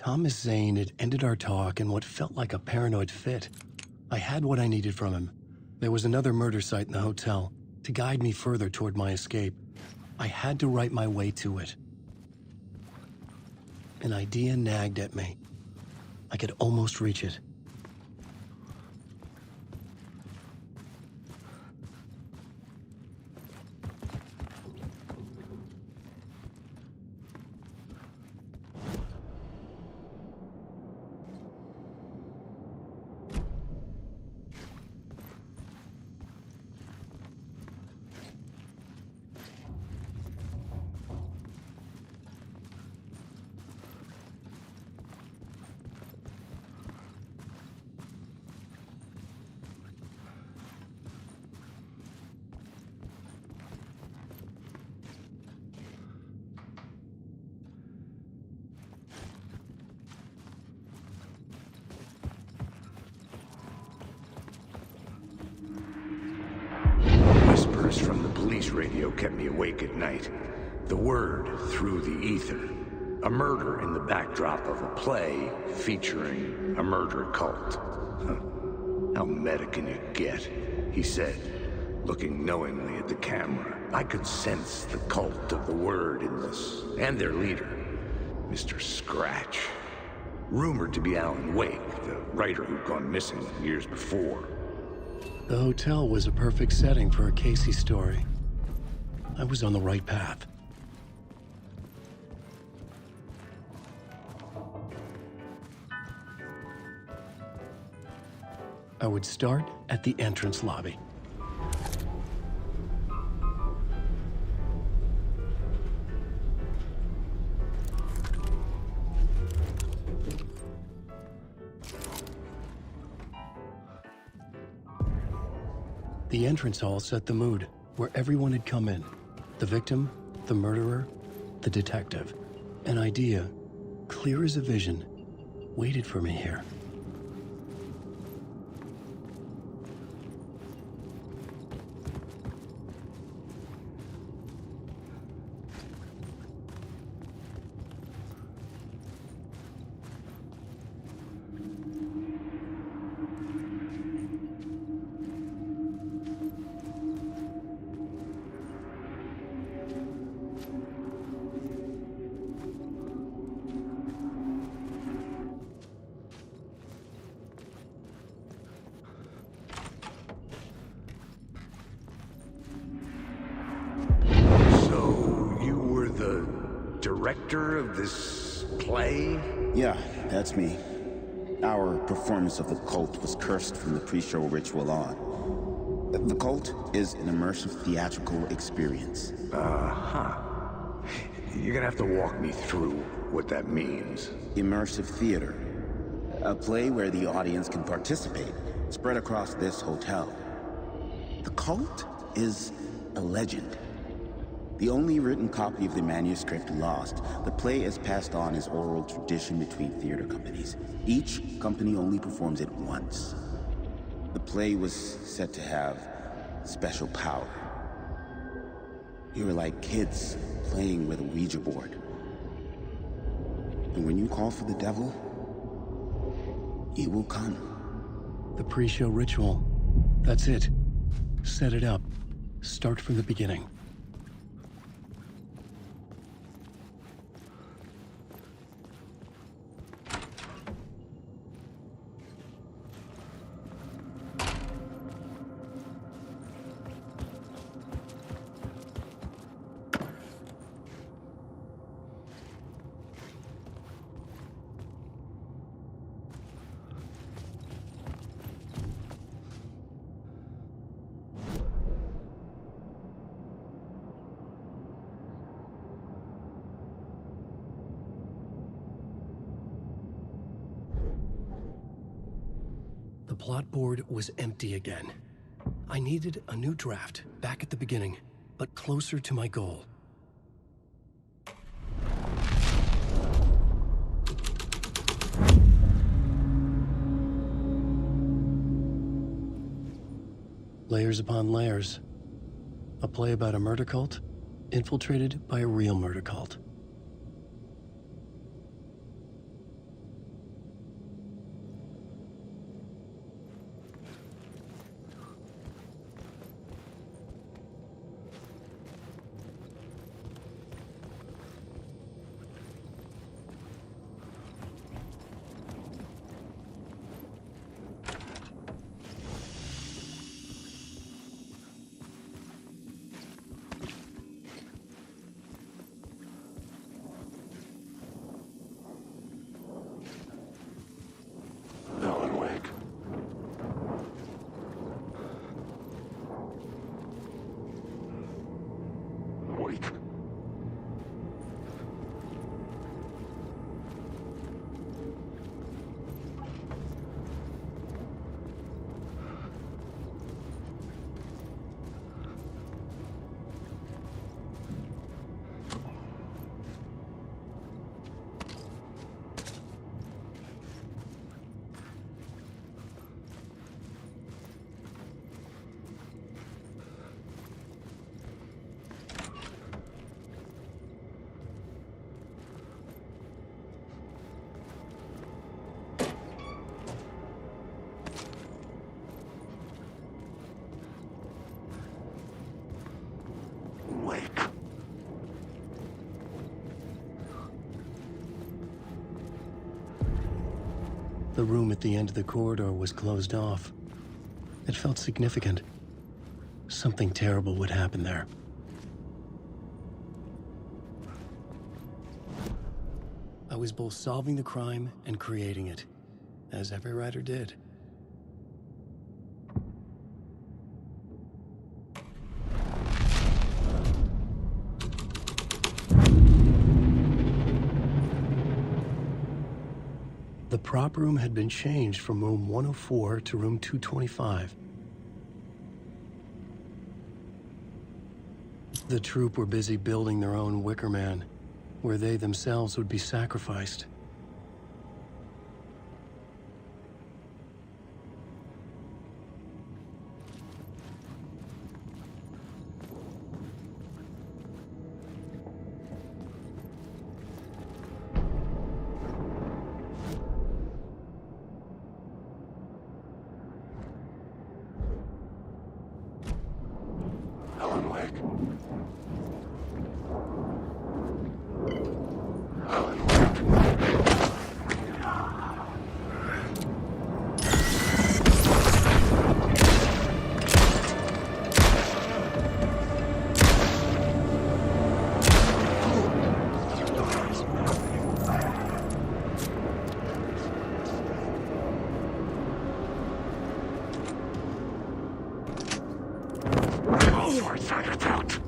Thomas Zane had ended our talk in what felt like a paranoid fit. I had what I needed from him. There was another murder site in the hotel to guide me further toward my escape. I had to write my way to it. An idea nagged at me. I could almost reach it. Whispers from the police radio kept me awake at night. The word through the ether. A murder in the backdrop of a play featuring a murder cult. How meta can you get? He said, looking knowingly at the camera. I could sense the cult of the word in this, and their leader, Mr. Scratch. Rumored to be Alan Wake, the writer who'd gone missing years before. The hotel was a perfect setting for a Casey story. I was on the right path. I would start at the entrance lobby. The entrance hall set the mood, where everyone had come in. The victim, the murderer, the detective. An idea, clear as a vision, waited for me here. Director of this play? Yeah, that's me. Our performance of the cult was cursed from the pre-show ritual on. The cult is an immersive theatrical experience. You're gonna have to walk me through what that means. Immersive theater. A play where the audience can participate, spread across this hotel. The cult is a legend. The only written copy of the manuscript lost, the play is passed on as oral tradition between theater companies. Each company only performs it once. The play was said to have special power. We were like kids playing with a Ouija board. And when you call for the devil, he will come. The pre-show ritual. That's it. Set it up. Start from the beginning. The plot board was empty again. I needed a new draft, back at the beginning, but closer to my goal. Layers upon layers. A play about a murder cult, infiltrated by a real murder cult. The room at the end of the corridor was closed off. It felt significant. Something terrible would happen there. I was both solving the crime and creating it, as every writer did. The prop room had been changed from room 104 to room 225. The troupe were busy building their own Wicker Man, where they themselves would be sacrificed. Alan Wake. Alan Wake. Out.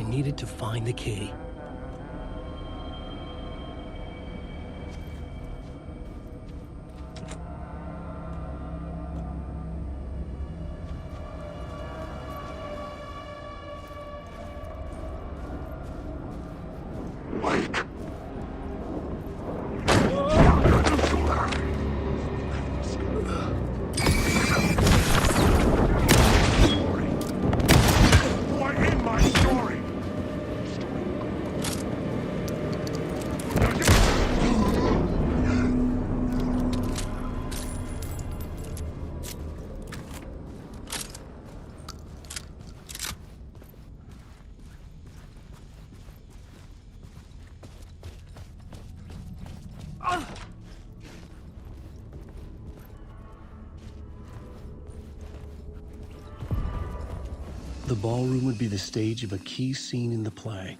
needed to find the key. The ballroom would be the stage of a key scene in the play.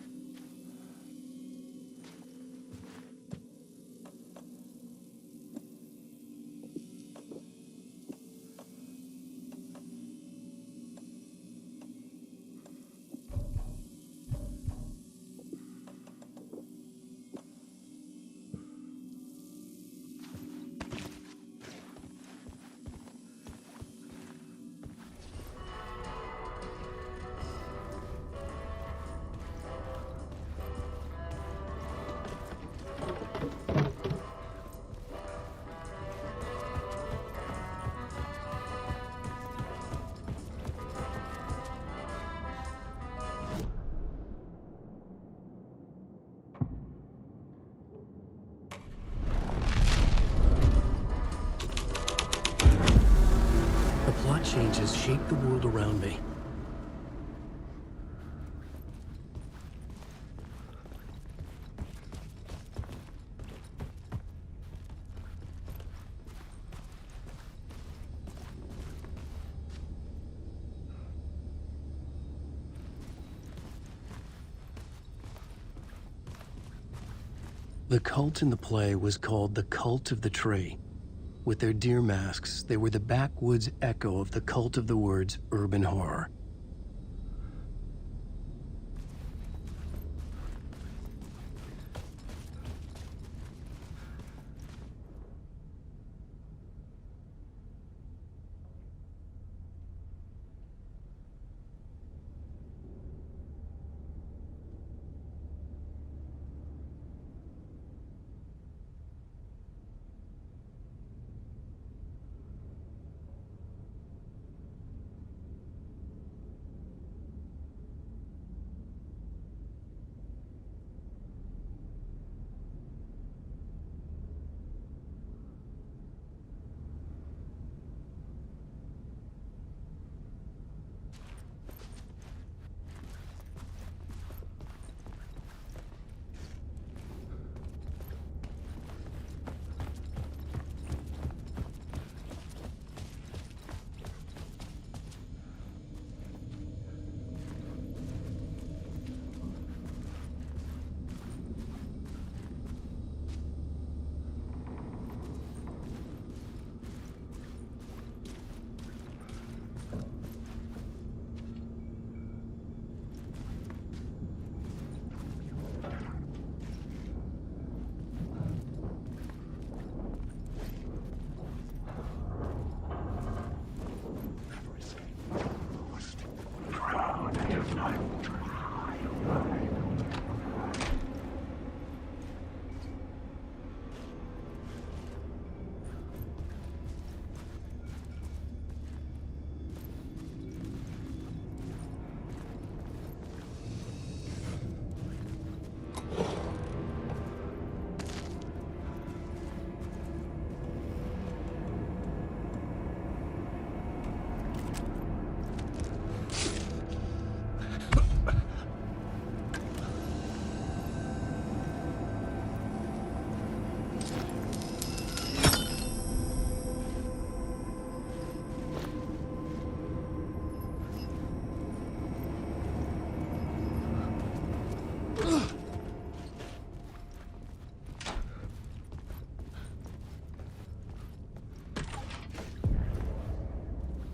Plot changes shape the world around me. The cult in the play was called the Cult of the Tree. With their deer masks, they were the backwoods echo of the cult of the words urban horror.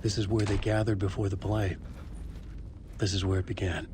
This is where they gathered before the play. This is where it began.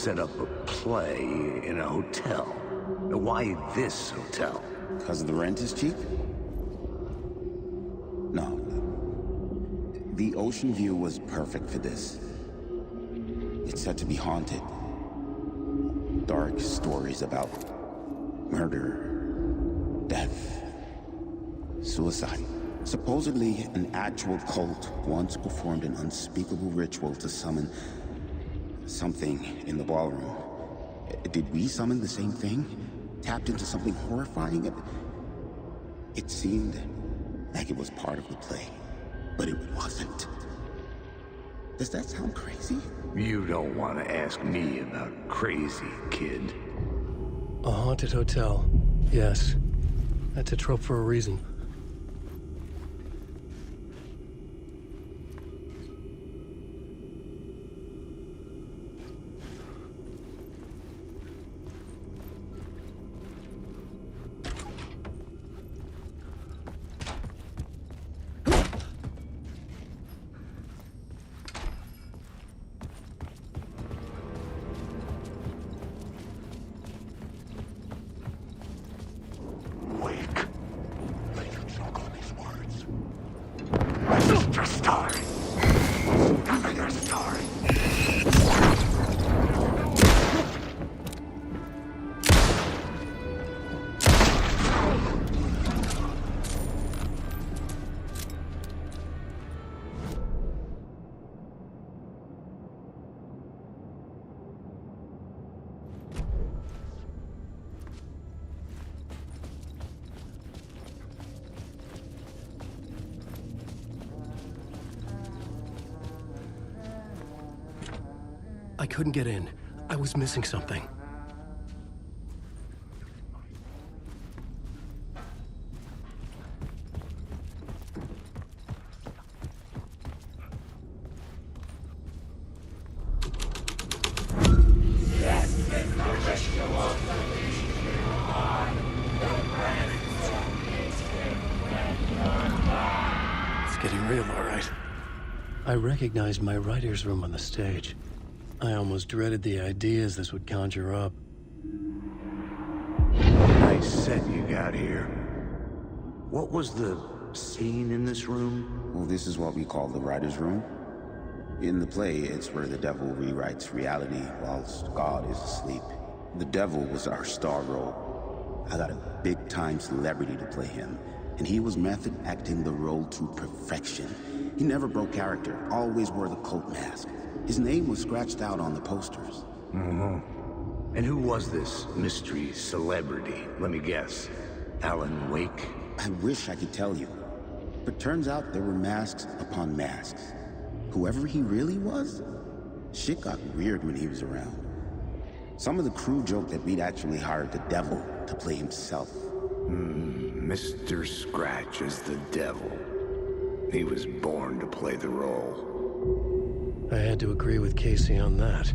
set up a play in a hotel. Why this hotel? Because the rent is cheap? No. The ocean view was perfect for this. It's said to be haunted. Dark stories about murder, death, suicide. Supposedly, an actual cult once performed an unspeakable ritual to summon something in the ballroom. Did we summon the same thing? Tapped into something horrifying? It seemed like it was part of the play, but it wasn't. Does that sound crazy? You don't want to ask me about crazy, kid. A haunted hotel. Yes. That's a trope for a reason. I couldn't get in. I was missing something. It's getting real, all right. I recognized my writer's room on the stage. I almost dreaded the ideas this would conjure up. Nice set you got here. What was the scene in this room? Well, this is what we call the writer's room. In the play, it's where the devil rewrites reality whilst God is asleep. The devil was our star role. I got a big-time celebrity to play him, and he was method acting the role to perfection. He never broke character, always wore the cult mask. His name was scratched out on the posters. And who was this mystery celebrity? Let me guess. Alan Wake? I wish I could tell you. But turns out there were masks upon masks. Whoever he really was, shit got weird when he was around. Some of the crew joked that we'd actually hired the devil to play himself. Mr. Scratch is the devil. He was born to play the role. I had to agree with Casey on that.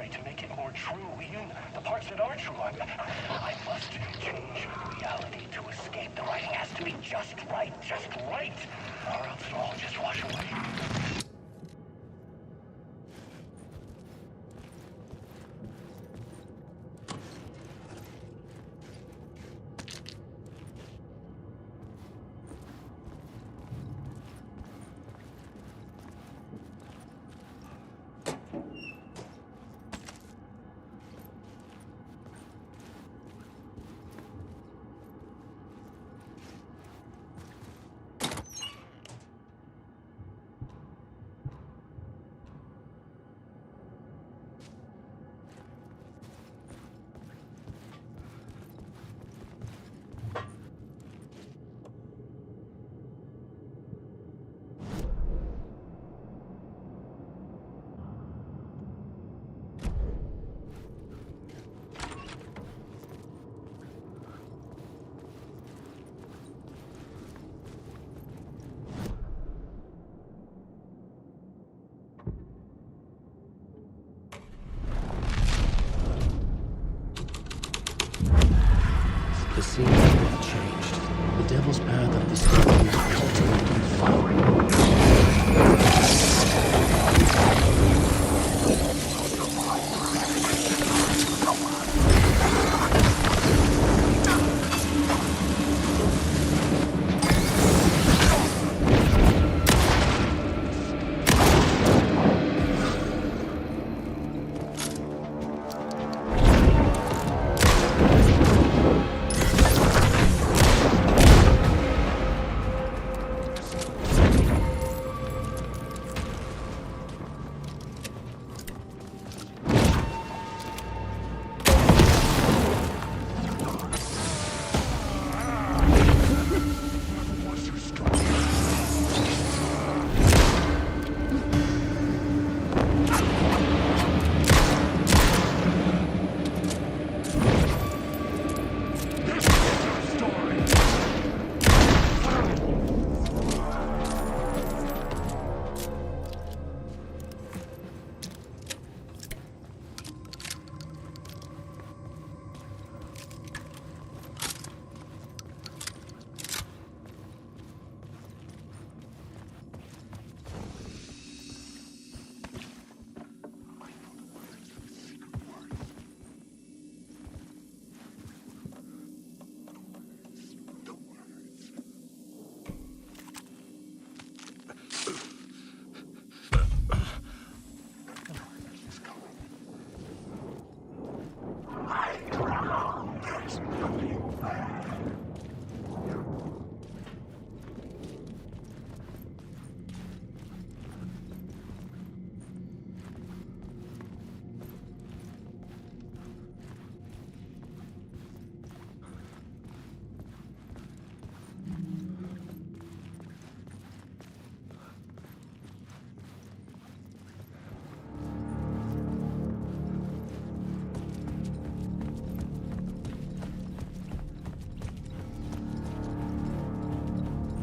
story to make it more true. Even the parts that are true. I must change reality to escape. The writing has to be just right, or else it'll all just wash away. The scene had changed. The devil's path of the story was cultivated and followed.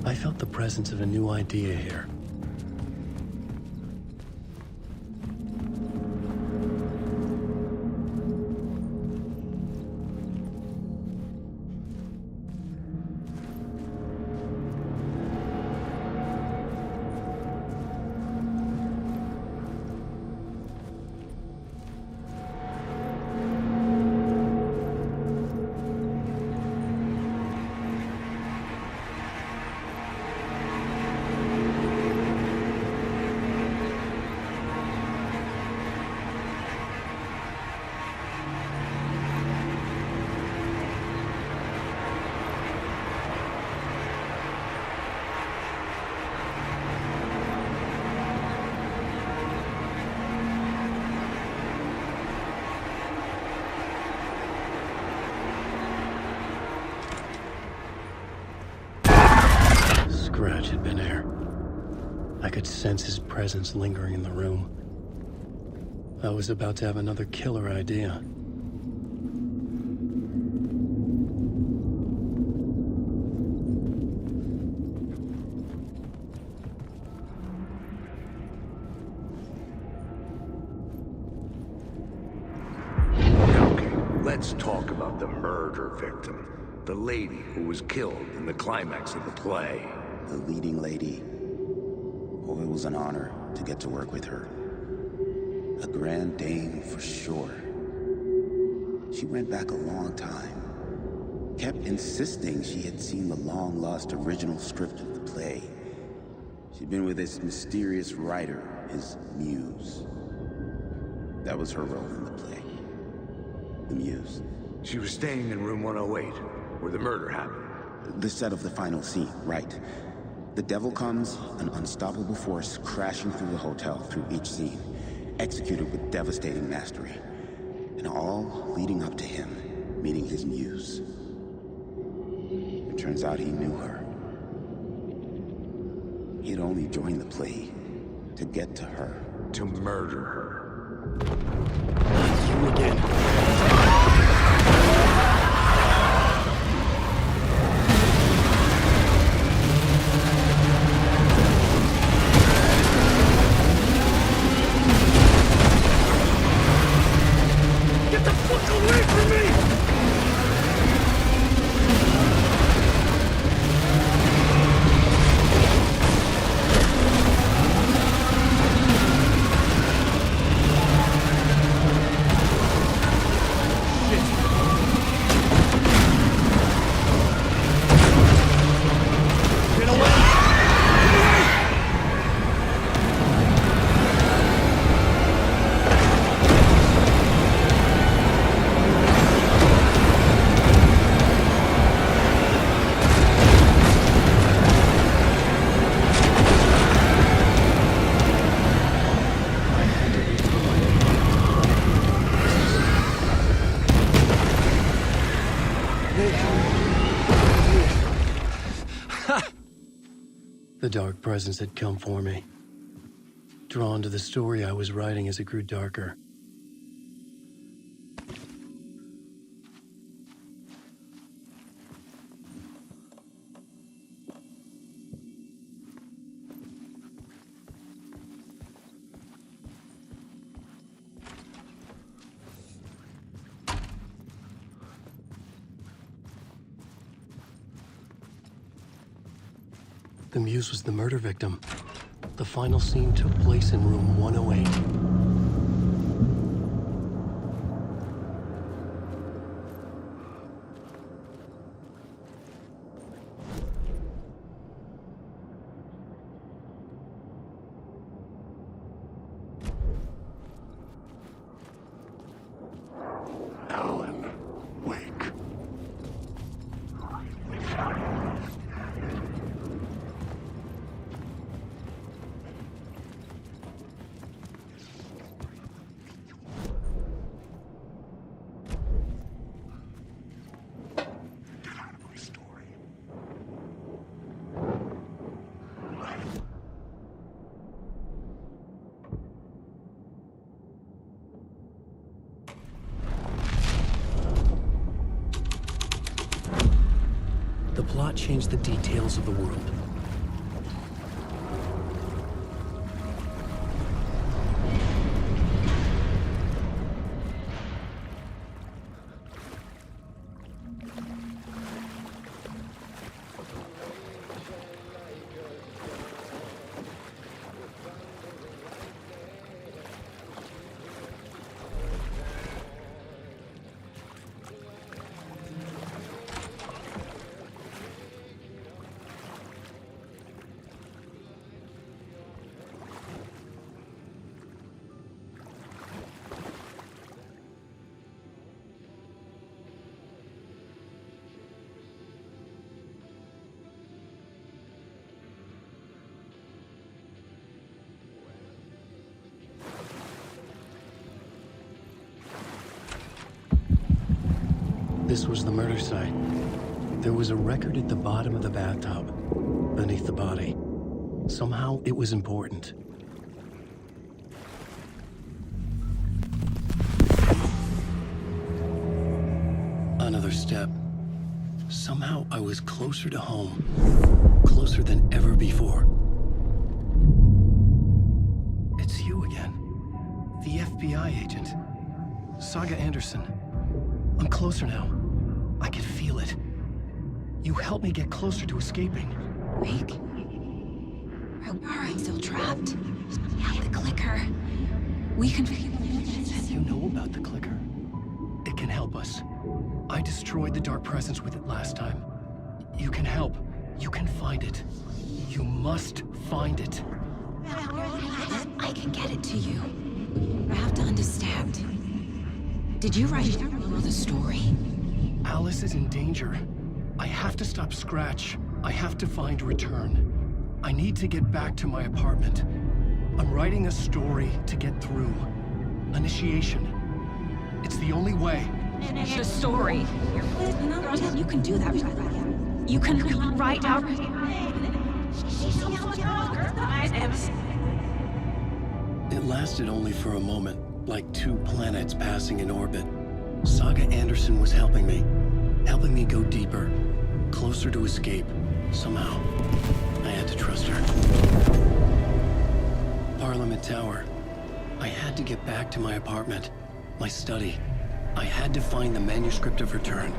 I felt the presence of a new idea here. Scratch had been there. I could sense his presence lingering in the room. I was about to have another killer idea. Let's talk about the murder victim. The lady who was killed in the climax of the play. The leading lady. Oh, it was an honor to get to work with her. A grand dame for sure. She went back a long time. Kept insisting she had seen the long-lost original script of the play. She'd been with this mysterious writer, his muse. That was her role in the play. The muse. She was staying in room 108, where the murder happened. The set of the final scene, right. The devil comes, an unstoppable force crashing through the hotel through each scene, executed with devastating mastery. And all leading up to him meeting his muse. It turns out he knew her. He'd only joined the play to get to her. To murder her. You again. Get the fuck away from me! The dark presence had come for me, drawn to the story I was writing as it grew darker. The muse was the murder victim. The final scene took place in room 108. Alan Wake. The plot changed the details of the world. This was the murder site. There was a record at the bottom of the bathtub, beneath the body. Somehow, it was important. Another step. Somehow, I was closer to home. Closer than ever before. It's you again. The FBI agent. Saga Anderson. I'm closer now. I can feel it. You helped me get closer to escaping. Rick? Are I still trapped? Yeah, the clicker. We can... You know about the clicker. It can help us. I destroyed the dark presence with it last time. You can help. You can find it. You must find it. I can get it to you. I have to understand. Did you write the story? Alice is in danger. I have to stop Scratch. I have to find Return. I need to get back to my apartment. I'm writing a story to get through. Initiation. It's the only way. The story. You can do that. You can write out... It lasted only for a moment, like 2 planets passing in orbit. Saga Anderson was helping me go deeper, closer to escape. Somehow, I had to trust her. Parliament Tower. I had to get back to my apartment, my study. I had to find the manuscript of Return.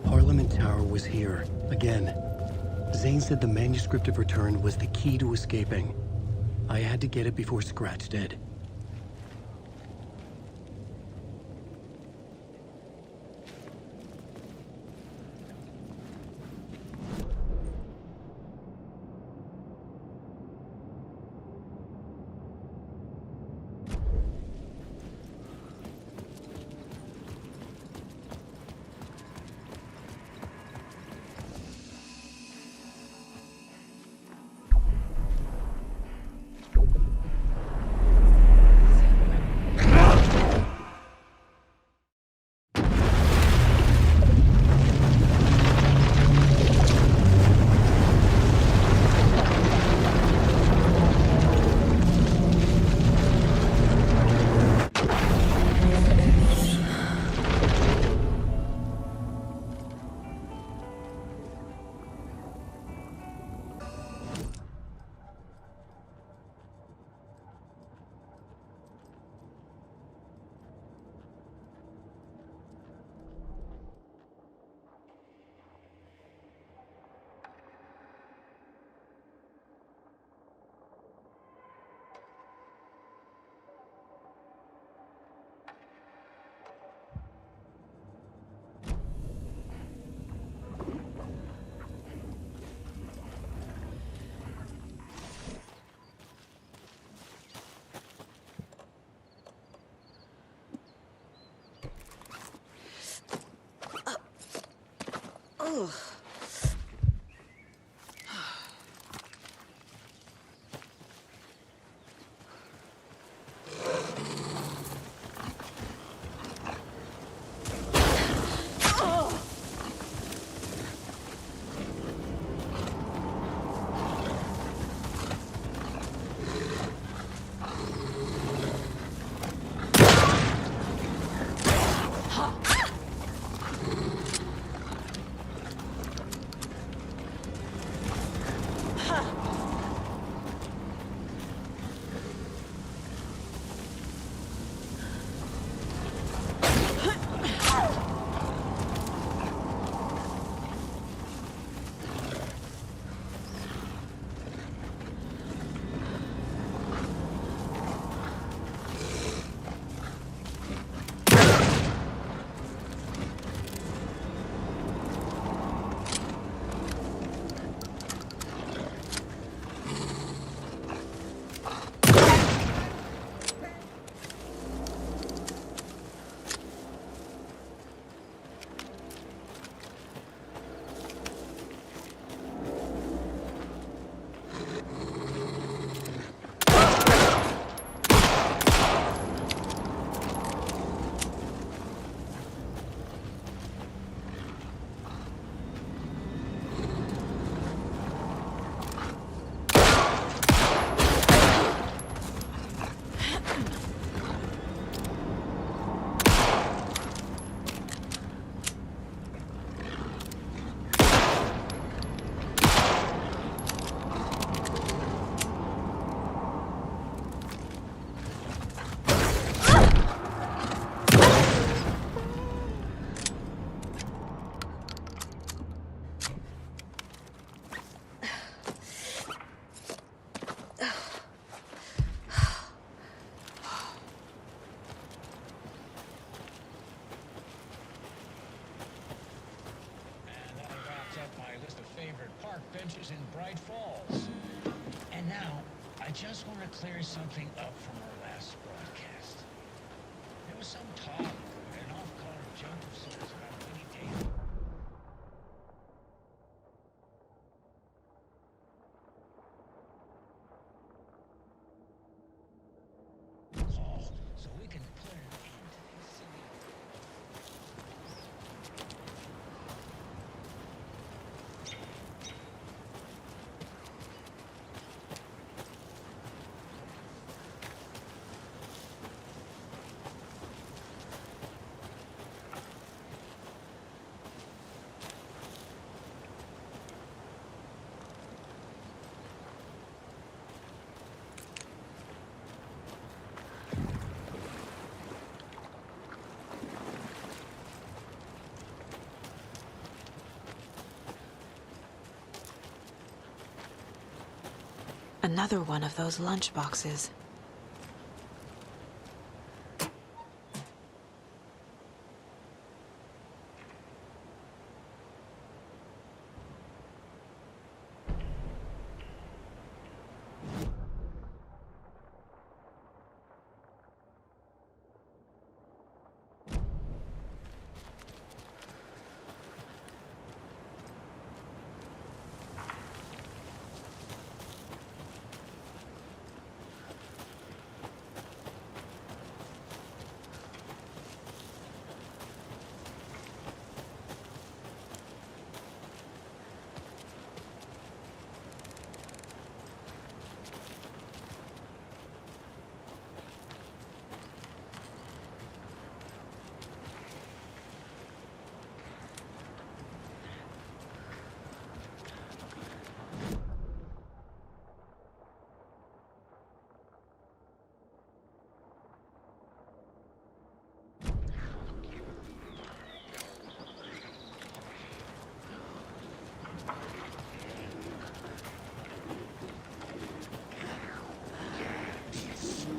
Parliament Tower was here, again. Zane said the manuscript of Return was the key to escaping. I had to get it before Scratch did. adventures in Bright Falls. And now, I just want to clear something up from our last broadcast. There was some talk, an off-color joke of sorts about Winnie Dale. So we can put an end to these silly... Another one of those lunchboxes.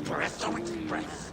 Espresso Express.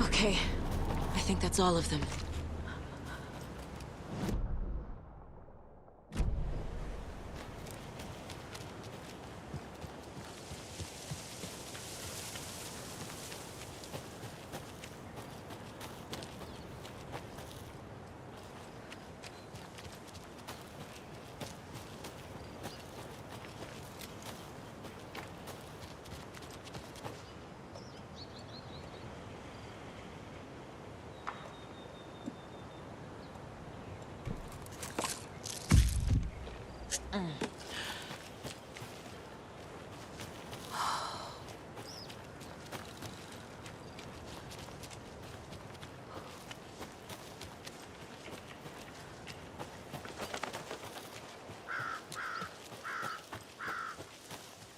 Okay, I think that's all of them.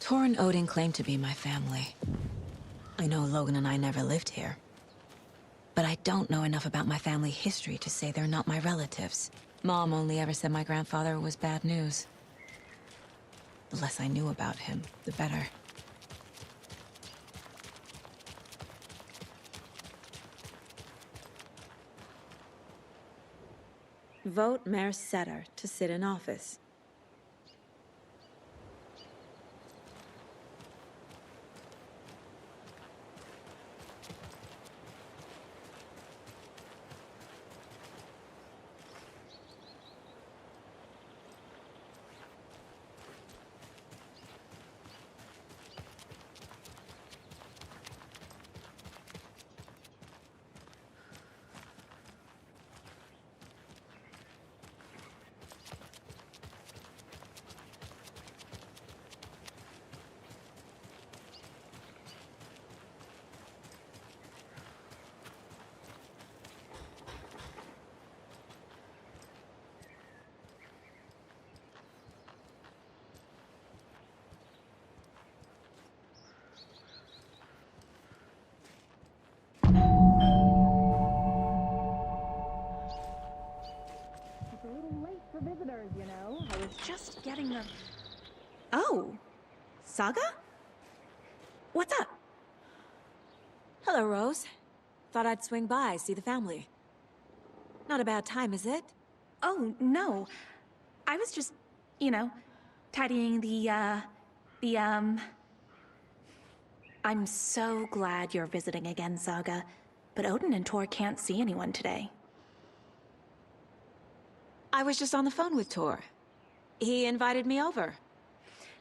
Tor and Odin claim to be my family. I know Logan and I never lived here. But I don't know enough about my family history to say they're not my relatives. Mom only ever said my grandfather was bad news. The less I knew about him, the better. Vote Mayor Setter to sit in office. just getting the... Oh, Saga? What's up? Hello, Rose. Thought I'd swing by, see the family. Not a bad time, is it? Oh, no. I was just, you know, tidying I'm so glad you're visiting again, Saga. But Odin and Tor can't see anyone today. I was just on the phone with Tor. He invited me over.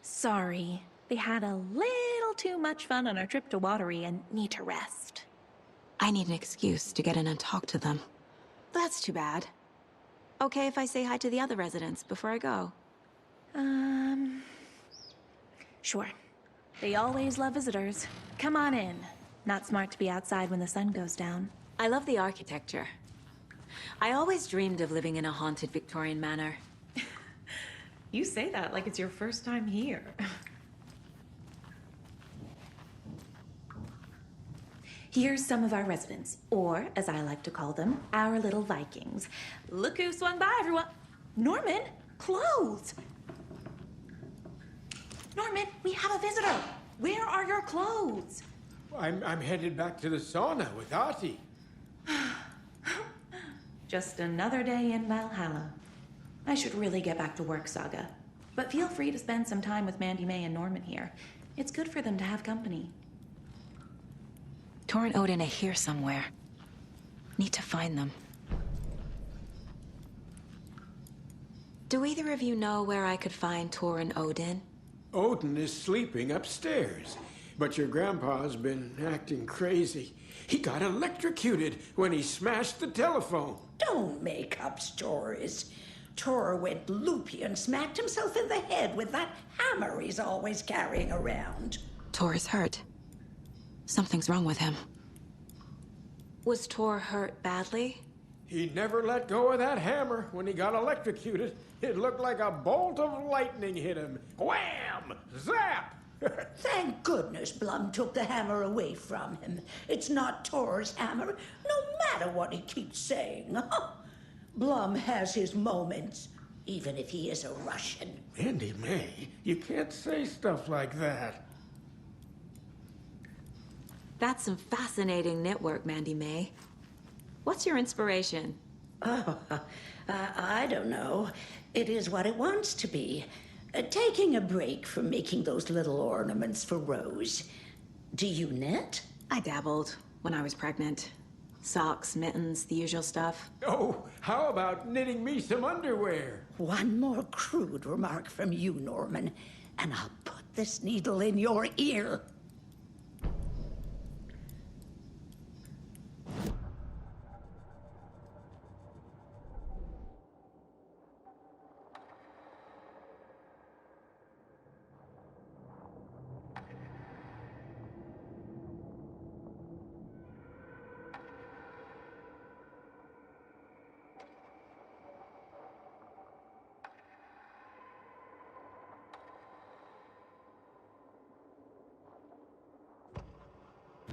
Sorry. They had a little too much fun on our trip to Watery and need to rest. I need an excuse to get in and talk to them. That's too bad. Okay if I say hi to the other residents before I go? Sure. They always love visitors. Come on in. Not smart to be outside when the sun goes down. I love the architecture. I always dreamed of living in a haunted Victorian manor. You say that like it's your first time here. Here's some of our residents, or as I like to call them, our little Vikings. Look who swung by, everyone. Norman, clothes. Norman, we have a visitor. Where are your clothes? I'm headed back to the sauna with Ahti. Just another day in Valhalla. I should really get back to work, Saga. But feel free to spend some time with Mandy May and Norman here. It's good for them to have company. Tor and Odin are here somewhere. Need to find them. Do either of you know where I could find Tor and Odin? Odin is sleeping upstairs, but your grandpa's been acting crazy. He got electrocuted when he smashed the telephone. Don't make up stories. Tor went loopy and smacked himself in the head with that hammer he's always carrying around. Tor is hurt. Something's wrong with him. Was Tor hurt badly? He never let go of that hammer when he got electrocuted. It looked like a bolt of lightning hit him. Wham! Zap! Thank goodness Blum took the hammer away from him. It's not Tor's hammer, no matter what he keeps saying. Blum has his moments, even if he is a Russian. Mandy May, you can't say stuff like that. That's some fascinating knitwork, Mandy May. What's your inspiration? I don't know. It is what it wants to be. Taking a break from making those little ornaments for Rose. Do you knit? I dabbled when I was pregnant. Socks, mittens, the usual stuff. Oh, how about knitting me some underwear? One more crude remark from you, Norman, and I'll put this needle in your ear.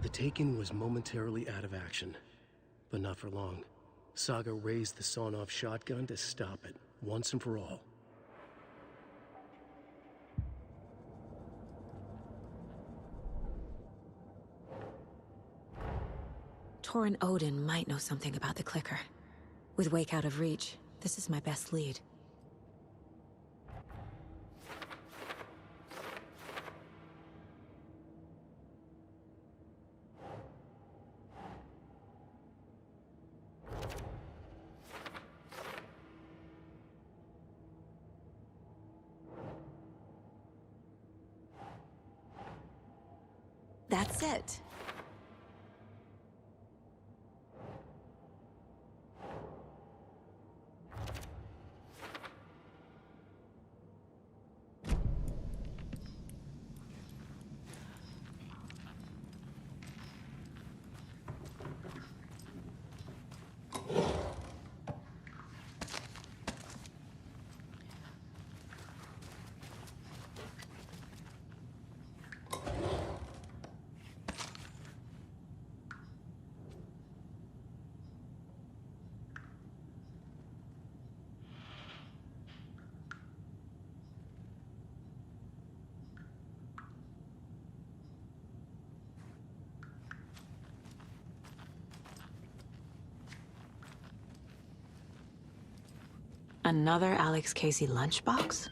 The Taken was momentarily out of action, but not for long. Saga raised the sawn-off shotgun to stop it, once and for all. Tor and Odin might know something about the clicker. With Wake out of reach, this is my best lead. That's it. Another Alex Casey lunchbox?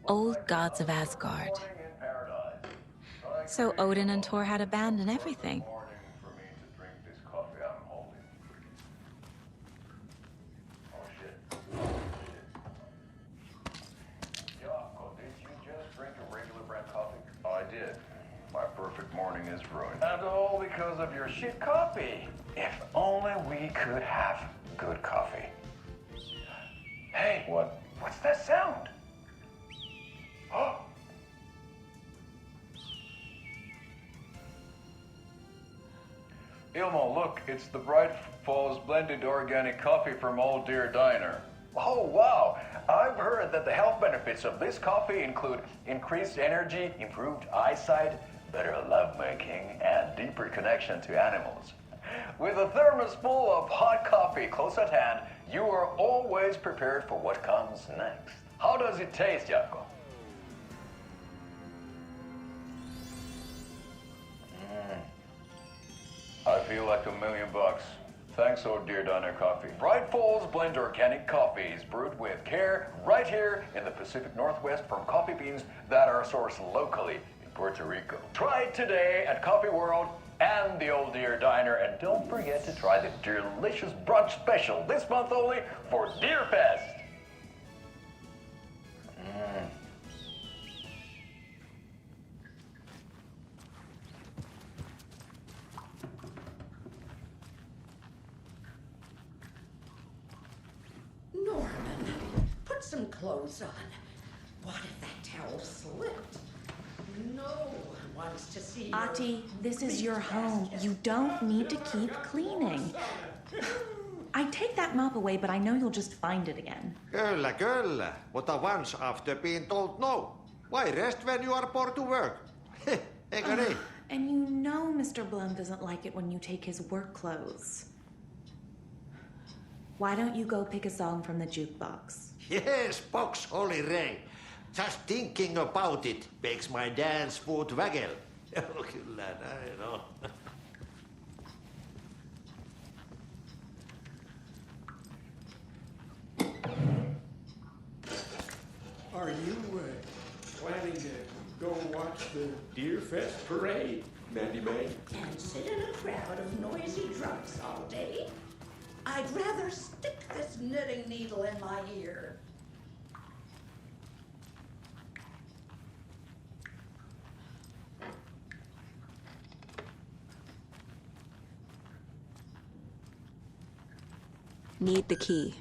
Old gods of Asgard. So Odin and Thor had abandoned everything. I did. My perfect morning is ruined. And all because of your shit coffee. If only we could have good coffee. Hey, what's that sound? Oh. Ilmo, look, it's the Bright Falls blended organic coffee from Old Deer Diner. Oh, wow. I've heard that the health benefits of this coffee include increased energy, improved eyesight, better lovemaking, and deeper connection to animals. With a thermos full of hot coffee close at hand, you are always prepared for what comes next. How does it taste, Jaakko? I feel like $1 million. Thanks, Old Deer Diner Coffee. Bright Falls Blend Organic Coffee is brewed with care right here in the Pacific Northwest from coffee beans that are sourced locally in Puerto Rico. Try it today at Coffee World and the Old Deer Diner, and don't forget to try the delicious brunch special this month only for Deer Fest. Norman, put some clothes on. What if that towel slipped? No one wants to see your Ahti, this is your meat home. basket. You don't need to keep cleaning. I take that mop away, but I know you'll just find it again. Kyllä, kyllä. Mutta once after being told no. Why rest when you are bored to work? Eikö niin? And you know Mr. Blum doesn't like it when you take his work clothes. Why don't you go pick a song from the jukebox? Yes, box Holy Ray. Just thinking about it makes my dance foot waggle. Kyllä näin on. Are you planning to go watch the Deer Fest parade, Mandy May? And sit in a crowd of noisy drunks all day? I'd rather stick this knitting needle in my ear. Need the key.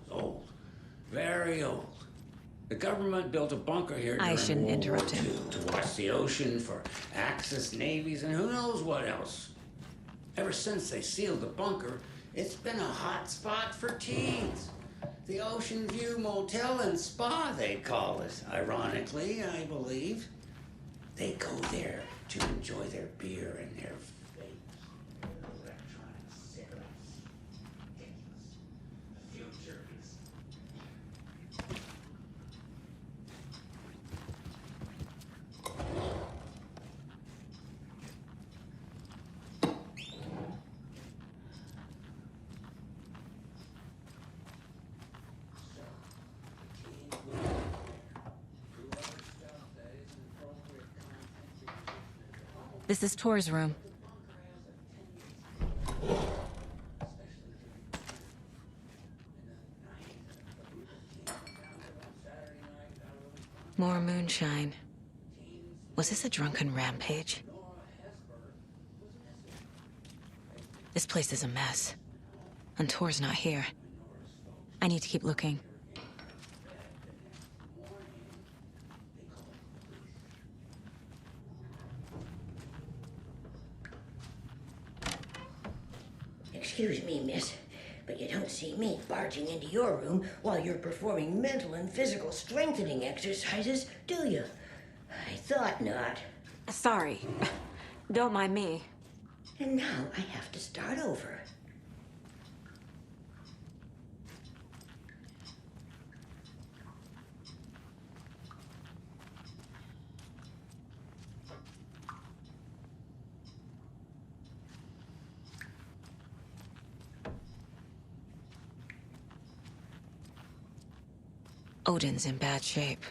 Old. Very old. The government built a bunker here during I shouldn't World interrupt War him. II to watch the ocean for Axis navies and who knows what else. Ever since they sealed the bunker, it's been a hot spot for teens. The Ocean View Motel and Spa, they call it. Ironically, I believe. They go there to enjoy their beer and their vapes, electronic cigarettes. The future is... This is Tor's room. More moonshine. Was this a drunken rampage? This place is a mess. And Tor's not here. I need to keep looking. Excuse me, miss, but you don't see me barging into your room while you're performing mental and physical strengthening exercises, do you? I thought not. Sorry. Don't mind me. And now I have to start over. Odin's in bad shape.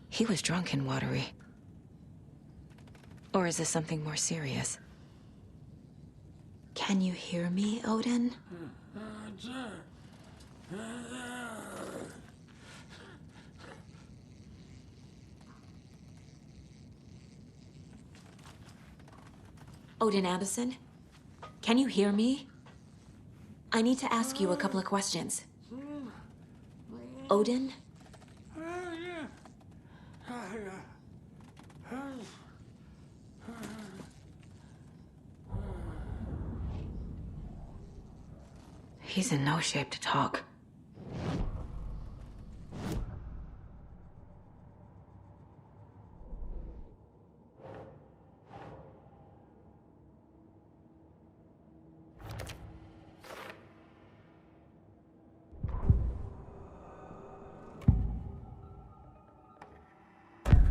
He was drunk and watery. Or is this something more serious? Can you hear me, Odin? Odin Anderson? Can you hear me? I need to ask you a couple of questions. Odin? He's in no shape to talk.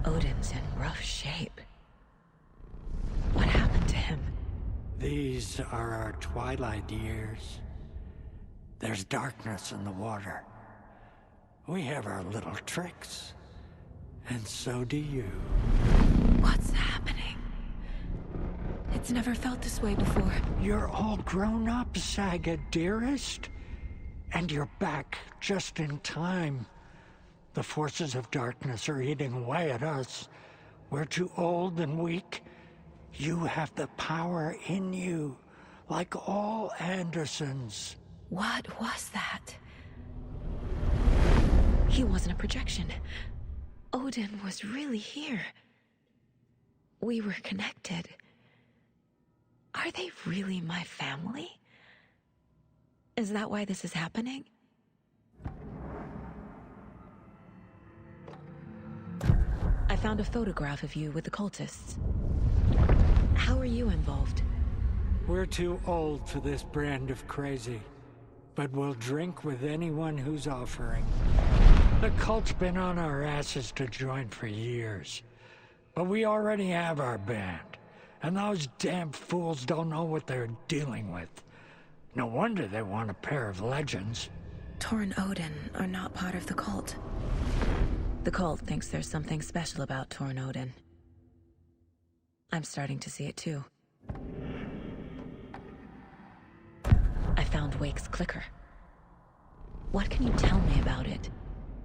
Odin's in rough shape. What happened to him? These are our twilight years. There's darkness in the water. We have our little tricks. And so do you. What's happening? It's never felt this way before. You're all grown up, Saga, dearest. And you're back just in time. The forces of darkness are eating away at us. We're too old and weak. You have the power in you, like all Andersons. What was that? He wasn't a projection. Odin was really here. We were connected. Are they really my family? Is that why this is happening? I found a photograph of you with the cultists. How are you involved? We're too old for this brand of crazy. But we'll drink with anyone who's offering. The cult's been on our asses to join for years. But we already have our band. And those damn fools don't know what they're dealing with. No wonder they want a pair of legends. Tor and Odin are not part of the cult. The cult thinks there's something special about Tor and Odin. I'm starting to see it too. I found Wake's clicker. What can you tell me about it?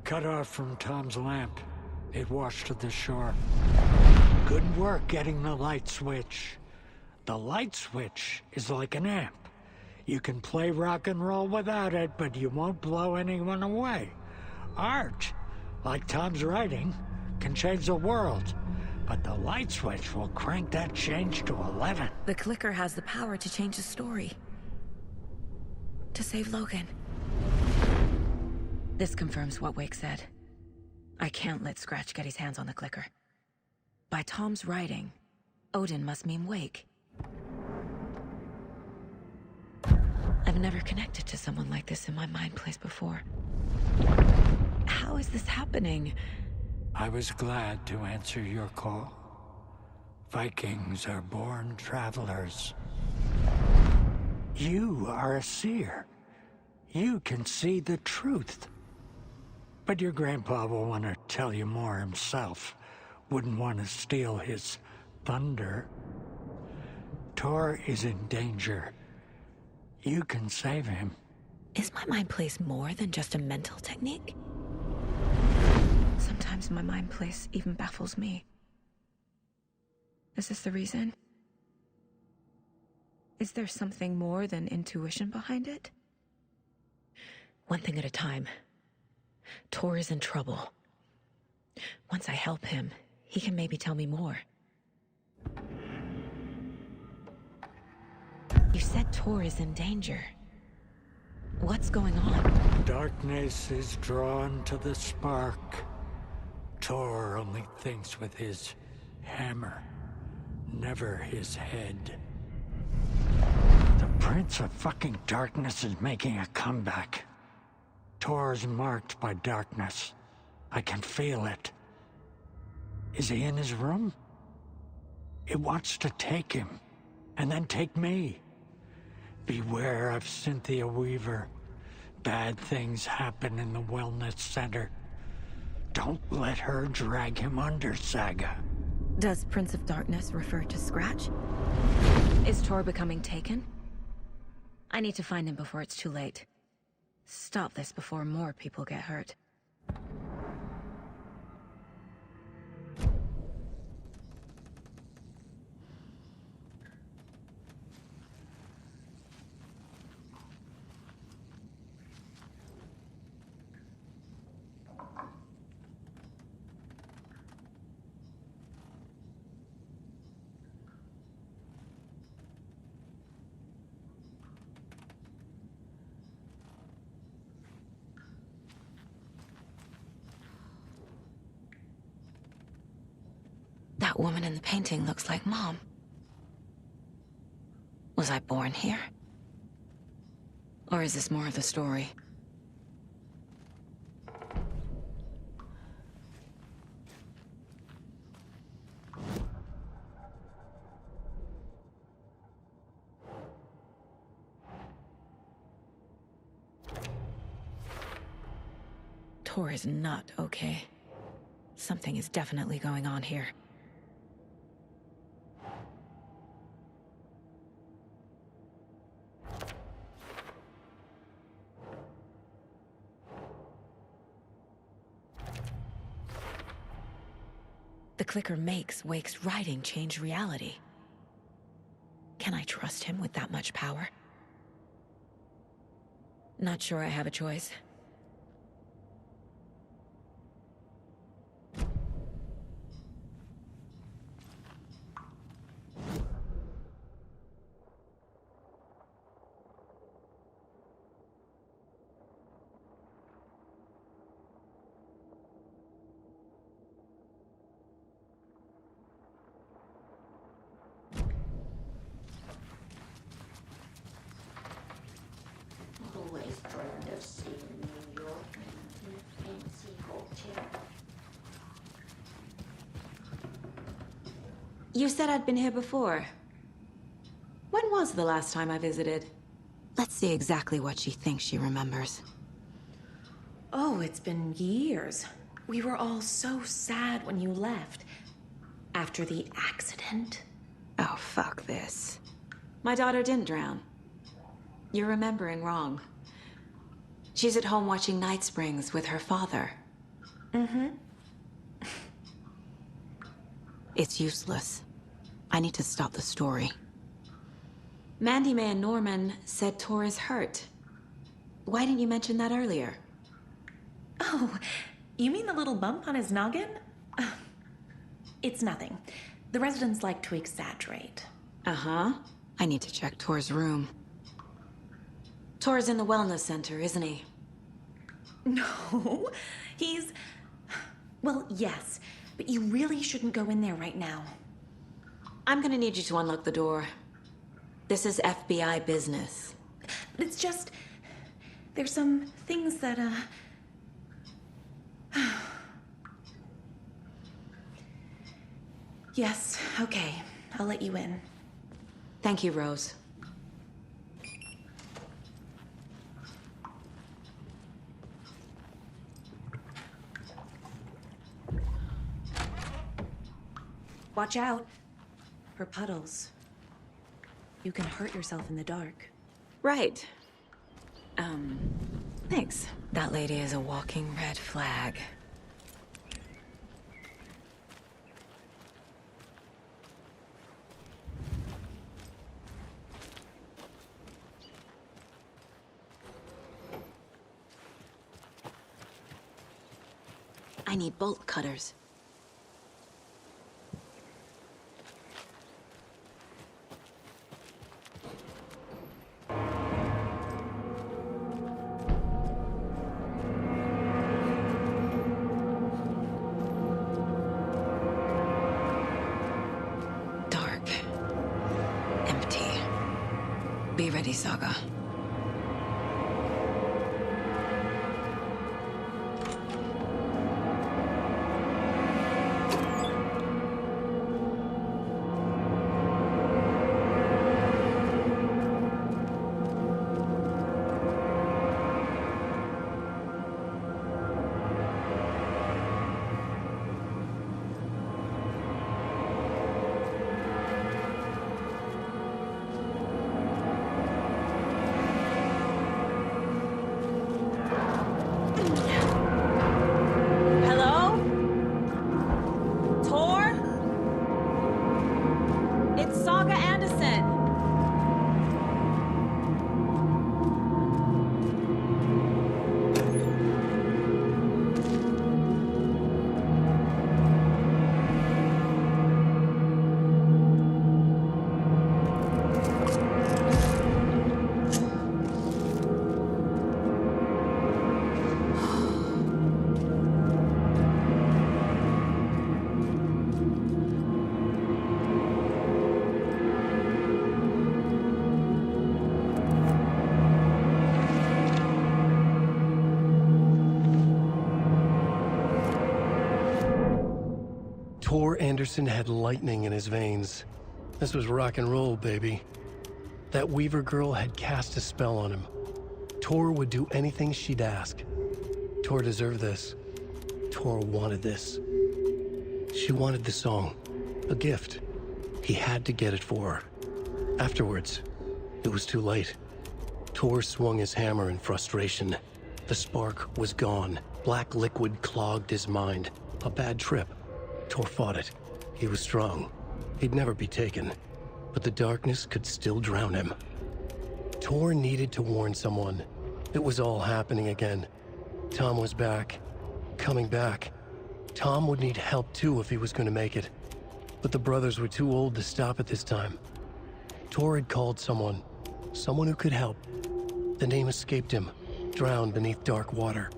Cut off from Tom's lamp. It washed to the shore. Good work getting the light switch. The light switch is like an amp. You can play rock and roll without it, but you won't blow anyone away. Art Like Tom's writing, can change the world. But the light switch will crank that change to 11. The clicker has the power to change the story. To save Logan. This confirms what Wake said. I can't let Scratch get his hands on the clicker. By Tom's writing, Odin must mean Wake. I've never connected to someone like this in my mind place before. How is this happening? I was glad to answer your call. Vikings are born travelers. You are a seer. You can see the truth. But your grandpa will want to tell you more himself. Wouldn't want to steal his thunder. Tor is in danger. You can save him. Is my mind place more than just a mental technique? Sometimes my mind place even baffles me. Is this the reason? Is there something more than intuition behind it? One thing at a time. Tor is in trouble. Once I help him, he can maybe tell me more. You said Tor is in danger. What's going on? Darkness is drawn to the spark. Tor only thinks with his hammer, never his head. The Prince of fucking Darkness is making a comeback. Tor's marked by darkness. I can feel it. Is he in his room? It wants to take him, and then take me. Beware of Cynthia Weaver. Bad things happen in the wellness center. Don't let her drag him under, Saga. Does Prince of Darkness refer to Scratch? Is Tor becoming taken? I need to find him before it's too late. Stop this before more people get hurt. That woman in the painting looks like Mom. Was I born here? Or is this more of the story? Tor is not okay. Something is definitely going on here. The clicker makes Wake's writing change reality. Can I trust him with that much power? Not sure I have a choice. Always dreamed of seeing New York in a fancy hotel. You said I'd been here before. When was the last time I visited? Let's see exactly what she thinks she remembers. Oh, it's been years. We were all so sad when you left. After the accident. Oh, fuck this. My daughter didn't drown. You're remembering wrong. She's at home watching Night Springs with her father. Mm-hmm. It's useless. I need to stop the story. Mandy May and Norman said Tor is hurt. Why didn't you mention that earlier? Oh, You mean the little bump on his noggin? It's nothing. The residents like to exaggerate. Uh-huh. I need to check Tor's room. Tor's in the wellness center, isn't he? No, he's... Well, yes, but you really shouldn't go in there right now. I'm gonna need you to unlock the door. This is FBI business. It's just... There's some things that, Yes, okay. I'll let you in. Thank you, Rose. Watch out for puddles. You can hurt yourself in the dark. Right. Thanks. That lady is a walking red flag. I need bolt cutters. Dark. Empty. Be ready, Saga. Tor Anderson had lightning in his veins. This was rock and roll, baby. That Weaver girl had cast a spell on him. Tor would do anything she'd ask. Tor deserved this. Tor wanted this. She wanted the song, a gift. He had to get it for her. Afterwards, it was too late. Tor swung his hammer in frustration. The spark was gone. Black liquid clogged his mind. A bad trip. Tor fought it. He was strong. He'd never be taken. But the darkness could still drown him. Tor needed to warn someone. It was all happening again. Tom was back. Coming back. Tom would need help too if he was going to make it. But the brothers were too old to stop it this time. Tor had called someone. Someone who could help. The name escaped him. Drowned beneath dark water.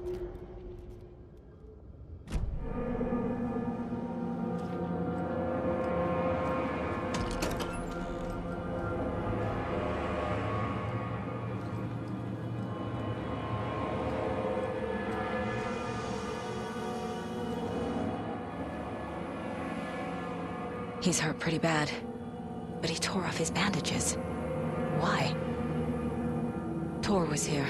He's hurt pretty bad, but he tore off his bandages. Why? Tor was here.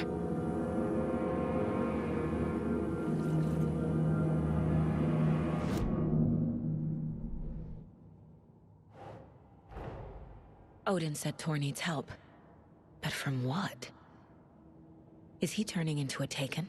Odin said Tor needs help. But from what? Is he turning into a Taken?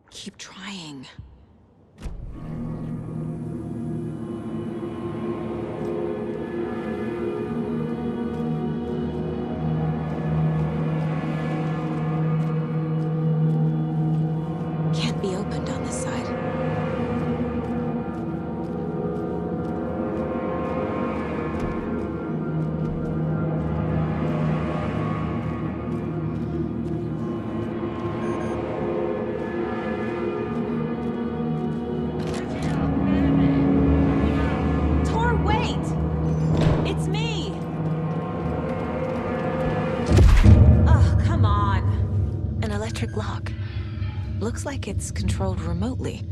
Keep trying. Can't be opened on this side. Tor, wait! It's me! Oh, come on. An electric lock. Looks like it's controlled remotely.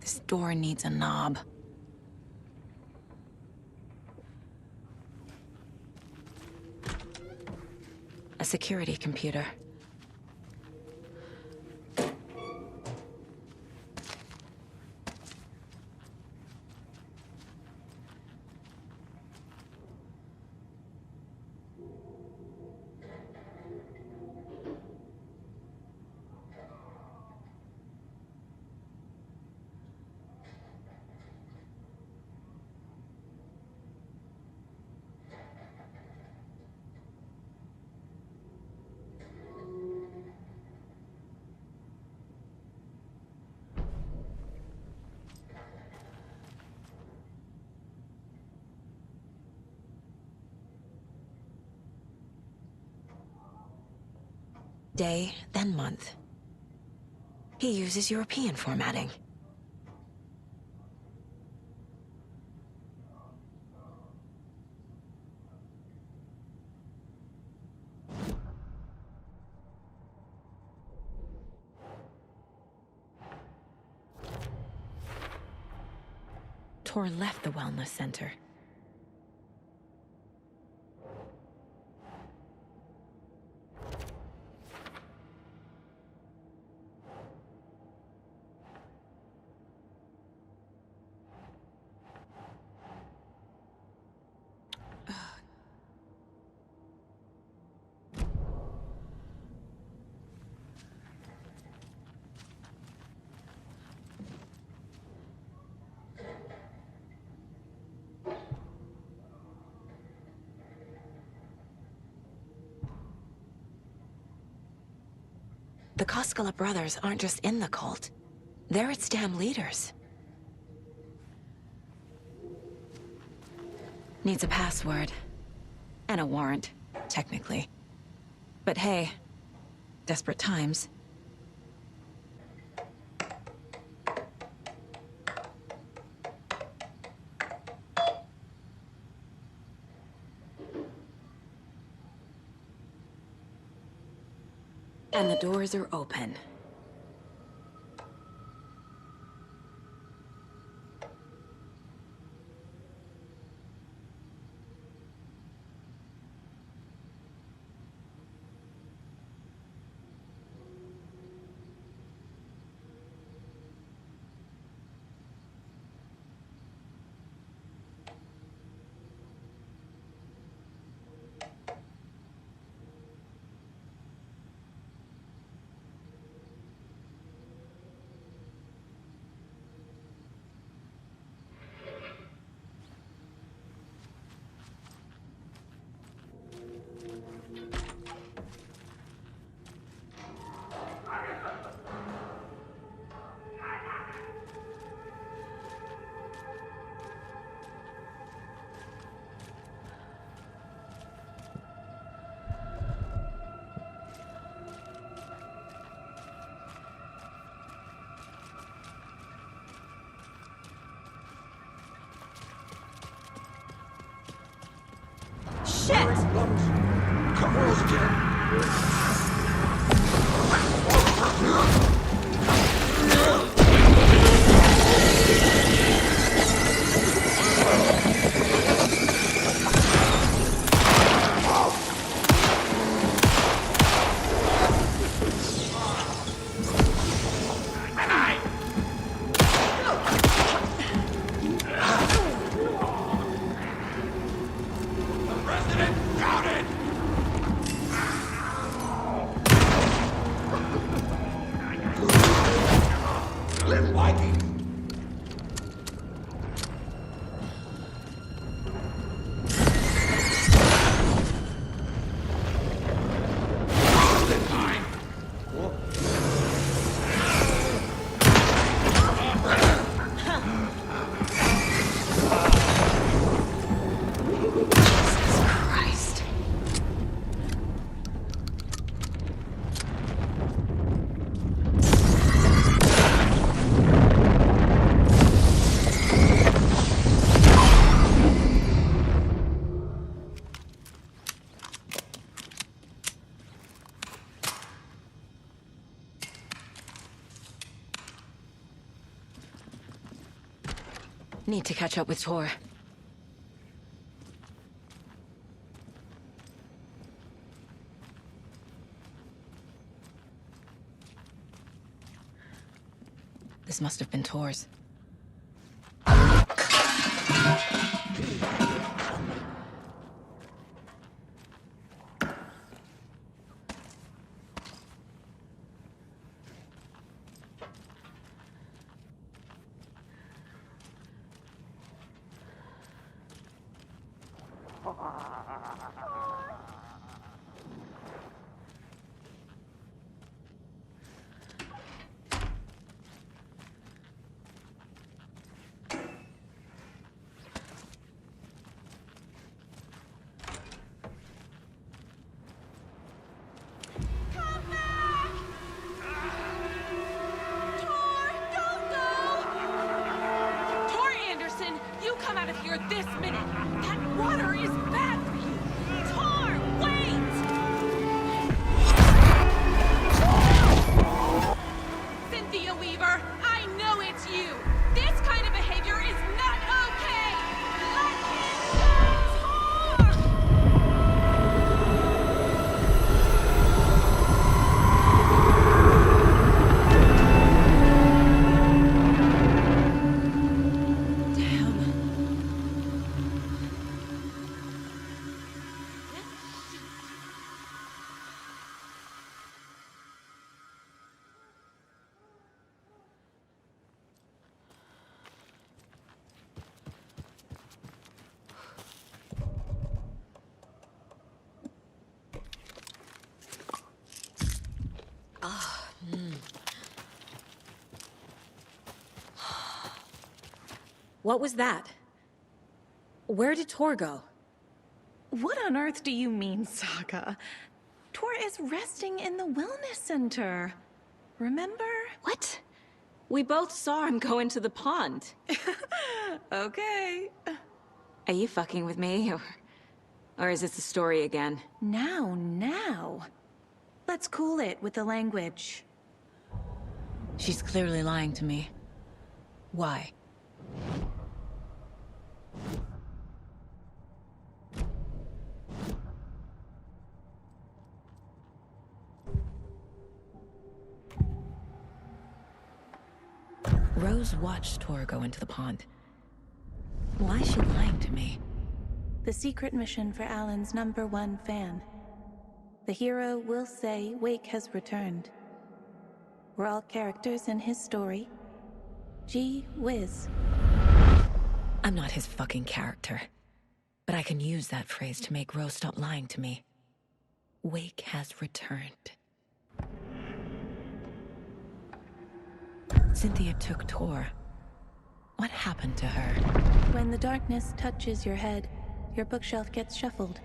This door needs a knob. A security computer. Day, then month. He uses European formatting. Tor left the wellness center. The Koskela brothers aren't just in the cult. They're its damn leaders. Needs a password. And a warrant, technically. But hey, desperate times. And the doors are open. Shit! Come on, kid. Need to catch up with Tor. This must have been Tor's. This minute! That water is bad for you! Tor, wait! Cynthia Weaver, I know it's you! This kind of behavior is not okay! Let him go, What was that? Where did Tor go? What on earth do you mean, Saga? Tor is resting in the wellness center. Remember? What? We both saw him go into the pond. Okay. Are you fucking with me, or is this the story again? Now. Let's cool it with the language. She's clearly lying to me. Why? Rose watched Tor go into the pond. Why is she lying to me? The secret mission for Alan's #1 fan. The hero will say Wake has returned. We're all characters in his story. Gee whiz. I'm not his fucking character. But I can use that phrase to make Rose stop lying to me. Wake has returned. Cynthia took Tor. What happened to her? When the darkness touches your head, your bookshelf gets shuffled.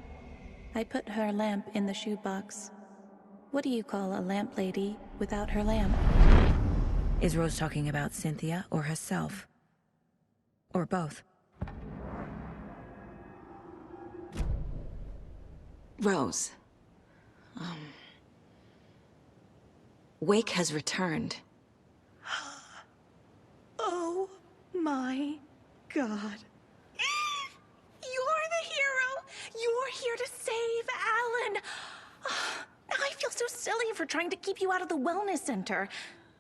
I put her lamp in the shoebox. What do you call a lamp lady without her lamp? Is Rose talking about Cynthia or herself? Or both? Rose. Wake has returned. Oh my God. You're the hero! You're here to save Alan! I feel so silly for trying to keep you out of the wellness center.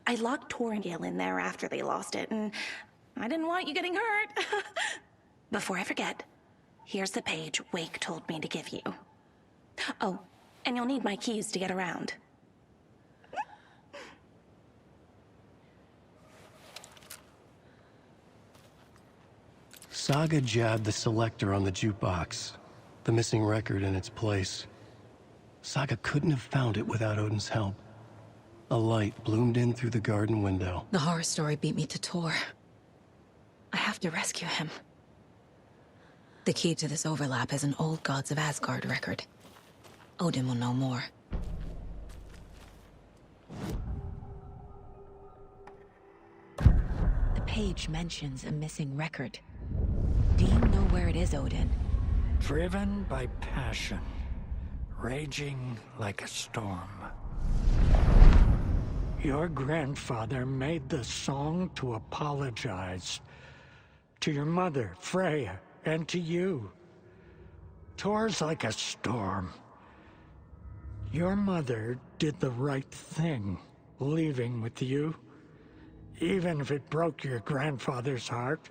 I locked Tor and Gale in there after they lost it, and I didn't want you getting hurt. Before I forget, here's the page Wake told me to give you. Oh, and you'll need my keys to get around. Saga jabbed the selector on the jukebox, the missing record in its place. Saga couldn't have found it without Odin's help. A light bloomed in through the garden window. The horror story beat me to Tor. I have to rescue him. The key to this overlap is an old Gods of Asgard record. Odin will know more. The page mentions a missing record. Do you know where it is, Odin? Driven by passion, raging like a storm. Your grandfather made the song to apologize. To your mother, Freya, and to you. Tor's like a storm. Your mother did the right thing, leaving with you. Even if it broke your grandfather's heart.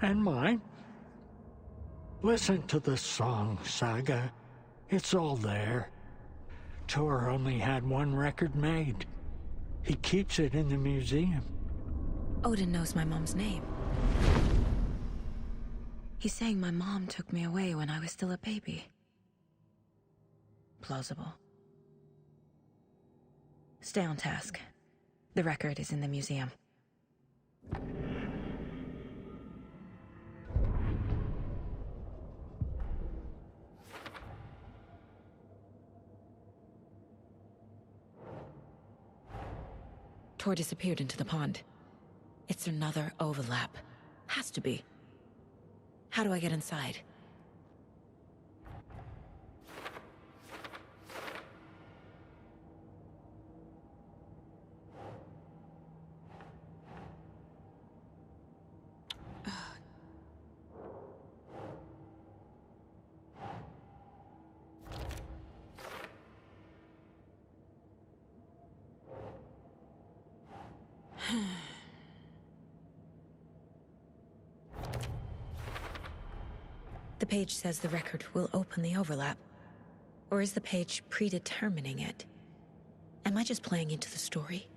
And mine. Listen to the song, Saga. It's all there. Tor only had one record made. He keeps it in the museum. Odin knows my mom's name. He's saying my mom took me away when I was still a baby. Plausible. Stay on task. The record is in the museum. Tor disappeared into the pond. It's another overlap. Has to be. How do I get inside? The page says the record will open the overlap. Or is the page predetermining it? Am I just playing into the story?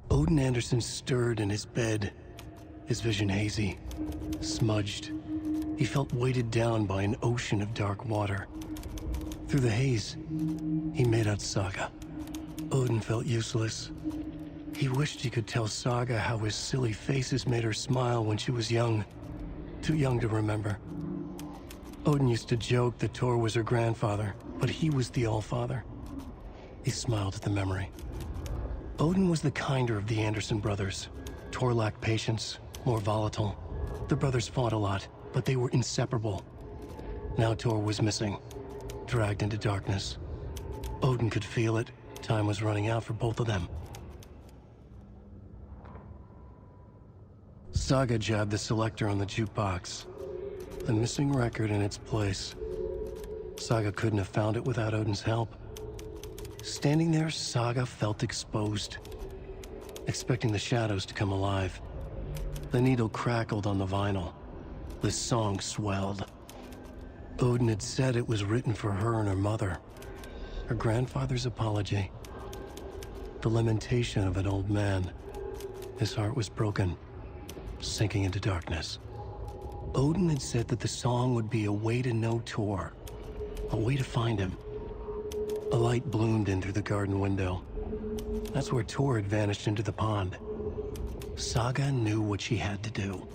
Odin Anderson stirred in his bed, his vision hazy, smudged. He felt weighted down by an ocean of dark water. Through the haze, he made out Saga. Odin felt useless. He wished he could tell Saga how his silly faces made her smile when she was young. Too young to remember. Odin used to joke that Tor was her grandfather, but he was the Allfather. He smiled at the memory. Odin was the kinder of the Anderson brothers, Tor lacked patience, more volatile. The brothers fought a lot, but they were inseparable. Now Tor was missing, dragged into darkness. Odin could feel it. Time was running out for both of them. Saga jabbed the selector on the jukebox. The missing record in its place. Saga couldn't have found it without Odin's help. Standing there, Saga felt exposed, expecting the shadows to come alive. The needle crackled on the vinyl. The song swelled. Odin had said it was written for her and her mother. Her grandfather's apology. The lamentation of an old man. His heart was broken, sinking into darkness. Odin had said that the song would be a way to know Tor, a way to find him. A light bloomed in through the garden window. That's where Tor had vanished into the pond. Saga knew what she had to do.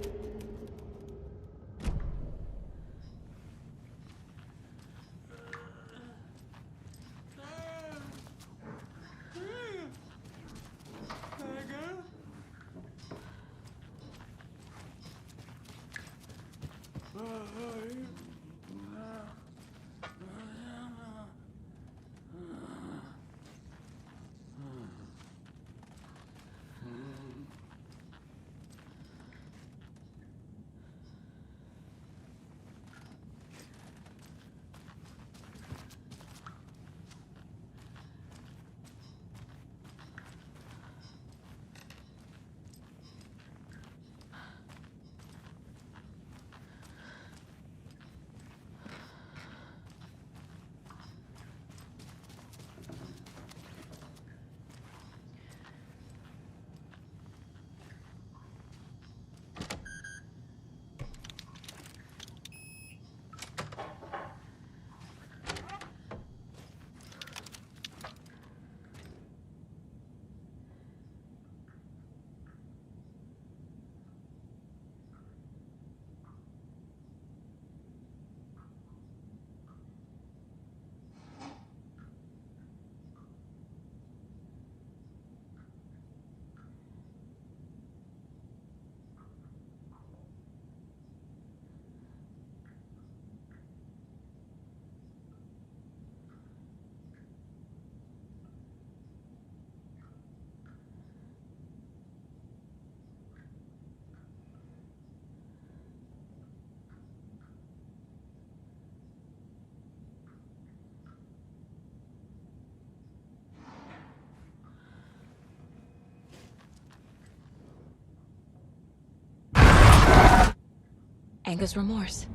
Anger's Remorse.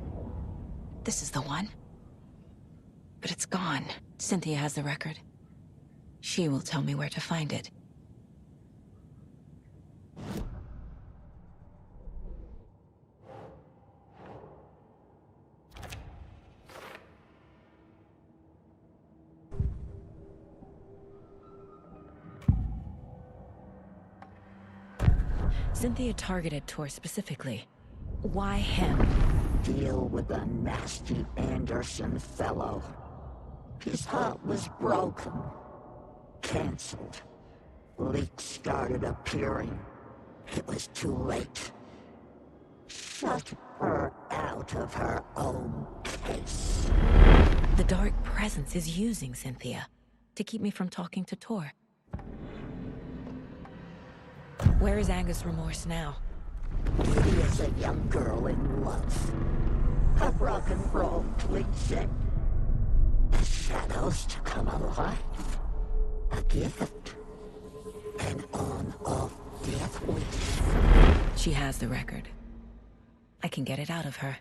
This is the one. But it's gone. Cynthia has the record. She will tell me where to find it. Cynthia targeted Tor specifically. Why him? Deal with the nasty Anderson fellow. His heart was broken. Cancelled. Leaks started appearing. It was too late. Shut her out of her own case. The Dark Presence is using Cynthia to keep me from talking to Tor. Where is Anger's Remorse now? He is a young girl in love. A rock and roll cliche. The shadows to come alive. A gift. An on-off death wish. She has the record. I can get it out of her.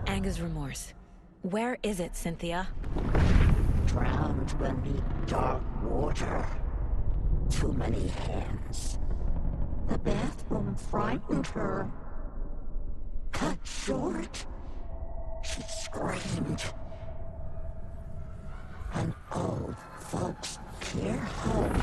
Anger's Remorse. Where is it, Cynthia? Drowned beneath dark water. Too many hands. The bathroom frightened her. Cut short. She screamed. An old folks' care home.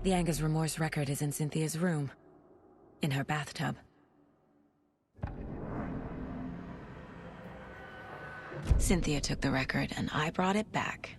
The Anger's Remorse record is in Cynthia's room. In her bathtub. Cynthia took the record, and I brought it back.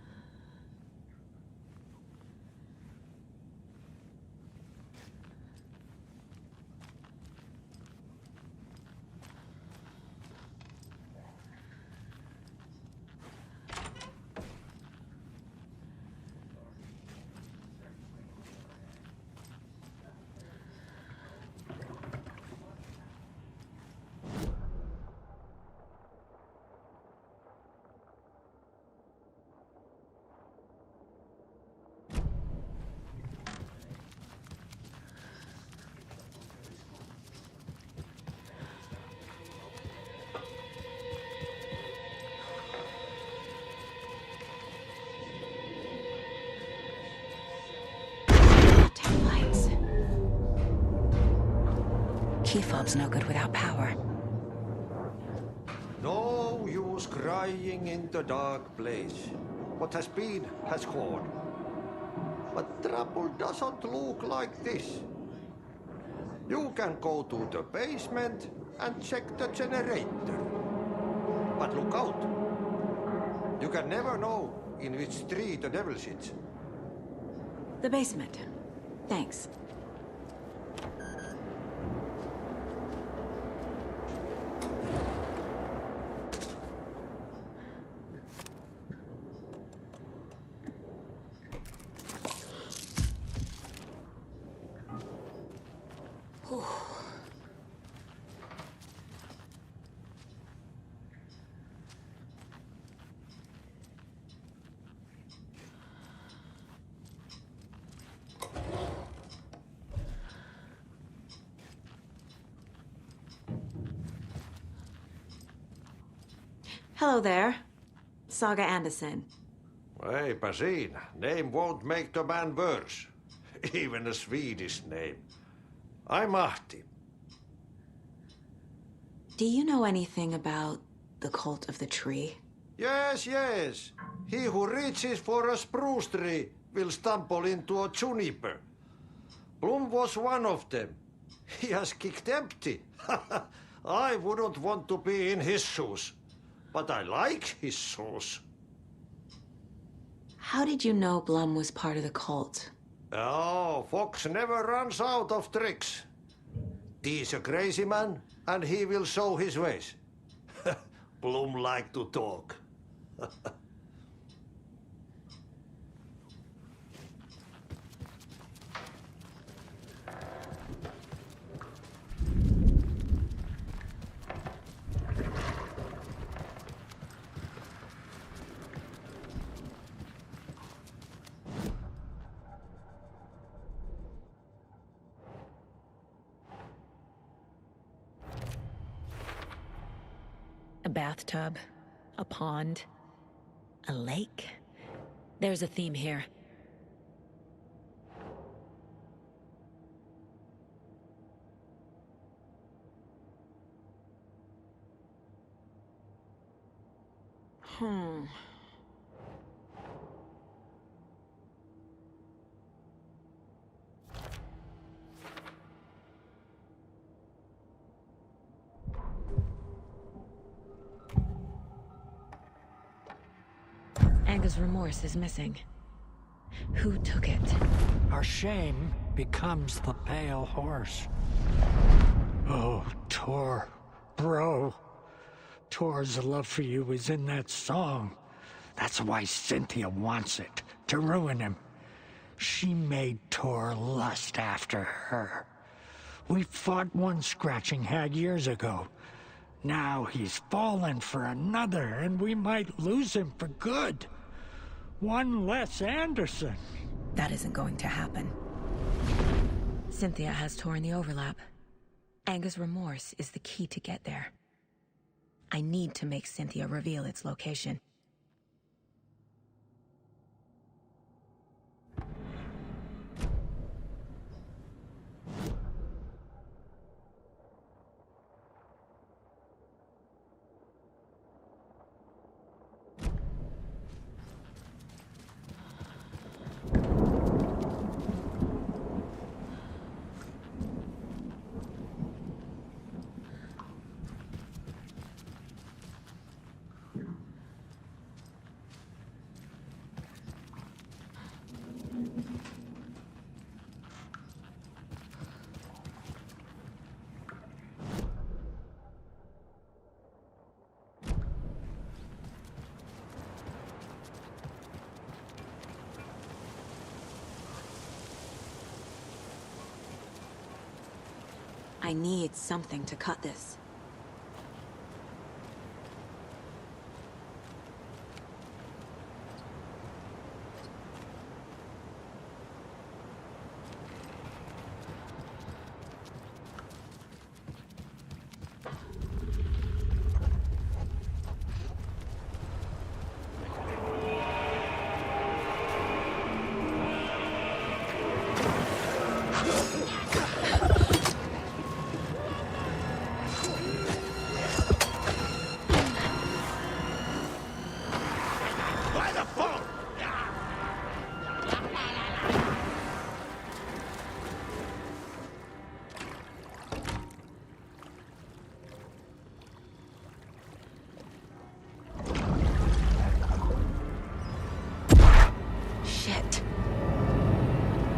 Key fob's no good without power. No use crying in the dark place. What has been has gone. But trouble doesn't look like this. You can go to the basement and check the generator. But look out. You can never know in which tree the devil sits. The basement. Thanks. Hello there. Saga Anderson. Hey, Basin, name won't make the man worse. Even a Swedish name. I'm Ahti. Do you know anything about the Cult of the Tree? Yes, yes. He who reaches for a spruce tree will stumble into a juniper. Blum was one of them. He has kicked empty. I wouldn't want to be in his shoes. But I like his shoes. How did you know Blum was part of the cult? Oh, Fox never runs out of tricks. He's a crazy man, and he will show his ways. Blum like to talk. A bathtub, a pond, a lake. There's a theme here. Anger's remorse is missing. Who took it? Our shame becomes the pale horse. Oh, Tor. Bro. Tor's love for you is in that song. That's why Cynthia wants it, to ruin him. She made Tor lust after her. We fought one scratching hag years ago. Now he's fallen for another, and we might lose him for good. One less Anderson. That isn't going to happen. Cynthia has Tor in the overlap. Anger's remorse is the key to get there. I need to make Cynthia reveal its location. I need something to cut this. Shit.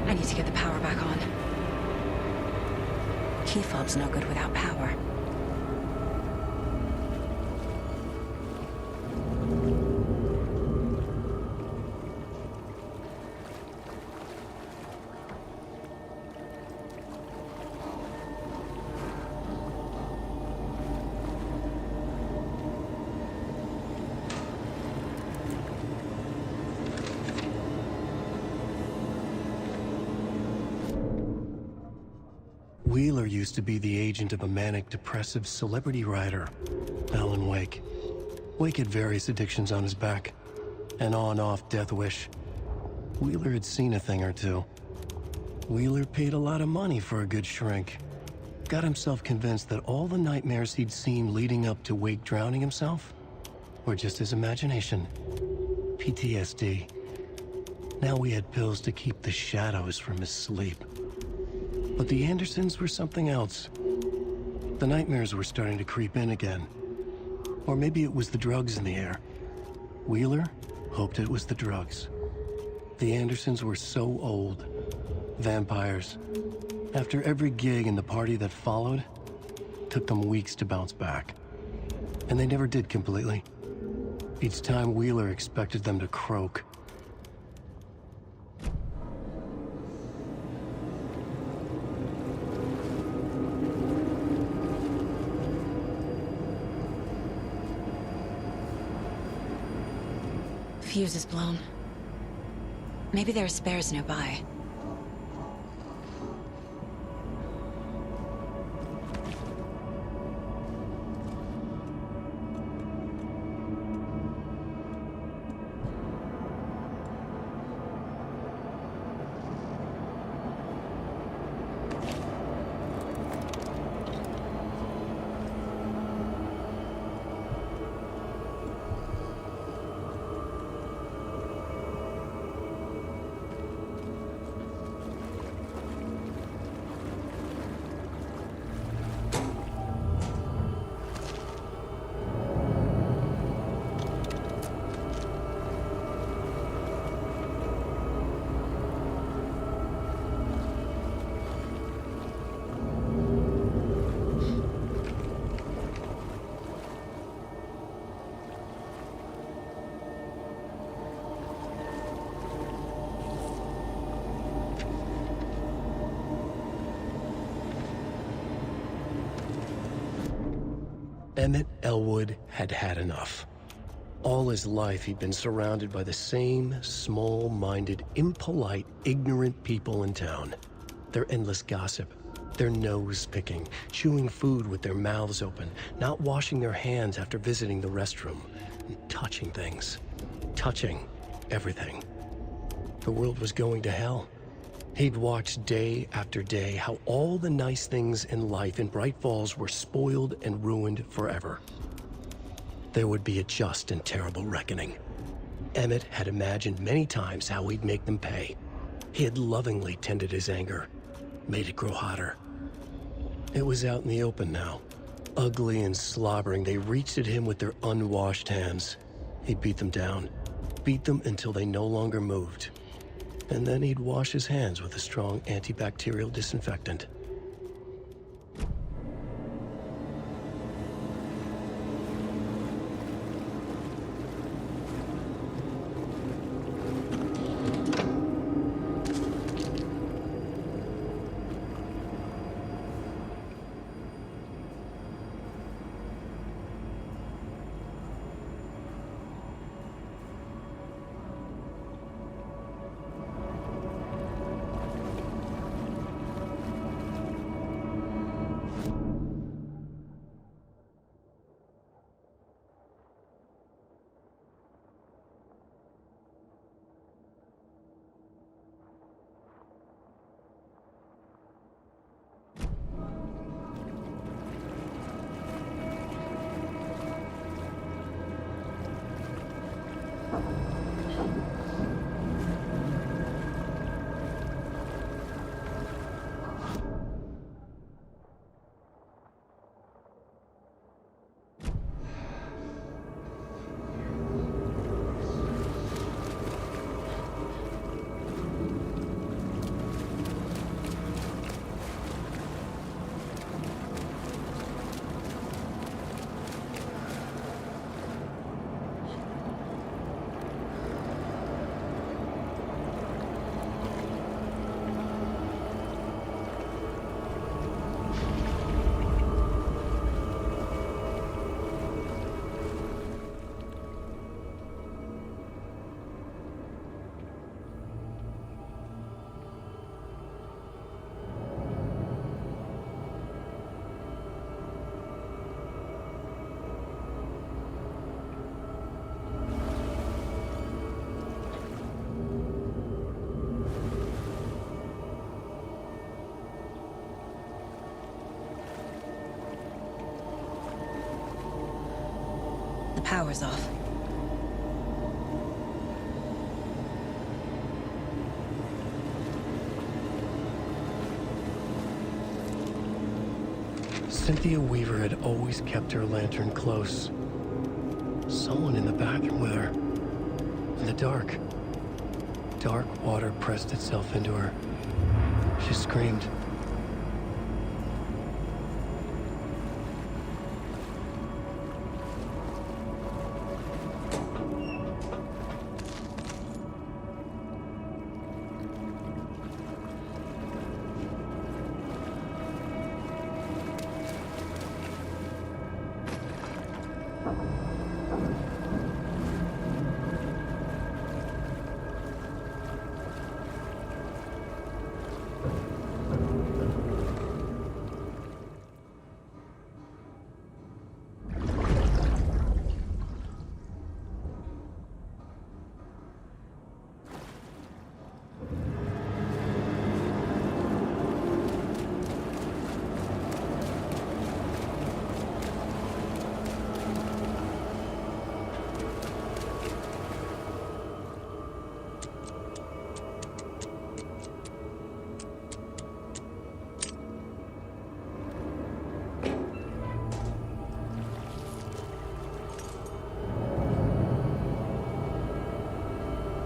I need to get the power back on. Key fob's no good without power. Wheeler used to be the agent of a manic-depressive celebrity writer, Alan Wake. Wake had various addictions on his back. An on-off death wish. Wheeler had seen a thing or two. Wheeler paid a lot of money for a good shrink. Got himself convinced that all the nightmares he'd seen leading up to Wake drowning himself were just his imagination. PTSD. Now we had pills to keep the shadows from his sleep. But the Andersons were something else. The nightmares were starting to creep in again. Or maybe it was the drugs in the air. Wheeler hoped it was the drugs. The Andersons were so old. Vampires. After every gig and the party that followed, took them weeks to bounce back. And they never did completely. Each time Wheeler expected them to croak. Fuse is blown. Maybe there are spares nearby. Emmett Elwood had had enough. All his life, he'd been surrounded by the same small-minded, impolite, ignorant people in town. Their endless gossip, their nose-picking, chewing food with their mouths open, not washing their hands after visiting the restroom, and touching things. Touching everything. The world was going to hell. He'd watched day after day how all the nice things in life in Bright Falls were spoiled and ruined forever. There would be a just and terrible reckoning. Emmett had imagined many times how he'd make them pay. He had lovingly tended his anger, made it grow hotter. It was out in the open now. Ugly and slobbering, they reached at him with their unwashed hands. He'd beat them down, beat them until they no longer moved. And then he'd wash his hands with a strong antibacterial disinfectant. The power's off. Cynthia Weaver had always kept her lantern close. Someone in the bathroom with her. In the dark. Dark water pressed itself into her. She screamed.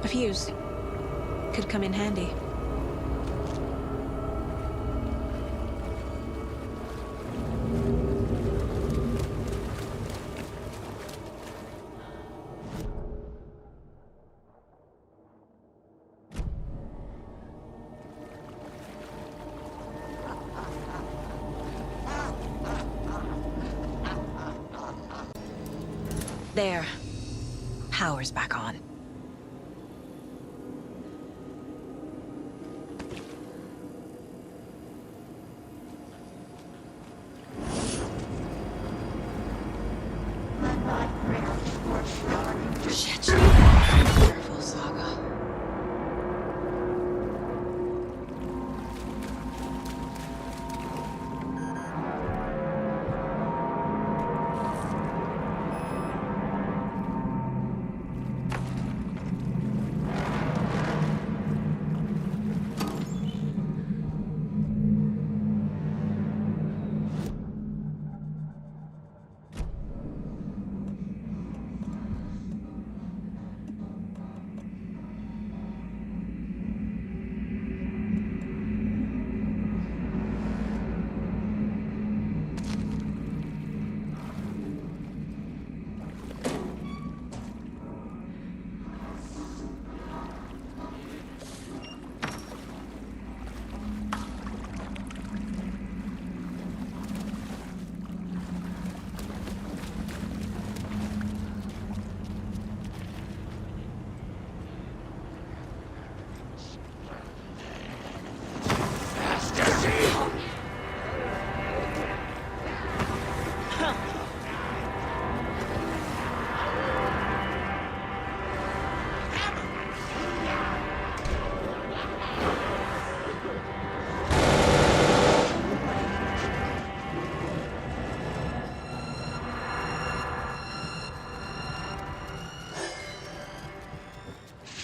A fuse. Could come in handy. There. Power's back on. Shit. Careful, Saga.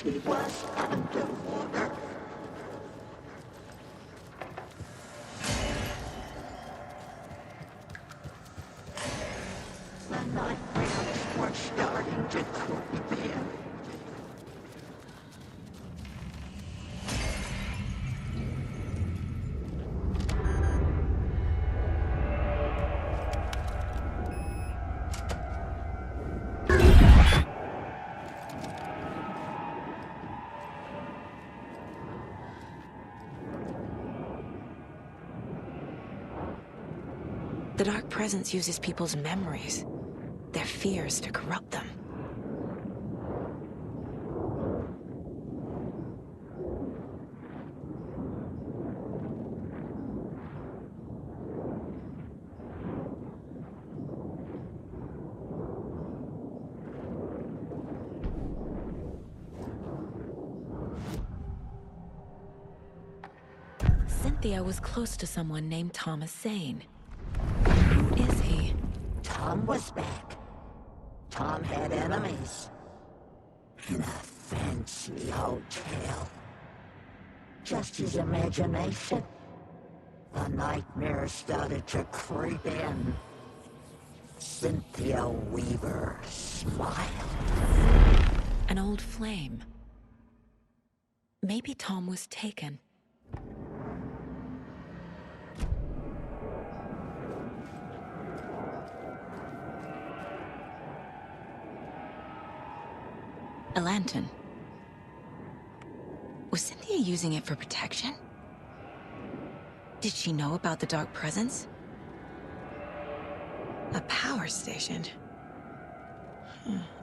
It was underwater. The nightmares were starting to creep in. The Dark Presence uses people's memories, their fears to corrupt them. Cynthia was close to someone named Thomas Zane. Who is he? Tom was back. Tom had enemies. In a fancy hotel. Just his imagination. The nightmare started to creep in. Cynthia Weaver smiled. An old flame. Maybe Tom was taken. A lantern. Was Cynthia using it for protection? Did she know about the dark presence? A power station.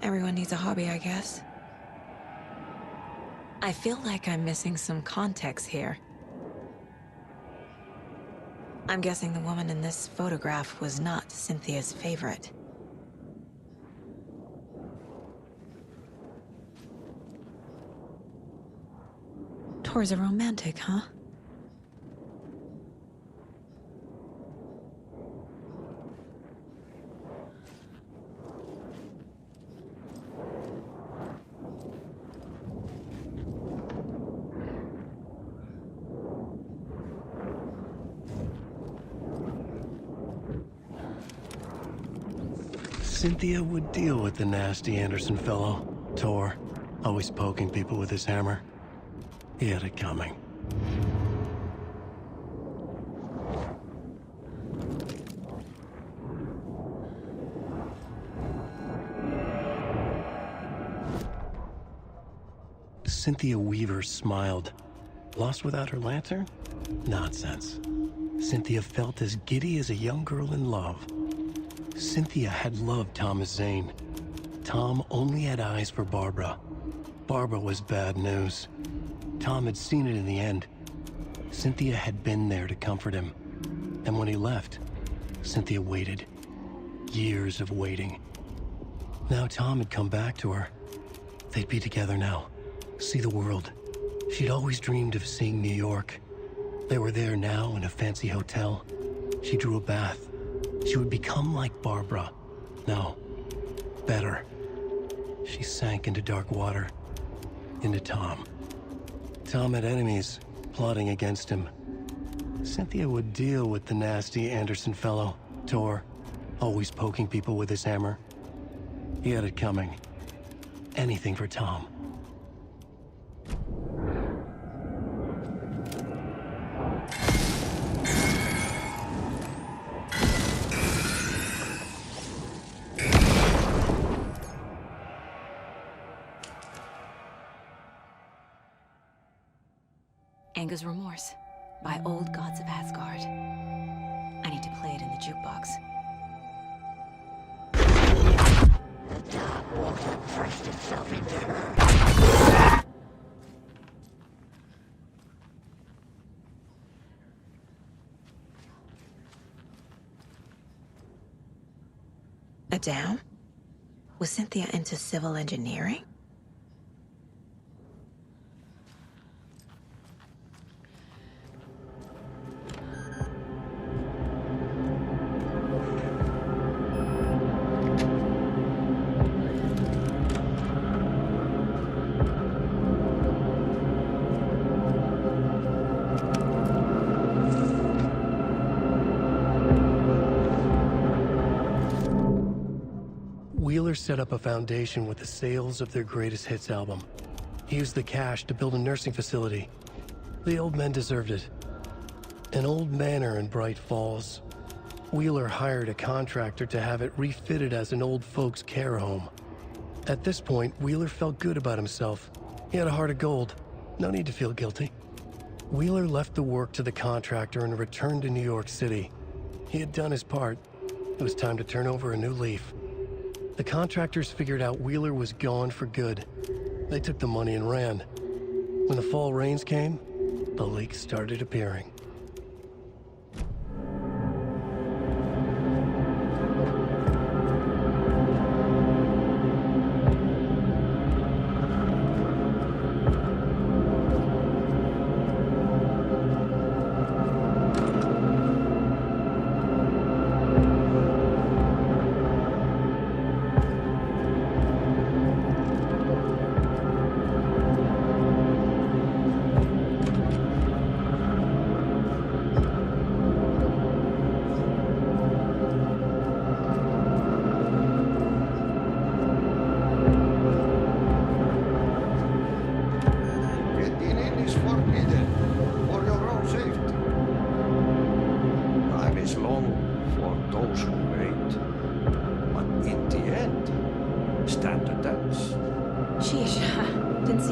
Everyone needs a hobby, I guess. I feel like I'm missing some context here. I'm guessing the woman in this photograph was not Cynthia's favorite. Tor's a romantic, huh? Cynthia would deal with the nasty Anderson fellow, Tor, always poking people with his hammer. He had it coming. Cynthia Weaver smiled. Lost without her lantern? Nonsense. Cynthia felt as giddy as a young girl in love. Cynthia had loved Thomas Zane. Tom only had eyes for Barbara. Barbara was bad news. Tom had seen it in the end. Cynthia had been there to comfort him. And when he left, Cynthia waited. Years of waiting. Now Tom had come back to her. They'd be together now. See the world. She'd always dreamed of seeing New York. They were there now in a fancy hotel. She drew a bath. She would become like Barbara. No, better. She sank into dark water. Into Tom. Tom had enemies plotting against him. Cynthia would deal with the nasty Anderson fellow, Tor, always poking people with his hammer. He had it coming. Anything for Tom. Anger's Remorse by Old Gods of Asgard. I need to play it in the jukebox. The dark water pressed itself into her. A dam? Was Cynthia into civil engineering? Wheeler set up a foundation with the sales of their greatest hits album. He used the cash to build a nursing facility. The old men deserved it. An old manor in Bright Falls. Wheeler hired a contractor to have it refitted as an old folks' care home. At this point, Wheeler felt good about himself. He had a heart of gold. No need to feel guilty. Wheeler left the work to the contractor and returned to New York City. He had done his part. It was time to turn over a new leaf. The contractors figured out Wheeler was gone for good. They took the money and ran. When the fall rains came, the leaks started appearing.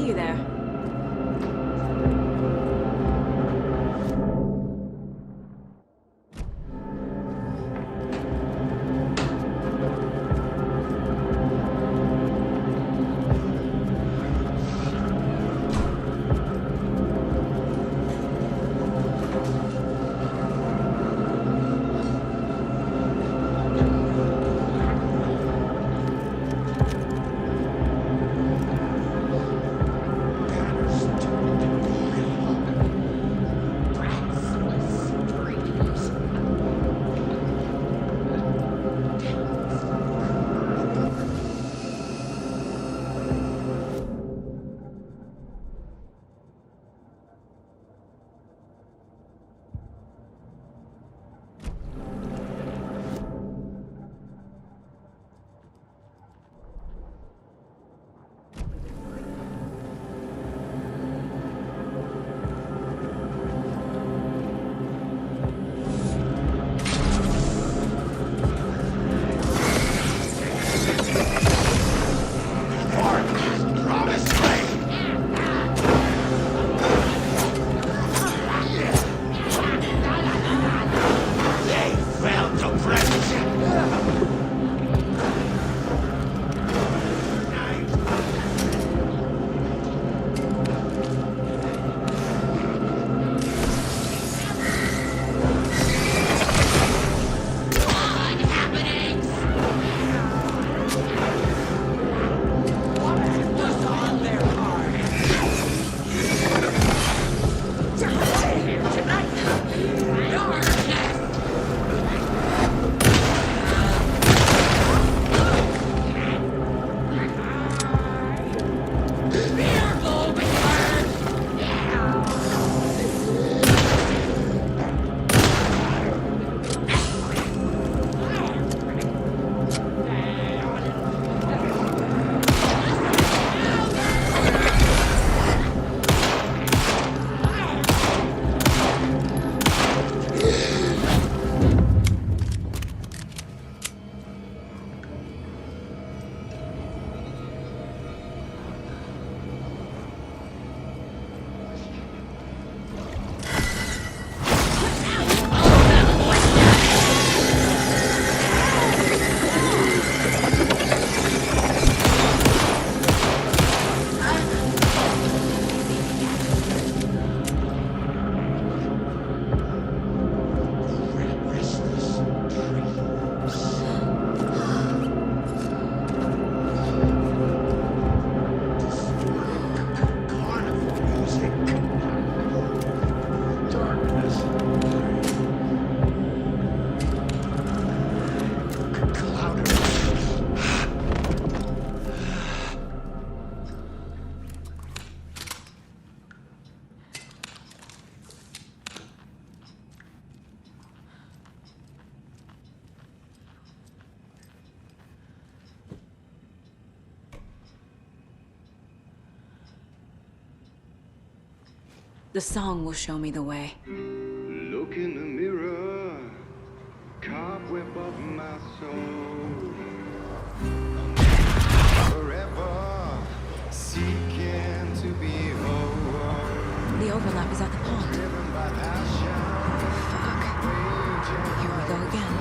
See you there. The song will show me the way. Look in the mirror, cobweb of my soul. Forever seeking to be whole. The overlap is at the pond. Fuck. Here we go again.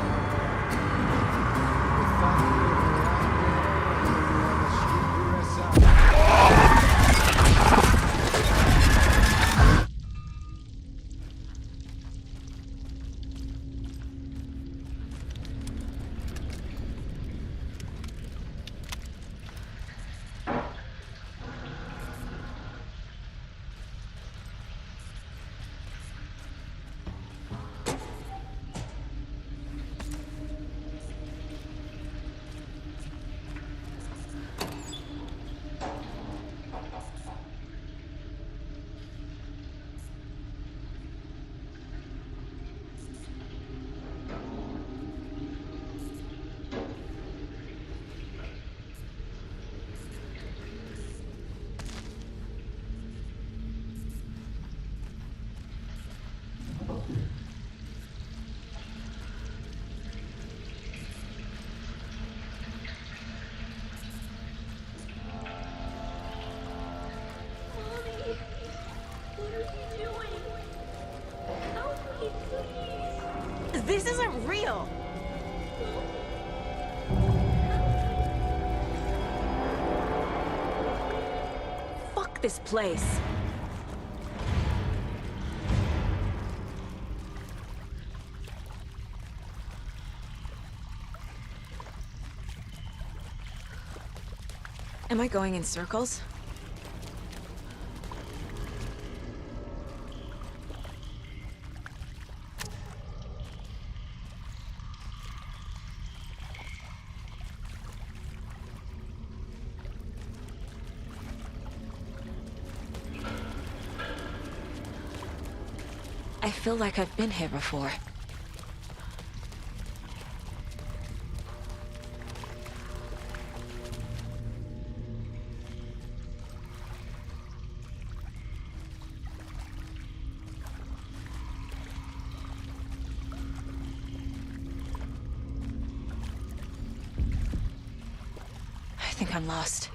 This isn't real! Fuck this place. Am I going in circles? I feel like I've been here before. I think I'm lost.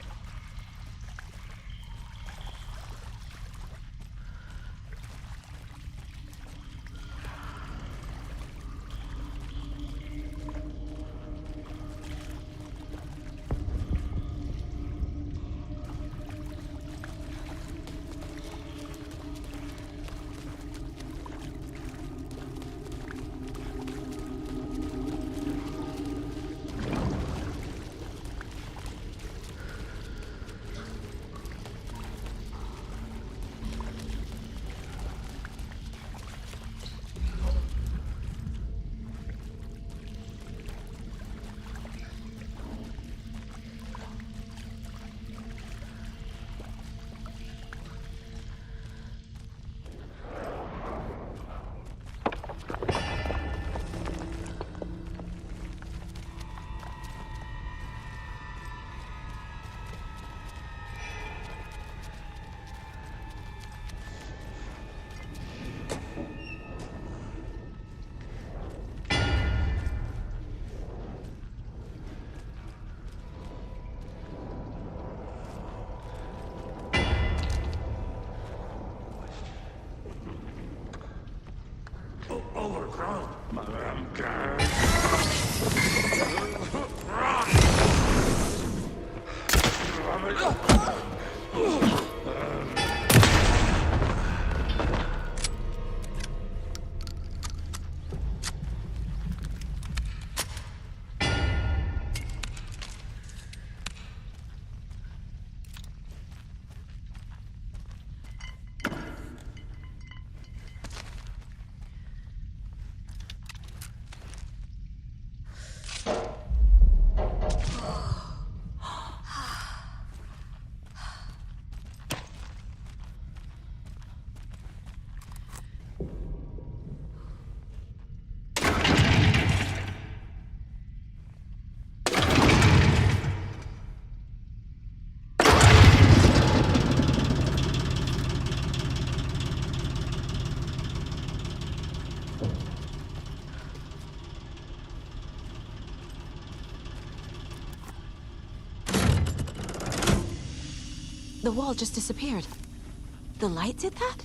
Overgrown. The wall just disappeared. The light did that?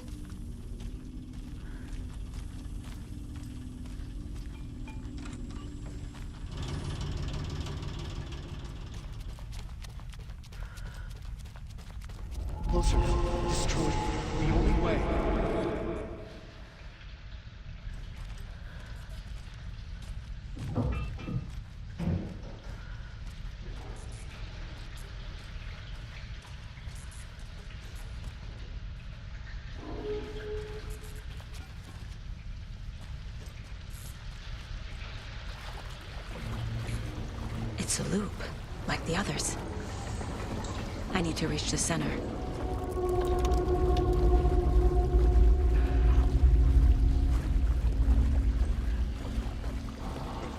Closer. Destroy. The only way. It's a loop, like the others. I need to reach the center. It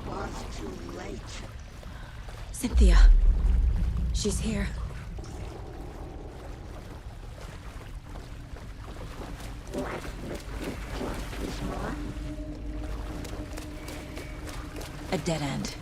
was too late. Cynthia. She's here. A dead end.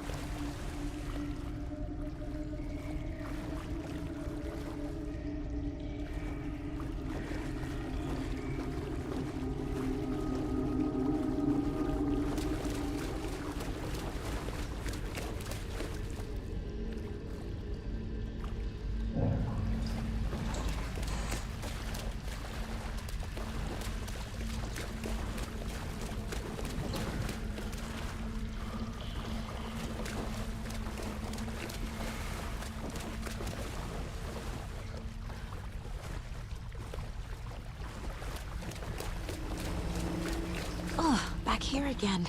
here again.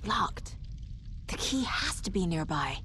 Locked. The key has to be nearby.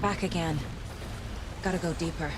back again. Gotta go deeper.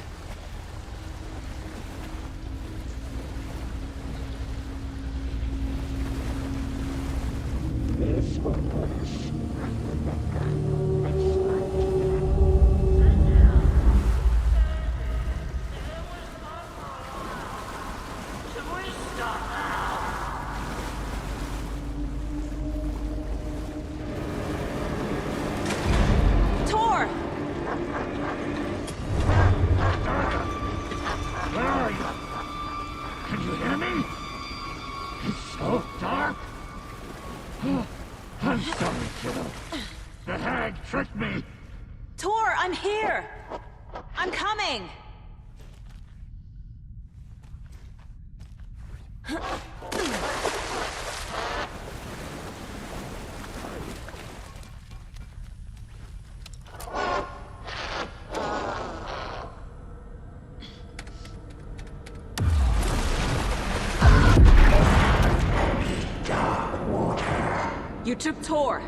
You took Tor.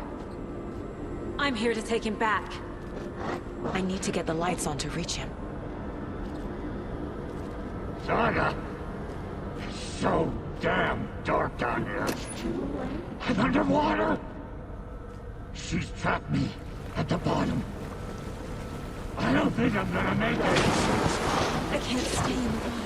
I'm here to take him back. I need to get the lights on to reach him. Saga! It's so damn dark down here. I'm underwater! She's trapped me at the bottom. I don't think I'm gonna make it. I can't stay in the water.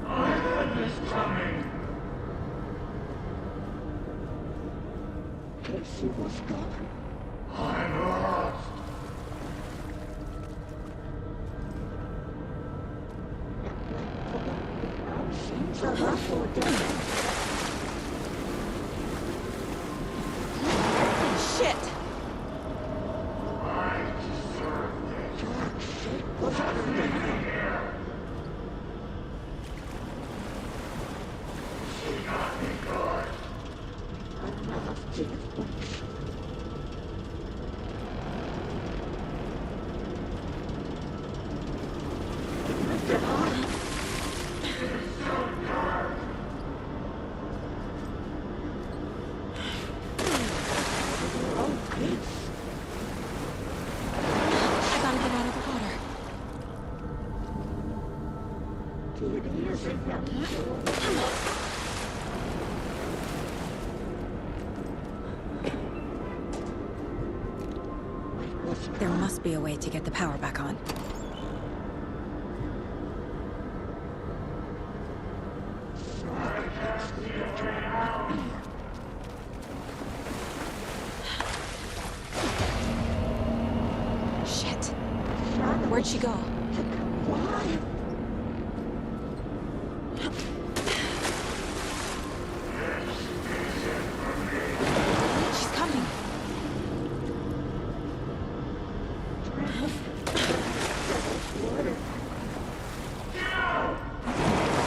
I heard this coming. Casey was gone. I'm lost. Seems a hustle down. Shit! I deserved it. What's happening here? She got me good. There must be a way to get the power back on. Shit. Where'd she go? She's coming.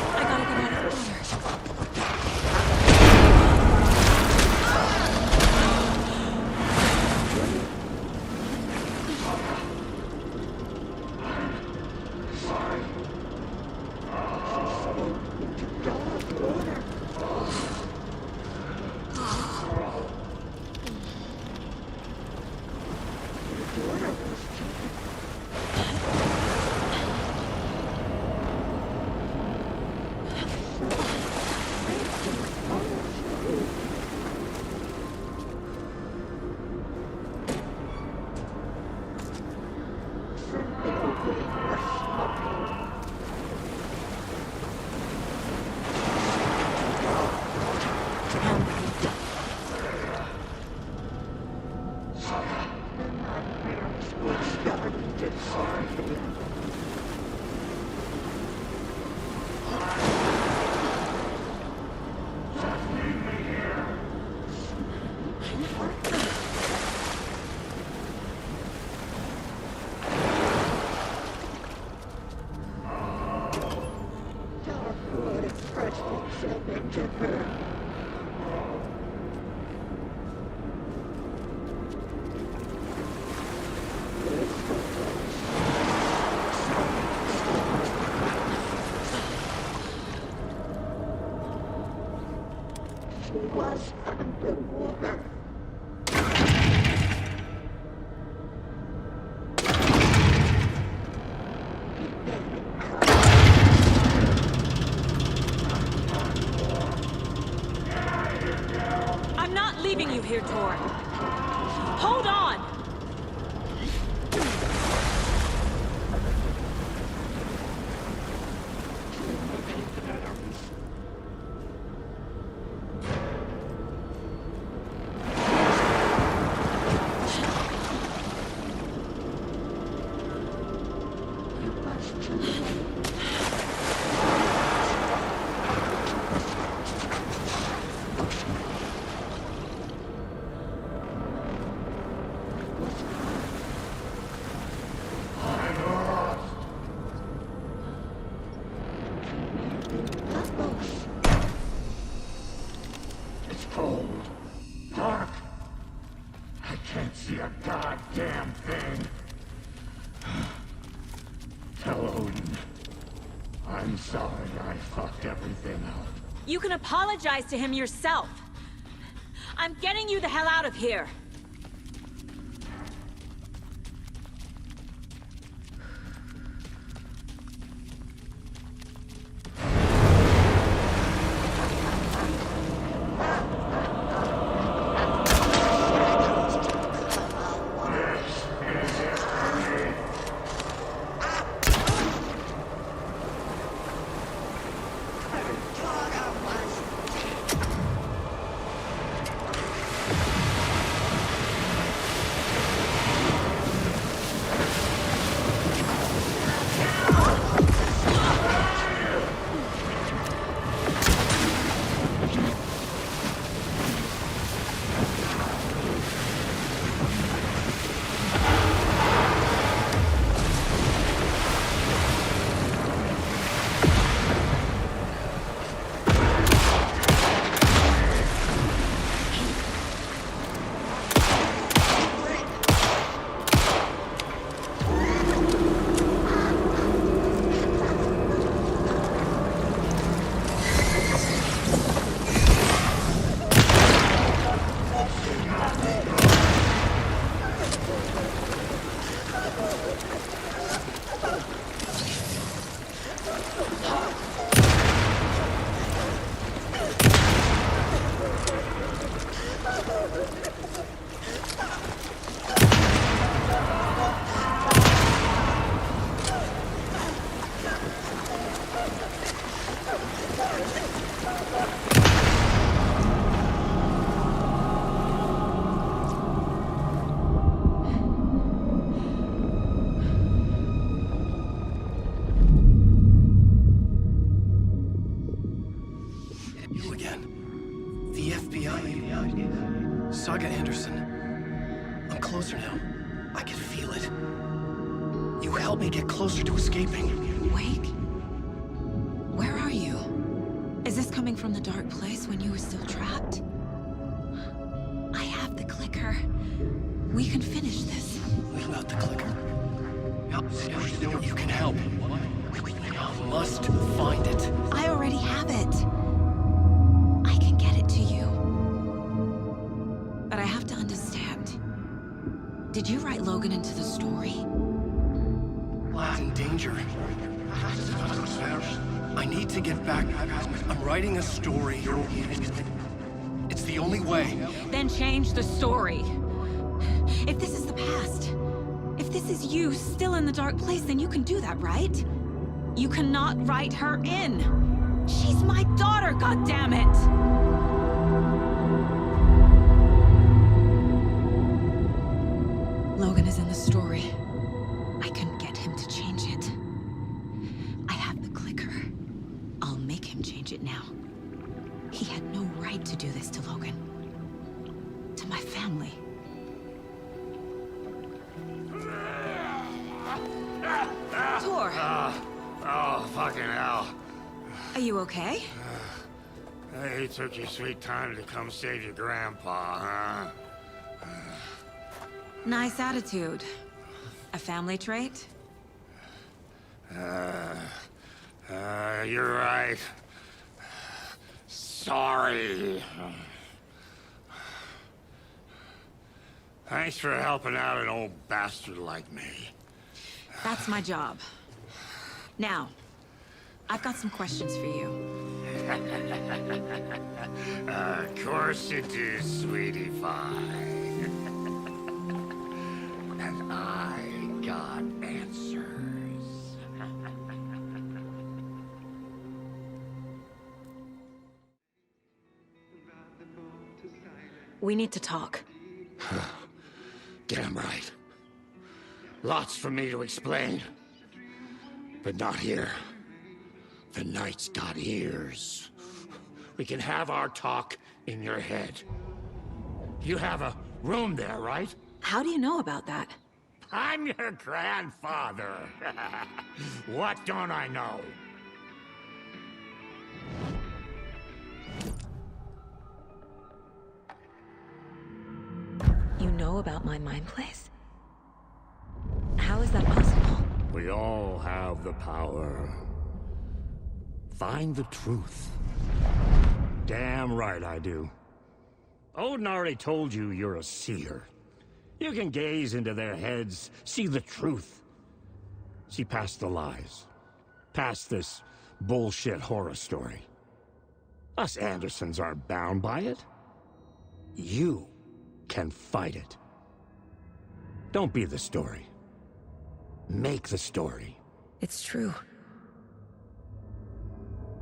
I gotta get out of the water. was underwater. I'm not leaving you here, Tor. Hold on! It's cold. Dark. I can't see a goddamn thing. Tell Odin. I'm sorry I fucked everything up. You can apologize to him yourself. I'm getting you the hell out of here. You again. The FBI. Saga Anderson. I'm closer now. I can feel it. You helped me get closer to escaping. Wake? Where are you? Is this coming from the dark place when you were still trapped? I have the clicker. We can finish this. Without the clicker? You can help. We must find it. I already have it. I can get it to you. But I have to understand. Did you write Logan into the story? Lad's in danger. I need to get back. I'm writing a story. It's the only way. Then change the story. If this is the past, if this is you still in the dark place, then you can do that, right? You cannot write her in. She's my daughter, goddammit! Logan is in the story. I can get him to change it. I have the clicker. I'll make him change it now. He had no right to do this to Logan. To my family. Tor! Oh, fucking hell. Are you okay? You took your sweet time to come save your grandpa, huh? Nice attitude. A family trait? You're right. sorry. Thanks for helping out an old bastard like me. That's my job. Now, I've got some questions for you. Of course you do, sweetie pie. And I got answers. We need to talk. Damn right. Lots for me to explain. But not here. The night's got ears. We can have our talk in your head. You have a room there, right? How do you know about that? I'm your grandfather. What don't I know? You know about my mind place? How is that possible? We all have the power. Find the truth. Damn right I do. Odin already told you you're a seer. You can gaze into their heads, see the truth. See past the lies. Past this bullshit horror story. Us Andersons aren't bound by it. You can fight it. Don't be the story. Make the story. It's true.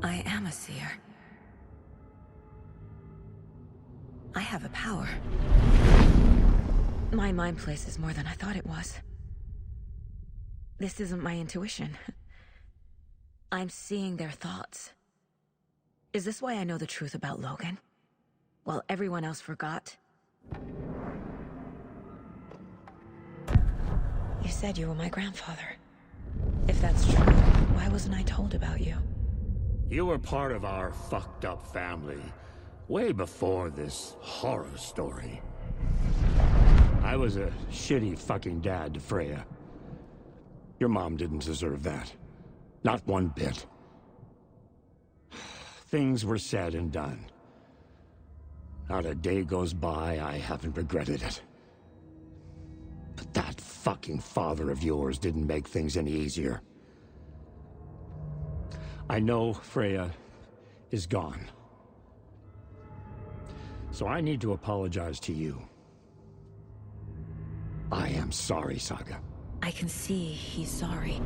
I am a seer. I have a power. My mind place is more than I thought it was. This isn't my intuition. I'm seeing their thoughts. Is this why I know the truth about Logan? While everyone else forgot? You said you were my grandfather. If that's true, why wasn't I told about you? You were part of our fucked up family, way before this horror story. I was a shitty fucking dad to Freya. Your mom didn't deserve that. Not one bit. Things were said and done. Not a day goes by I haven't regretted it. But that fucking father of yours didn't make things any easier. I know Freya is gone. So I need to apologize to you. I am sorry, Saga. I can see he's sorry.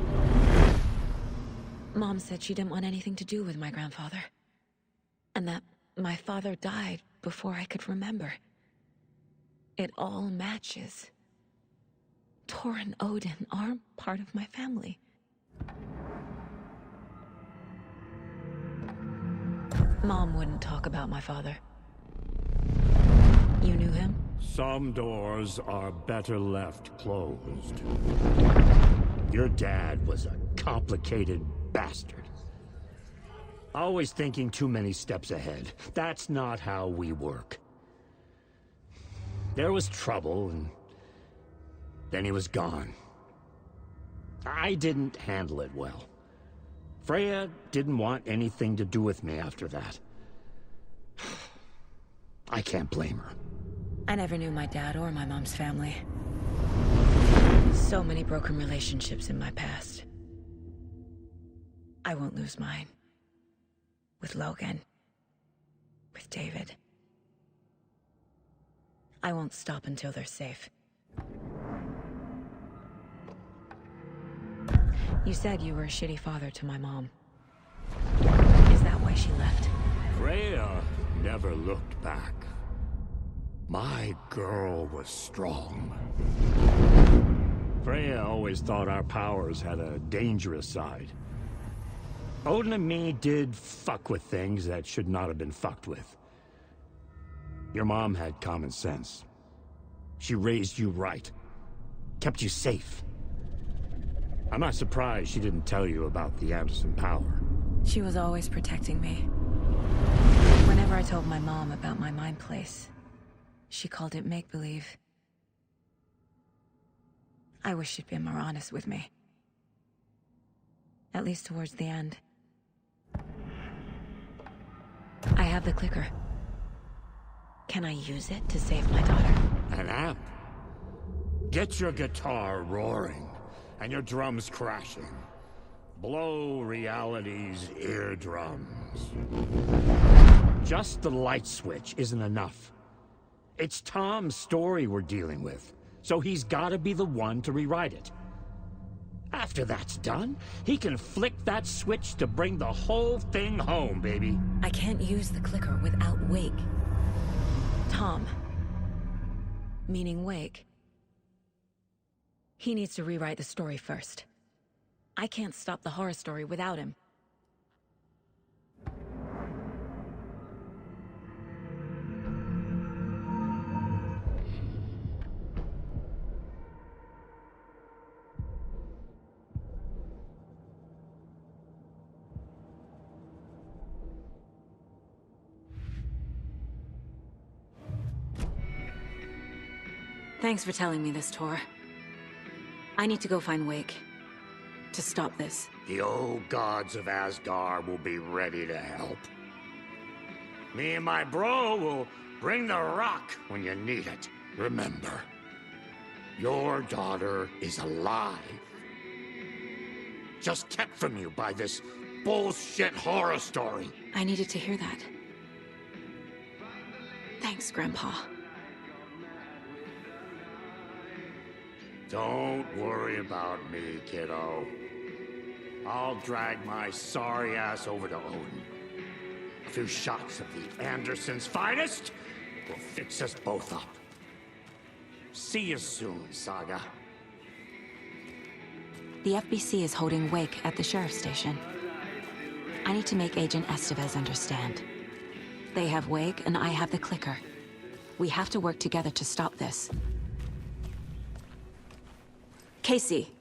Mom said she didn't want anything to do with my grandfather. And that my father died before I could remember. It all matches. Tor and Odin aren't part of my family. Mom wouldn't talk about my father. You knew him? Some doors are better left closed. Your dad was a complicated bastard. Always thinking too many steps ahead. That's not how we work. There was trouble, and then he was gone. I didn't handle it well. Freya didn't want anything to do with me after that. I can't blame her. I never knew my dad or my mom's family. So many broken relationships in my past. I won't lose mine. With Logan. With David. I won't stop until they're safe. You said you were a shitty father to my mom. Is that why she left? Freya never looked back. My girl was strong. Freya always thought our powers had a dangerous side. Odin and me did fuck with things that should not have been fucked with. Your mom had common sense. She raised you right. Kept you safe. I'm not surprised she didn't tell you about the Anderson power. She was always protecting me. Whenever I told my mom about my mind place, she called it make-believe. I wish she'd been more honest with me. At least towards the end. I have the clicker. Can I use it to save my daughter? An amp? Get your guitar roaring, and your drums crashing. Blow reality's eardrums. Just the light switch isn't enough. It's Tom's story we're dealing with, so he's gotta be the one to rewrite it. After that's done, he can flick that switch to bring the whole thing home, baby. I can't use the clicker without Wake. Tom. Meaning Wake. He needs to rewrite the story first. I can't stop the horror story without him. Thanks for telling me this, Tor. I need to go find Wake. To stop this. The old gods of Asgard will be ready to help. Me and my bro will bring the rock when you need it. Remember, your daughter is alive. Just kept from you by this bullshit horror story. I needed to hear that. Thanks, Grandpa. Don't worry about me, kiddo. I'll drag my sorry ass over to Odin. A few shots of the Andersons' finest will fix us both up. See you soon, Saga. The FBC is holding Wake at the sheriff's station. I need to make Agent Estevez understand. They have Wake and I have the clicker. We have to work together to stop this. Casey.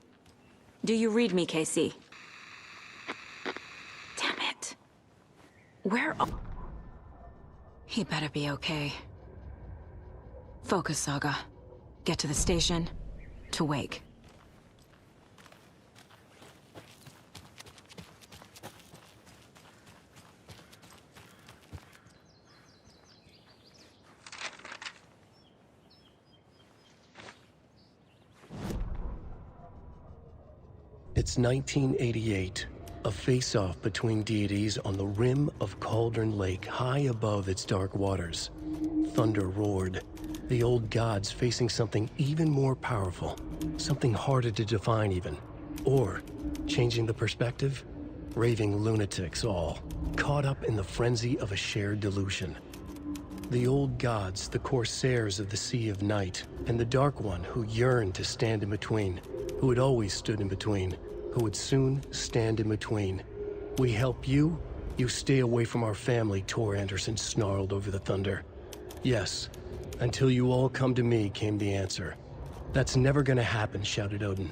Do you read me, Casey? Damn it. Where are... He better be okay. Focus, Saga. Get to the station, to Wake. It's 1988, a face-off between deities on the rim of Cauldron Lake, high above its dark waters. Thunder roared, the old gods facing something even more powerful, something harder to define even. Or, changing the perspective, raving lunatics all, caught up in the frenzy of a shared delusion. The old gods, the corsairs of the Sea of Night, and the Dark One who yearned to stand in between, who had always stood in between, who would soon stand in between. We help you, you stay away from our family, Tor Anderson snarled over the thunder. Yes, until you all come to me, came the answer. That's never gonna happen, shouted Odin.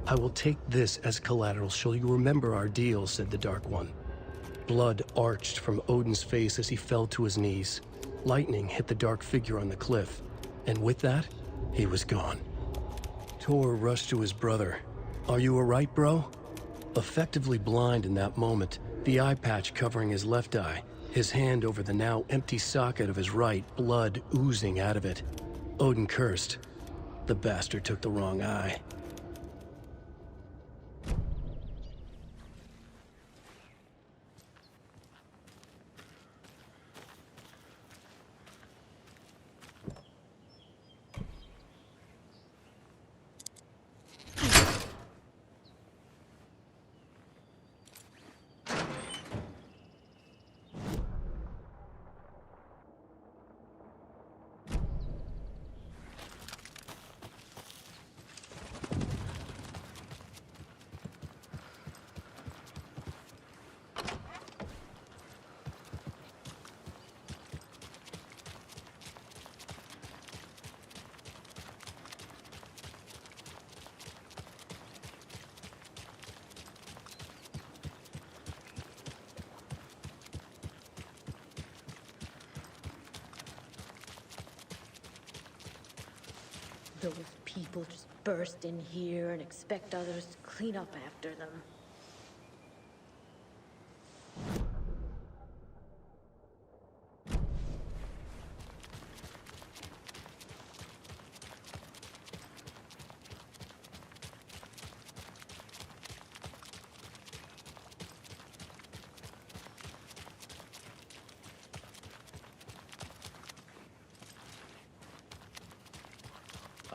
I will take this as collateral, shall you remember our deal, said the Dark One. Blood arched from Odin's face as he fell to his knees. Lightning hit the dark figure on the cliff, and with that, he was gone. Tor rushed to his brother. Are you alright, bro? Effectively blind in that moment, the eye patch covering his left eye, his hand over the now empty socket of his right, blood oozing out of it. Odin cursed. The bastard took the wrong eye. Those people just burst in here and expect others to clean up after them.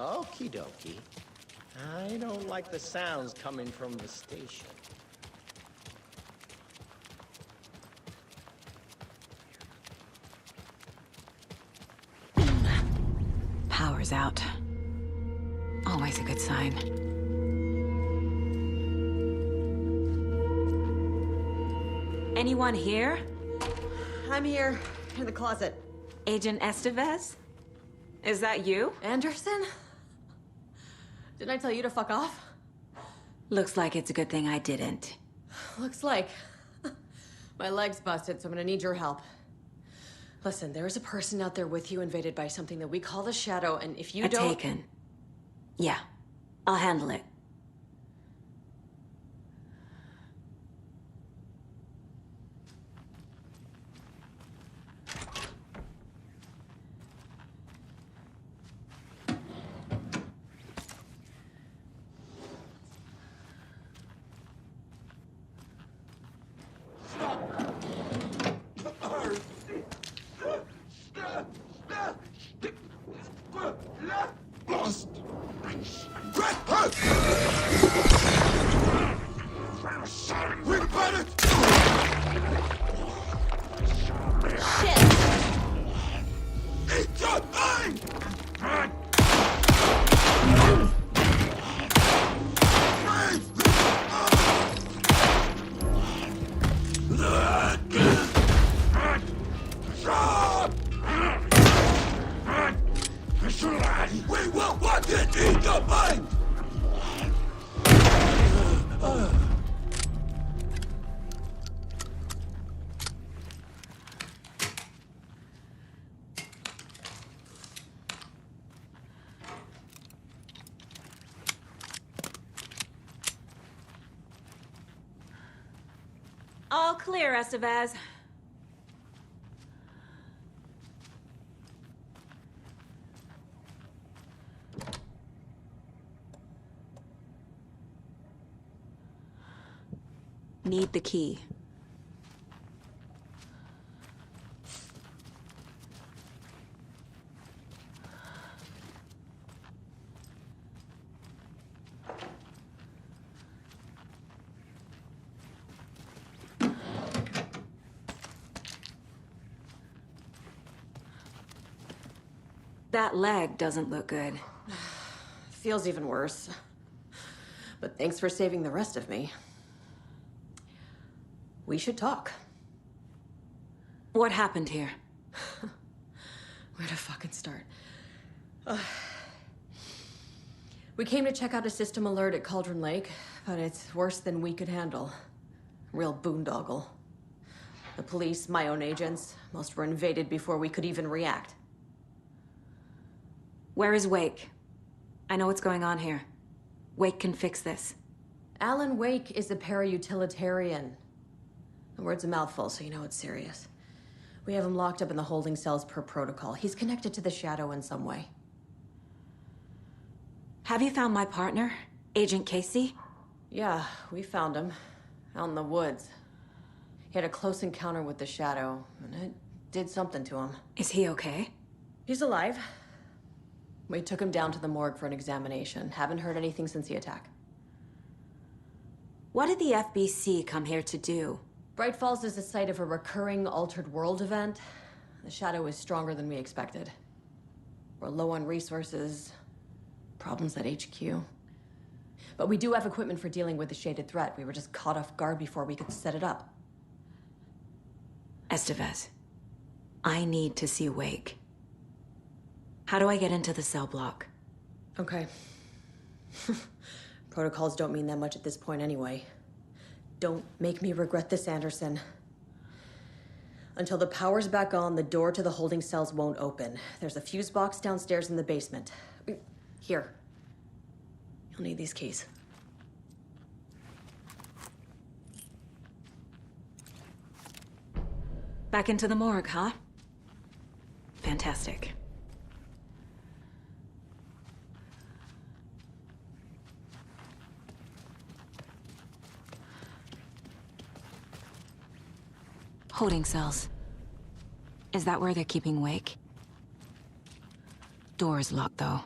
Okie dokie. I don't like the sounds coming from the station. Power's out. Always a good sign. Anyone here? I'm here, in the closet. Agent Estevez? Is that you? Anderson? Didn't I tell you to fuck off? Looks like it's a good thing I didn't. Looks like. My leg's busted, so I'm gonna need your help. Listen, there is a person out there with you invaded by something that we call the Shadow, and if you don't... Taken. Yeah, I'll handle it. All clear, Estevez. Need the key. That leg doesn't look good. Feels even worse. But thanks for saving the rest of me. We should talk. What happened here? Where to fucking start? We came to check out a system alert at Cauldron Lake, but it's worse than we could handle. Real boondoggle. The police, my own agents, most were invaded before we could even react. Where is Wake? I know what's going on here. Wake can fix this. Alan Wake is a para-utilitarian. The word's a mouthful, so you know it's serious. We have him locked up in the holding cells per protocol. He's connected to the Shadow in some way. Have you found my partner, Agent Casey? Yeah, we found him. Out in the woods. He had a close encounter with the Shadow, and it did something to him. Is he okay? He's alive. We took him down to the morgue for an examination. Haven't heard anything since the attack. What did the FBC come here to do? Bright Falls is the site of a recurring Altered World event. The Shadow is stronger than we expected. We're low on resources, problems at HQ. But we do have equipment for dealing with the shaded threat. We were just caught off guard before we could set it up. Estevez, I need to see Wake. How do I get into the cell block? Okay. Protocols don't mean that much at this point anyway. Don't make me regret this, Anderson. Until the power's back on, the door to the holding cells won't open. There's a fuse box downstairs in the basement. Here. You'll need these keys. Back into the morgue, huh? Fantastic. Holding cells. Is that where they're keeping Wake? Door is locked, though.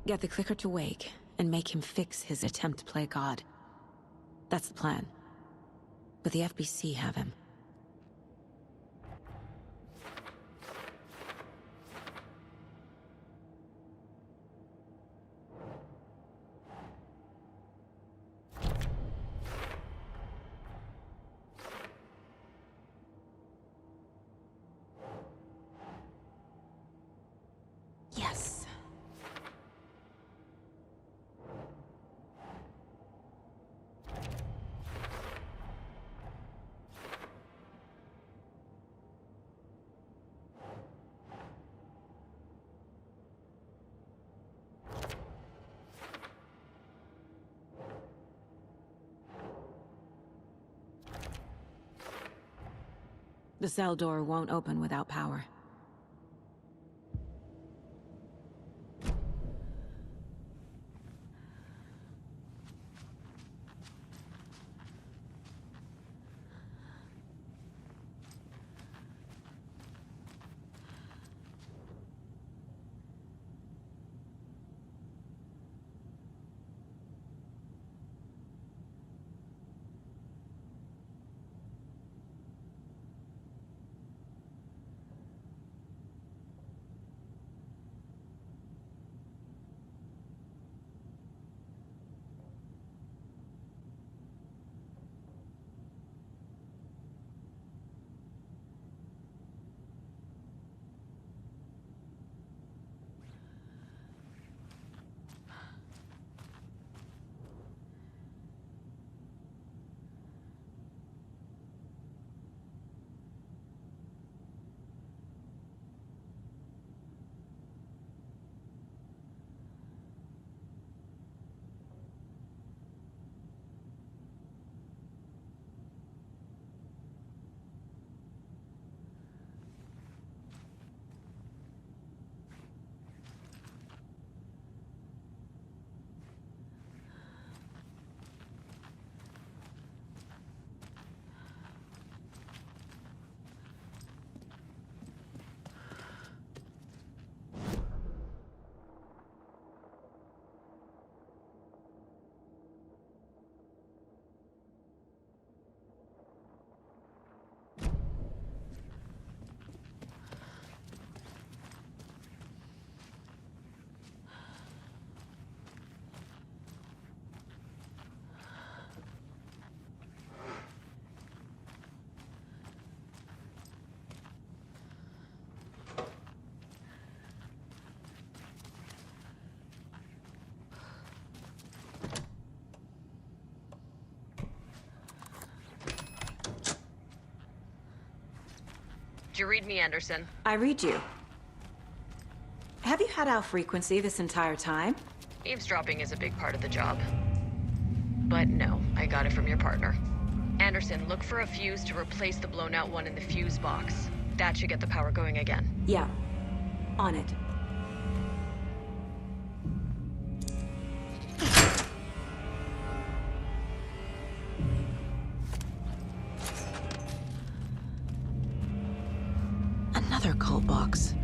Get the clicker to Wake, and make him fix his attempt to play God. That's the plan. But the FBC have him. Yes. The cell door won't open without power. Did you read me, Anderson? I read you. Have you had our frequency this entire time? Eavesdropping is a big part of the job. But no, I got it from your partner. Anderson, look for a fuse to replace the blown out one in the fuse box. That should get the power going again. Yeah. On it. Another call box.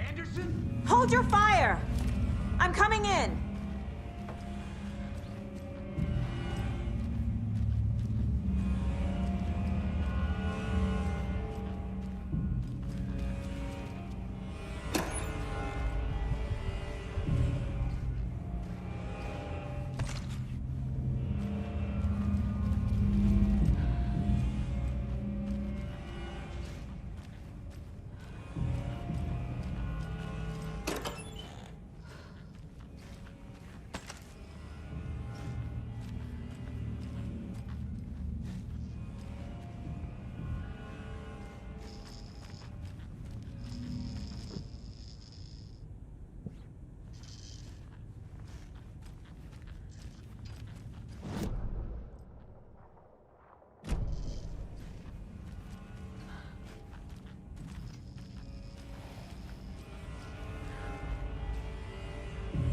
Anderson? Hold your fire! I'm coming in!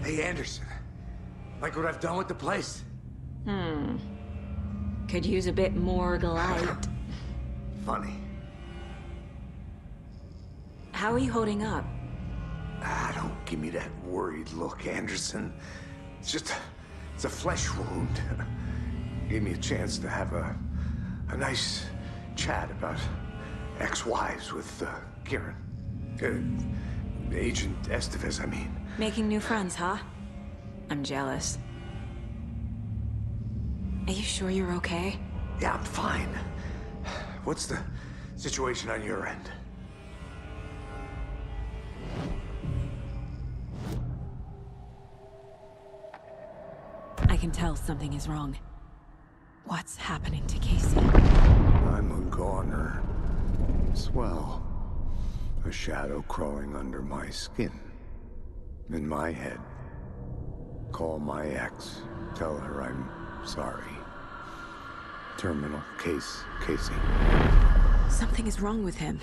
Hey, Anderson. Like what I've done with the place? Could use a bit more light. Funny. How are you holding up? Don't give me that worried look, Anderson. It's a flesh wound. Gave me a chance to have a nice chat about ex-wives with Kieran. Agent Estevez, I mean. Making new friends, huh? I'm jealous. Are you sure you're okay? Yeah, I'm fine. What's the situation on your end? I can tell something is wrong. What's happening to Casey? I'm a goner. Swell. A shadow crawling under my skin. In my head. Call my ex. Tell her I'm sorry. Terminal case, Casey. Something is wrong with him.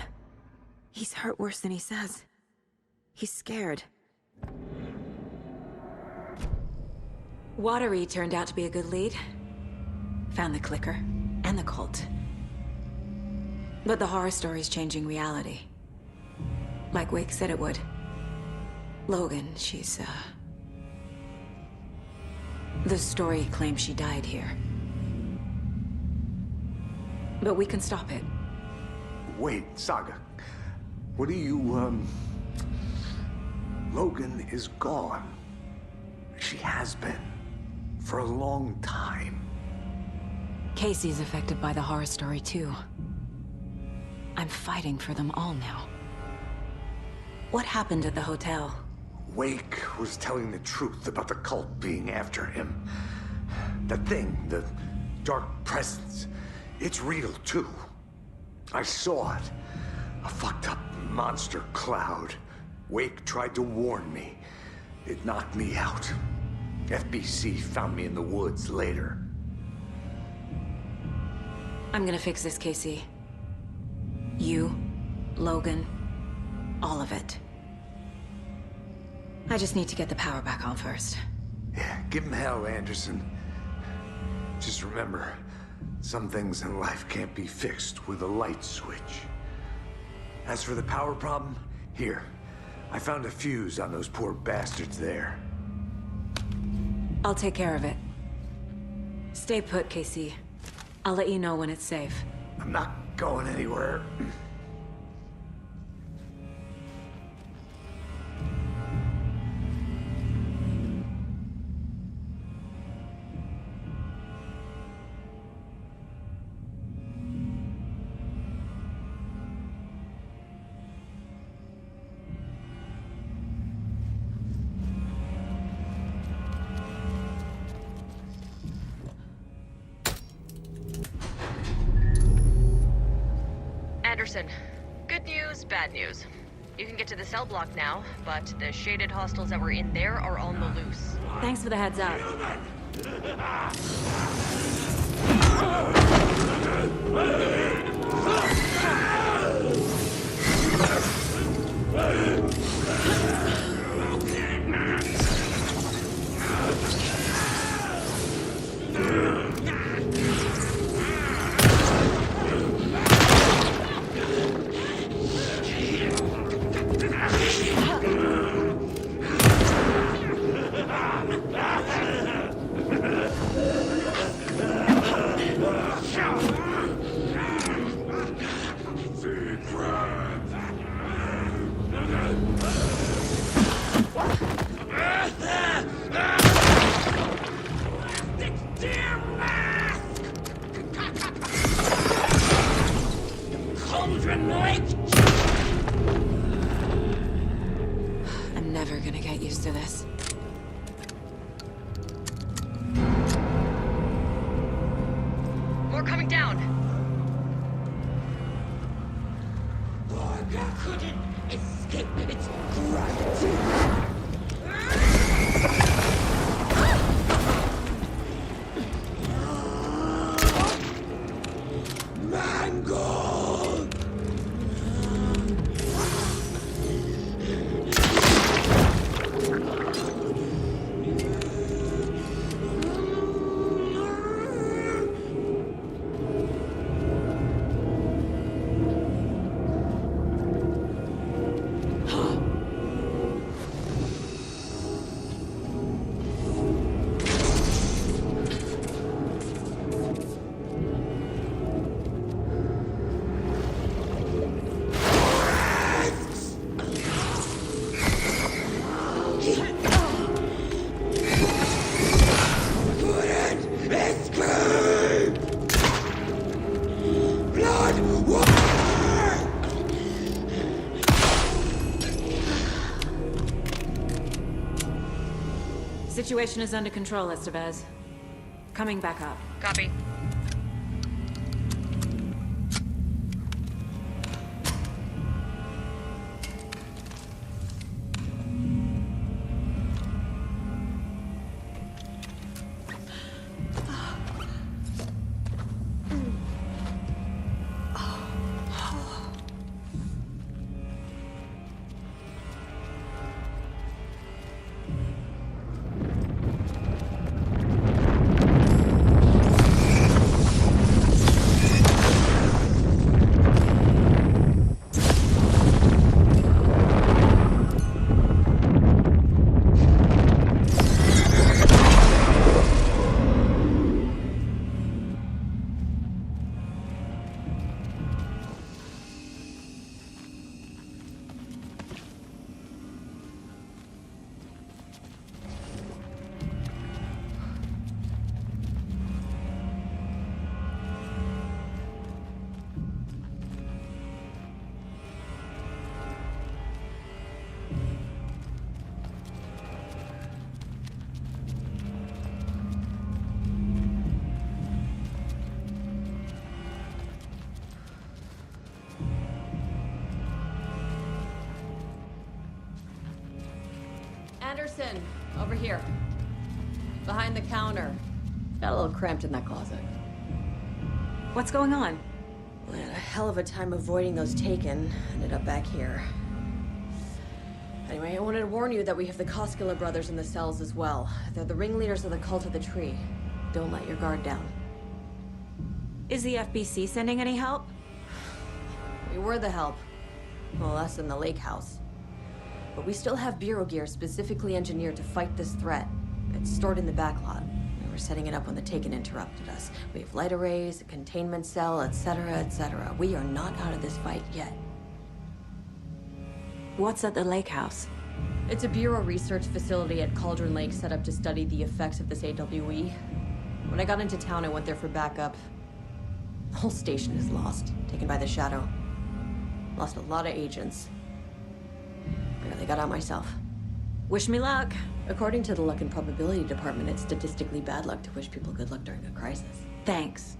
He's hurt worse than he says. He's scared. Watery turned out to be a good lead. Found the clicker and the cult. But the horror story's changing reality. Like Wake said it would. Logan, she's, the story claims she died here. But we can stop it. Wait, Saga. What do you, Logan is gone. She has been. For a long time. Casey's affected by the horror story, too. I'm fighting for them all now. What happened at the hotel? Wake was telling the truth about the cult being after him. The thing, the dark presence, it's real, too. I saw it. A fucked up monster cloud. Wake tried to warn me. It knocked me out. FBC found me in the woods later. I'm gonna fix this, Casey. You, Logan, all of it. I just need to get the power back on first. Yeah, give him hell, Anderson. Just remember, some things in life can't be fixed with a light switch. As for the power problem, here. I found a fuse on those poor bastards there. I'll take care of it. Stay put, Casey. I'll let you know when it's safe. I'm not going anywhere. Anderson, good news, bad news. You can get to the cell block now, but the shaded hostiles that were in there are on the loose. Thanks for the heads up. never gonna get used to this. More coming down. Borga couldn't escape its gravity. Mangold! Situation is under control, Estevez. Coming back up. Copy. Anderson, over here. Behind the counter. Got a little cramped in that closet. What's going on? We had a hell of a time avoiding those taken. Ended up back here. Anyway, I wanted to warn you that we have the Koskela brothers in the cells as well. They're the ringleaders of the Cult of the Tree. Don't let your guard down. Is the FBC sending any help? We were the help. Well, us in the lake house. But we still have Bureau gear specifically engineered to fight this threat. It's stored in the backlot. We were setting it up when the Taken interrupted us. We have light arrays, a containment cell, etc., etc. We are not out of this fight yet. What's at the lake house? It's a Bureau research facility at Cauldron Lake set up to study the effects of this AWE. When I got into town, I went there for backup. The whole station is lost, taken by the Shadow. Lost a lot of agents. Barely got out myself. Wish me luck. According to the Luck and Probability Department, it's statistically bad luck to wish people good luck during a crisis. Thanks.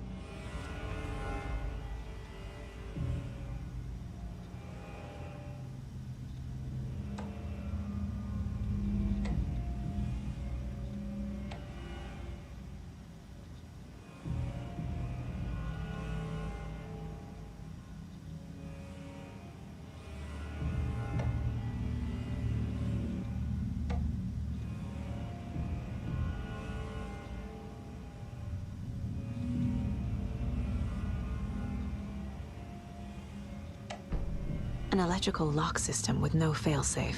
An electrical lock system with no failsafe.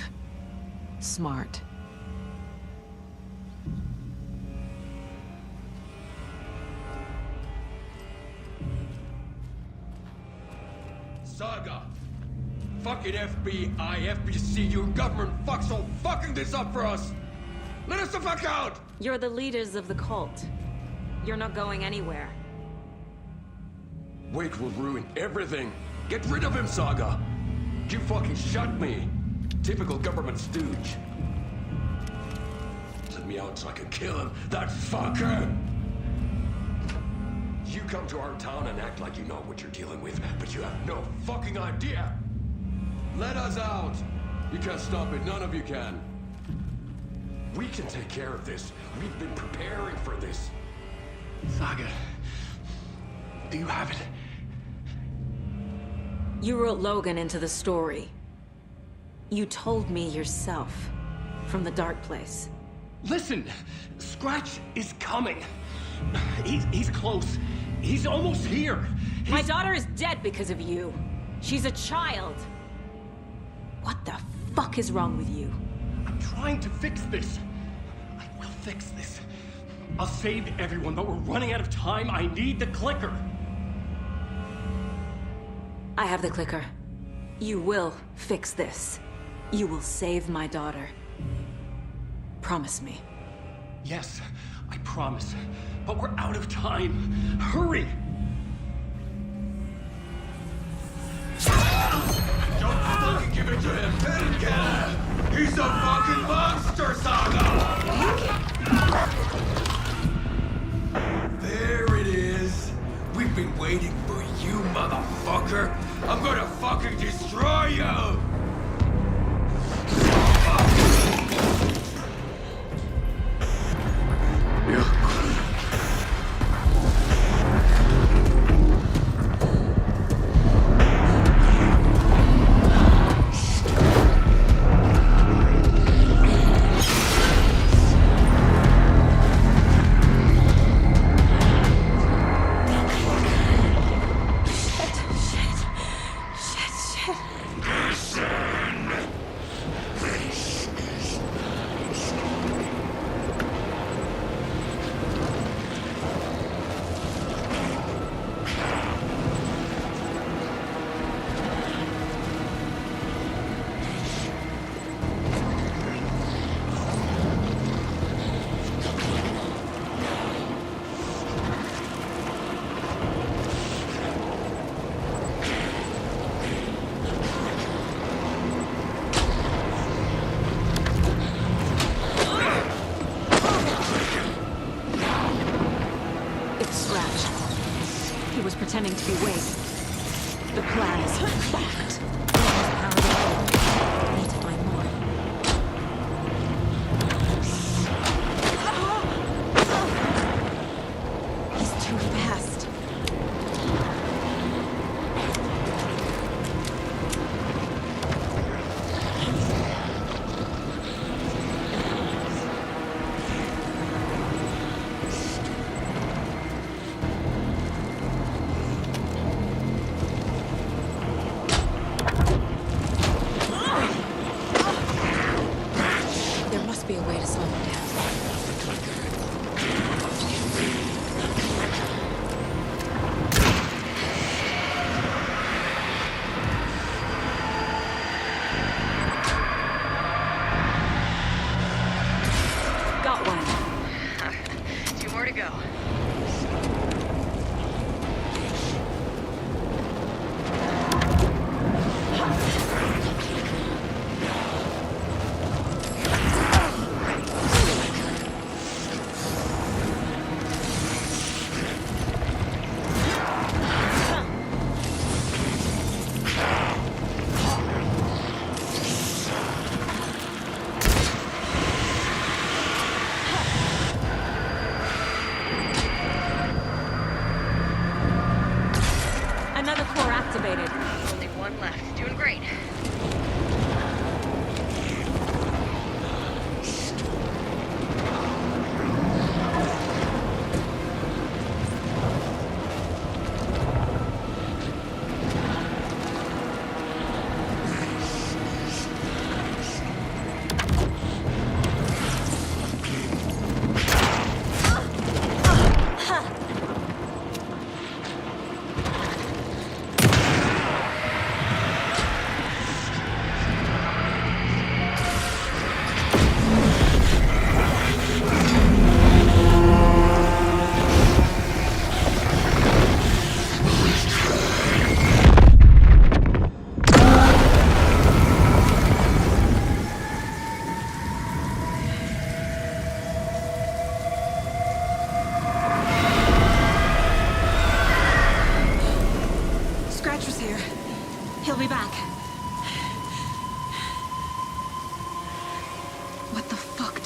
Smart. Saga! Fucking FBI, FBC, your government fucks all fucking this up for us! Let us the fuck out! You're the leaders of the cult. You're not going anywhere. Wake will ruin everything. Get rid of him, Saga! You fucking shot me! Typical government stooge. Let me out so I can kill him, that fucker! You come to our town and act like you know what you're dealing with, but you have no fucking idea! Let us out! You can't stop it, none of you can. We can take care of this. We've been preparing for this. Saga, do you have it? You wrote Logan into the story. You told me yourself, from the dark place. Listen, Scratch is coming. He's close. He's almost here. My daughter is dead because of you. She's a child. What the fuck is wrong with you? I'm trying to fix this. I will fix this. I'll save everyone, but we're running out of time. I need the clicker. I have the clicker. You will fix this. You will save my daughter. Promise me. Yes, I promise. But we're out of time. Hurry! Don't fucking give it to him! Let him get him! He's a fucking monster, Saga! There it is! We've been waiting for you, motherfucker! I'm gonna fucking destroy you! Pretending to be Wade. The plan is fucked. I need to find more. He's too fast.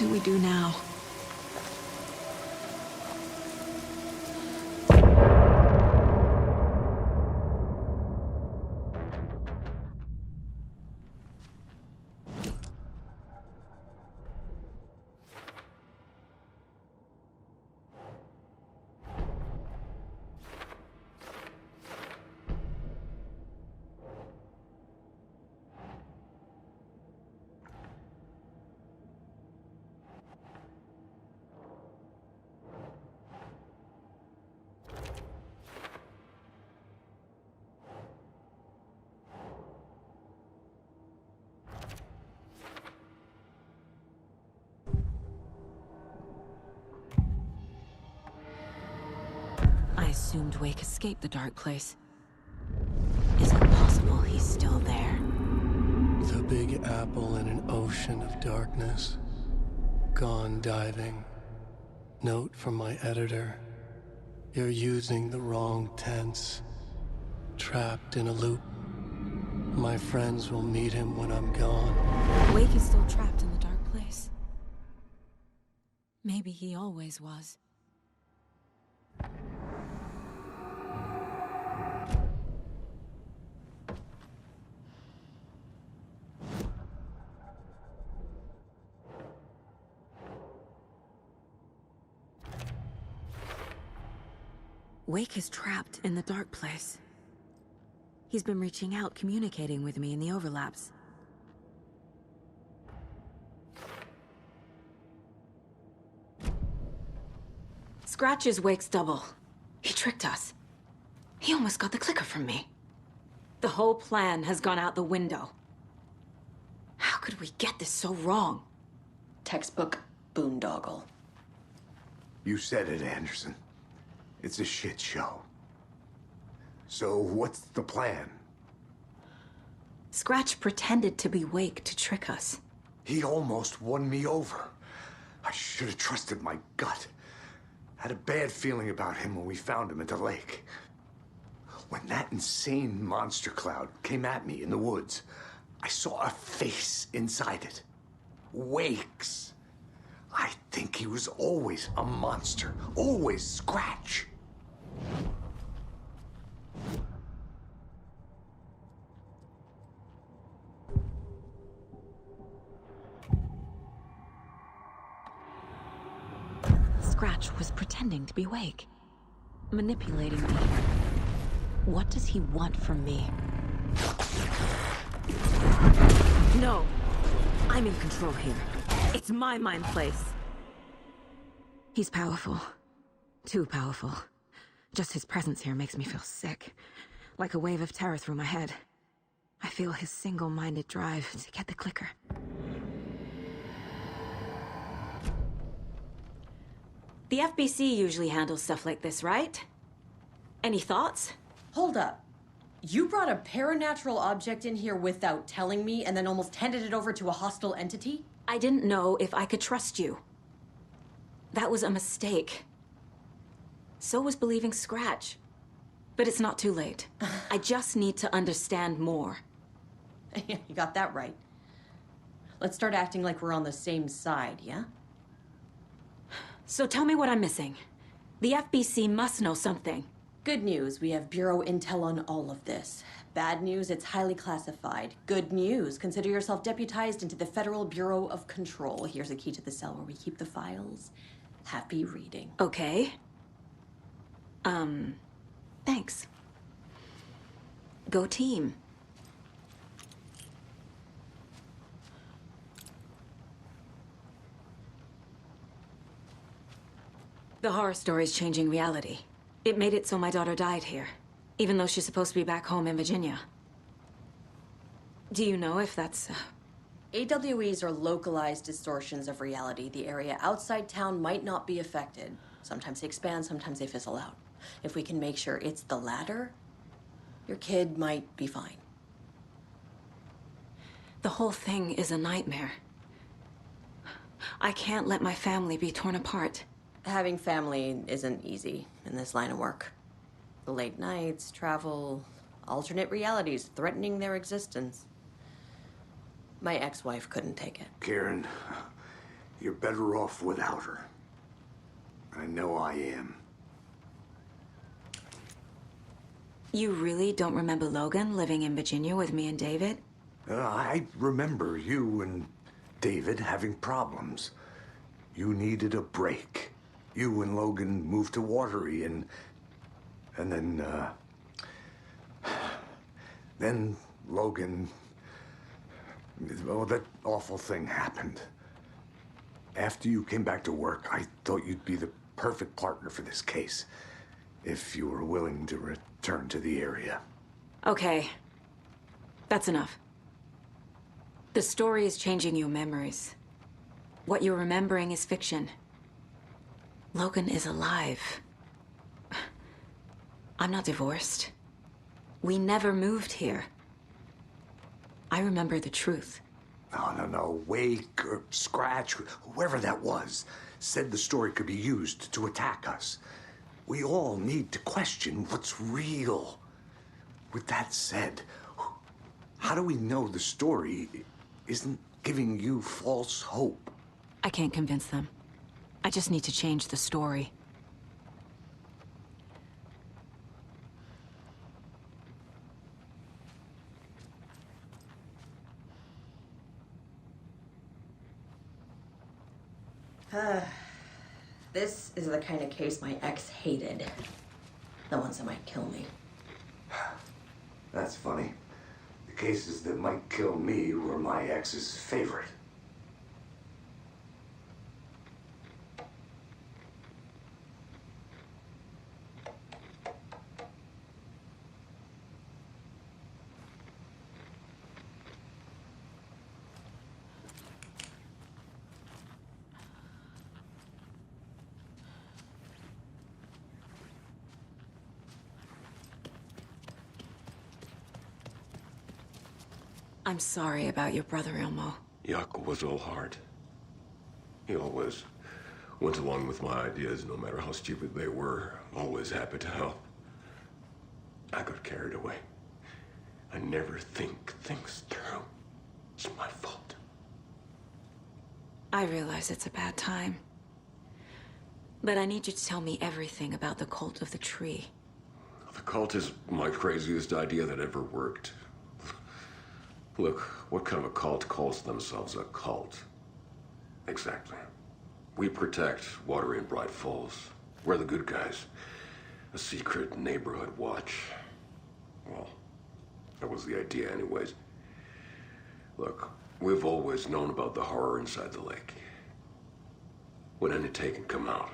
do we do now? I assumed Wake escaped the dark place. Is it possible he's still there? The Big Apple in an ocean of darkness. Gone diving. Note from my editor. You're using the wrong tense. Trapped in a loop. My friends will meet him when I'm gone. Wake is still trapped in the dark place. Maybe he always was. Wake is trapped in the dark place. He's been reaching out, communicating with me in the overlaps. Scratch is Wake's double. He tricked us. He almost got the clicker from me. The whole plan has gone out the window. How could we get this so wrong? Textbook boondoggle. You said it, Anderson. It's a shit show. So what's the plan? Scratch pretended to be Wake to trick us. He almost won me over. I should have trusted my gut. Had a bad feeling about him when we found him at the lake. When that insane monster cloud came at me in the woods, I saw a face inside it. Wake's. I think he was always a monster. Always Scratch. Scratch was pretending to be Wake. Manipulating me. What does he want from me? No! I'm in control here. It's my mind place. He's powerful. Too powerful. Just his presence here makes me feel sick. Like a wave of terror through my head. I feel his single-minded drive to get the clicker. The FBC usually handles stuff like this, right? Any thoughts? Hold up. You brought a paranatural object in here without telling me and then almost handed it over to a hostile entity? I didn't know if I could trust you. That was a mistake. So was believing Scratch. But it's not too late. I just need to understand more. You got that right. Let's start acting like we're on the same side, yeah? So tell me what I'm missing. The FBC must know something. Good news, we have Bureau intel on all of this. Bad news, it's highly classified. Good news, consider yourself deputized into the Federal Bureau of Control. Here's a key to the cell where we keep the files. Happy reading. Okay. Thanks. Go team. The horror story's changing reality. It made it so my daughter died here, even though she's supposed to be back home in Virginia. Do you know if that's... AWEs are localized distortions of reality. The area outside town might not be affected. Sometimes they expand, sometimes they fizzle out. If we can make sure it's the latter, your kid might be fine. The whole thing is a nightmare. I can't let my family be torn apart. Having family isn't easy in this line of work. The late nights, travel, alternate realities threatening their existence. My ex-wife couldn't take it. Karen, You're better off without her. I know I am. You really don't remember Logan living in Virginia with me and David? I remember you and David having problems. You needed a break. You and Logan moved to Watery and then Logan, well, that awful thing happened. After you came back to work, I thought you'd be the perfect partner for this case, if you were willing to return to the area. Okay. That's enough. The story is changing your memories. What you're remembering is fiction. Logan is alive. I'm not divorced. We never moved here. I remember the truth. No. Wake or Scratch, whoever that was, said the story could be used to attack us. We all need to question what's real. With that said, how do we know the story isn't giving you false hope? I can't convince them. I just need to change the story. This is the kind of case my ex hated. The ones that might kill me. That's funny. The cases that might kill me were my ex's favorite. I'm sorry about your brother, Ilmo. Jaakko was all heart. He always went along with my ideas, no matter how stupid they were. Always happy to help. I got carried away. I never think things through. It's my fault. I realize it's a bad time. But I need you to tell me everything about the Cult of the Tree. The cult is my craziest idea that ever worked. Look, what kind of a cult calls themselves a cult? Exactly. We protect Watery and Bright Falls. We're the good guys. A secret neighborhood watch. Well, that was the idea anyways. Look, we've always known about the horror inside the lake. When any Taken come out,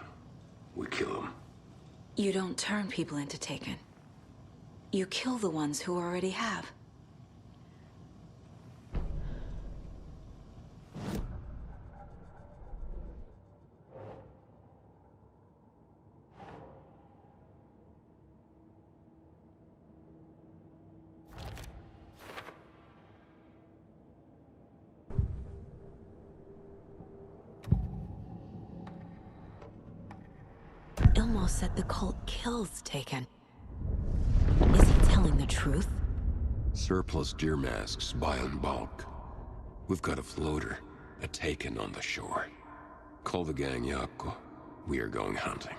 we kill them. You don't turn people into Taken. You kill the ones who already have. Ilmo said the cult kills Taken. Is he telling the truth? Surplus deer masks buy in bulk. We've got a floater, a Taken on the shore. Call the gang Jaakko. We are going hunting.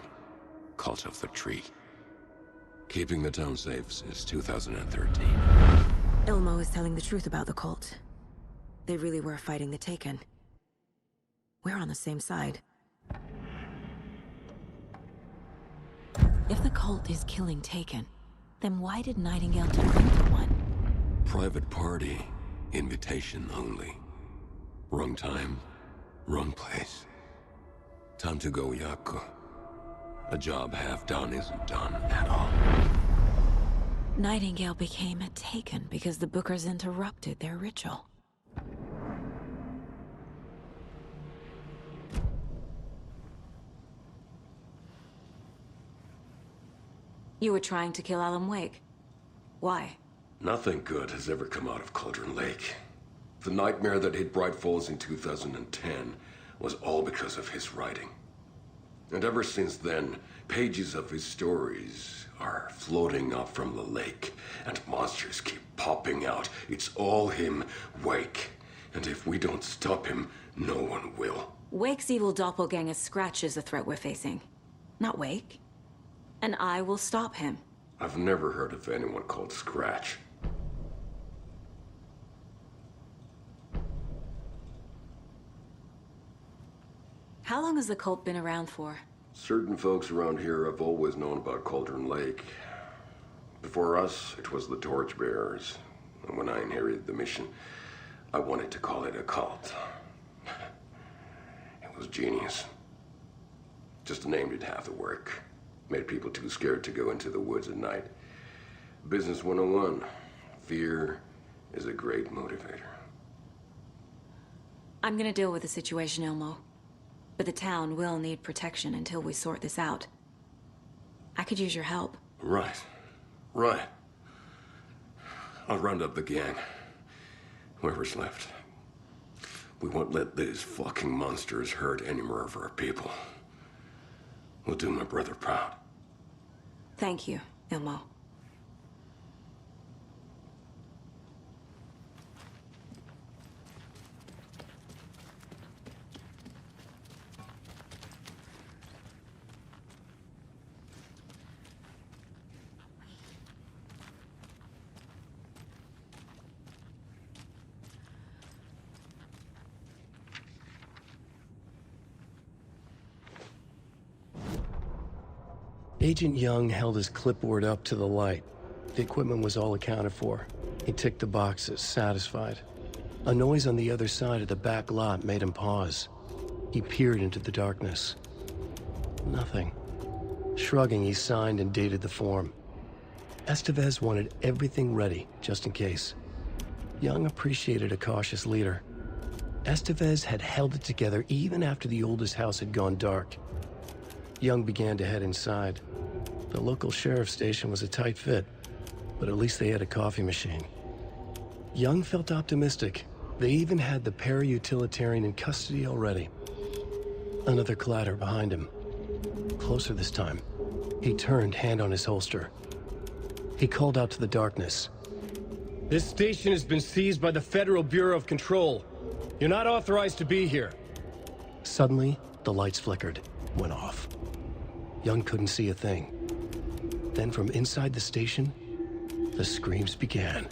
Cult of the Tree. Keeping the town safe since 2013. Ilmo is telling the truth about the cult. They really were fighting the Taken. We're on the same side. If the cult is killing Taken, then why did Nightingale turn into one? Private party. Invitation only. Wrong time, wrong place. Time to go, Jaakko. A job half done isn't done at all. Nightingale became a Taken because the Bookers interrupted their ritual. You were trying to kill Alan Wake. Why? Nothing good has ever come out of Cauldron Lake. The nightmare that hit Bright Falls in 2010 was all because of his writing. And ever since then, pages of his stories are floating up from the lake, and monsters keep popping out. It's all him, Wake. And if we don't stop him, no one will. Wake's evil doppelganger Scratch is the threat we're facing, not Wake. And I will stop him. I've never heard of anyone called Scratch. How long has the cult been around for? Certain folks around here have always known about Cauldron Lake. Before us, it was the Torchbearers. And when I inherited the mission, I wanted to call it a cult. It was genius. Just a name did half the work. Made people too scared to go into the woods at night. Business 101. Fear is a great motivator. I'm gonna deal with the situation, Ilmo. But the town will need protection until we sort this out. I could use your help. Right. Right. I'll round up the gang. Whoever's left. We won't let these fucking monsters hurt any more of our people. We'll do my brother proud. Thank you, Ilmo. Agent Young held his clipboard up to the light. The equipment was all accounted for. He ticked the boxes, satisfied. A noise on the other side of the back lot made him pause. He peered into the darkness. Nothing. Shrugging, he signed and dated the form. Estevez wanted everything ready, just in case. Young appreciated a cautious leader. Estevez had held it together even after the oldest house had gone dark. Young began to head inside. The local sheriff's station was a tight fit, but at least they had a coffee machine. Young felt optimistic. They even had the para-utilitarian in custody already. Another clatter behind him. Closer this time. He turned, hand on his holster. He called out to the darkness. This station has been seized by the Federal Bureau of Control. You're not authorized to be here. Suddenly, the lights flickered, went off. Young couldn't see a thing. Then from inside the station, the screams began.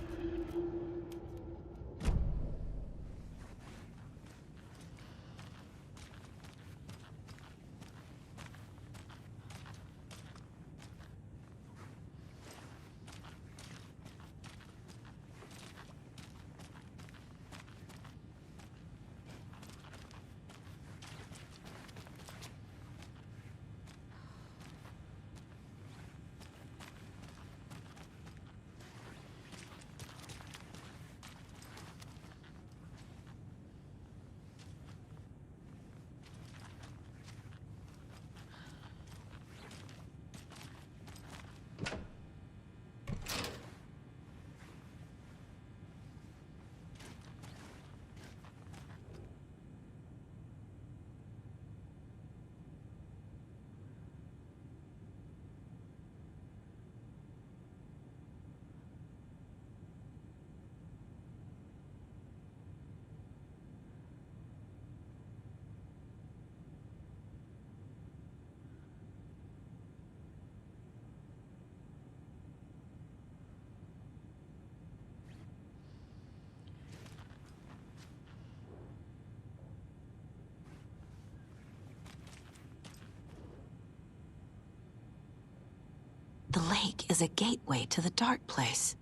The lake is a gateway to the dark place.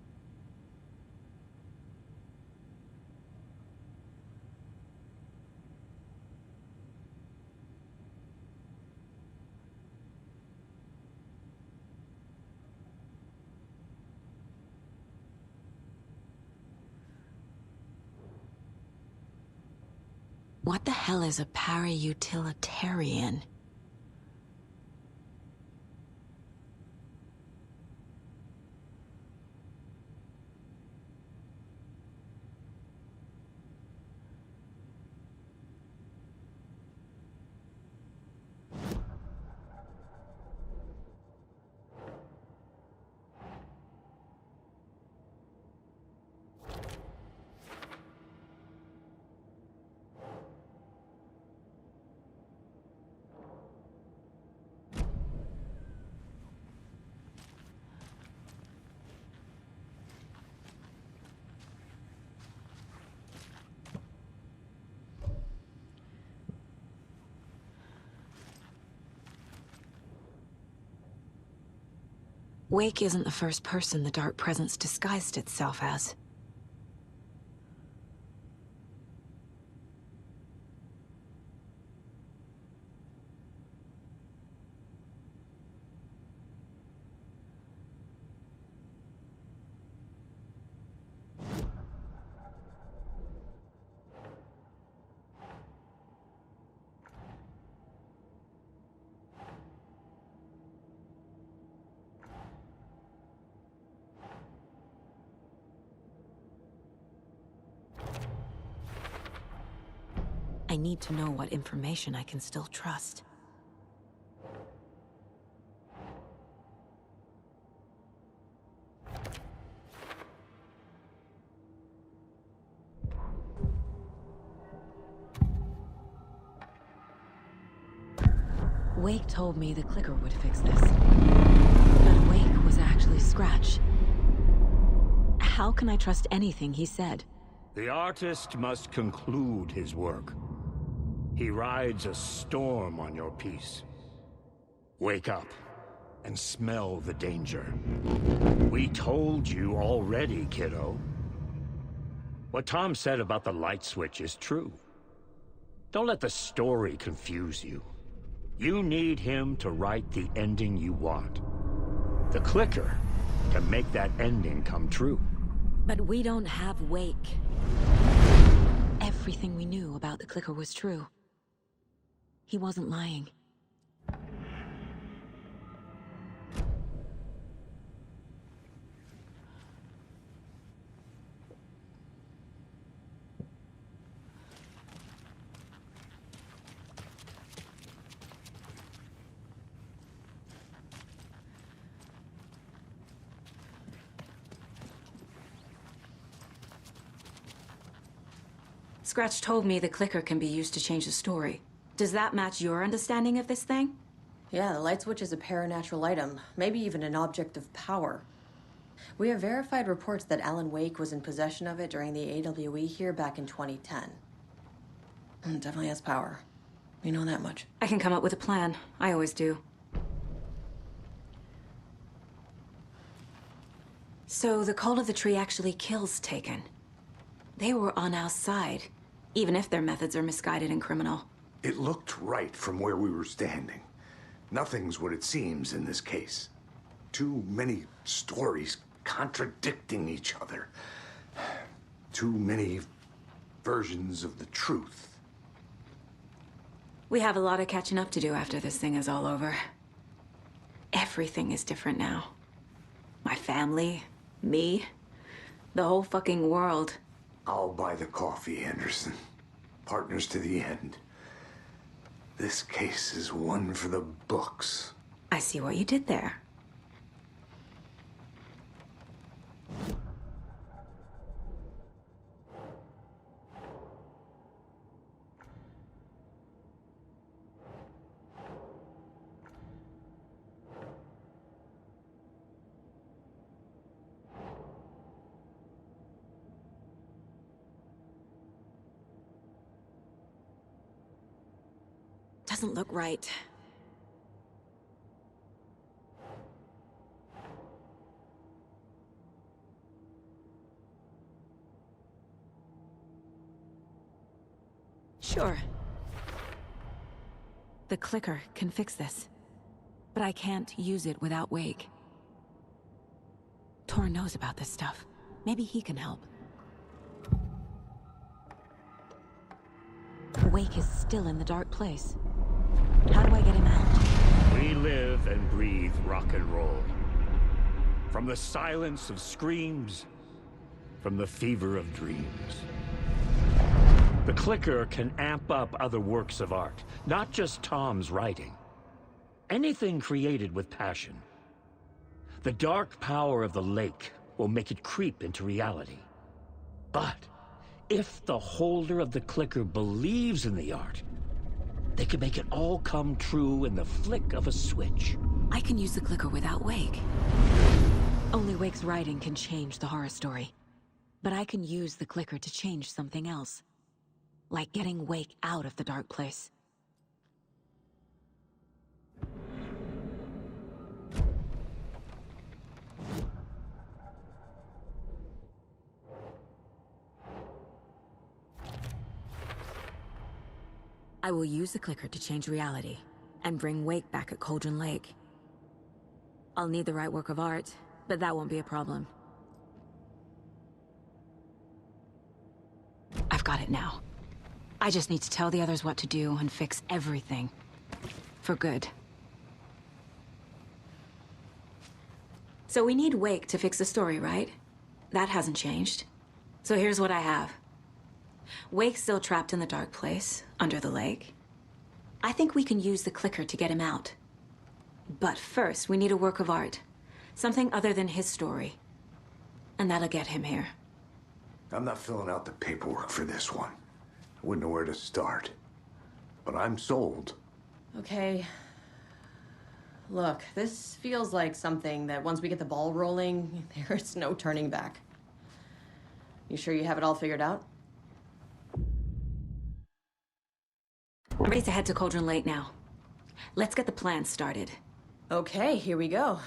What the hell is a para-utilitarian? Wake isn't the first person the Dark Presence disguised itself as. I need to know what information I can still trust. Wake told me the clicker would fix this. But Wake was actually Scratch. How can I trust anything he said? The artist must conclude his work. He rides a storm on your piece. Wake up and smell the danger. We told you already, kiddo. What Tom said about the light switch is true. Don't let the story confuse you. You need him to write the ending you want. The clicker can make that ending come true. But we don't have Wake. Everything we knew about the clicker was true. He wasn't lying. Scratch told me the clicker can be used to change the story. Does that match your understanding of this thing? Yeah, the light switch is a paranatural item, maybe even an object of power. We have verified reports that Alan Wake was in possession of it during the AWE here back in 2010. It definitely has power. We know that much. I can come up with a plan. I always do. So the Cult of the Tree actually kills Taken. They were on our side, even if their methods are misguided and criminal. It looked right from where we were standing. Nothing's what it seems in this case. Too many stories contradicting each other. Too many versions of the truth. We have a lot of catching up to do after this thing is all over. Everything is different now. My family, me, the whole fucking world. I'll buy the coffee, Anderson. Partners to the end. This case is one for the books. I see what you did there. Doesn't look right. Sure. The clicker can fix this. But I can't use it without Wake. Tor knows about this stuff. Maybe he can help. Wake is still in the dark place. How do I get him out? We live and breathe rock and roll. From the silence of screams, from the fever of dreams. The clicker can amp up other works of art, not just Tom's writing. Anything created with passion. The dark power of the lake will make it creep into reality. But if the holder of the clicker believes in the art, they can make it all come true in the flick of a switch. I can use the clicker without Wake. Only Wake's writing can change the horror story. But I can use the clicker to change something else. Like getting Wake out of the dark place. I will use the clicker to change reality and bring Wake back at Cauldron Lake. I'll need the right work of art, but that won't be a problem. I've got it now. I just need to tell the others what to do and fix everything. For good. So we need Wake to fix the story, right? That hasn't changed. So here's what I have. Wake's still trapped in the dark place, under the lake. I think we can use the clicker to get him out. But first, we need a work of art. Something other than his story. And that'll get him here. I'm not filling out the paperwork for this one. I wouldn't know where to start. But I'm sold. Okay. Look, this feels like something that once we get the ball rolling, there's no turning back. You sure you have it all figured out? I'm ready to head to Cauldron Lake now. Let's get the plan started. Okay, here we go.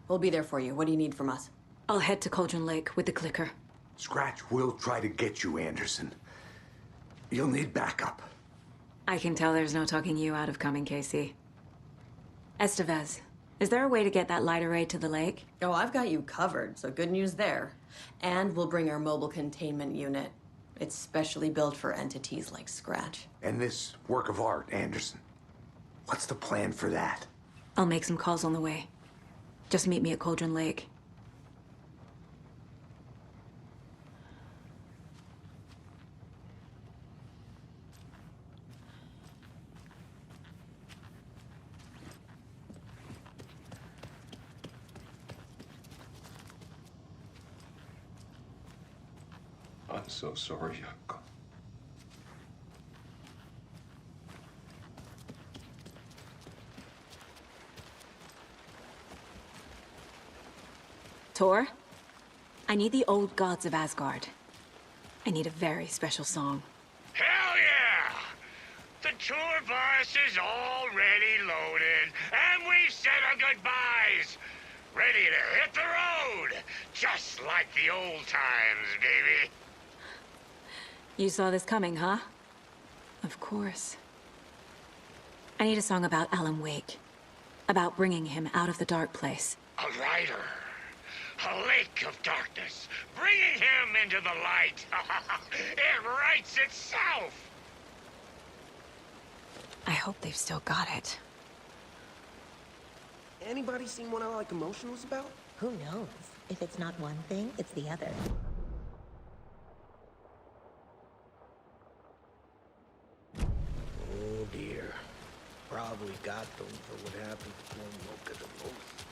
We'll be there for you. What do you need from us? I'll head to Cauldron Lake with the clicker. Scratch will try to get you, Anderson. You'll need backup. I can tell there's no talking you out of coming, Casey. Estevez, is there a way to get that light array to the lake? Oh, I've got you covered, so good news there. And we'll bring our mobile containment unit. It's specially built for entities like Scratch. And this work of art, Anderson. What's the plan for that? I'll make some calls on the way. Just meet me at Cauldron Lake. I'm so sorry, Uncle. Tor, I need the old gods of Asgard. I need a very special song. Hell yeah! The tour bus is already loaded, and we've said our goodbyes. Ready to hit the road, just like the old times, baby. You saw this coming, huh? Of course. I need a song about Alan Wake. About bringing him out of the dark place. A rider. A lake of darkness. Bringing him into the light. It writes itself. I hope they've still got it. Anybody seen what I like emotionals about? Who knows? If it's not one thing, it's the other. Oh dear. Probably got them for what happened to Mocha the most.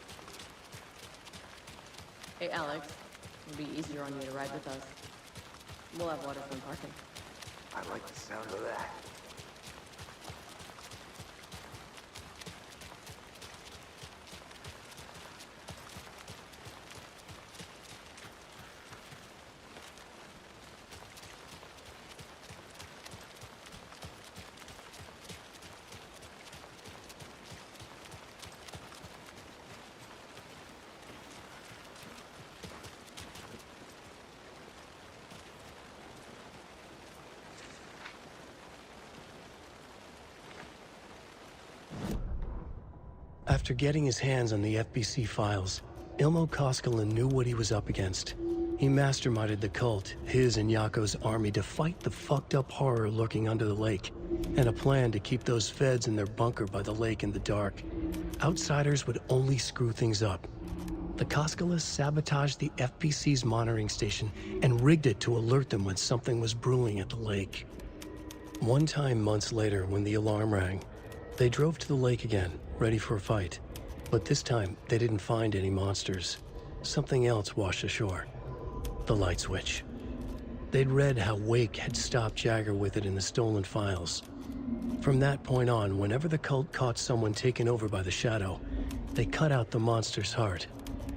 Hey, Alex. It'll be easier on you to ride with us. We'll have waterfront parking. I like the sound of that. After getting his hands on the FBC files, Ilmo Koskinen knew what he was up against. He masterminded the cult, his and Yako's army, to fight the fucked up horror lurking under the lake, and a plan to keep those feds in their bunker by the lake in the dark. Outsiders would only screw things up. The Koskinen sabotaged the FBC's monitoring station and rigged it to alert them when something was brewing at the lake. One time months later, when the alarm rang, they drove to the lake again, ready for a fight. But this time, they didn't find any monsters. Something else washed ashore. The light switch. They'd read how Wake had stopped Jagger with it in the stolen files. From that point on, whenever the cult caught someone taken over by the Shadow, they cut out the monster's heart,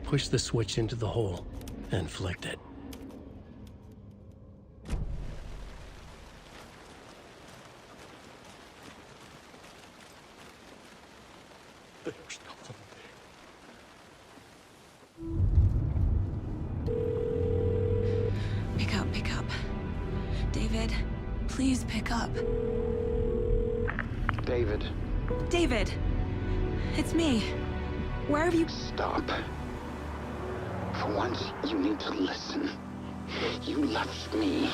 pushed the switch into the hole, and flicked it. There's nothing there. Pick up. David, please pick up. Hey, Alex. It'll be easier on you to ride with us. We'll have waterfront parking. We'll have waterfront parking. David, please pick up. Pick up, pick up. David, please pick up. Pick up, pick up. David, please pick up. David. David! It's me. Where have you... Stop. For once, you need to listen. You left me.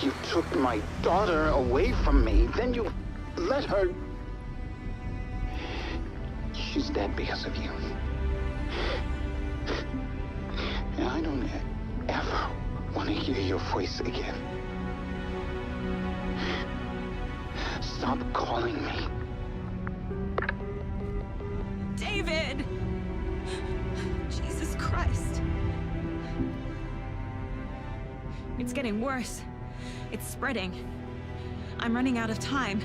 You took my daughter away from me. Then you let her... She's dead because of you. And I don't ever want to hear your voice again. Stop calling me. David! Jesus Christ. It's getting worse. It's spreading. I'm running out of time.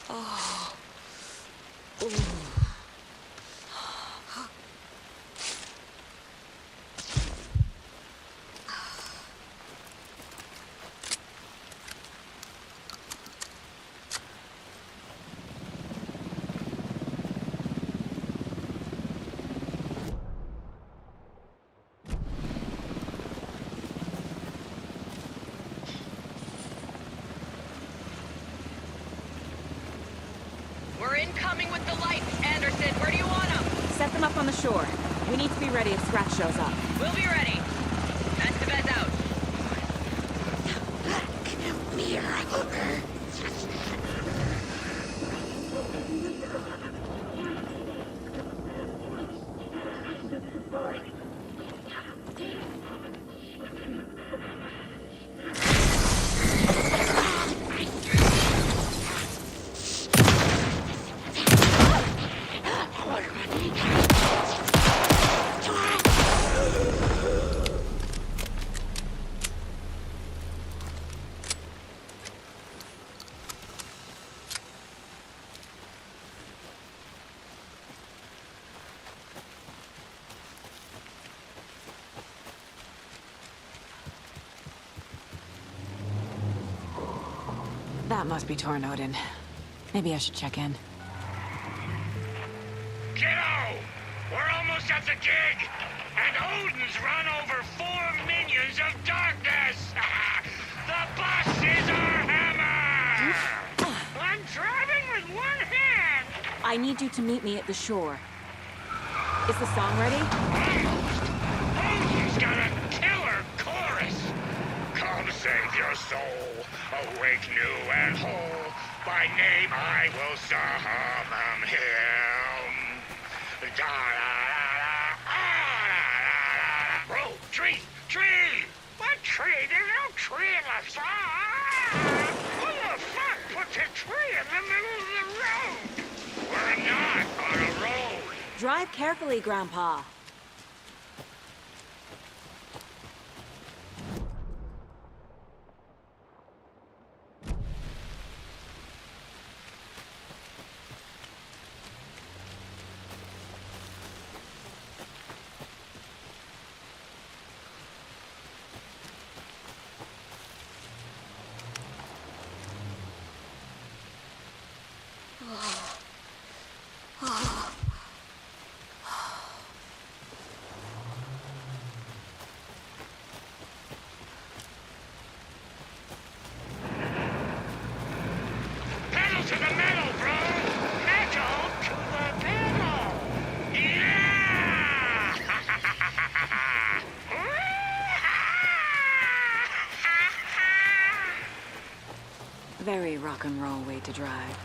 Oh. Ooh. We're incoming with the lights. Anderson, where do you want them? Set them up on the shore. We need to be ready if Scratch shows up. We'll be ready. Estevez out. That must be Torn Odin. Maybe I should check in. Kiddo! We're almost at the gig! And Odin's run over 4 minions of darkness! The boss is our hammer! I'm driving with one hand! I need you to meet me at the shore. Is the song ready? Odin's got a killer chorus! Come save your soul, awake new and whole. By name I will summon him. Da-da-da-da, road, tree, tree! What tree? There's no tree in the song! Who the fuck puts a tree in the middle of the road? We're not on a road. Drive carefully, Grandpa. Pedal to the metal, bro! Metal to the pedal! Yeah! Very rock and roll way to drive.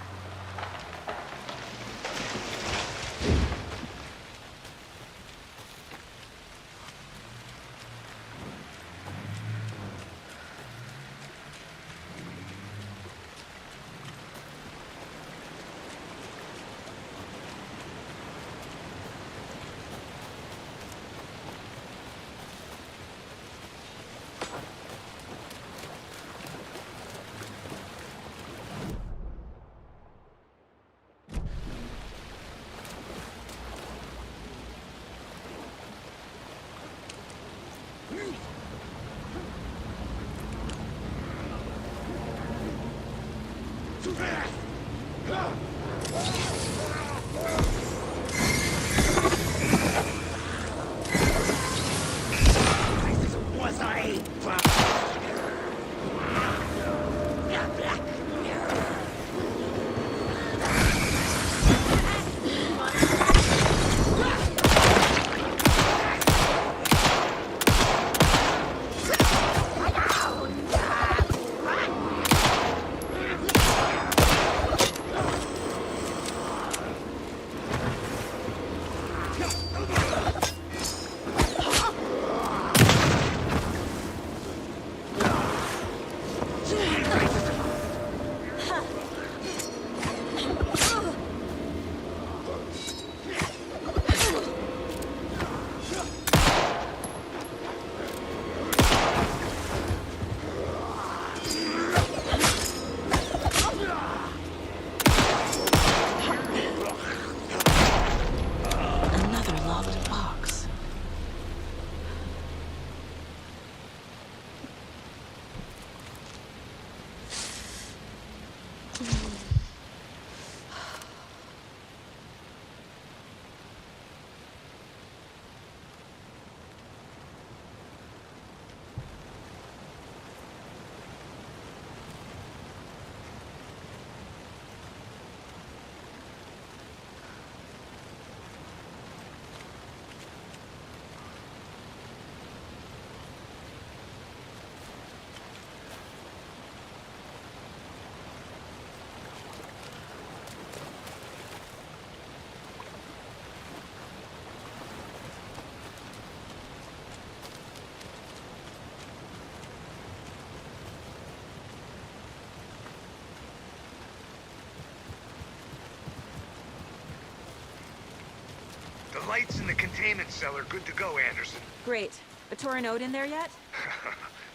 The lights in the containment cell are good to go, Anderson. Great. But Torin Odin there yet?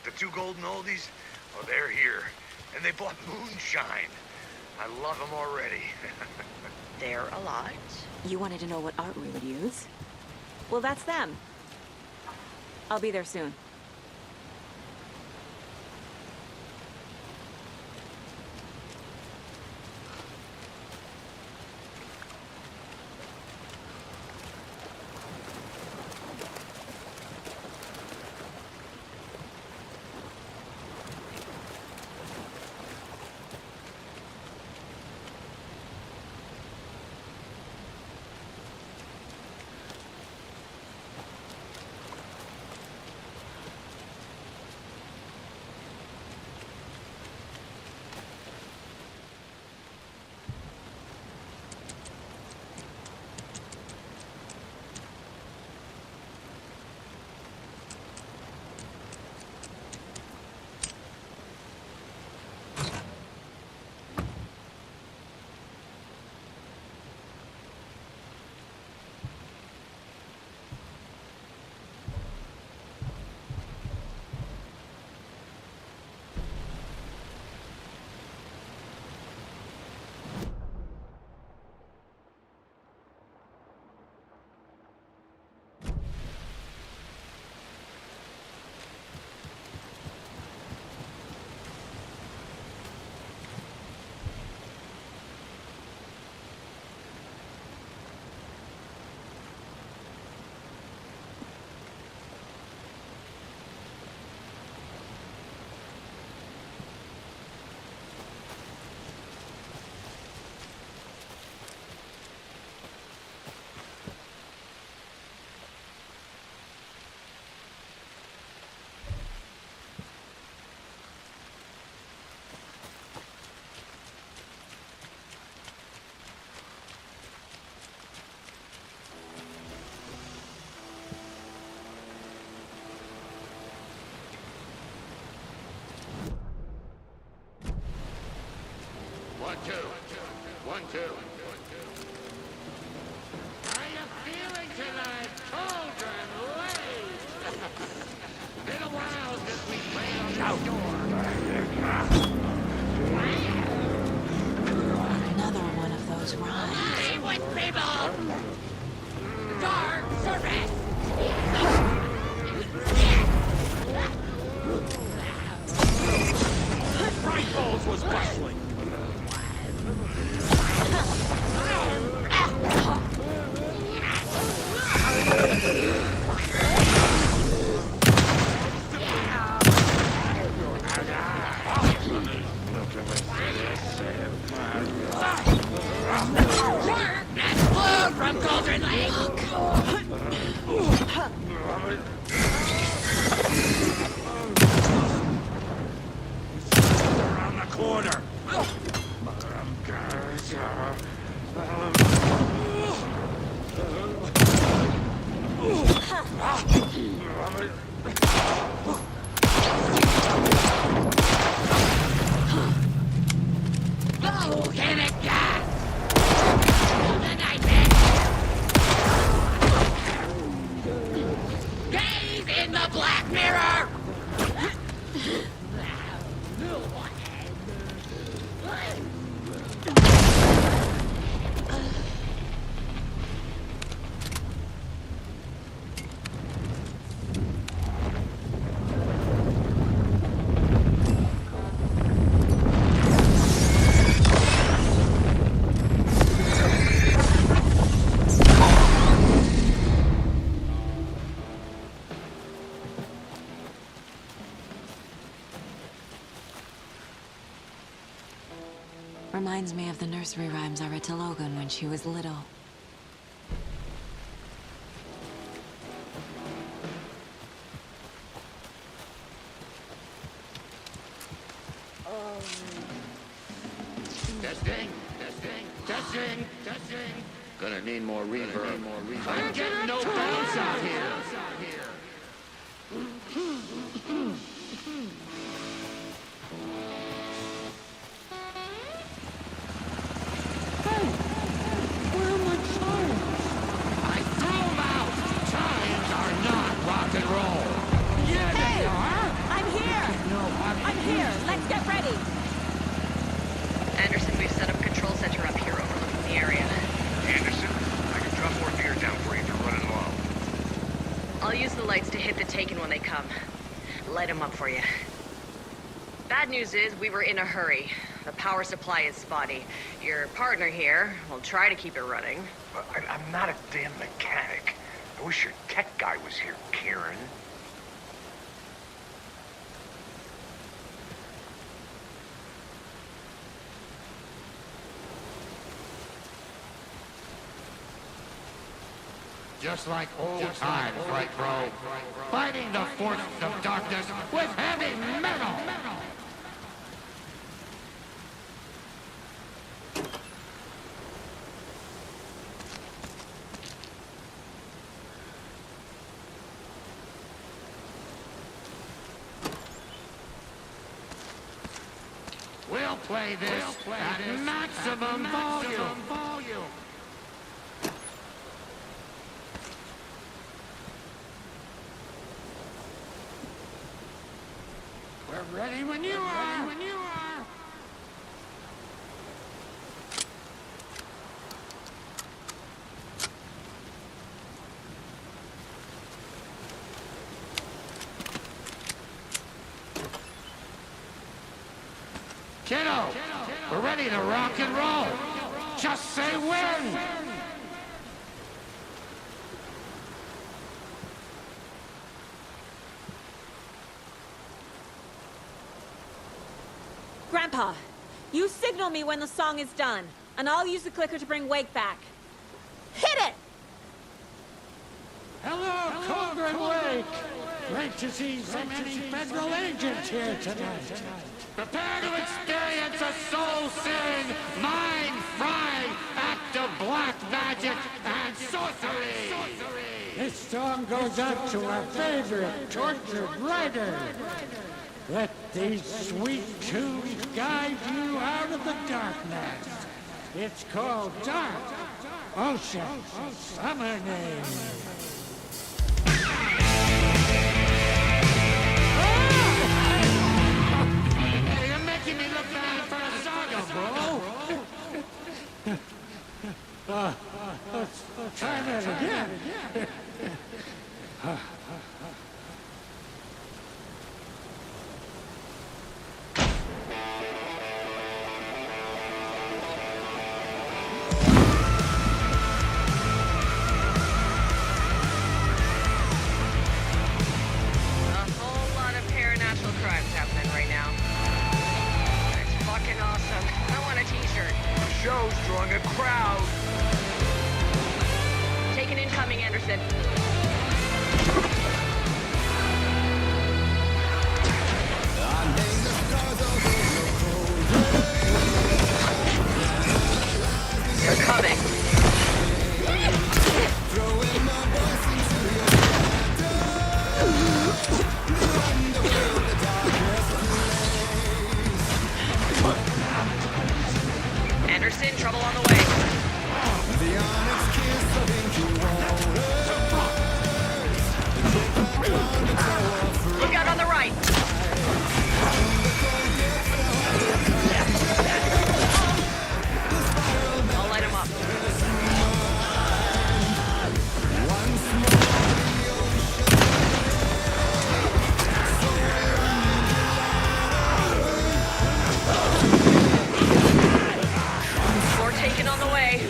The two golden oldies? Oh, they're here. And they bought moonshine. I love them already. They're alive. You wanted to know what art we would use? Well, that's them. I'll be there soon. One, two. How you feeling tonight, cauldron ladies? Been a while since we Explode from Cauldron Lake! Around the corner! Volcanic gas! The nightmare! Gaze in the black mirror! Reminds me of the nursery rhymes I read to Logan when she was little. Testing, testing. Gonna need more reverb. I'm getting no bounce out here. Where are my chimes? I threw them out. Chimes are not rock and roll. Yeah, they are. I'm here! No, I'm here! Let's get ready! Anderson, we've set up a control center up here overlooking the area. Anderson, I can drop more gear down for you if you're running low. I'll use the lights to hit the Taken when they come. Light them up for you. Bad news is, we were in a hurry. The power supply is spotty. Your partner here will try to keep it running. But I'm not a damn mechanic. I wish your tech guy was here, Karen. Just like old times, right, bro? Fighting the forces of darkness with heavy metal! We'll play this at maximum volume. We're ready when you are. Kiddo, we're ready to rock and roll. Just say when. Grandpa, you signal me when the song is done, and I'll use the clicker to bring Wake back. Hit it! Hello, Cauldron Lake! Great to see so many federal agents here tonight. Prepare to experience a soul-searing, mind-frying act of black magic and sorcery! This song goes out to our favorite tortured writer. Let these sweet tunes guide you out of the darkness. It's called Dark Ocean Summoning. You're making me look bad for a saga, bro! Let's try that again. Anderson. They're coming. Anderson, trouble on the way. Look out on the right. I'll light him up. More taken on the way.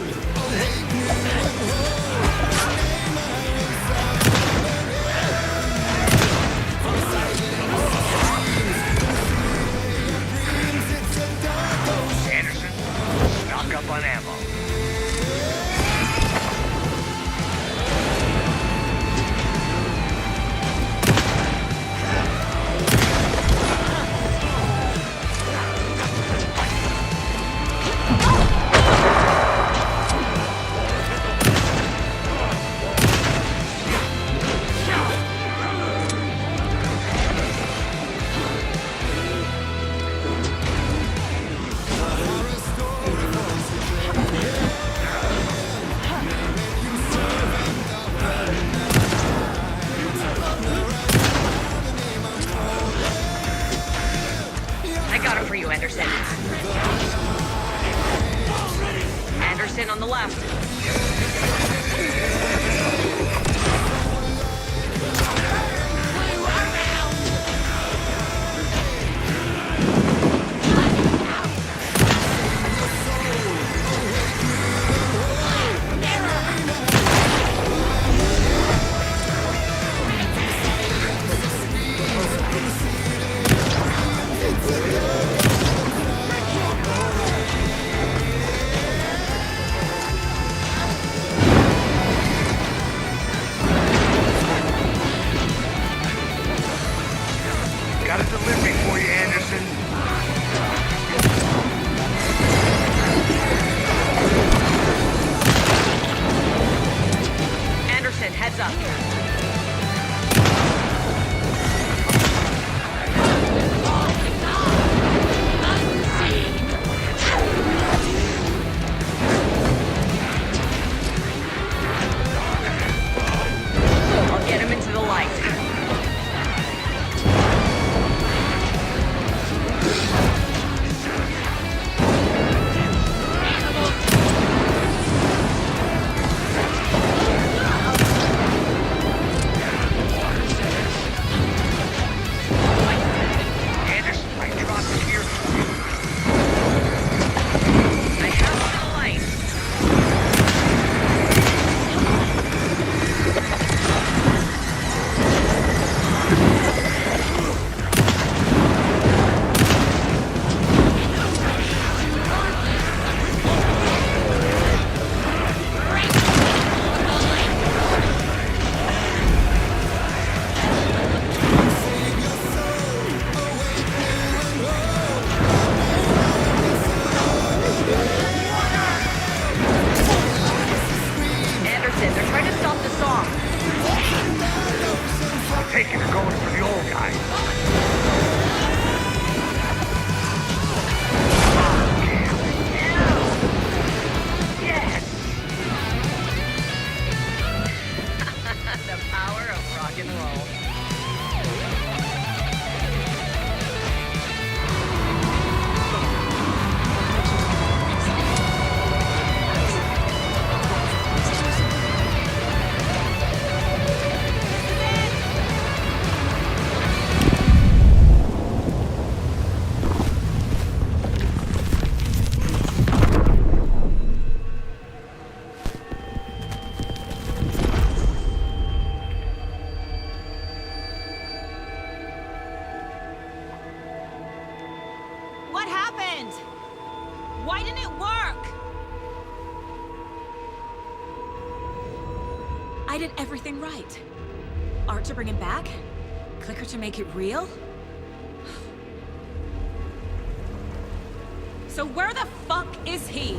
Anderson, stock up on ammo. I got it for you, Anderson. Anderson on the left. Got a delivery for you, Anderson. Anderson, heads up. I'll get him into the light. Anderson, I dropped it here for you. I have him in the light. Anderson, they're trying to stop the song. I'm taking her going for the old guy. Yes! The power of rock and roll. What happened? Why didn't it work? I I did everything right. Art to bring him back? Clicker to make it real? So where the fuck is he?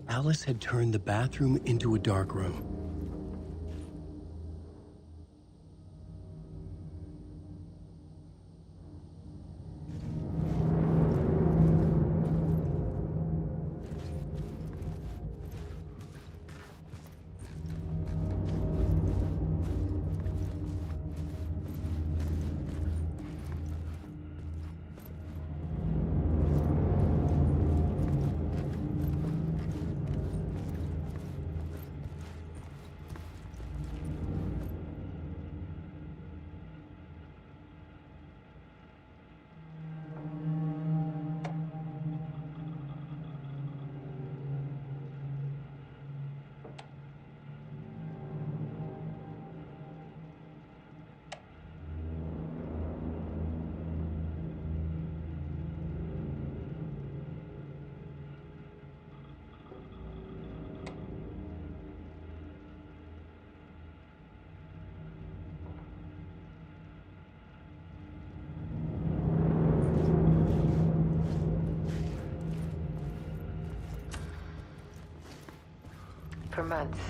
Alice had turned the bathroom into a dark room. For months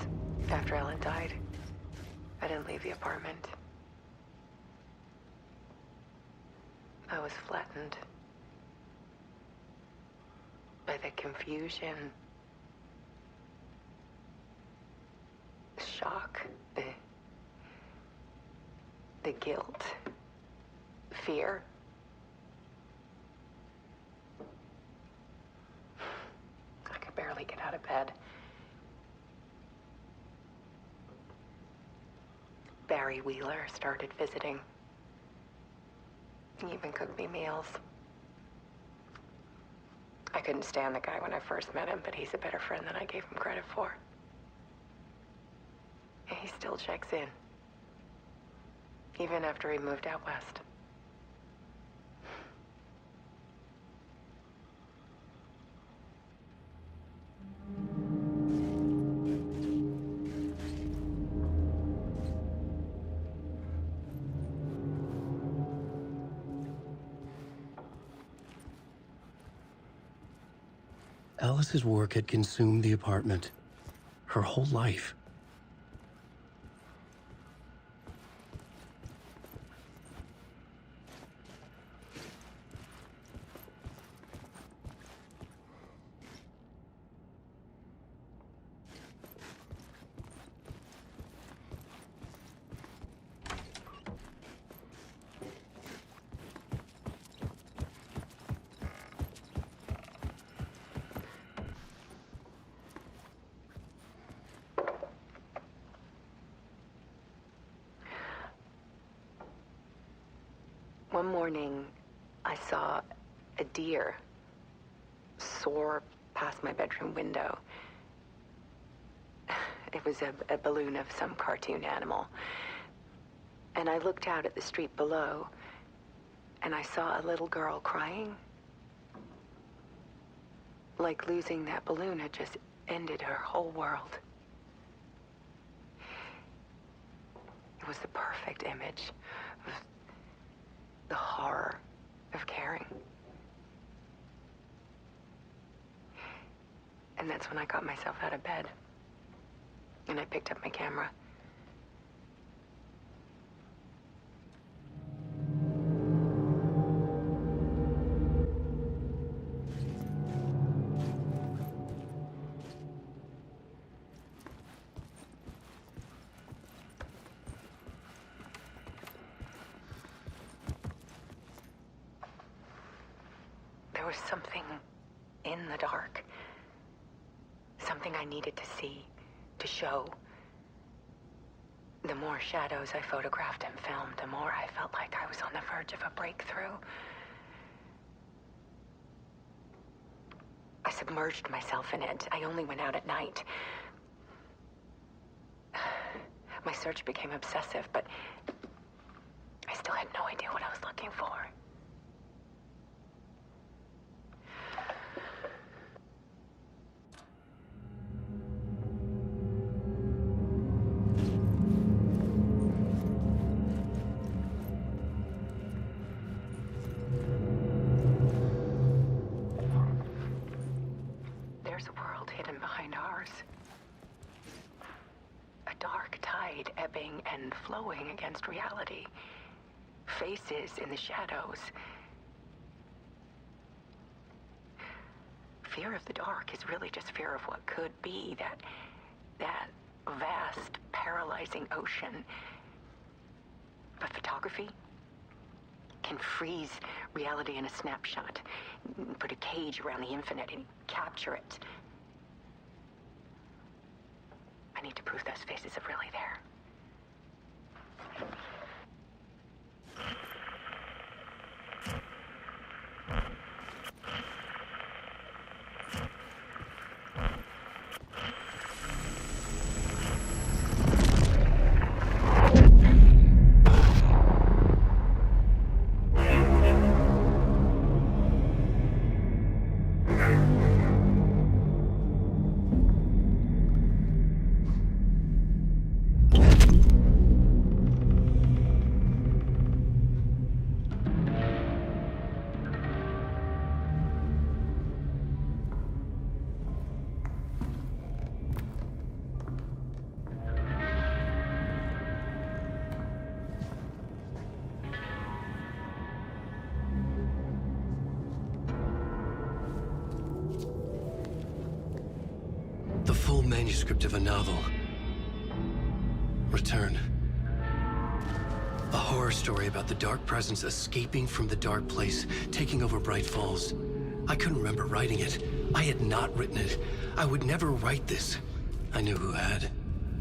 after Ellen died, I didn't leave the apartment. I was flattened by the confusion, the shock, the guilt, fear. I could barely get out of bed. Barry Wheeler started visiting. He even cooked me meals. I couldn't stand the guy when I first met him, but he's a better friend than I gave him credit for. And he still checks in, even after he moved out west. Alice's work had consumed the apartment. Her whole life. One morning, I saw a deer soar past my bedroom window. It was a balloon of some cartoon animal. And I looked out at the street below, and I saw a little girl crying. Like losing that balloon had just ended her whole world. It was the perfect image of the horror of caring. And that's when I got myself out of bed. And I picked up my camera. There was something in the dark. Something I needed to see, to show. The more shadows I photographed and filmed, the more I felt like I was on the verge of a breakthrough. I submerged myself in it. I only went out at night. My search became obsessive, but I still had no idea what I was looking for. There's a world hidden behind ours. A dark tide ebbing and flowing against reality. Faces in the shadows. Fear of the dark is really just fear of what could be, that vast, paralyzing ocean. But photography can freeze reality in a snapshot, put a cage around the infinite and capture it. I need to prove those faces are really there. The full manuscript of a novel. Return. A horror story about the dark presence escaping from the dark place, taking over Bright Falls. I couldn't remember writing it. I had not written it. I would never write this. I knew who had.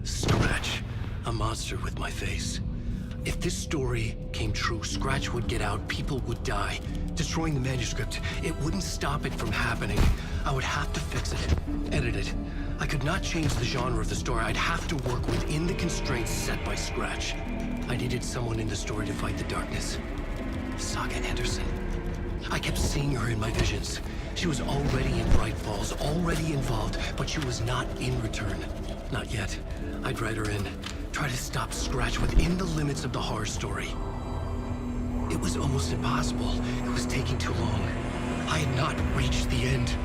Scratch. A monster with my face. If this story came true, Scratch would get out, people would die. Destroying the manuscript, it wouldn't stop it from happening. I would have to fix it, edit it. I could not change the genre of the story. I'd have to work within the constraints set by Scratch. I needed someone in the story to fight the darkness. Saga Anderson. I kept seeing her in my visions. She was already in Bright Falls, already involved, but she was not in Return. Not yet. I'd write her in. Try to stop Scratch within the limits of the horror story. It was almost impossible. It was taking too long. I had not reached the end.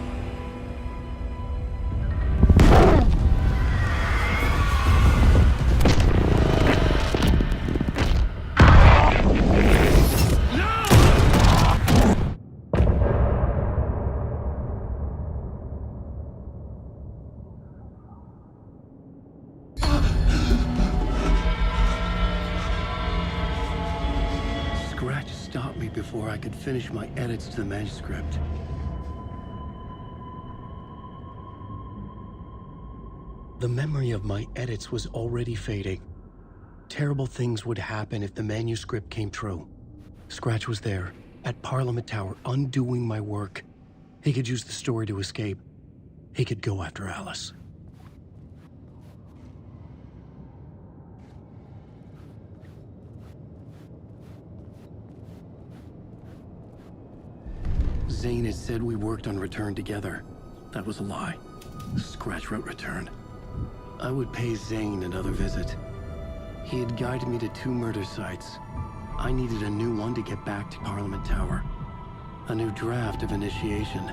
Before I could finish my edits to the manuscript. The memory of my edits was already fading. Terrible things would happen if the manuscript came true. Scratch was there, at Parliament Tower, undoing my work. He could use the story to escape. He could go after Alice. Zane had said we worked on Return together. That was a lie. Scratch wrote Return. I would pay Zane another visit. He had guided me to 2 murder sites. I needed a new one to get back to Parliament Tower. A new draft of Initiation.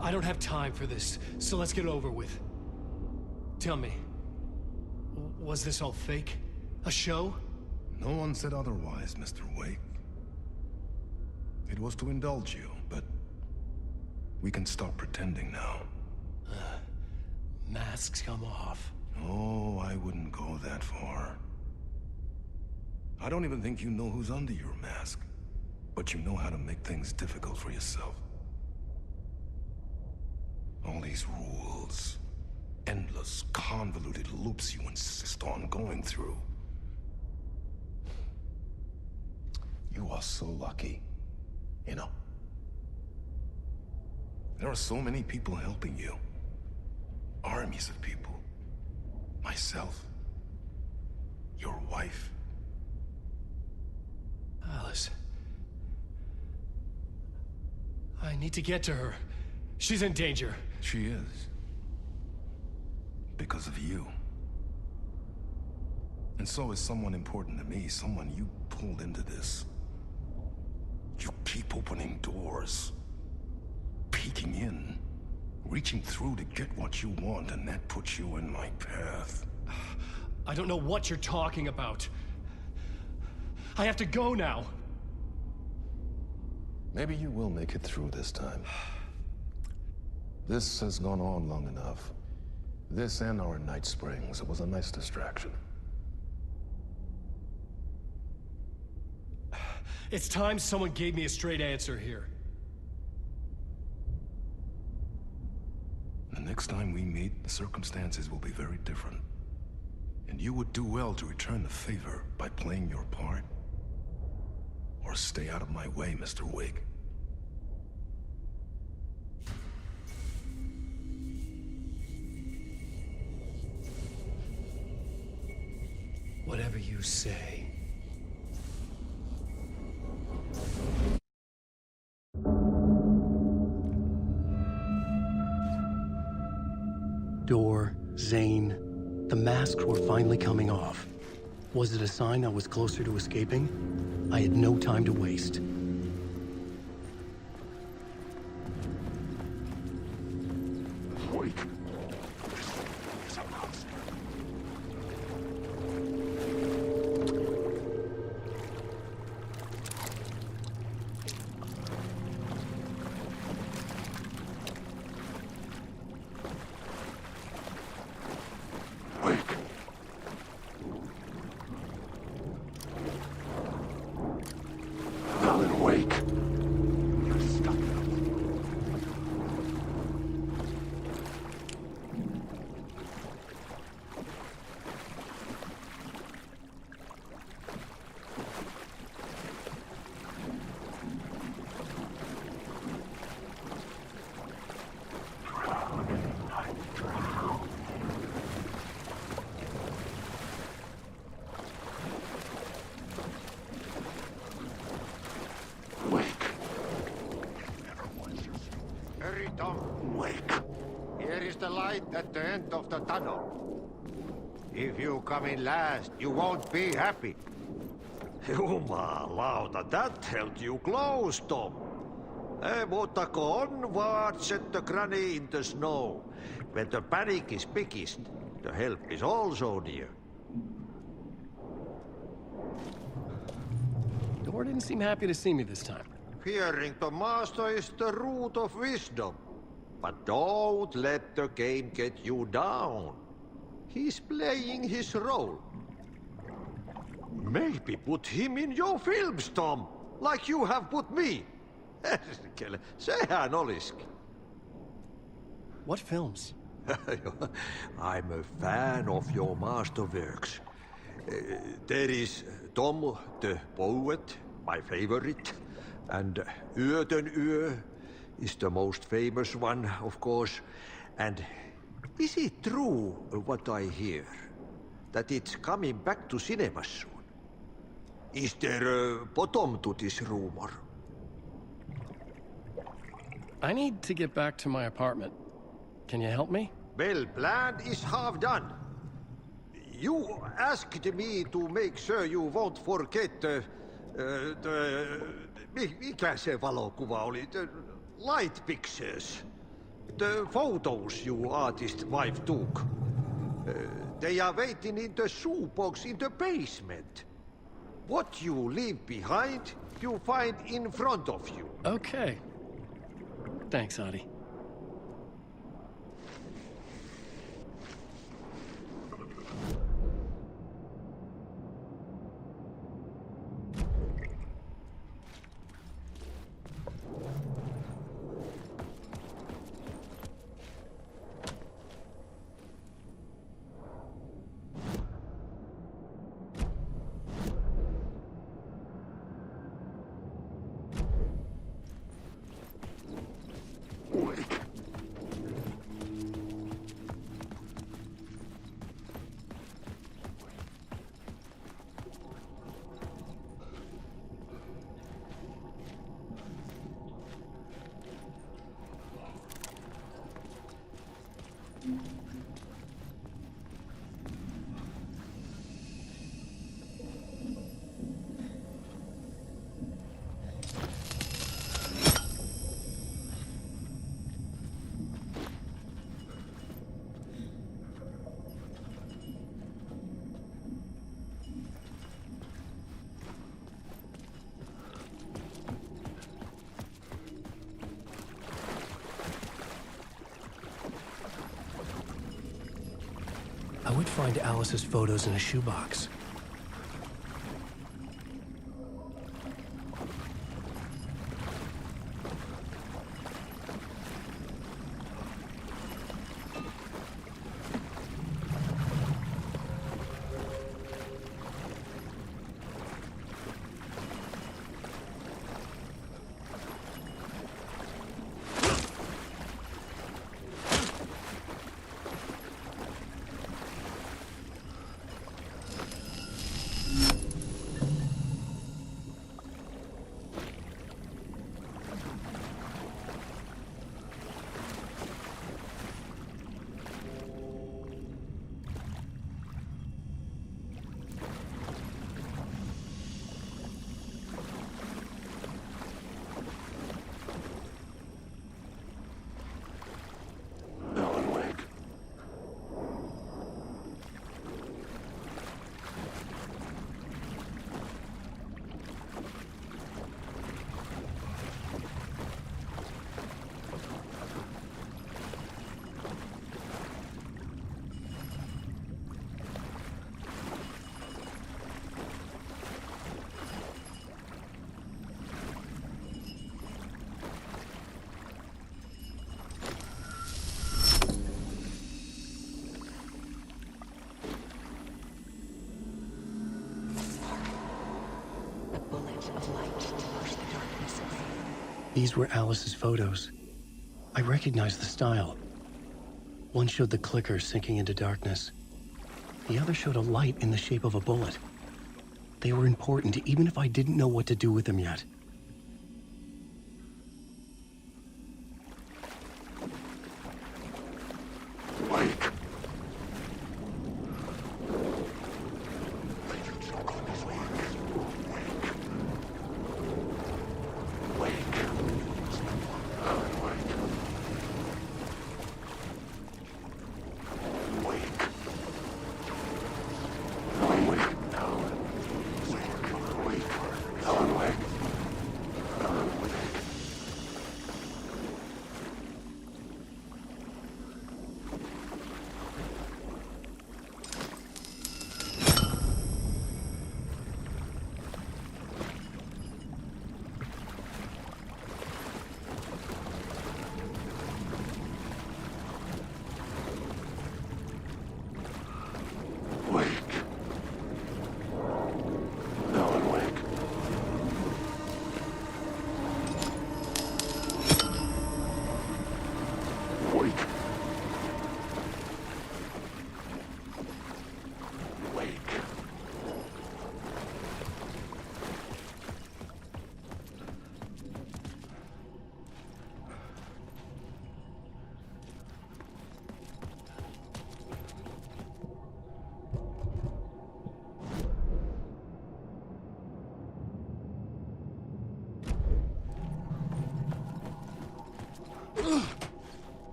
I don't have time for this, so let's get it over with. Tell me, was this all fake? A show? No one said otherwise, Mr. Wake. It was to indulge you, but we can stop pretending now. Masks come off. Oh, I wouldn't go that far. I don't even think you know who's under your mask, but you know how to make things difficult for yourself. All these rules, endless, convoluted loops you insist on going through. You are so lucky, you know. There are so many people helping you. Armies of people. Myself. Your wife. Alice. I need to get to her. She's in danger. She is. Because of you. And so is someone important to me, someone you pulled into this. You keep opening doors. Peeking in. Reaching through to get what you want, and that puts you in my path. I don't know what you're talking about. I have to go now. Maybe you will make it through this time. This has gone on long enough. This and our Night Springs. It was a nice distraction. It's time someone gave me a straight answer here. The next time we meet, the circumstances will be very different. And you would do well to return the favor by playing your part. Or stay out of my way, Mr. Wake. Whatever you say. Door, Zane, the masks were finally coming off. Was it a sign I was closer to escaping? I had no time to waste. Wake. Alan Wake. light at the end of the tunnel. If you come in last, you won't be happy. Jumalauta, that held you close, Tom. Mutta onward, said the granny in the snow. When the panic is biggest, the help is also near. Door didn't seem happy to see me this time. Fearing the master is the root of wisdom. But don't let the game get you down. He's playing his role. Maybe put him in your films, Tom, like you have put me. Sehän olisikin. What films? I'm a fan of your masterworks. There is Tom the Poet, my favorite, and Yö is the most famous one, of course. And is it true what I hear? That it's coming back to cinemas soon? Is there a bottom to this rumor? I need to get back to my apartment. Can you help me? Well, plan is half done. You asked me to make sure you won't forget mikä se valokuva oli? The light pictures. The photos your artist wife took. They are waiting in the shoebox in the basement. What you leave behind, you find in front of you. Okay. Thanks, Adi. I would find Alice's photos in a shoebox. These were Alice's photos. I recognized the style. One showed the clicker sinking into darkness. The other showed a light in the shape of a bullet. They were important, even if I didn't know what to do with them yet. Wake.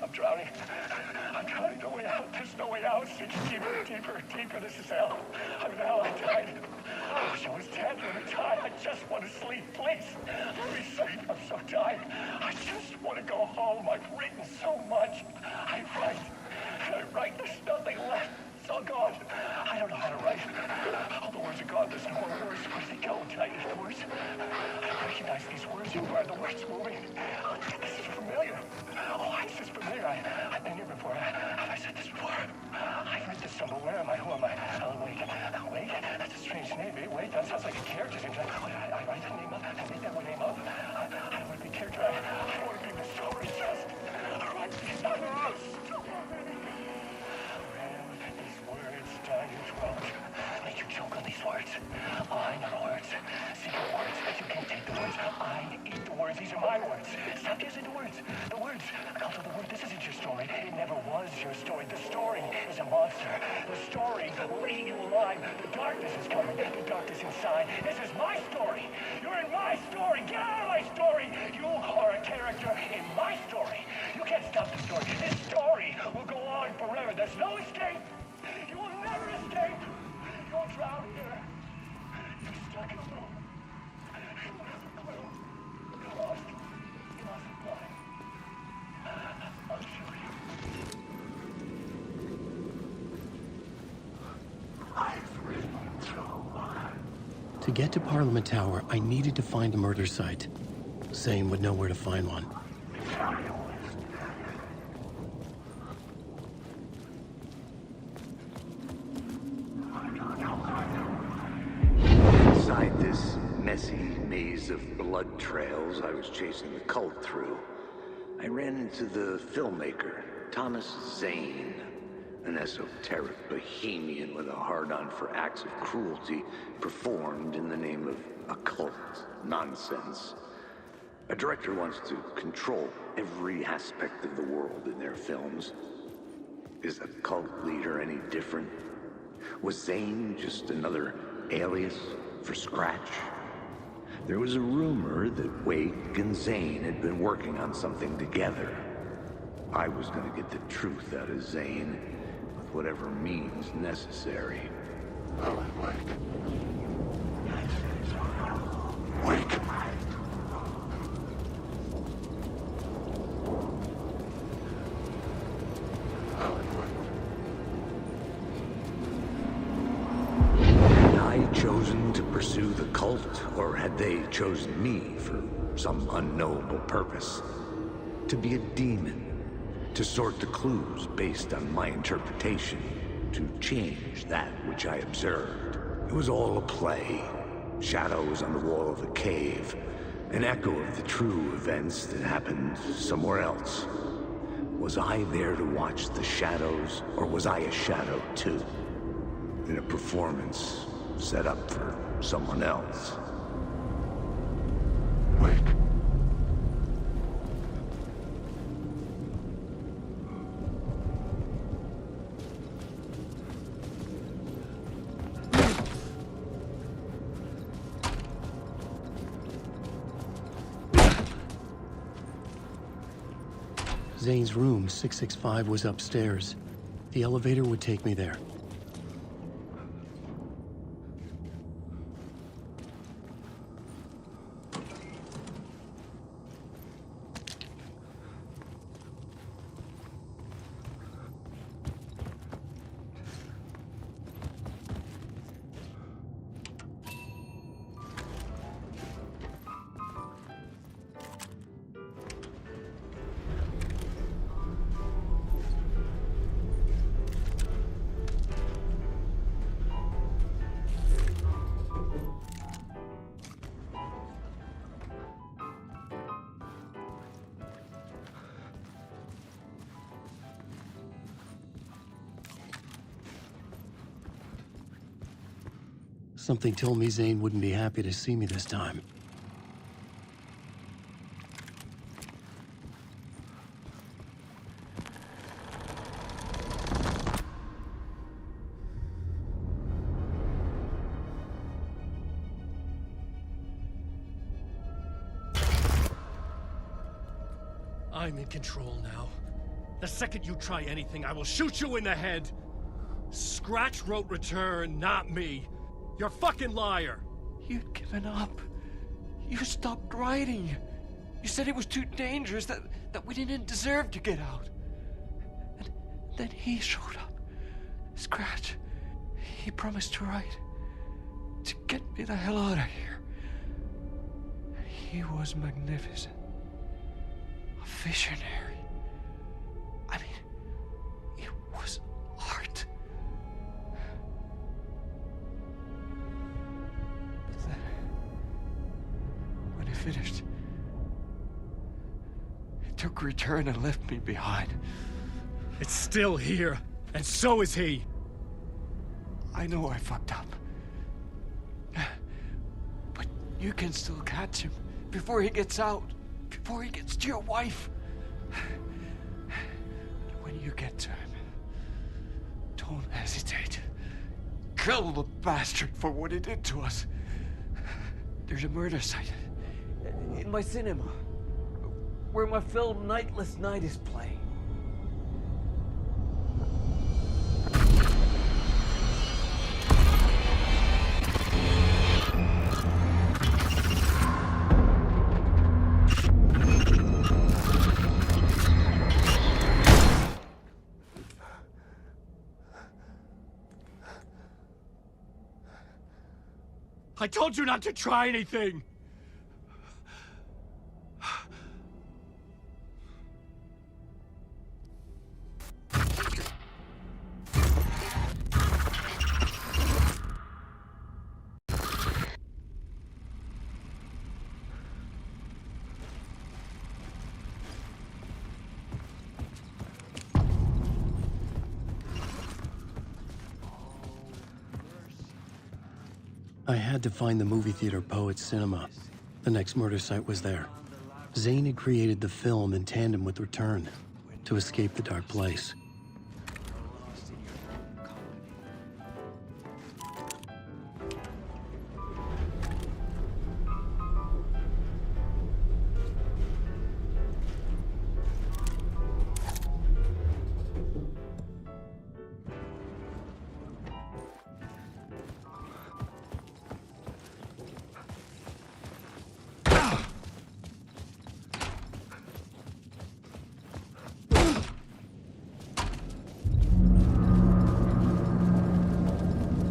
I'm drowning. I'm drowning. No way out. There's no way out. It's deeper. This is hell. I'm in hell. I died. I wish I was dead. Let me die. I just want to sleep. Please. Let me sleep. I'm so tired. I just want to go home. I've written so much. I write. There's nothing left. It's all gone. I don't know how to write. All the words are gone. There's no more words. Where do they go? Did I the words? I recognize these words. Where are the words moving? Oh, this is familiar. Oh, this is familiar. I've been here before. Have I said this before? I've read this somewhere. Where am I? Who am I? Wait. That's a strange name. Wait, that sounds like a character's name. I write the name up. I make that name up. I don't want to be a character. I don't want to be the story. Just write these words. These words down your throat. Make you choke on these words. I know the words. Secret words. You can't take the words. I eat the words. These are my words. Stop using the words. The words. Come to the word. This isn't your story. It never was your story. The story is a monster. The story will eat you alive. The darkness is coming. The darkness inside. This is my story. You're in my story. Get out of my story. You are a character in my story. You can't stop the story. This story will go on forever. There's no escape. You will never escape. You'll drown here. You're stuck in a room. You have a clue. You're lost. You mustn't fly. I'll show you. I've written so much. To get to Parliament Tower, I needed to find a murder site. Zane would know where to find one. Inside this messy maze of blood trails I was chasing the cult through, I ran into the filmmaker, Thomas Zane, an esoteric bohemian with a hard-on for acts of cruelty performed in the name of occult nonsense. A director wants to control every aspect of the world in their films. Is a cult leader any different? Was Zane just another alias for Scratch? There was a rumor that Wake and Zane had been working on something together. I was gonna get the truth out of Zane, with whatever means necessary. Wake. Chosen to pursue the cult, or had they chosen me for some unknowable purpose? To be a demon, to sort the clues based on my interpretation, to change that which I observed. It was all a play. Shadows on the wall of the cave, an echo of the true events that happened somewhere else. Was I there to watch the shadows, or was I a shadow too? In a performance set up for someone else? Wait. Zane's room, 665, was upstairs. The elevator would take me there. Something told me Zane wouldn't be happy to see me this time. I'm in control now. The second you try anything, I will shoot you in the head. Scratch wrote return, not me. You're a fucking liar! You'd given up. You stopped writing. You said it was too dangerous, that we didn't deserve to get out. And then he showed up. Scratch. He promised to write. To get me the hell out of here. He was magnificent. A visionary. I mean, it was art. When he finished, he took return and left me behind. It's still here, and so is he. I know I fucked up. But you can still catch him before he gets out, before he gets to your wife. When you get to him, don't hesitate. Kill the bastard for what he did to us. There's a murder site in my cinema where my film Nightless Night is playing. I told you not to try anything! I had to find the movie theater Poets Cinema. The next murder site was there. Zane had created the film in tandem with Return to escape the dark place.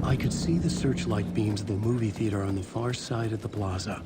I could see the searchlight beams of the movie theater on the far side of the plaza.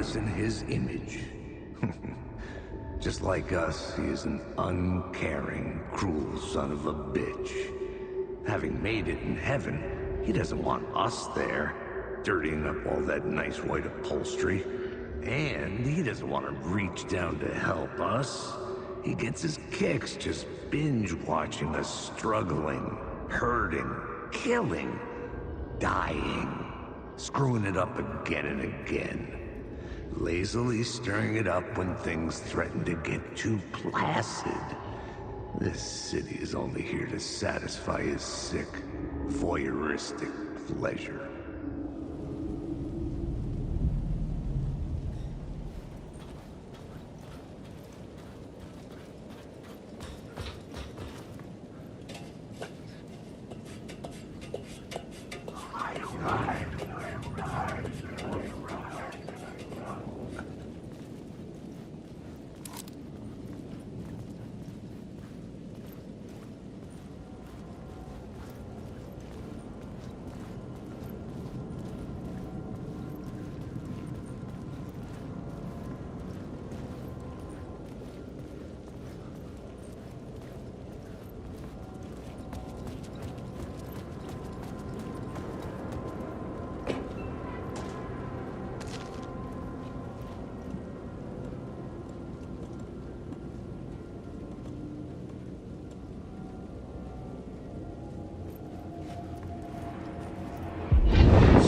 us in his image. Just like us, he is an uncaring, cruel son of a bitch. Having made it in heaven, he doesn't want us there, dirtying up all that nice white upholstery. And he doesn't want to reach down to help us. He gets his kicks just binge-watching us struggling, hurting, killing, dying, screwing it up again and again. Lazily stirring it up when things threaten to get too placid. This city is only here to satisfy his sick, voyeuristic pleasure.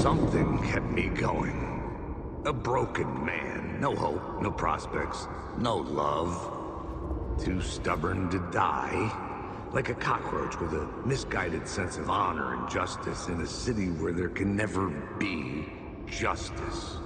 Something kept me going. A broken man. No hope, no prospects, no love. Too stubborn to die. Like a cockroach with a misguided sense of honor and justice in a city where there can never be justice.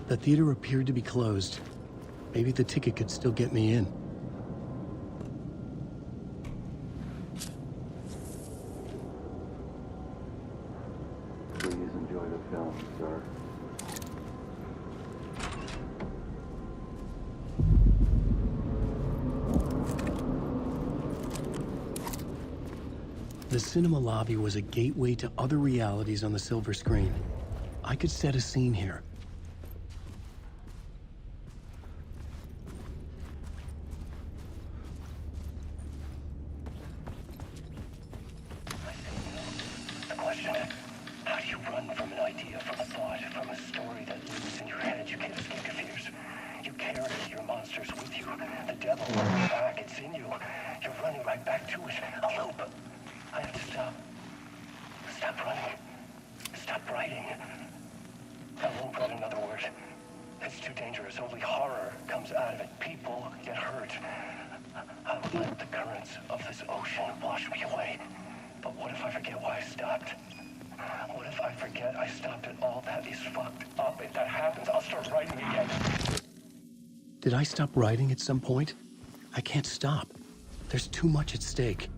The theater appeared to be closed. Maybe the ticket could still get me in. Please enjoy the film, sir. The cinema lobby was a gateway to other realities on the silver screen. I could set a scene here. Did I stop writing at some point? I can't stop. There's too much at stake.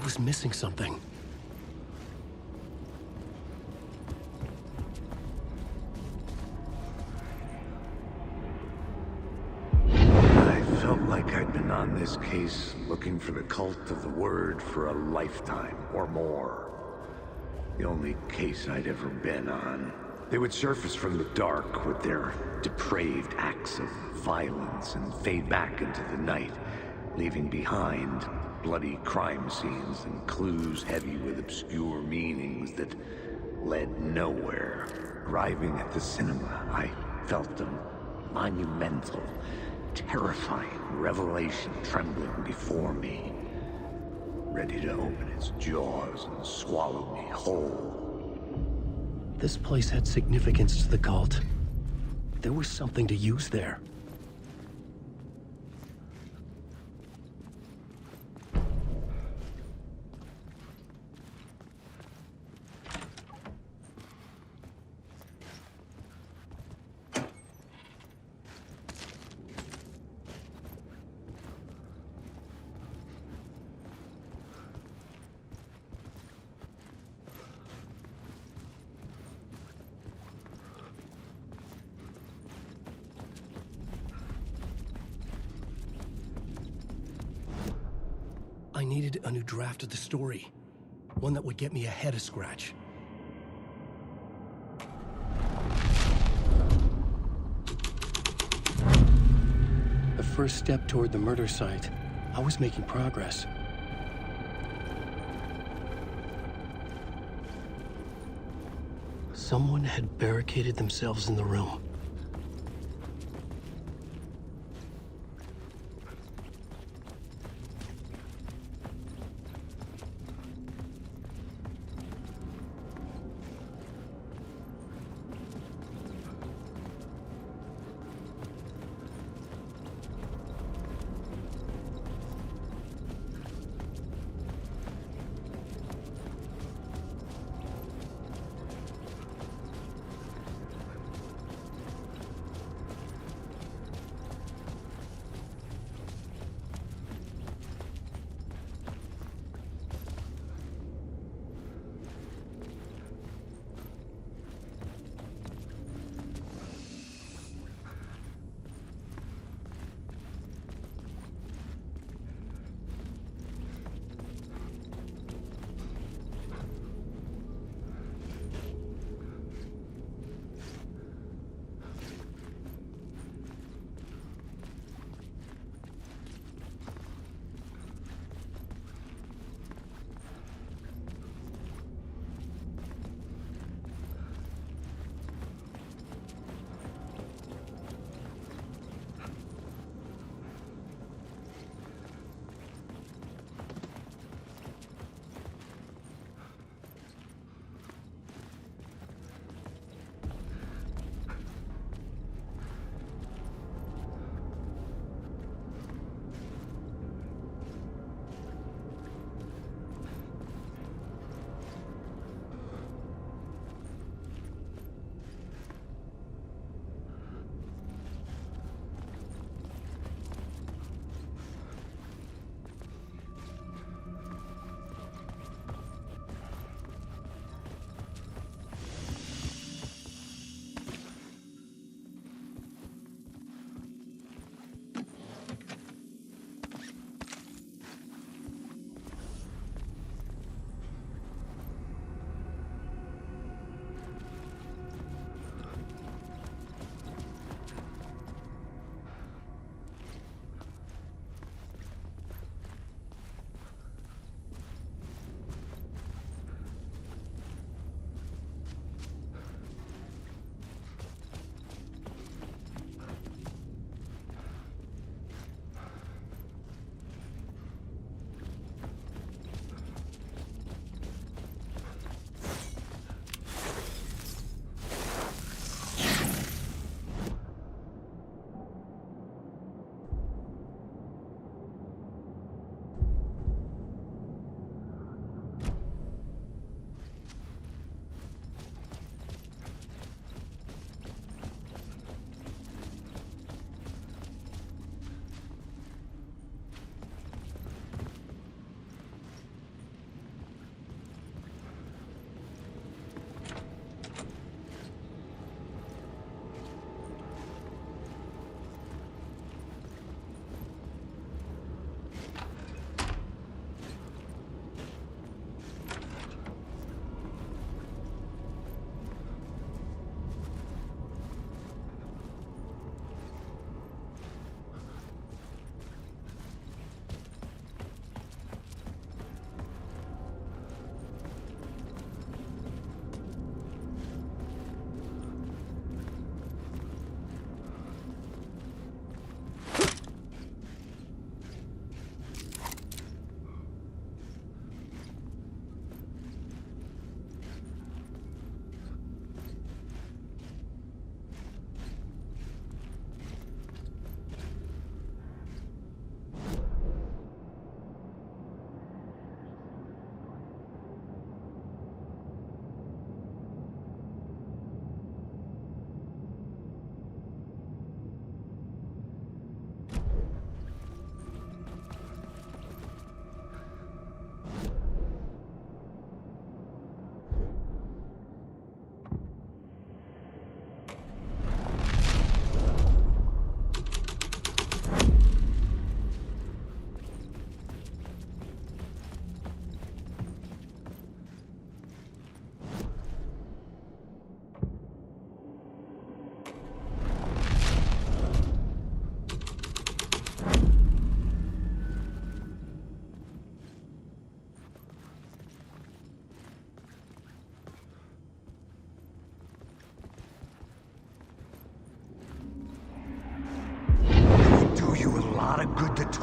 was missing something. I felt like I'd been on this case looking for the cult of the word for a lifetime or more. The only case I'd ever been on. They would surface from the dark with their depraved acts of violence and fade back into the night, leaving behind bloody crime scenes and clues heavy with obscure meanings that led nowhere. Arriving at the cinema, I felt a monumental, terrifying revelation trembling before me, ready to open its jaws and swallow me whole. This place had significance to the cult. There was something to use there. I needed a new draft of the story. One that would get me ahead of Scratch. The first step toward the murder site. I was making progress. Someone had barricaded themselves in the room.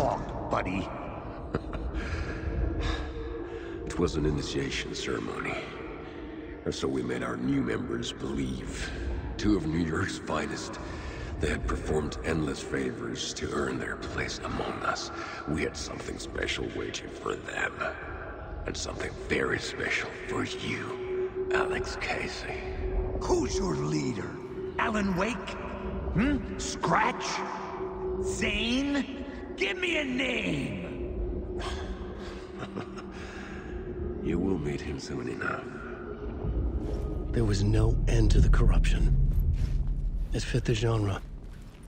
talk, buddy. It was an initiation ceremony. Or so we made our new members believe. 2 of New York's finest. They had performed endless favors to earn their place among us. We had something special waiting for them. And something very special for you, Alex Casey. Who's your leader? Alan Wake? Scratch? Zane? Give me a name! You will meet him soon enough. There was no end to the corruption. It fit the genre,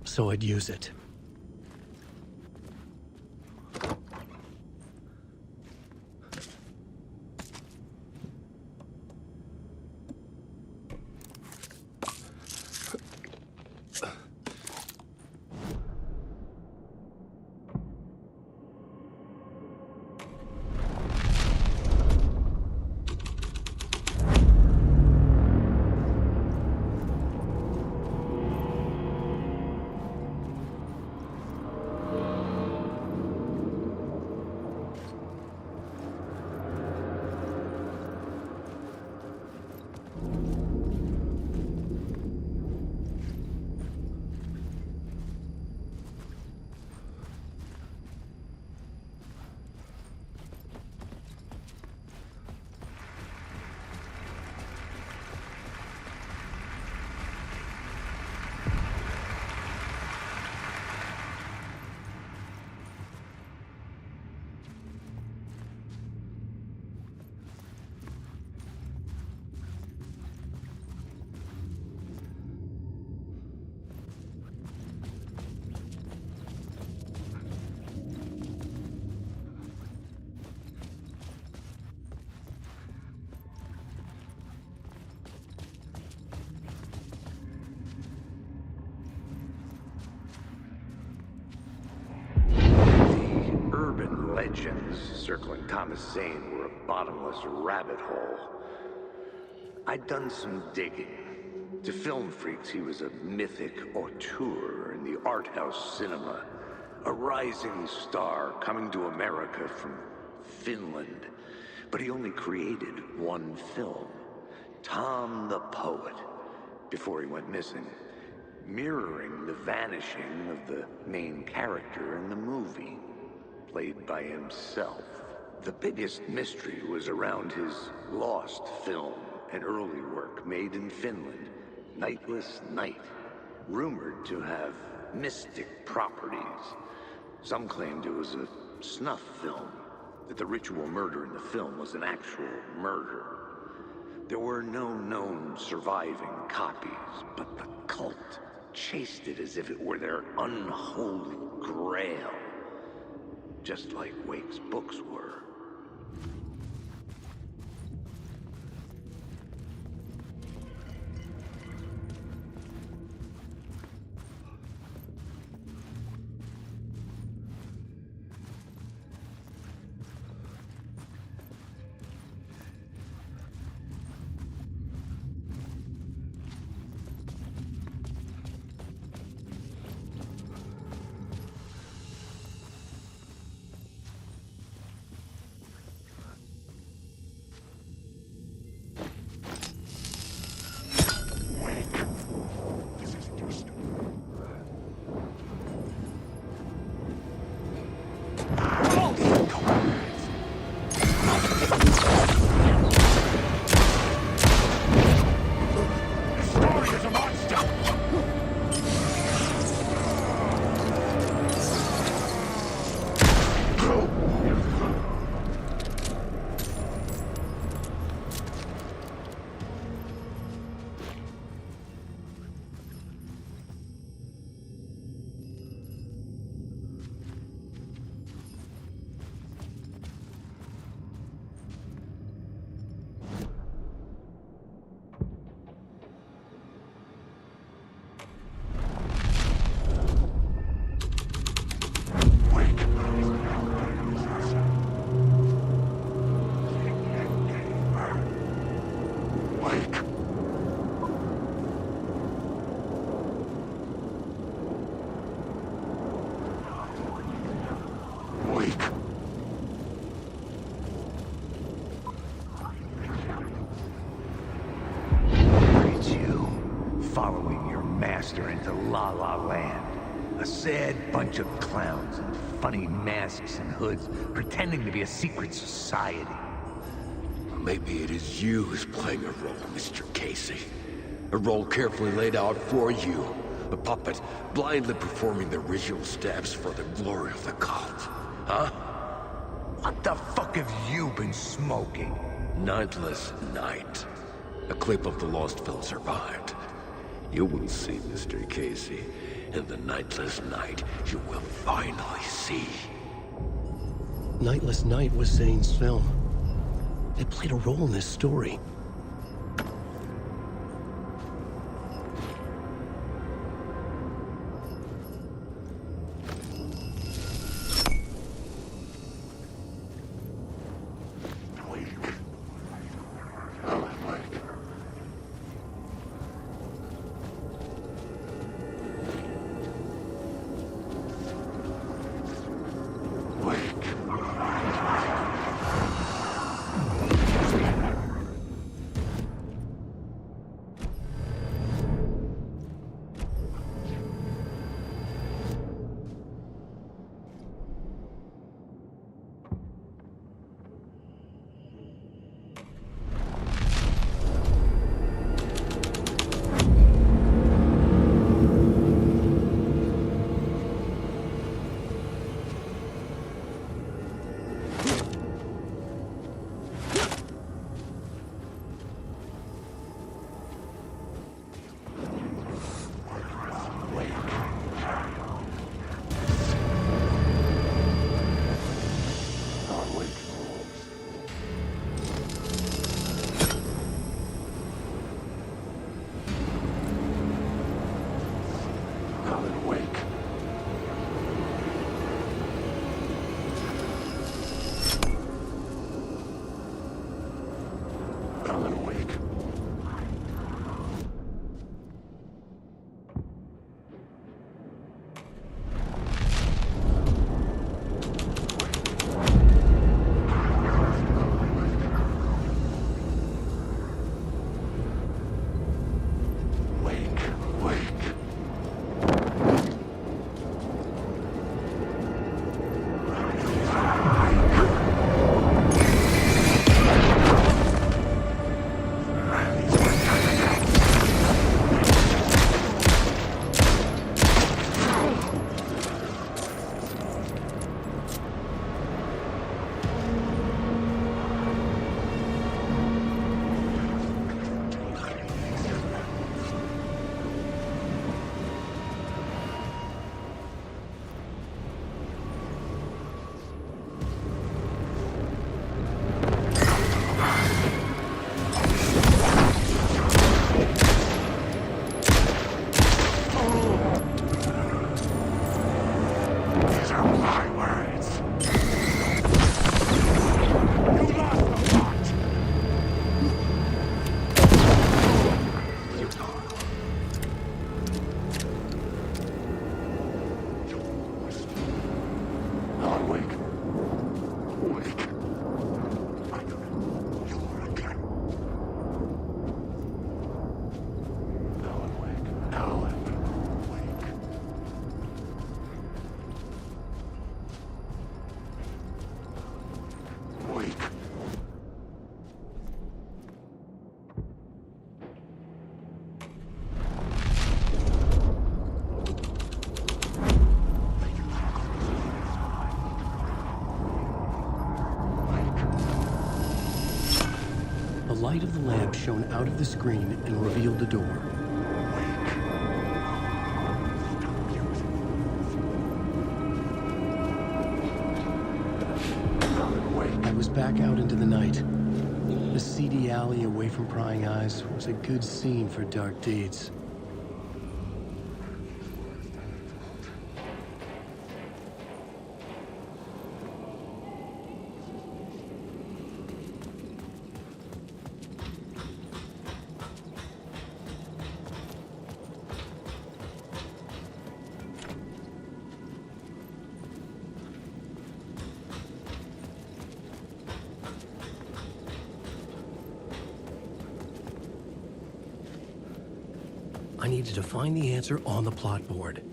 so I'd use it. Legends circling Thomas Zane were a bottomless rabbit hole. I'd done some digging. To film freaks, he was a mythic auteur in the art house cinema. A rising star coming to America from Finland. But he only created one film, Tom the Poet, before he went missing, mirroring the vanishing of the main character in the movie. Played by himself. The biggest mystery was around his lost film, an early work made in Finland, Nightless Night, rumored to have mystic properties. Some claimed it was a snuff film, that the ritual murder in the film was an actual murder. There were no known surviving copies, but the cult chased it as if it were their unholy grail. Just like Wake's books were. following your master into La La Land. A sad bunch of clowns in funny masks and hoods, pretending to be a secret society. Maybe it is you who's playing a role, Mr. Casey. A role carefully laid out for you. A puppet blindly performing the ritual steps for the glory of the cult. Huh? What the fuck have you been smoking? Nightless Night. A clip of the lost film survived. You will see, Mr. Casey. In the Nightless Night, you will finally see. Nightless Night was Zane's film. It played a role in this story. The light of the lamp shone out of the screen and revealed the door. I was back out into the night. The seedy alley away from prying eyes was a good scene for dark deeds. I needed to find the answer on the plot board.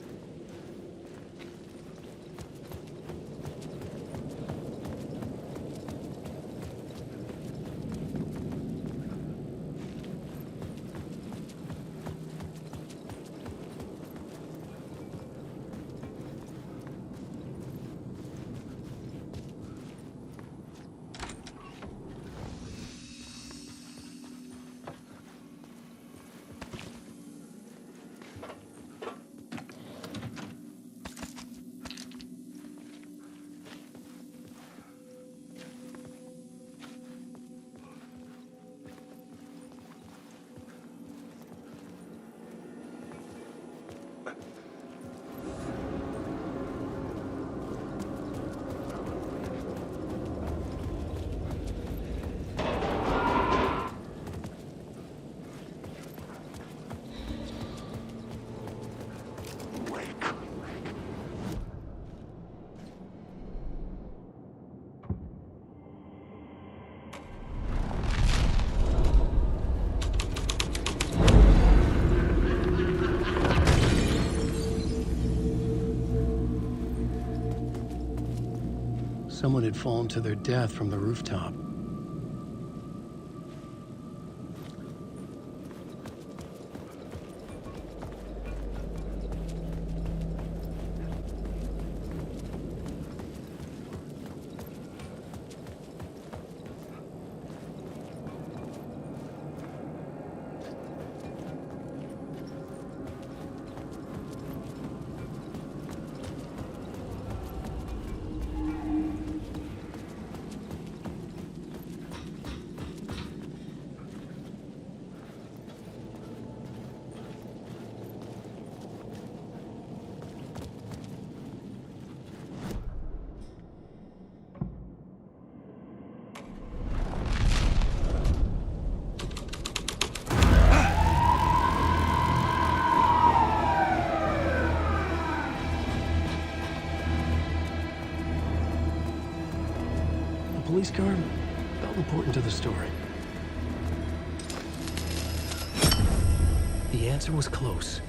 Someone had fallen to their death from the rooftop. Police car felt important to the story. The answer was close.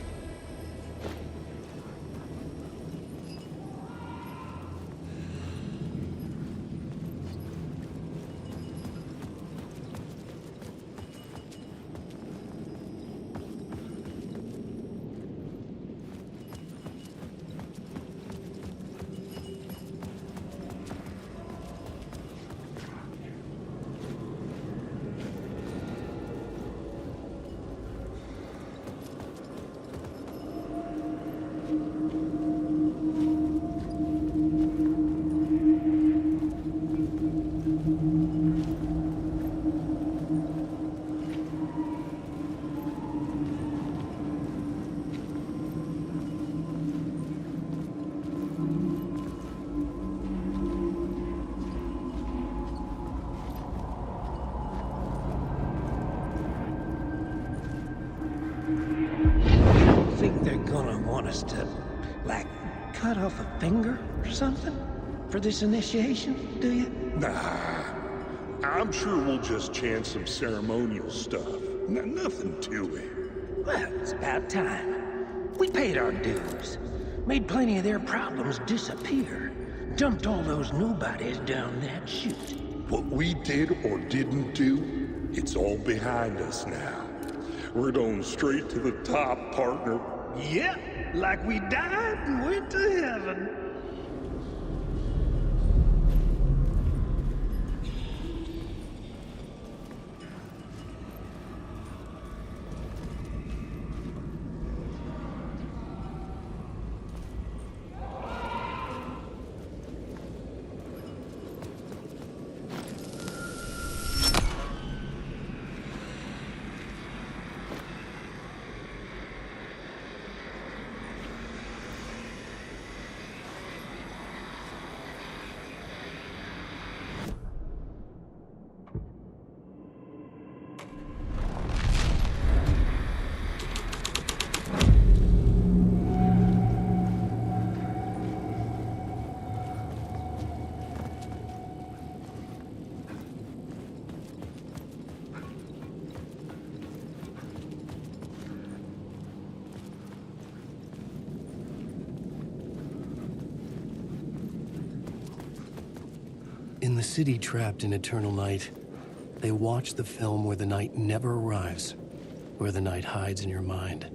Think they're gonna want us to, like, cut off a finger or something for this initiation, do you? Nah, I'm sure we'll just chant some ceremonial stuff. Nothing to it. Well, it's about time. We paid our dues. Made plenty of their problems disappear. Dumped all those nobodies down that chute. What we did or didn't do, it's all behind us now. We're going straight to the top, partner. Yep, like we died and went to heaven. In the city trapped in eternal night, they watch the film where the night never arrives, where the night hides in your mind.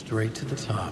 Straight to the top.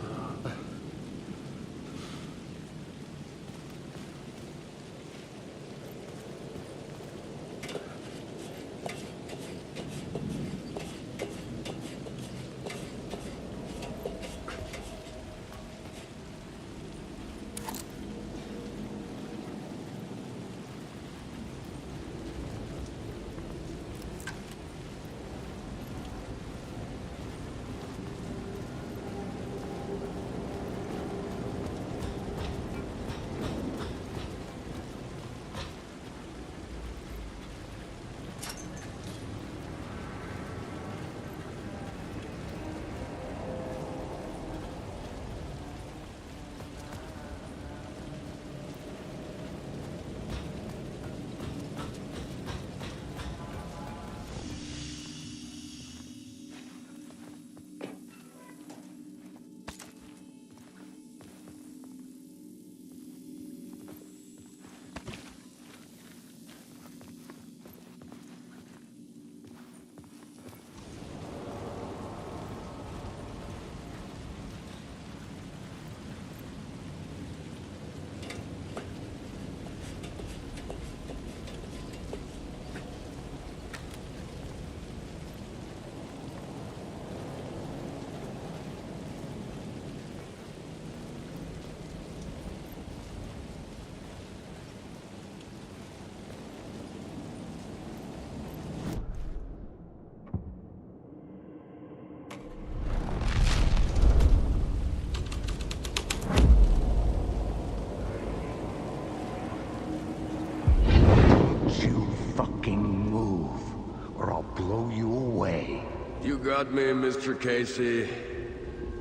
You got me, Mr. Casey.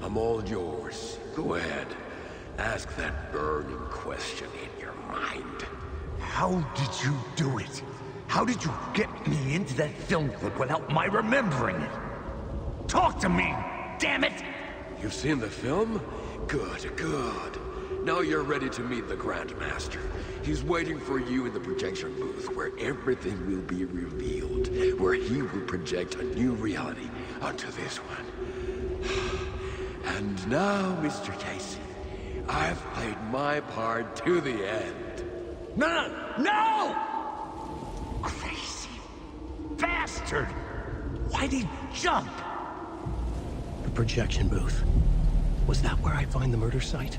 I'm all yours. Go ahead. Ask that burning question in your mind. How did you do it? How did you get me into that film clip without my remembering it? Talk to me, damn it! You've seen the film? Good, good. Now you're ready to meet the Grandmaster. He's waiting for you in the projection booth where everything will be revealed, where he will project a new reality onto this one. And now, Mr. Casey, I've played my part to the end. No! Crazy bastard! Why'd he jump? The projection booth. Was that where I find the murder site?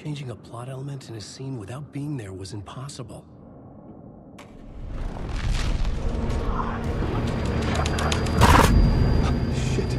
Changing a plot element in a scene without being there was impossible. Shit.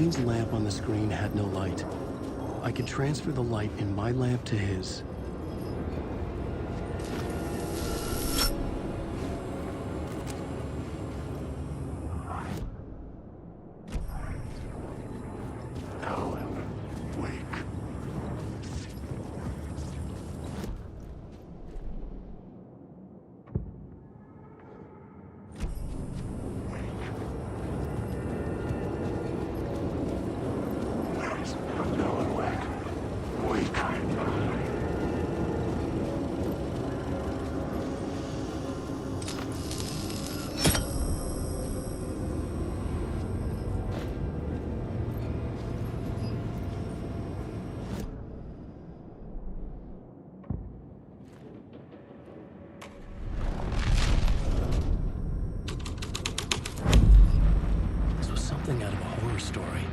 Kane's lamp on the screen had no light. I could transfer the light in my lamp to his. Something out of a horror story,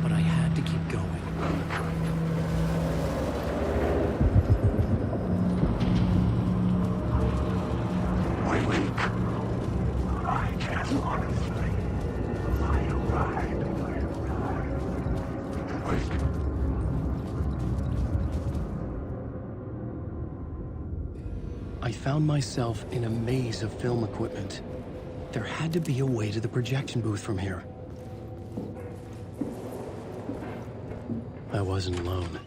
but I had to keep going. I can't honestly. I arrived. I found myself in a maze of film equipment. There had to be a way to the projection booth from here. I wasn't alone.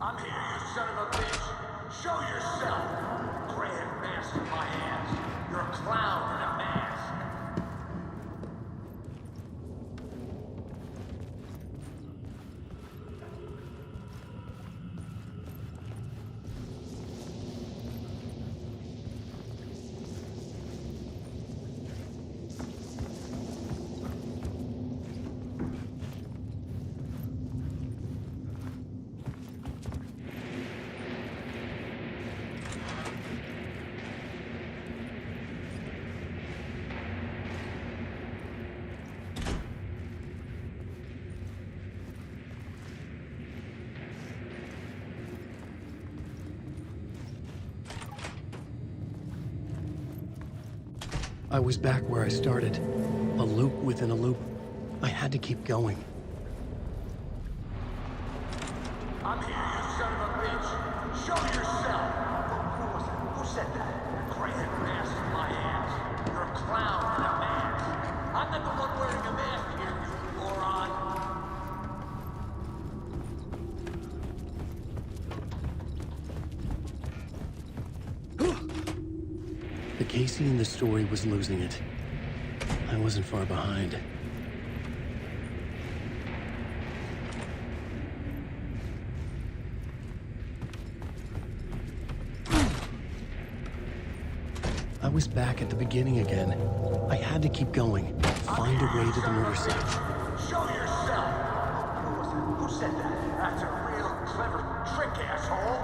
I'm here, you son of a bitch. Show yourself. Grand mask in my hands. You're a clown in a mask. I was back where I started. A loop within a loop. I had to keep going. I'm here, you son of a bitch. Show yourself. Who was it? Who said that? Grand mask in my hands. You're a clown in a mask. I'm not the one wearing a mask here, you moron. The Casey in the story was losing it. I wasn't far behind. I was back at the beginning again. I had to keep going. Find a way to the murder site. Show yourself. Who said that? That's a real clever trick, asshole.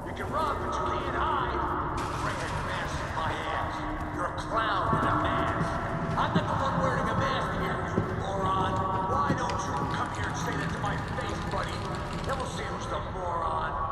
You can run, but you can't hide. Grand mask in my hands. You're a clown in a mask. I'm not the one wearing a mask here, you moron. Why don't you come here and say that to my face, buddy? Then we'll see who's the moron.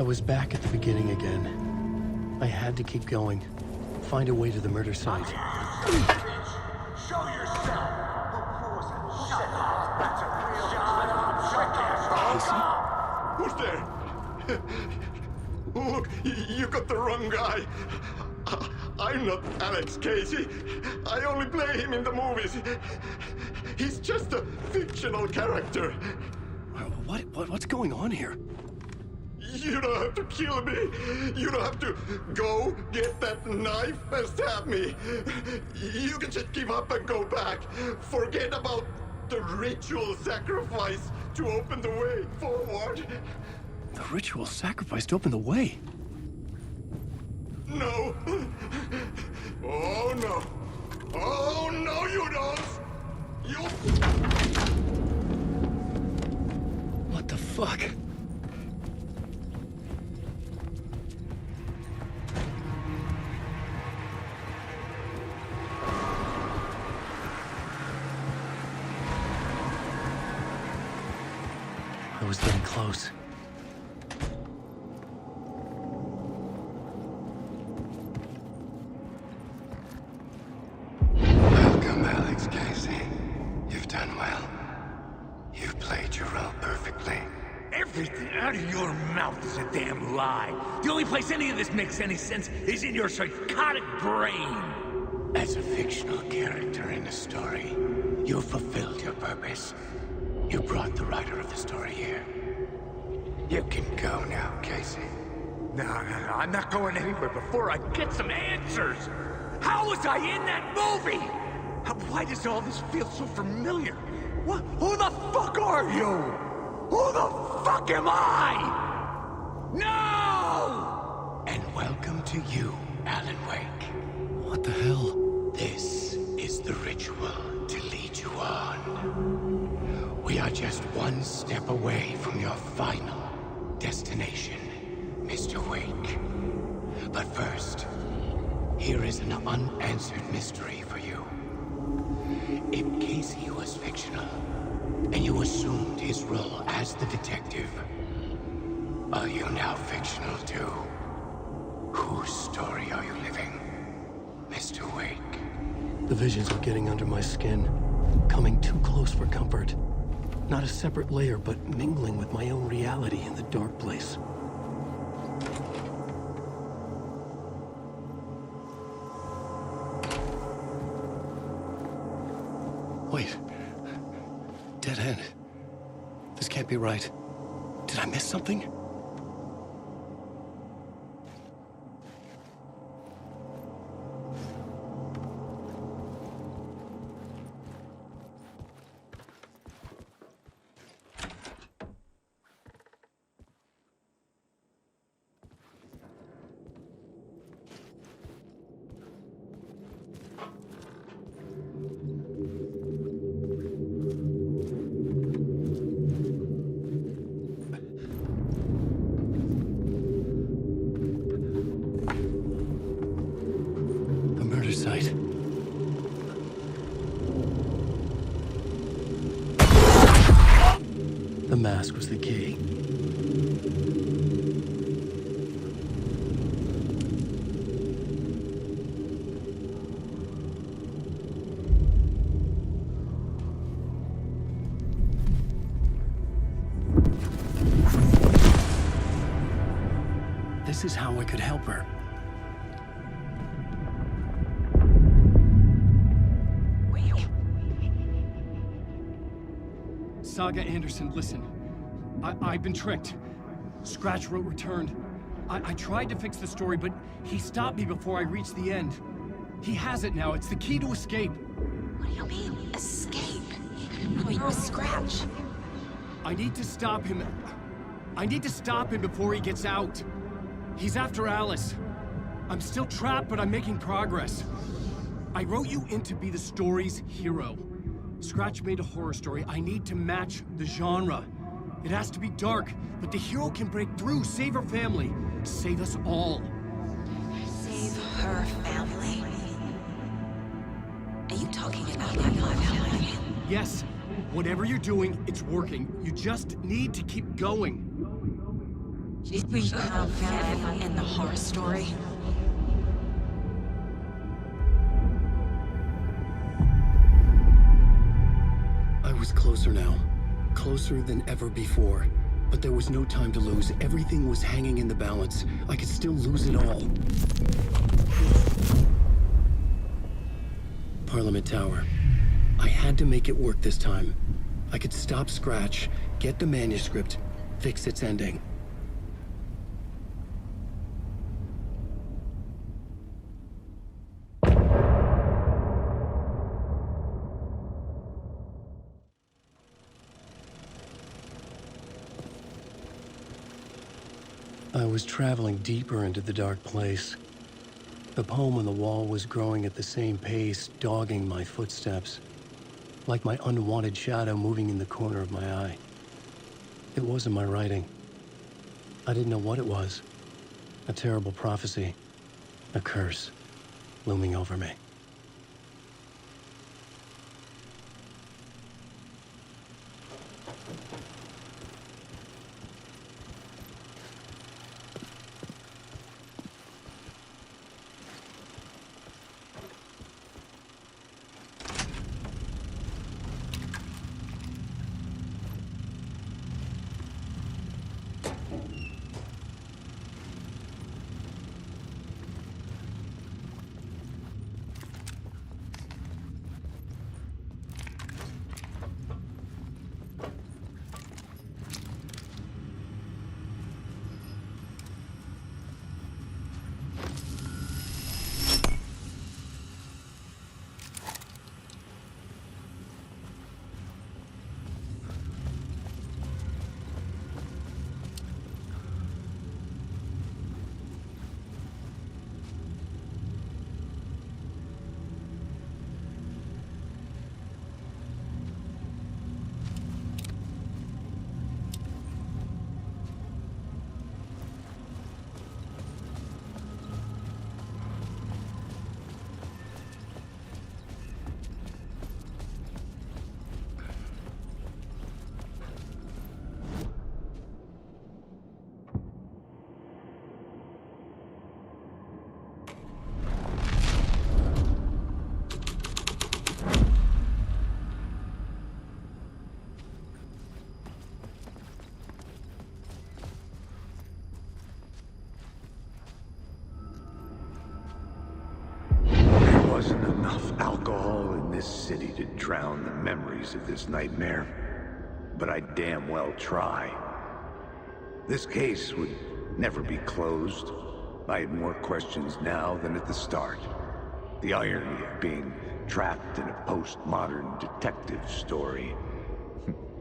I was back at the beginning again. I had to keep going. Find a way to the murder site. Show yourself. That's a real Who's there? Look, you got the wrong guy. I'm not Alex Casey. I only play him in the movies. He's just a fictional character. What's going on here? You don't have to kill me. You don't have to go get that knife and stab me. You can just give up and go back. Forget about the ritual sacrifice to open the way forward. The ritual sacrifice to open the way? No. Oh, no. Oh, no, you don't. You... What the fuck? I was getting close. Welcome, Alex Casey. You've done well. You've played your role perfectly. Everything out of your mouth is a damn lie. The only place any of this makes any sense is in your psychotic brain. As a fictional character in a story, you fulfilled your purpose. You brought the writer of the story here. You can go now, Casey. No, I'm not going anywhere before I get some answers. How was I in that movie? Why does all this feel so familiar? What? Who the fuck are you? Who the fuck am I? No! And welcome to you, Alan Wake. What the hell? This is the ritual to lead you on. We are just one step away from your final destination, Mr. Wake. But first, here is an unanswered mystery for you. If Casey was fictional, and you assumed his role as the detective, are you now fictional too? Whose story are you living, Mr. Wake? The visions are getting under my skin, coming too close for comfort. Not a separate layer, but mingling with my own reality in the dark place. Wait. Dead end. This can't be right. Did I miss something? Site. The mask was the key. This is how I could help her. Saga Anderson, listen. I've been tricked. Scratch wrote returned. I tried to fix the story, but he stopped me before I reached the end. He has it now. It's the key to escape. What do you mean, escape? Wait, with Scratch? I need to stop him. I need to stop him before he gets out. He's after Alice. I'm still trapped, but I'm making progress. I wrote you in to be the story's hero. Scratch made a horror story. I need to match the genre. It has to be dark, but the hero can break through, save her family, save us all. Save her family? Are you talking about my family? Yes. Whatever you're doing, it's working. You just need to keep going. We found family in the horror story. I was closer now. Closer than ever before. But there was no time to lose. Everything was hanging in the balance. I could still lose it all. Parliament Tower. I had to make it work this time. I could stop Scratch, get the manuscript, fix its ending. I was traveling deeper into the dark place. The poem on the wall was growing at the same pace, dogging my footsteps, like my unwanted shadow moving in the corner of my eye. It wasn't my writing. I didn't know what it was. A terrible prophecy, a curse, looming over me. Wasn't enough alcohol in this city to drown the memories of this nightmare, but I damn well try. This case would never be closed. I had more questions now than at the start. The irony of being trapped in a postmodern detective story.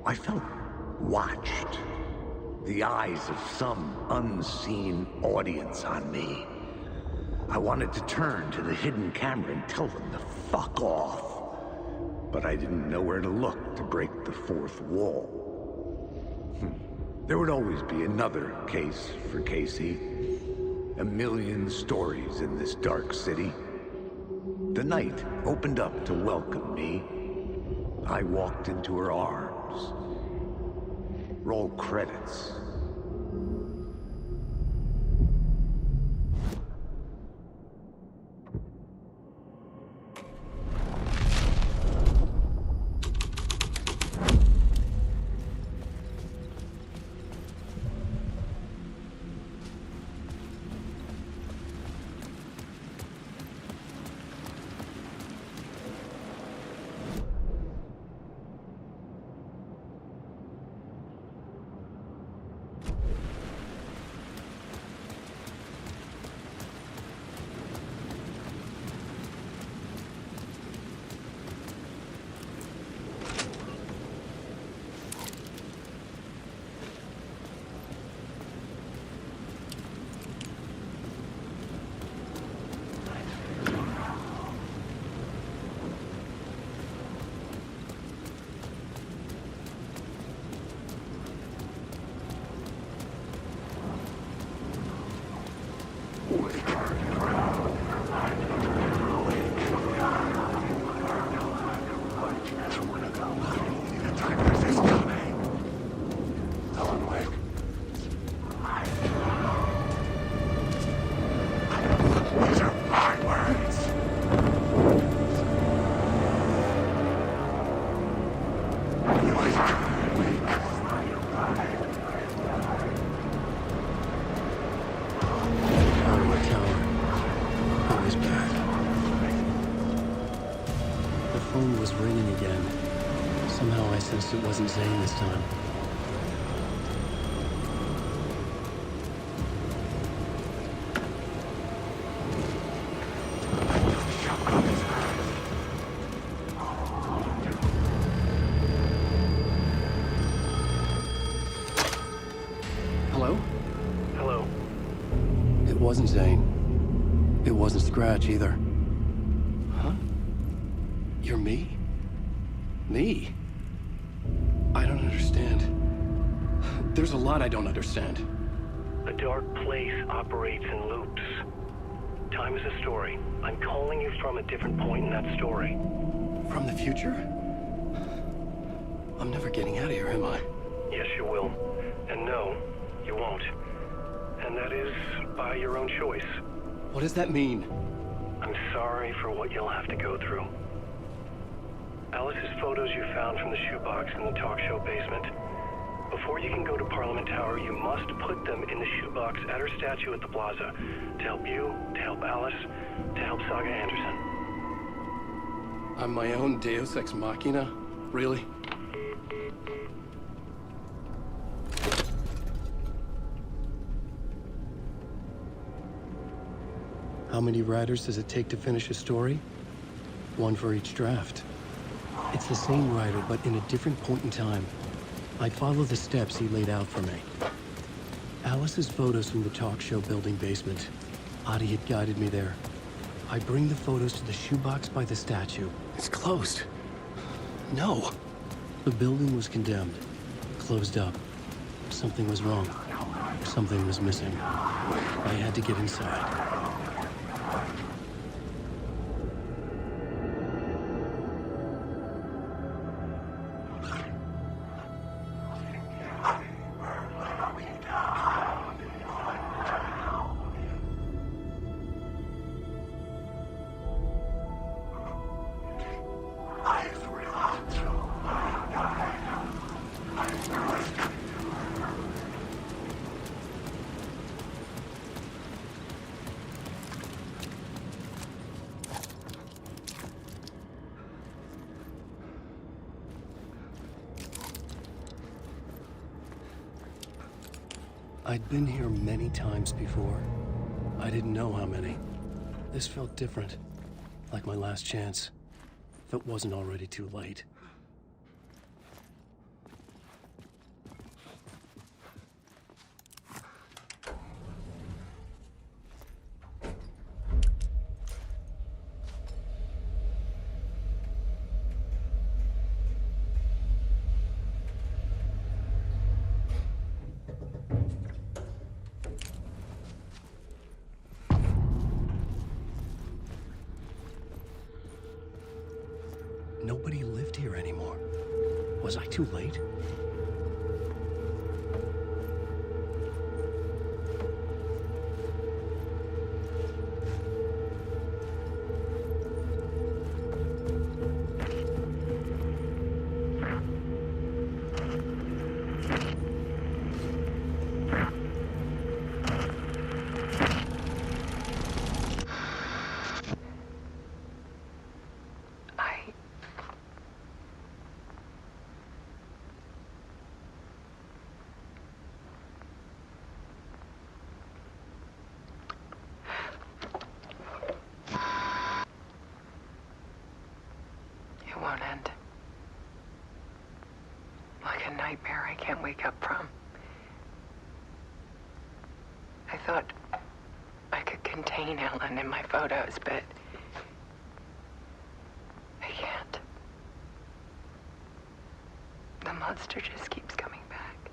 I felt watched. The eyes of some unseen audience on me. I wanted to turn to the hidden camera and tell them to fuck off. But I didn't know where to look to break the fourth wall. There would always be another case for Casey. A million stories in this dark city. The night opened up to welcome me. I walked into her arms. Roll credits. ringing again. Somehow I sensed it wasn't Zane this time. Hello? Hello. It wasn't Zane. It wasn't Scratch either. Huh? You're me? Me? I don't understand. There's a lot I don't understand. A dark place operates in loops. Time is a story. I'm calling you from a different point in that story. From the future? I'm never getting out of here, am I? Yes, you will. And no, you won't. And that is by your own choice. What does that mean? I'm sorry for what you'll have to go through. Alice's photos you found from the shoebox in the talk show basement. Before you can go to Parliament Tower, you must put them in the shoebox at her statue at the plaza. To help you, to help Alice, to help Saga Anderson. I'm my own Deus Ex Machina? Really? How many writers does it take to finish a story? One for each draft. It's the same writer, but in a different point in time. I follow the steps he laid out for me. Alice's photos from the talk show building basement. Adi had guided me there. I bring the photos to the shoebox by the statue. It's closed. No. The building was condemned. Closed up. Something was wrong. Something was missing. I had to get inside. I'd been here many times before. I didn't know how many. This felt different, like my last chance, if it wasn't already too late. Nobody lived here anymore. Was I too late? Won't end. Like a nightmare I can't wake up from. I thought I could contain Ellen in my photos, but I can't. The monster just keeps coming back.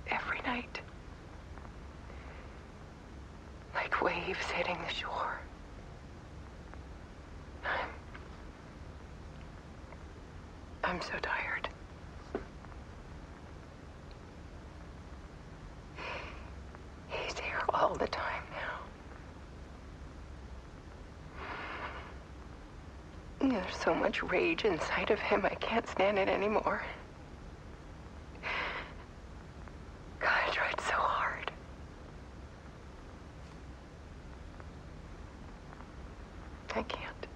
Every night. Like waves hitting the shore. I'm so tired. He's here all the time now. There's so much rage inside of him, I can't stand it anymore. God, I tried so hard. I can't.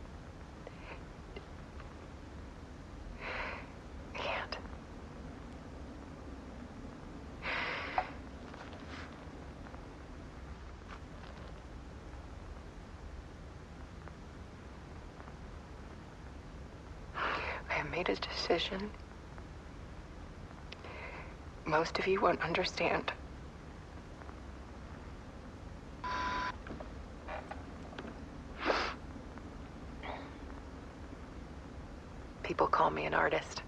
made a decision. Most of you won't understand. People call me an artist,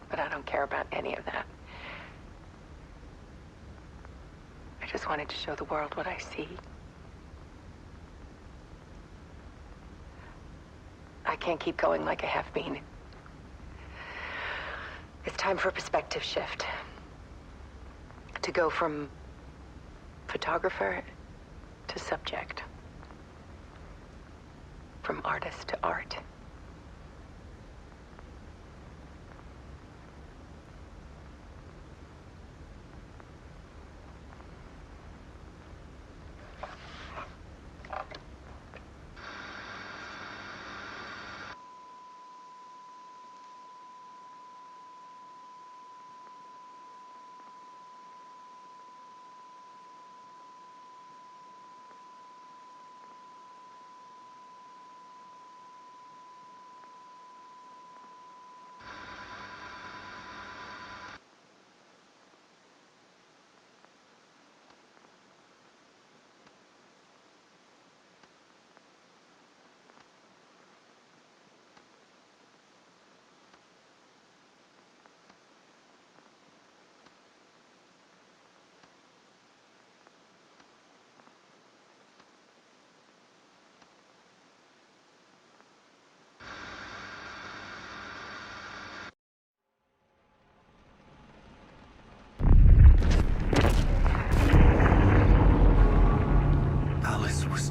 but I don't care about any of that. I just wanted to show the world what I see. I can't keep going like I have been. It's time for a perspective shift. To go from photographer to subject. From artist to art.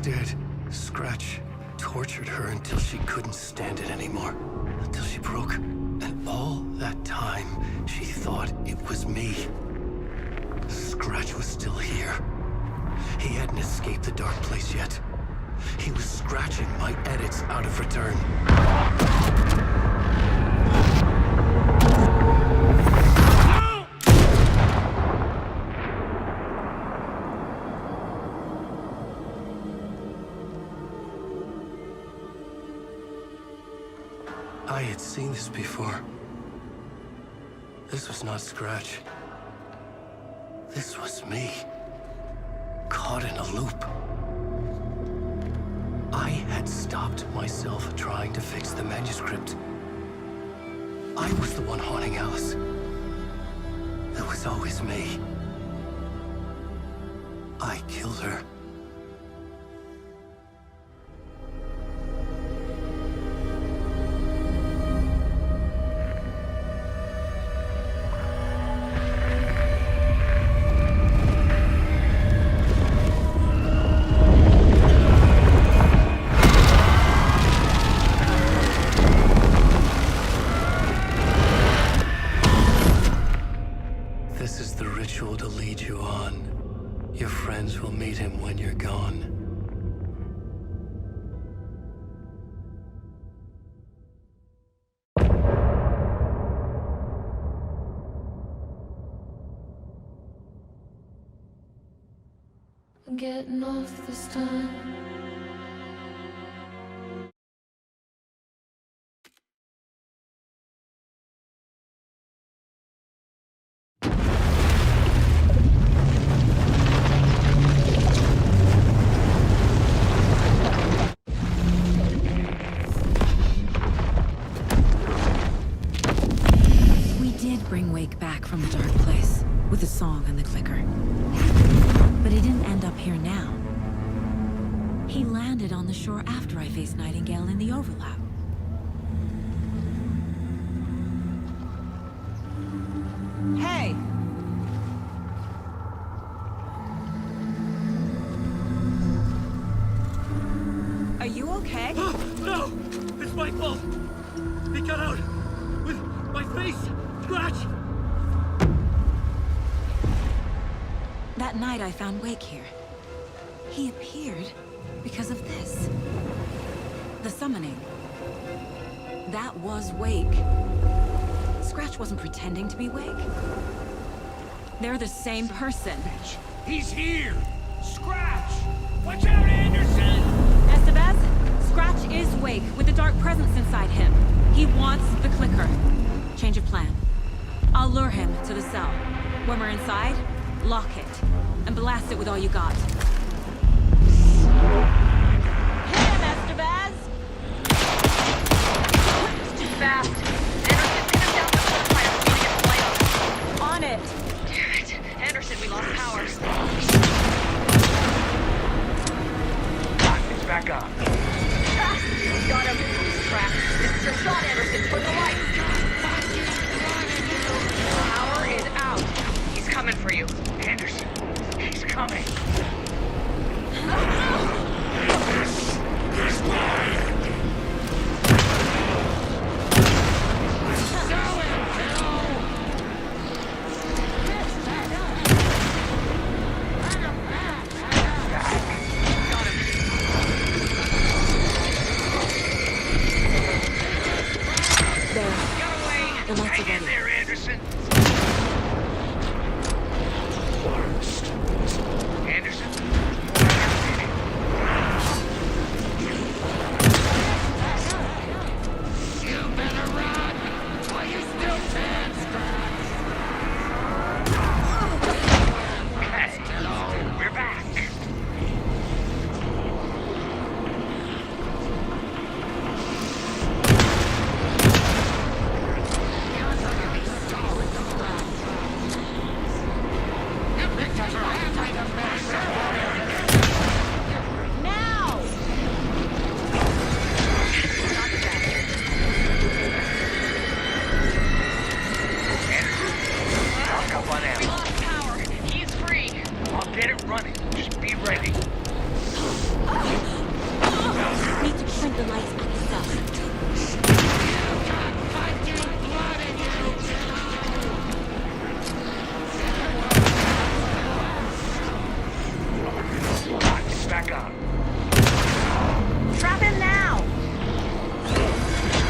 Dead. Scratch tortured her until she couldn't stand it anymore. Until she broke. And all that time, she thought it was me. Scratch was still here. He hadn't escaped the dark place yet. He was scratching my edits out of return. I had seen this before. This was not Scratch. This was me. Caught in a loop. I had stopped myself trying to fix the manuscript. I was the one haunting Alice. It was always me. I killed her. This is the ritual to lead you on. Your friends will meet him when you're gone. I'm getting off this time. Bring Wake back from the dark place with the song and the clicker. But he didn't end up here now. He landed on the shore after I faced Nightingale in the overlap. Hey! Are you okay? No! It's my fault! He got out with my face! Scratch! That night I found Wake here. He appeared because of this. The summoning. That was Wake. Scratch wasn't pretending to be Wake. They're the same person. He's here! Scratch! Watch out, Anderson! Estevez, Scratch is Wake with the dark presence inside him. He wants the clicker. Change of plan. I'll lure him to the cell. When we're inside, lock it. And blast it with all you got. Hit him, Estevez! It's too fast. Anderson, pin him down with the fire. We need to get the light on. On it! Damn it. Anderson, we lost power. It's back on. Got him. He's trapped. This is your shot, Anderson. Turn the lights. Power is out. He's coming for you. Anderson, he's coming. The lights are Hang in ready. there, Anderson. Anderson. You better run while you still can. Okay, we're back. Now! Lock up on We ammo. lost power. He's free. I'll get it running. Just be ready. Need to shrink the lights at the cell. It's back on. Trap him now!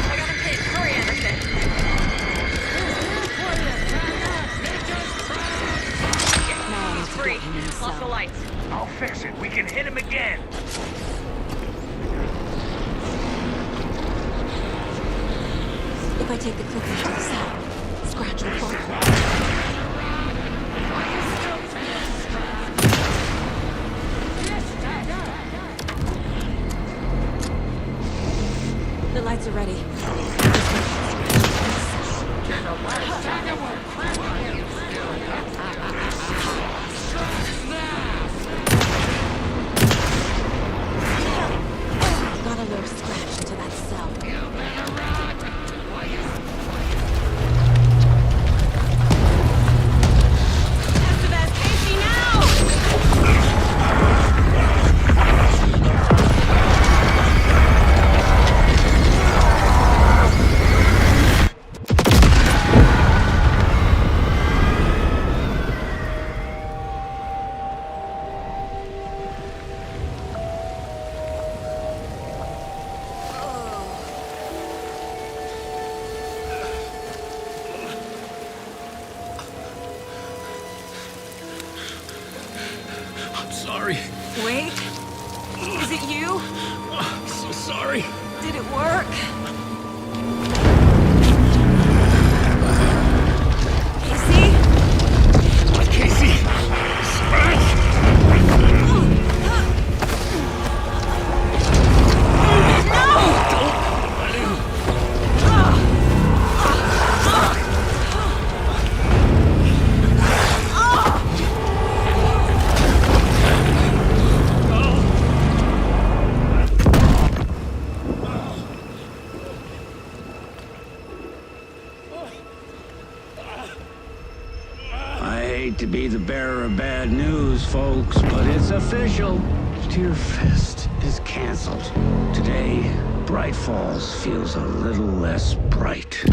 I got him pinned. Hurry, Anderson. He's free. Lost the lights. I'll fix it. We can hit him again. If I take the clicker to the cell, Scratch will fall. The lights are ready. Gotta lure Scratch into that cell. Estevez, Casey, now! I'm sorry. Wait. Is it you? I'm so sorry. Did it work? Casey? Casey! Scratch! I hate to be the bearer of bad news, folks, but it's official. Tear Fest is canceled. Today, Bright Falls feels a little less bright.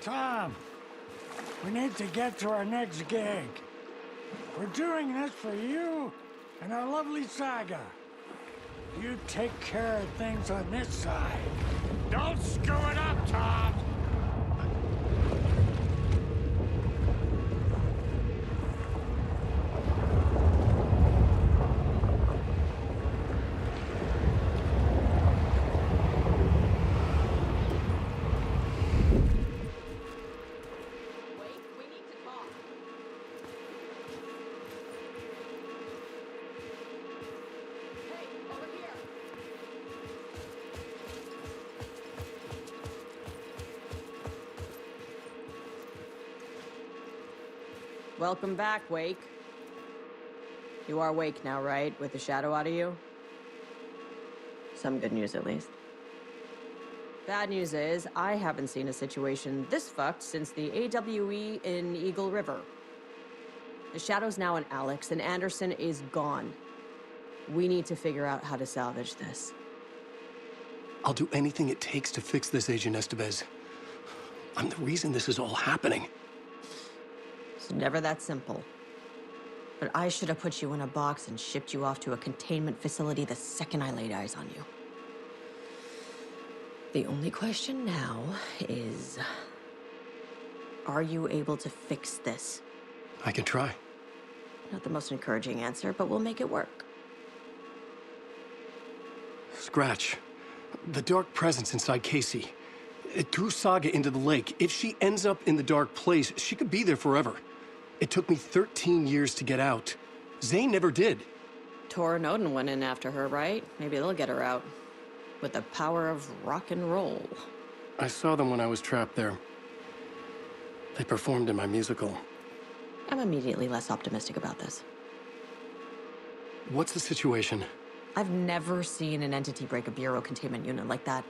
Tom, we need to get to our next gig. We're doing this for you and our lovely saga. You take care of things on this side. Don't screw it up, Tom! Welcome back, Wake. You are Wake now, right? With the shadow out of you? Some good news, at least. Bad news is, I haven't seen a situation this fucked since the AWE in Eagle River. The shadow's now in Alex, and Anderson is gone. We need to figure out how to salvage this. I'll do anything it takes to fix this, Agent Estevez. I'm the reason this is all happening. It's never that simple. But I should have put you in a box and shipped you off to a containment facility the second I laid eyes on you. The only question now is... are you able to fix this? I can try. Not the most encouraging answer, but we'll make it work. Scratch. The dark presence inside Casey. It threw Saga into the lake. If she ends up in the dark place, she could be there forever. It took me 13 years to get out. Zane never did. Tor and Odin went in after her, right? Maybe they'll get her out. With the power of rock and roll. I saw them when I was trapped there. They performed in my musical. I'm immediately less optimistic about this. What's the situation? I've never seen an entity break a Bureau containment unit like that.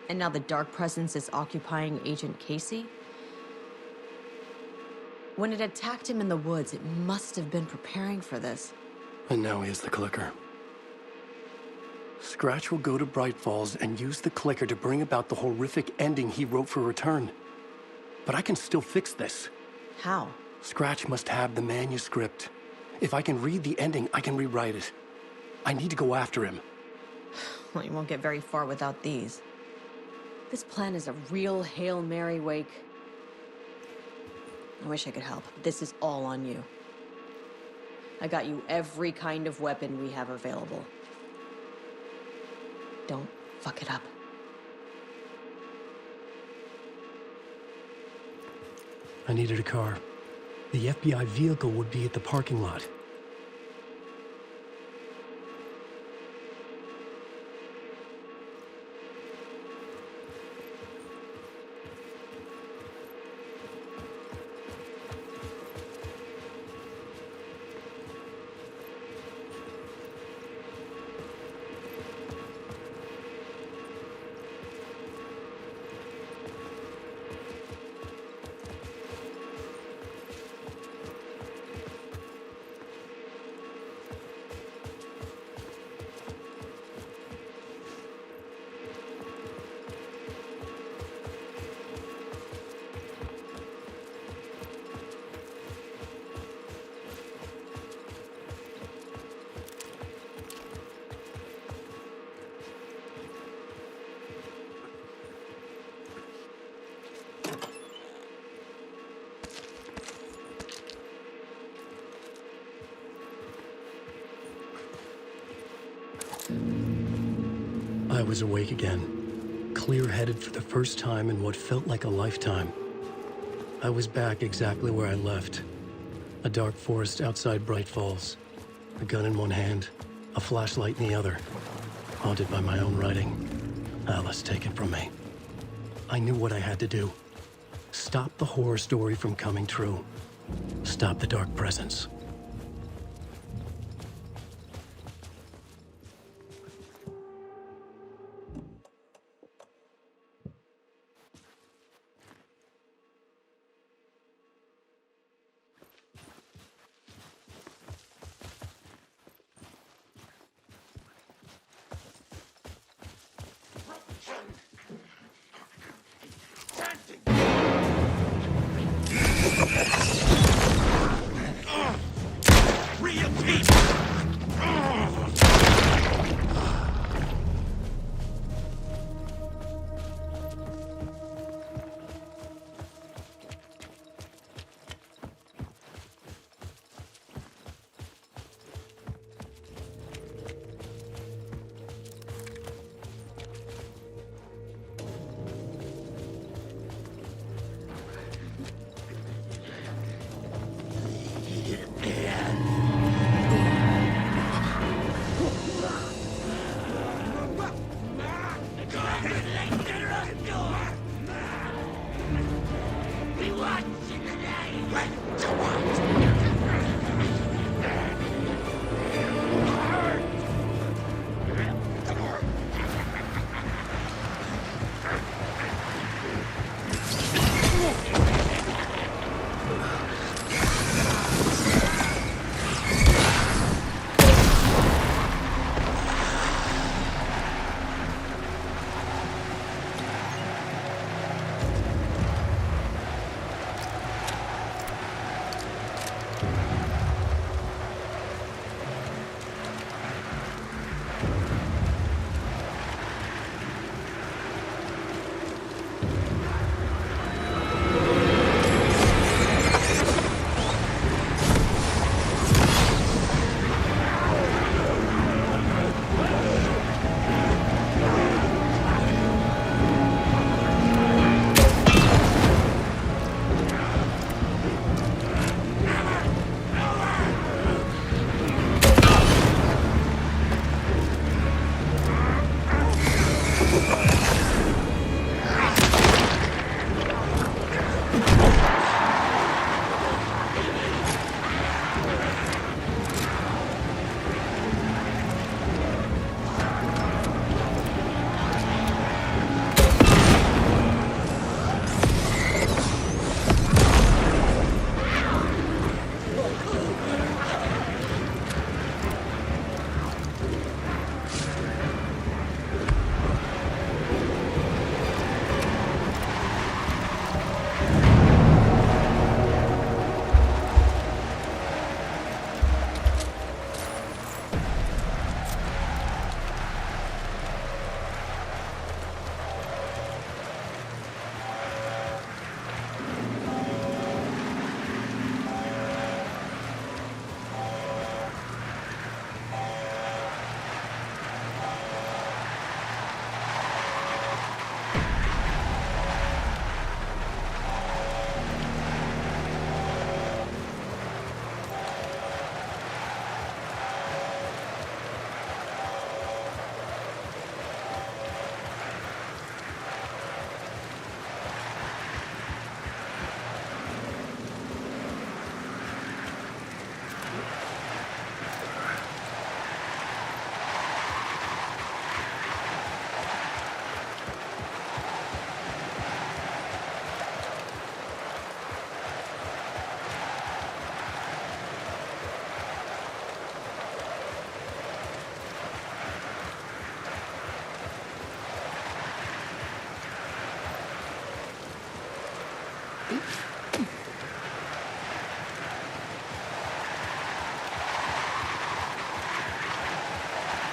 And now the Dark Presence is occupying Agent Casey? When it attacked him in the woods, it must have been preparing for this. And now he has the clicker. Scratch will go to Bright Falls and use the clicker to bring about the horrific ending he wrote for Return. But I can still fix this. How? Scratch must have the manuscript. If I can read the ending, I can rewrite it. I need to go after him. Well, you won't get very far without these. This plan is a real Hail Mary, Wake. I wish I could help. This is all on you. I got you every kind of weapon we have available. Don't fuck it up. I needed a car. The FBI vehicle would be at the parking lot. I was awake again, clear-headed for the first time in what felt like a lifetime. I was back exactly where I left. A dark forest outside Bright Falls. A gun in one hand, a flashlight in the other. Haunted by my own writing. Alice taken from me. I knew what I had to do. Stop the horror story from coming true. Stop the dark presence.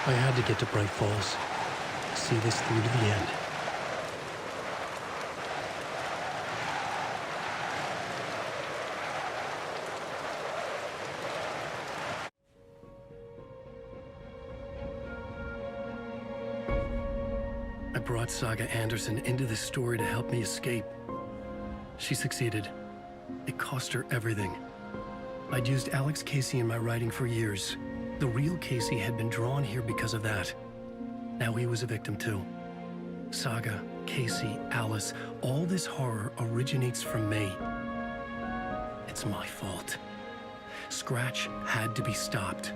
I had to get to Bright Falls. See this through to the end. I brought Saga Anderson into this story to help me escape. She succeeded. It cost her everything. I'd used Alex Casey in my writing for years. The real Casey had been drawn here because of that. Now he was a victim too. Saga, Casey, Alice, all this horror originates from me. It's my fault. Scratch had to be stopped.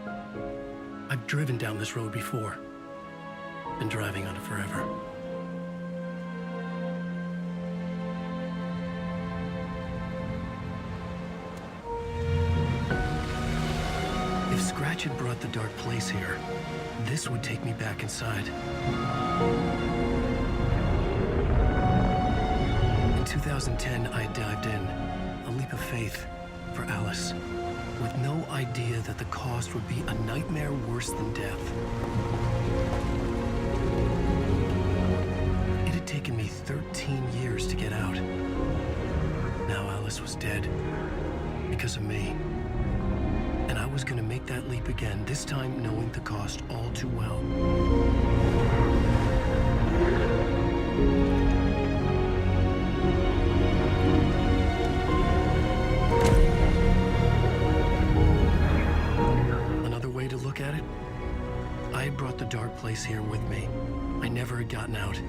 I've driven down this road before. Been driving on it forever. If Scratch had brought the Dark Place here, this would take me back inside. In 2010, I dived in. A leap of faith. for Alice, with no idea that the cost would be a nightmare worse than death. It had taken me 13 years to get out. Now Alice was dead, because of me. And I was gonna make that leap again, this time knowing the cost all too well. Another way to look at it, I had brought the dark place here with me. I never had gotten out.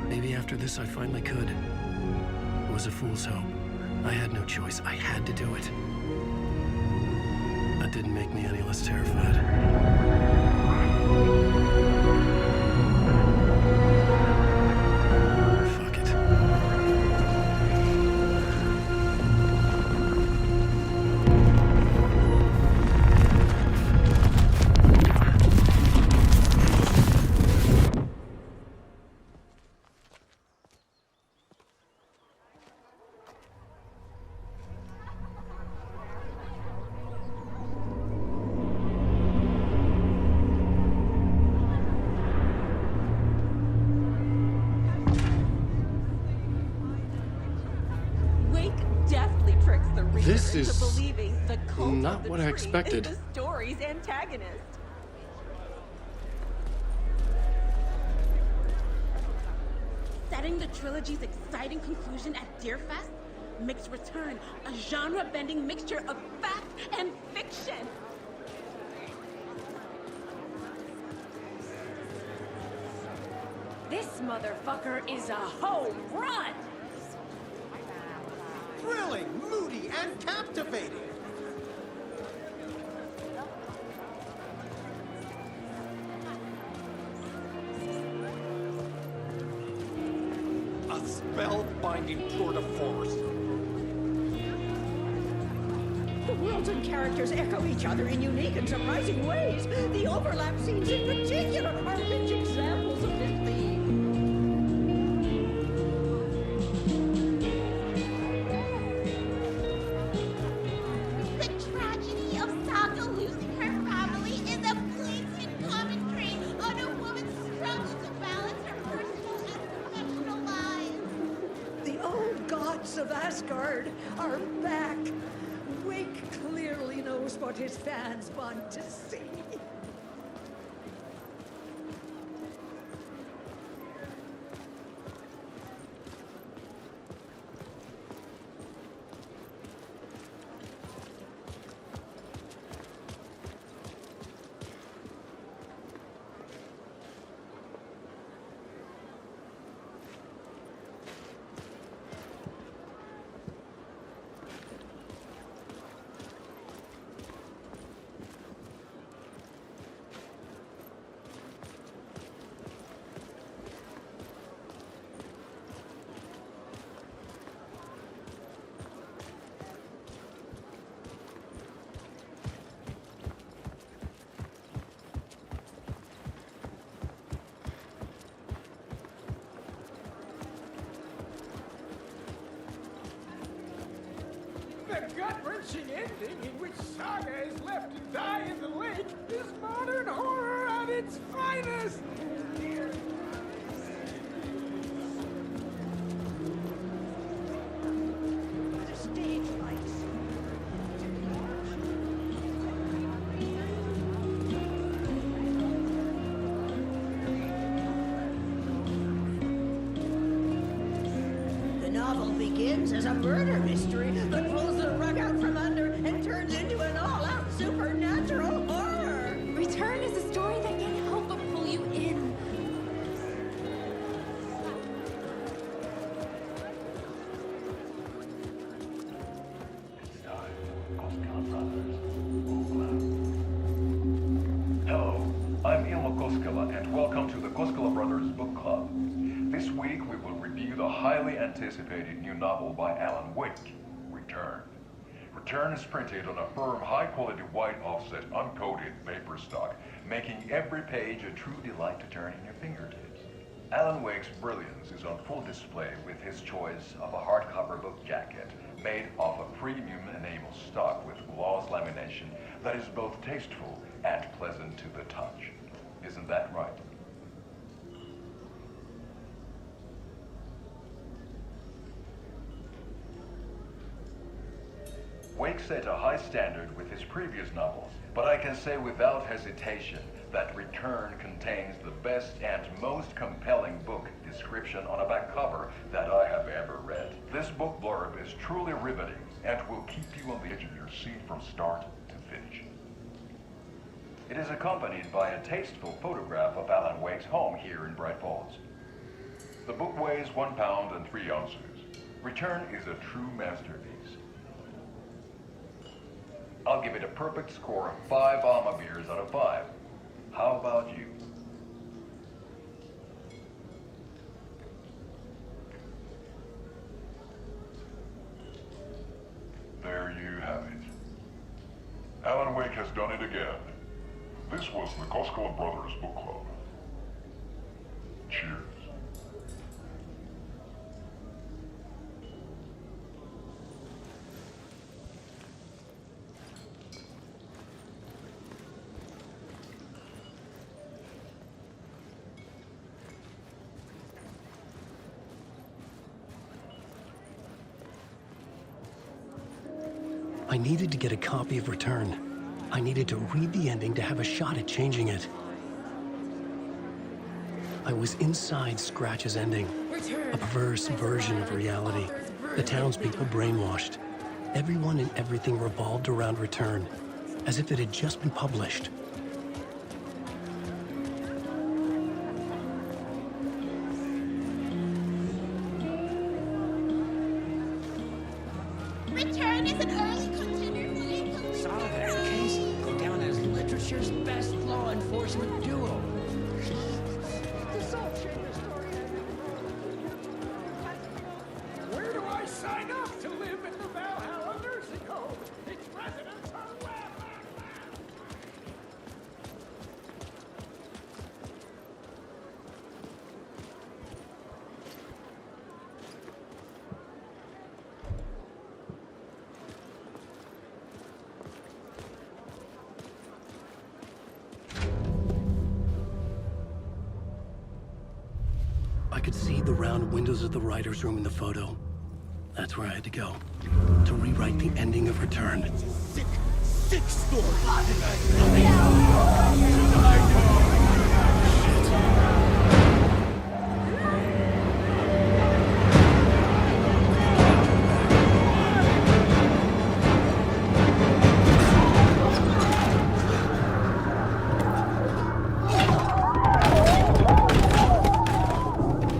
Maybe after this I finally could. It was a fool's hope. I had no choice. I had to do it. That didn't make me any less terrified. Fuck it. This is into believing the cult not of the what I tree expected. is the story's antagonist. Setting the trilogy's exciting conclusion at Deerfest makes Return a genre-bending mixture of fact and fiction. This motherfucker is a home run! Thrilling, moody, and captivating. A spellbinding tour de force. The worlds and characters echo each other in unique and surprising ways. The overlap scenes in particular are rich examples of this theme. Of Asgard are back. Wake clearly knows what his fans want to see. The gut-wrenching ending in which Saga is left to die in the lake is modern horror at its finest! The stage lights. The novel begins as a murder mystery, but pulls the rug out from under and turns into an all-out supernatural horror. Return is a story that can't help but pull you in. Hello, I'm Ilmo Koskela, and welcome to the Koskela Brothers Book Club. This week we will review the highly anticipated new novel by Alan Wake, Return. Return is printed on a firm, high-quality white offset, uncoated paper stock, making every page a true delight to turn in your fingertips. Alan Wake's brilliance is on full display with his choice of a hardcover book jacket made of a premium enamel stock with gloss lamination that is both tasteful and pleasant to the touch. Isn't that right? Wake set a high standard with his previous novels, but I can say without hesitation that Return contains the best and most compelling book description on a back cover that I have ever read. This book blurb is truly riveting and will keep you on the edge of your seat from start to finish. It is accompanied by a tasteful photograph of Alan Wake's home here in Bright Falls. The book weighs 1 pound and 3 ounces. Return is a true masterpiece. I'll give it a perfect score of 5 Alma beers out of 5. How about you? There you have it. Alan Wake has done it again. This was the Koskela Brothers Book Club. Cheers. I needed to get a copy of Return. I needed to read the ending to have a shot at changing it. I was inside Scratch's ending, a perverse version of reality. The townspeople brainwashed. Everyone and everything revolved around Return, as if it had just been published. Return is an early contender for income. Solitary case go down as literature's best law enforcement duo. Where do I sign up to live in the Valhalla nursing home? Its residents are I could see the round windows of the writer's room in the photo. That's where I had to go, to rewrite the ending of Return. sick story.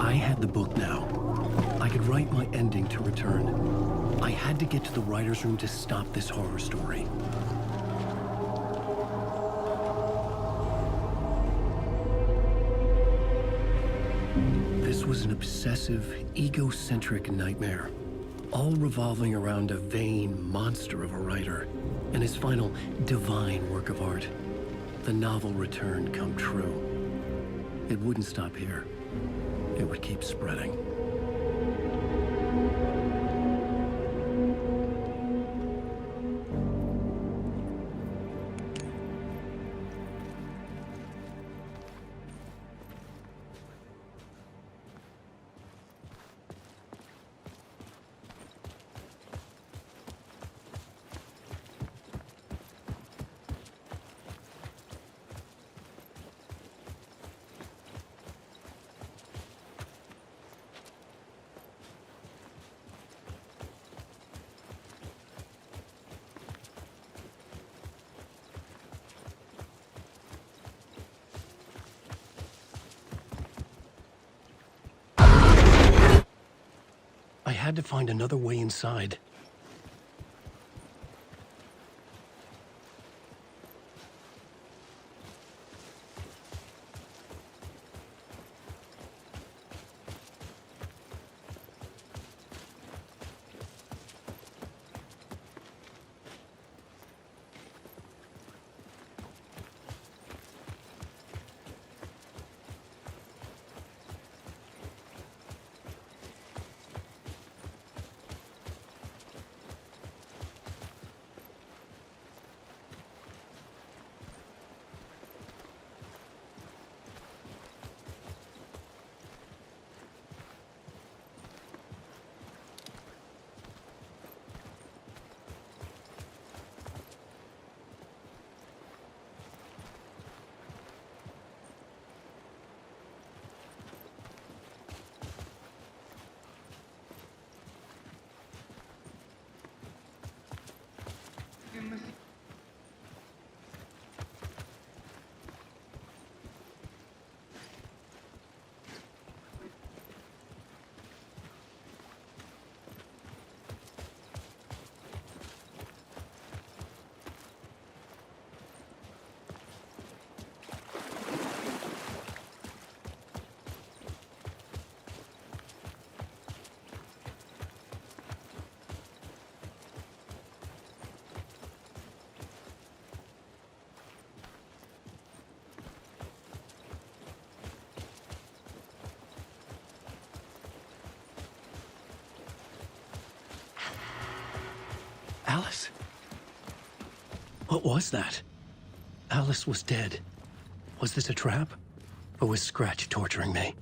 I had the book now. I could write my ending to Return. I had to get to the writer's room to stop this horror story. This was an obsessive, egocentric nightmare, all revolving around a vain monster of a writer and his final divine work of art, the novel Return come true. It wouldn't stop here. It would keep spreading. I had to find another way inside. Alice? What was that? Alice was dead. Was this a trap? Or was Scratch torturing me?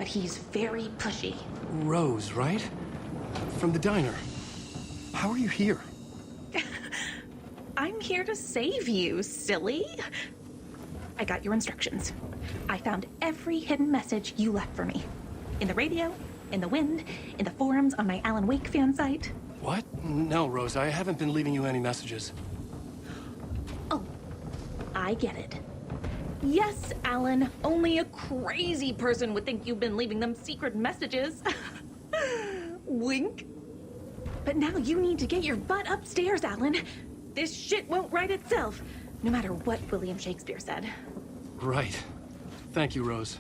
He's very pushy. Rose, right? From the diner. How are you here? I'm here to save you, silly. I got your instructions. I found every hidden message you left for me. In the radio, in the wind, in the forums on my Alan Wake fan site. What? No, Rose, I haven't been leaving you any messages. Oh, I get it. Yes, Alan, only a crazy person would think you've been leaving them secret messages. Wink. But now you need to get your butt upstairs, Alan. This shit won't right itself, no matter what William Shakespeare said. Right. Thank you, Rose.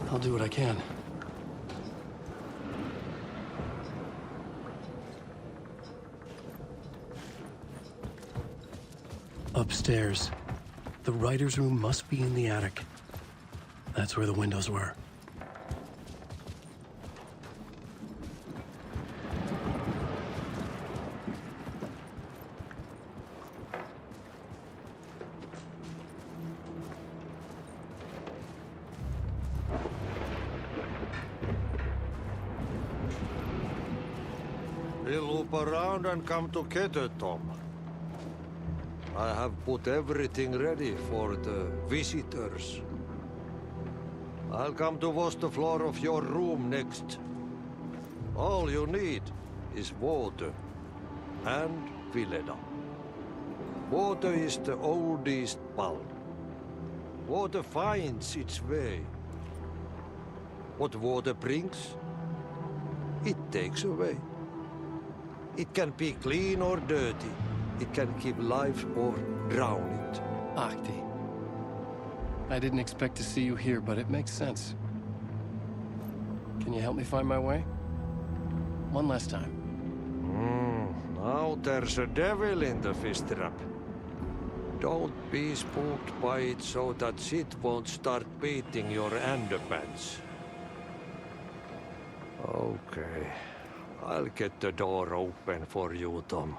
I'll do what I can. Upstairs. The writer's room must be in the attic. That's where the windows were. We'll loop around and come together, Tom. I have put everything ready for the visitors. I'll come to wash the floor of your room next. All you need is water and Vileda. Water is the oldest bulb. Water finds its way. What water brings, it takes away. It can be clean or dirty. It can give life or drown it. Ahti. I didn't expect to see you here, but it makes sense. Can you help me find my way? One last time. Now there's a devil in the fist trap. Don't be spooked by it so that shit won't start beating your underpants. Okay. I'll get the door open for you, Tom.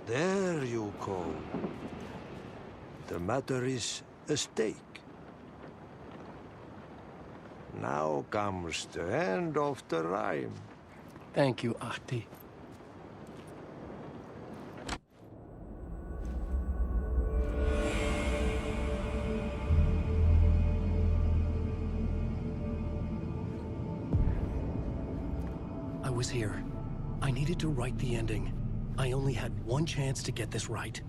There you go. The matter is a stake. Now comes the end of the rhyme. Thank you, Ahti. I was here. I needed to write the ending. I only had one chance to get this right.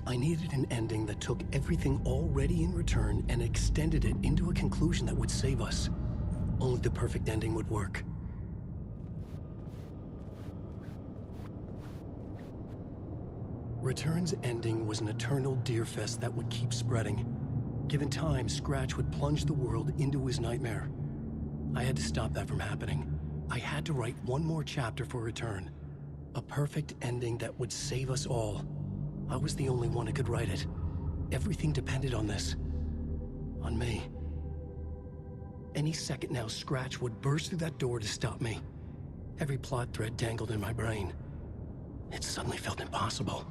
I needed an ending that took everything already in return and extended it into a conclusion that would save us. Only the perfect ending would work. Return's ending was an eternal deerfest that would keep spreading. Given time, Scratch would plunge the world into his nightmare. I had to stop that from happening. I had to write one more chapter for Return. A perfect ending that would save us all. I was the only one who could write it. Everything depended on this. On me. Any second now, Scratch would burst through that door to stop me. Every plot thread dangled in my brain. It suddenly felt impossible.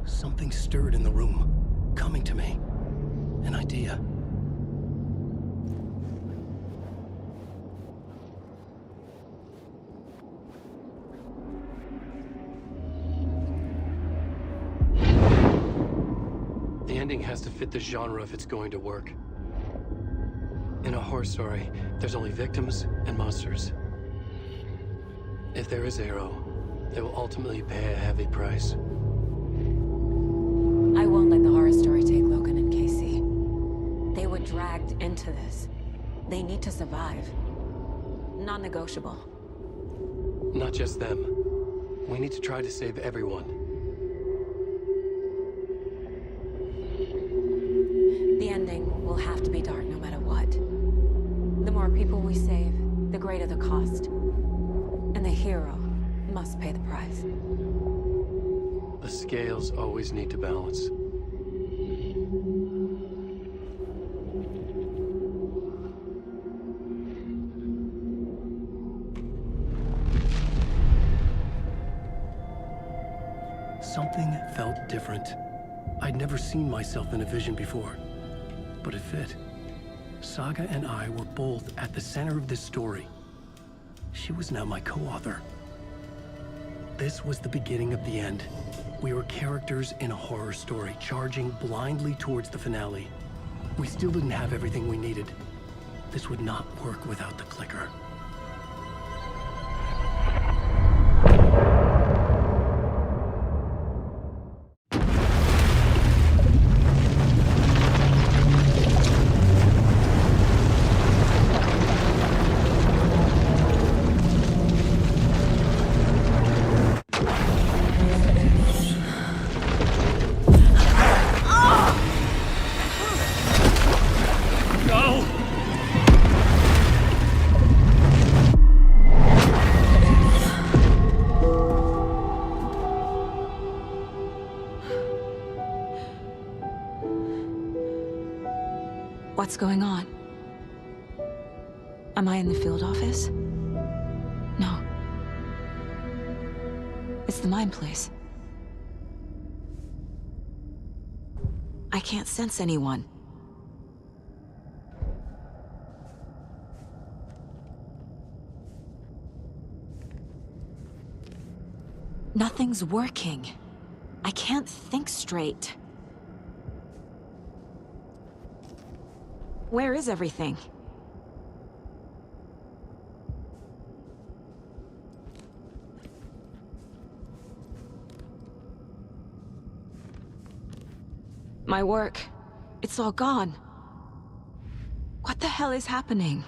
Something stirred in the room, coming to me. An idea. The ending has to fit the genre if it's going to work. In a horror story, there's only victims and monsters. If there is Arrow, they will ultimately pay a heavy price. I won't let the horror story take Logan and Casey. They were dragged into this. They need to survive. Non-negotiable. Not just them. We need to try to save everyone. The ending will have to be dark no matter what. The more people we save, the greater the cost. And the hero must pay the price. The scales always need to balance. Something felt different. I'd never seen myself in a vision before, but it fit. Saga and I were both at the center of this story. She was now my co-author. This was the beginning of the end. We were characters in a horror story, charging blindly towards the finale. We still didn't have everything we needed. This would not work without the clicker. What's going on? Am I in the field office? No. It's the mine place. I can't sense anyone. Nothing's working. I can't think straight. Where is everything? My work, it's all gone. What the hell is happening?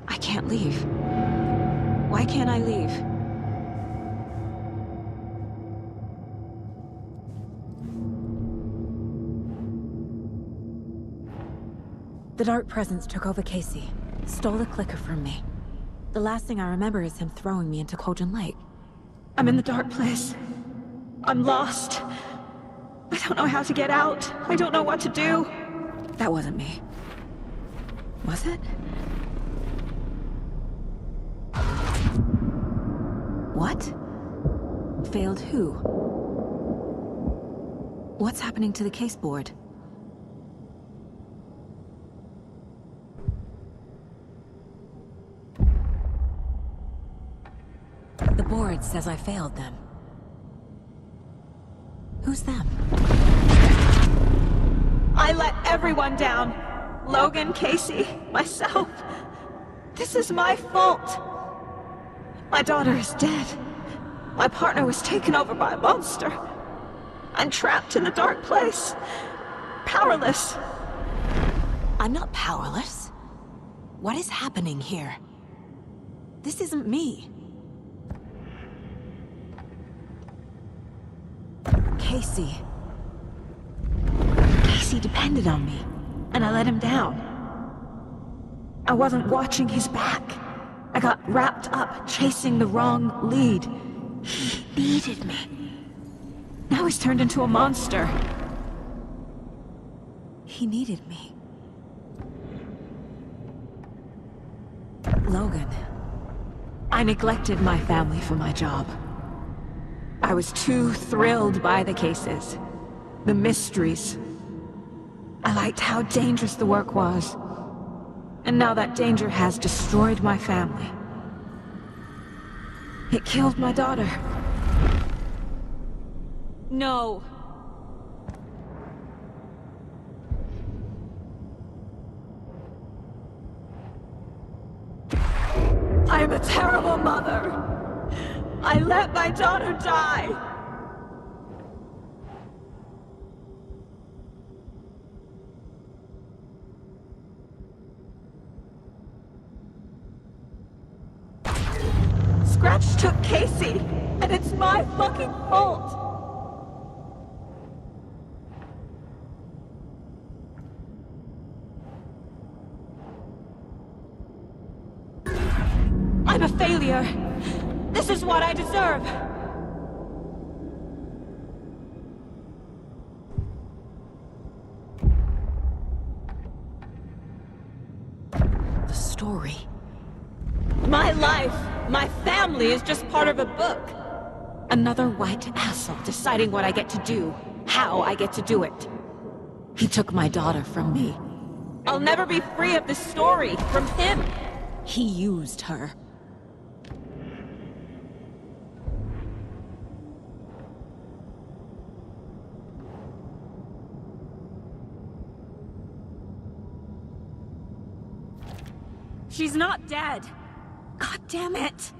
I can't leave. Why can't I leave? The Dark Presence took over Casey, stole the clicker from me. The last thing I remember is him throwing me into Cauldron Lake. I'm in the dark place. I'm lost. I don't know how to get out. I don't know what to do. That wasn't me. Was it? What? Failed who? What's happening to the case board? The board says I failed them. Who's them? I let everyone down. Logan, Casey, myself. This is my fault. My daughter is dead. My partner was taken over by a monster. I'm trapped in a dark place. Powerless. I'm not powerless. What is happening here? This isn't me. Casey. Casey depended on me, and I let him down. I wasn't watching his back. I got wrapped up chasing the wrong lead. He needed me. Now he's turned into a monster. He needed me. Logan. I neglected my family for my job. I was too thrilled by the cases, the mysteries. I liked how dangerous the work was. And now that danger has destroyed my family. It killed my daughter. No. I am a terrible mother. I let my daughter die. Scratch took Casey, and it's my fucking fault. I'm a failure. This is what I deserve. The story. My life, my family is just part of a book. Another white asshole deciding what I get to do, how I get to do it. He took my daughter from me. I'll never be free of this story from him. He used her. She's not dead. God damn it.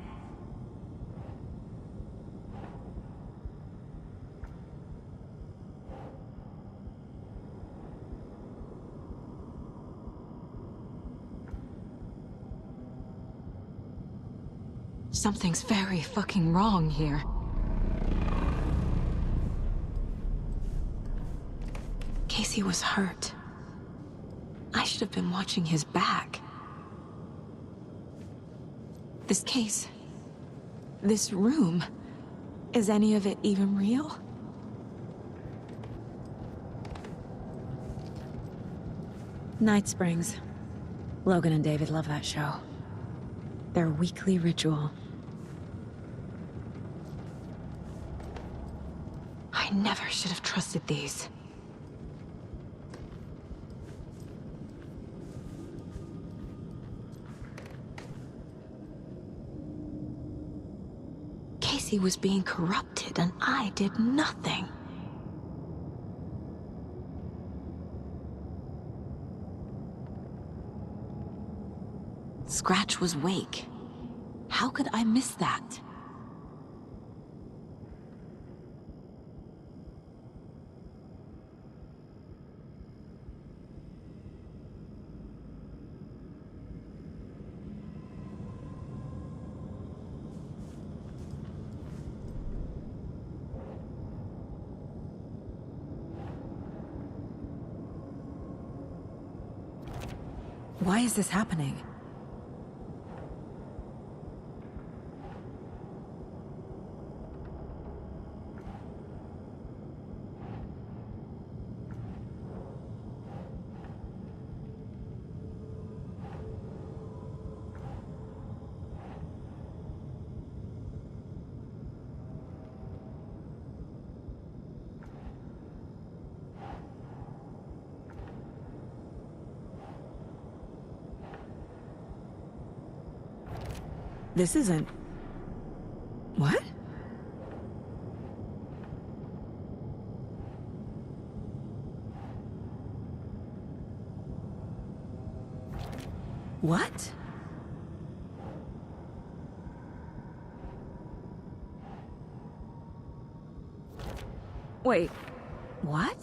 Something's very fucking wrong here. Casey was hurt. I should have been watching his back. This case, this room, is any of it even real? Night Springs. Logan and David love that show. Their weekly ritual. I never should have trusted these. Casey was being corrupted, and I did nothing. Scratch was Wake. How could I miss that? Why is this happening? This isn't... What? What? Wait, what?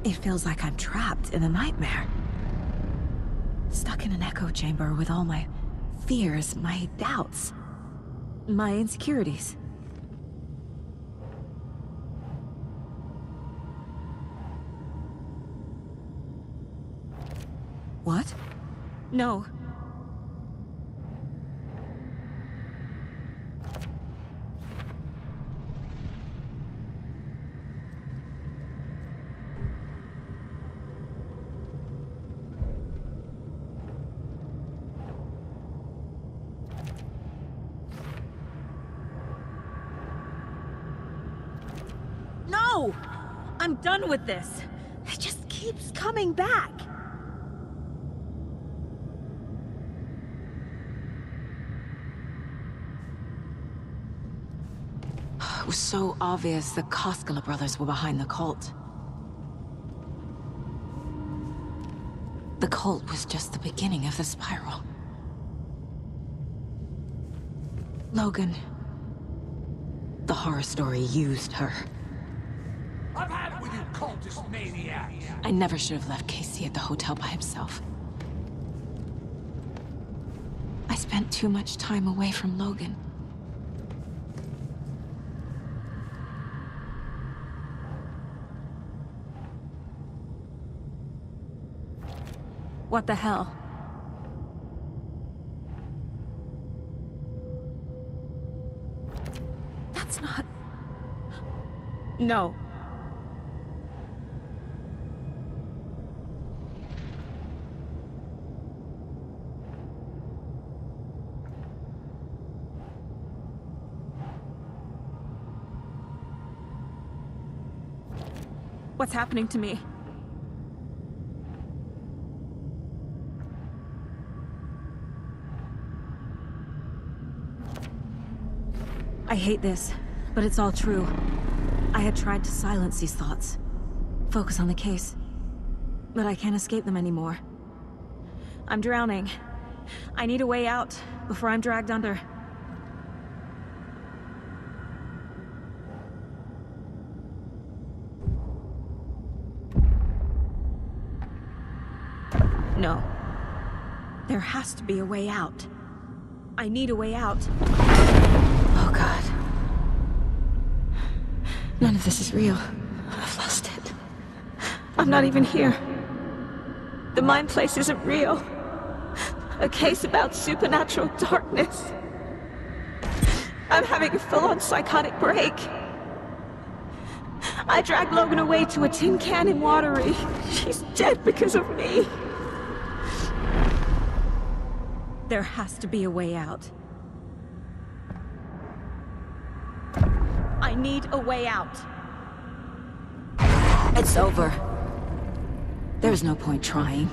It feels like I'm trapped in a nightmare. Stuck in an echo chamber with all my fears, my doubts, my insecurities. What? No. No! I'm done with this. It just keeps coming back. It was so obvious the Koskela brothers were behind the cult. The cult was just the beginning of the spiral. Logan. The horror story used her. I've had it with you cultist maniacs! I never should have left Casey at the hotel by himself. I spent too much time away from Logan. What the hell? That's not... No. What's happening to me? I hate this, but it's all true. I had tried to silence these thoughts, focus on the case, but I can't escape them anymore. I'm drowning. I need a way out before I'm dragged under. No. There has to be a way out. I need a way out. Oh God. None of this is real. I've lost it. I'm not even here. The mind place isn't real. A case about supernatural darkness. I'm having a full-on psychotic break. I dragged Logan away to a tin can in Watery. She's dead because of me. There has to be a way out. I need a way out. It's over. There's no point trying.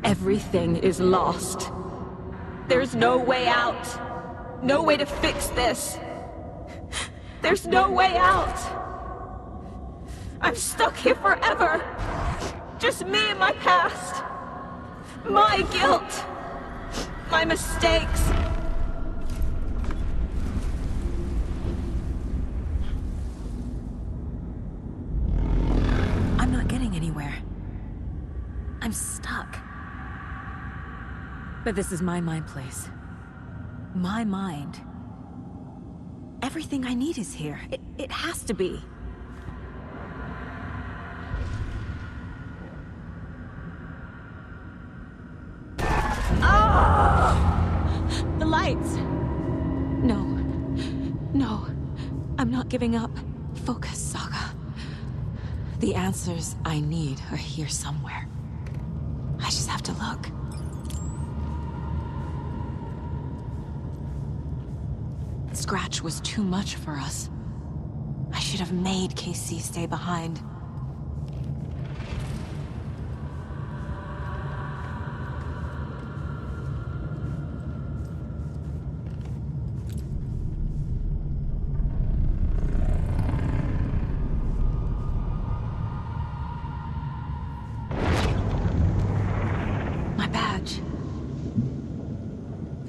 Everything is lost. There's no way out. No way to fix this. There's no way out. I'm stuck here forever. Just me and my past. My guilt. My mistakes. I'm not getting anywhere. I'm stuck. But this is my mind place. My mind. Everything I need is here. It has to be. The lights! No. No. I'm not giving up. Focus, Saga. The answers I need are here somewhere. I just have to look. Scratch was too much for us. I should have made KC stay behind.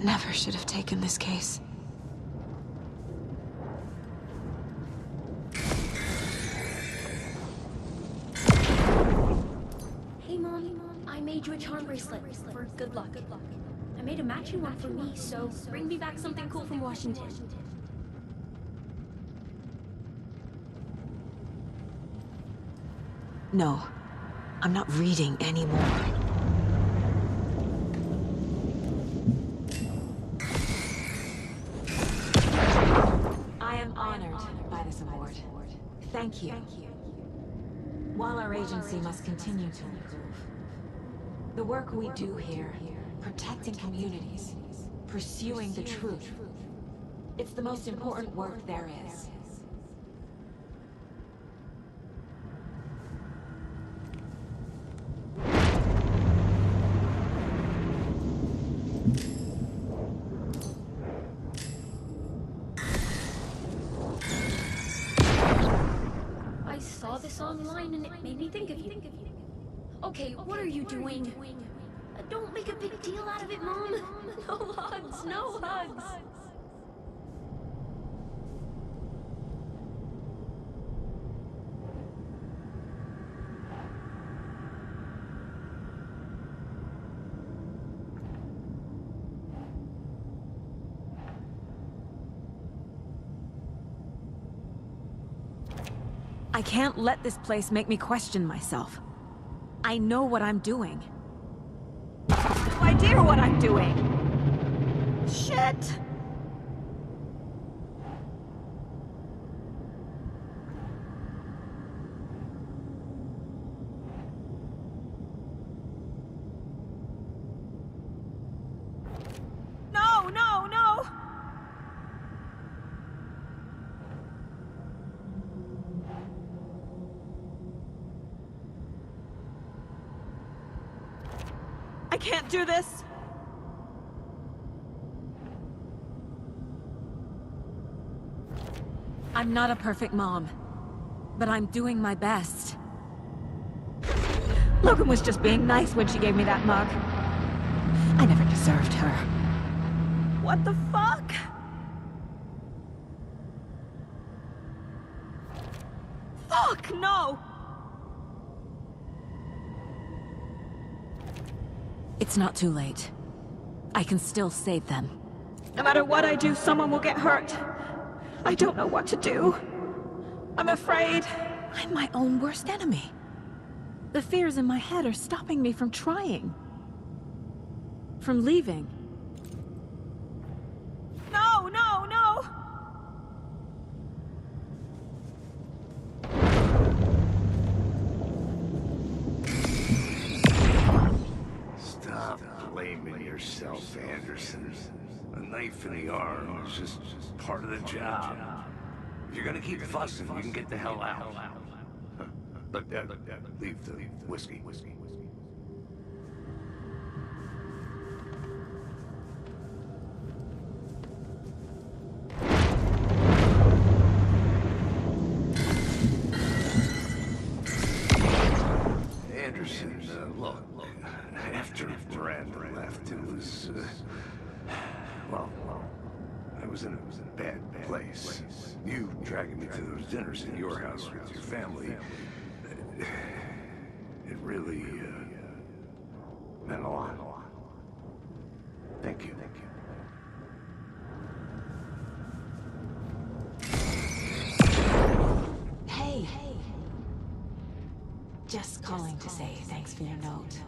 never should have taken this case. Hey, Mom. I made you a charm bracelet for good luck. I made a matching one for me, so bring me back something cool from Washington. No, I'm not reading anymore. I am honored by this award. Thank you. While our agency must continue to improve, the work we do here, protecting communities, pursuing the truth, it's the most important work there is. I saw this online and it made me think of you. Okay, what are you doing? Don't make a big deal out of it, Mom. No hugs, no hugs. I can't let this place make me question myself. I know what I'm doing. I have no idea what I'm doing! Shit! No, no, no! I can't do this! I'm not a perfect mom, but I'm doing my best. Logan was just being nice when she gave me that mug. I never deserved her. What the fuck? Fuck, no! It's not too late. I can still save them. No matter what I do, someone will get hurt. I don't know what to do. I'm afraid. I'm my own worst enemy. The fears in my head are stopping me from trying. From leaving. No, no, no! Stop blaming yourself, Anderson. A knife in the arm is just part of the job. If you're gonna keep fussing, you can get the hell out. Look, leave the whiskey. Anderson, look, after Miranda left, it was, well, I was in a bad place. You dragging me to those dinners in your house with your family, it really, meant a lot. Thank you. Hey. Just calling to say thanks for your note.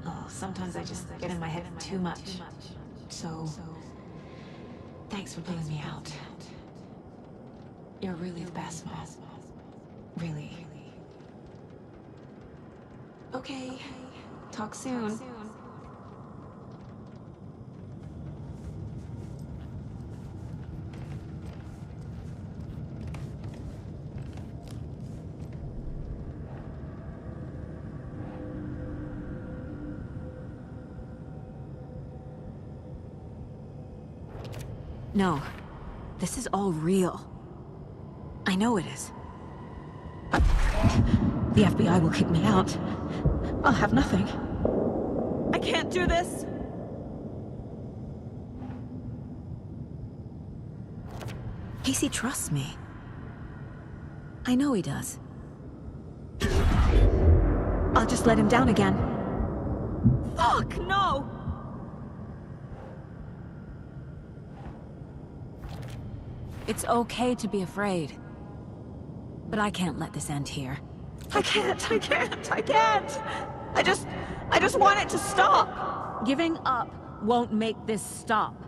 Oh, sometimes I just get in my head too much. So, thanks for pulling me out. You're really the best, Mom. Really. Okay. Talk soon. No. This is all real. I know it is. The FBI will kick me out. I'll have nothing. I can't do this! Casey trusts me. I know he does. I'll just let him down again. Fuck, no! It's okay to be afraid. But I can't let this end here. I can't! I just want it to stop! Giving up won't make this stop.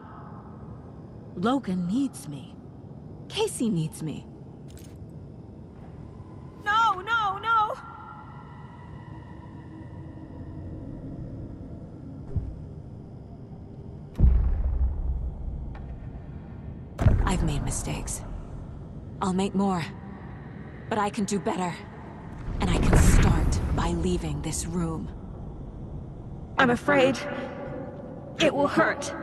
Logan needs me. Casey needs me. No, no, no! I've made mistakes. I'll make more. But I can do better. And I can start by leaving this room. I'm afraid it will hurt.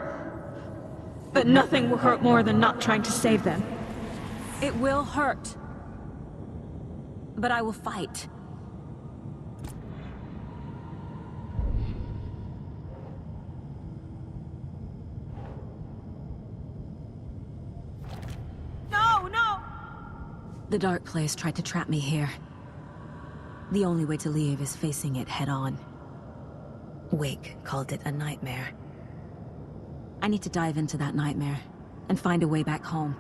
But nothing will hurt more than not trying to save them. It will hurt. But I will fight. No, no! The Dark Place tried to trap me here. The only way to leave is facing it head-on. Wake called it a nightmare. I need to dive into that nightmare and find a way back home.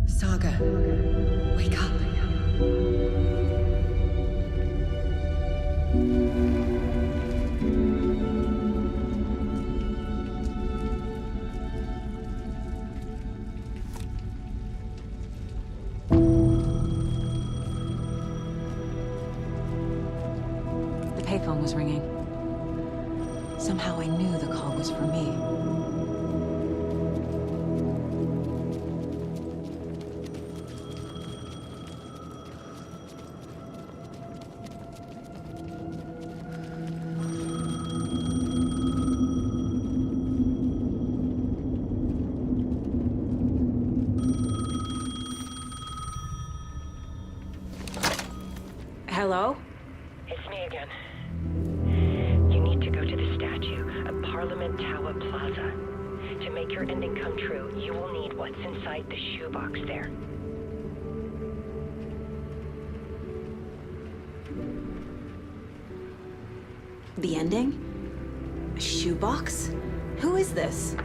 Saga, wake up. The payphone was ringing. Somehow I knew the call was for me. Hello? It's me again. You need to go to the statue at Parliament Tower Plaza. To make your ending come true, you will need what's inside the shoebox there. The ending? A shoebox? Who is this?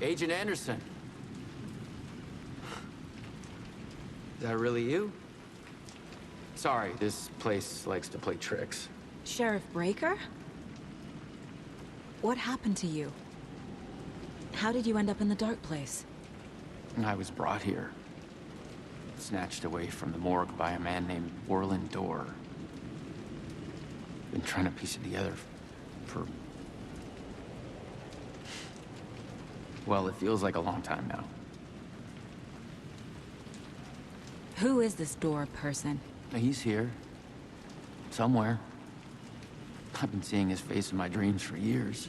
Agent Anderson. Is that really you? Sorry, this place likes to play tricks. Sheriff Breaker? What happened to you? How did you end up in the dark place? I was brought here. Snatched away from the morgue by a man named Warlin Dorr. Been trying to piece it together for... well, it feels like a long time now. Who is this Dorr person? He's here. Somewhere. I've been seeing his face in my dreams for years.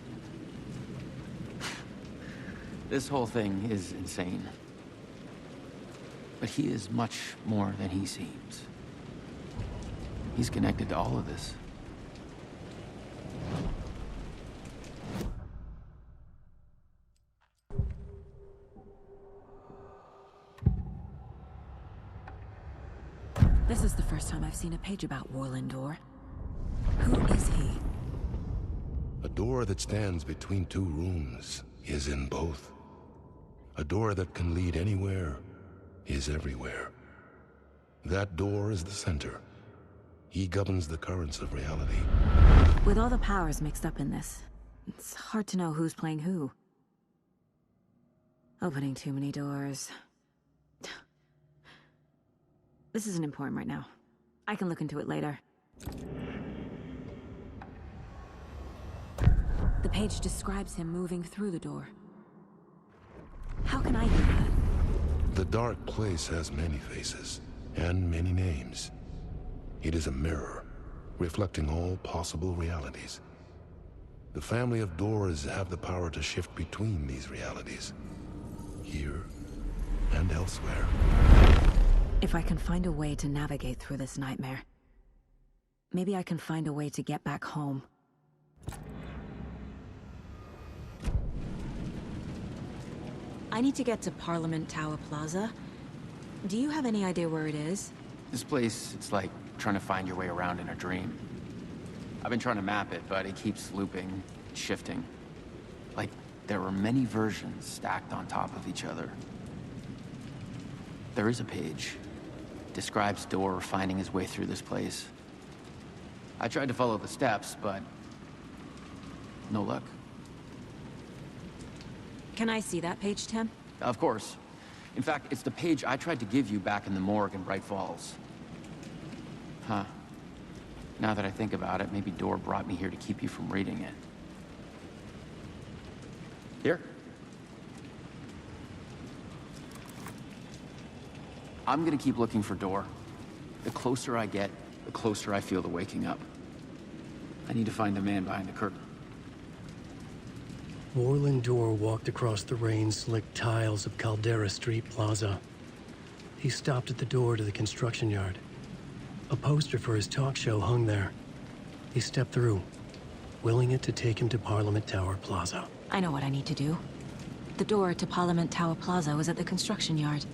This whole thing is insane. But he is much more than he seems. He's connected to all of this. This is the first time I've seen a page about Warlin Dorr. Who is he? A door that stands between two rooms is in both. A door that can lead anywhere is everywhere. That door is the center. He governs the currents of reality. With all the powers mixed up in this, it's hard to know who's playing who. Opening too many doors. This isn't important right now. I can look into it later. The page describes him moving through the door. How can I do that? The dark place has many faces, and many names. It is a mirror, reflecting all possible realities. The family of Doors have the power to shift between these realities, here and elsewhere. If I can find a way to navigate through this nightmare, maybe I can find a way to get back home. I need to get to Parliament Tower Plaza. Do you have any idea where it is? This place, it's like trying to find your way around in a dream. I've been trying to map it, but it keeps looping, shifting. Like there are many versions stacked on top of each other. There is a page. Describes Dorr finding his way through this place. I tried to follow the steps, but no luck. Can I see that page, Tim? Of course. In fact, it's the page I tried to give you back in the morgue in Bright Falls. Huh. Now that I think about it, maybe Dorr brought me here to keep you from reading it. Here. I'm gonna keep looking for Dorr. The closer I get, the closer I feel to waking up. I need to find the man behind the curtain. Warlin Dorr walked across the rain-slicked tiles of Caldera Street Plaza. He stopped at the door to the construction yard. A poster for his talk show hung there. He stepped through, willing it to take him to Parliament Tower Plaza. I know what I need to do. The door to Parliament Tower Plaza was at the construction yard.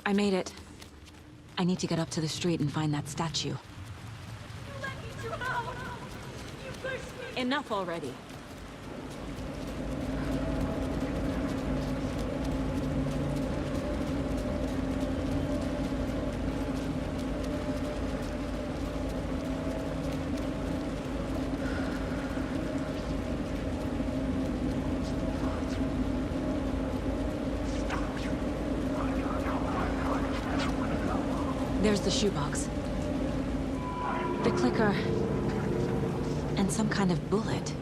I made it. I need to get up to the street and find that statue. Enough already. There's the shoebox. The clicker. And some kind of bullet.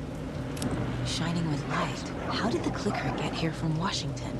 Shining with light. How did the clicker get here from Washington?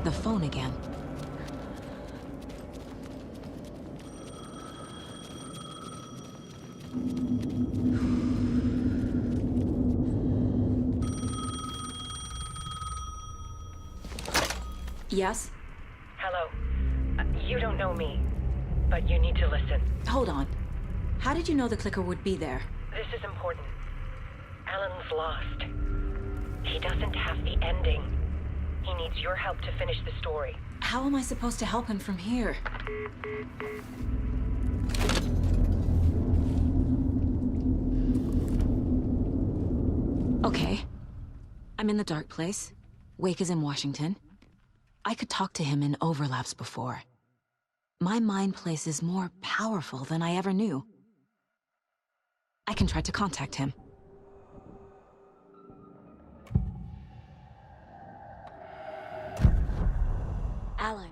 The phone again. Yes? Hello. You don't know me, but you need to listen. Hold on. How did you know the clicker would be there? This is important. Alan's lost. He doesn't have the ending. He needs your help to finish the story. How am I supposed to help him from here? Okay. I'm in the dark place. Wake is in Washington. I could talk to him in overlaps before. My mind place is more powerful than I ever knew. I can try to contact him. Alan.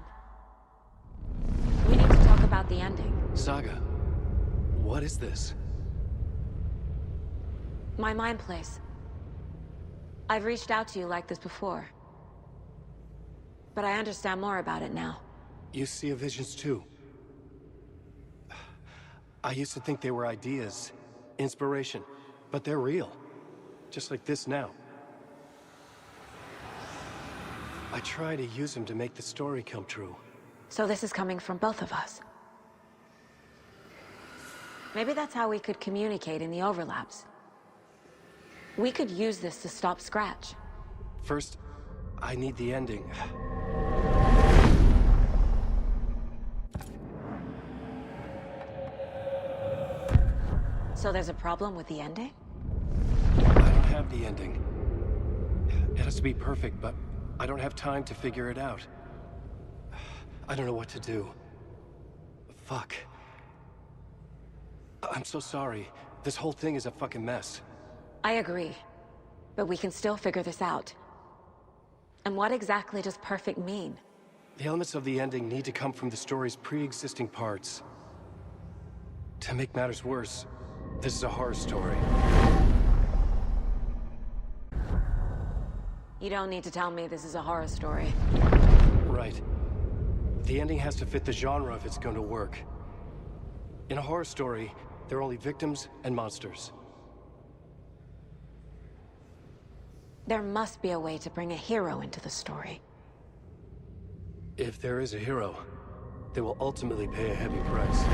We need to talk about the ending. Saga, what is this? My mind place. I've reached out to you like this before. But I understand more about it now. You see visions too. I used to think they were ideas, inspiration, but they're real. Just like this now. I try to use them to make the story come true. So this is coming from both of us. Maybe that's how we could communicate in the overlaps. We could use this to stop Scratch. First, I need the ending. So there's a problem with the ending? I don't have the ending. It has to be perfect, but I don't have time to figure it out. I don't know what to do. Fuck. I'm so sorry. This whole thing is a fucking mess. I agree. But we can still figure this out. And what exactly does perfect mean? The elements of the ending need to come from the story's pre-existing parts. To make matters worse, this is a horror story. You don't need to tell me this is a horror story. Right. The ending has to fit the genre if it's going to work. In a horror story, there are only victims and monsters. There must be a way to bring a hero into the story. If there is a hero, they will ultimately pay a heavy price.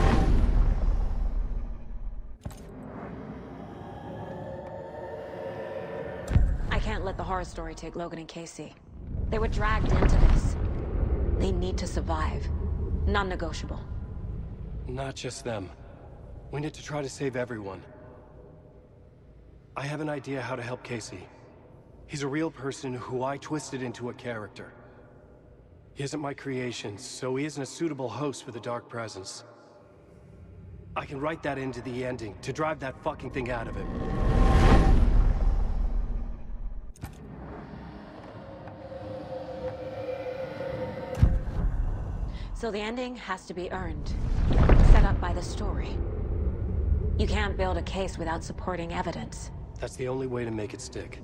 I can't let the horror story take Logan and Casey. They were dragged into this. They need to survive. Non-negotiable. Not just them. We need to try to save everyone. I have an idea how to help Casey. He's a real person who I twisted into a character. He isn't my creation, so he isn't a suitable host for the Dark Presence. I can write that into the ending to drive that fucking thing out of him. So the ending has to be earned, set up by the story. You can't build a case without supporting evidence. That's the only way to make it stick.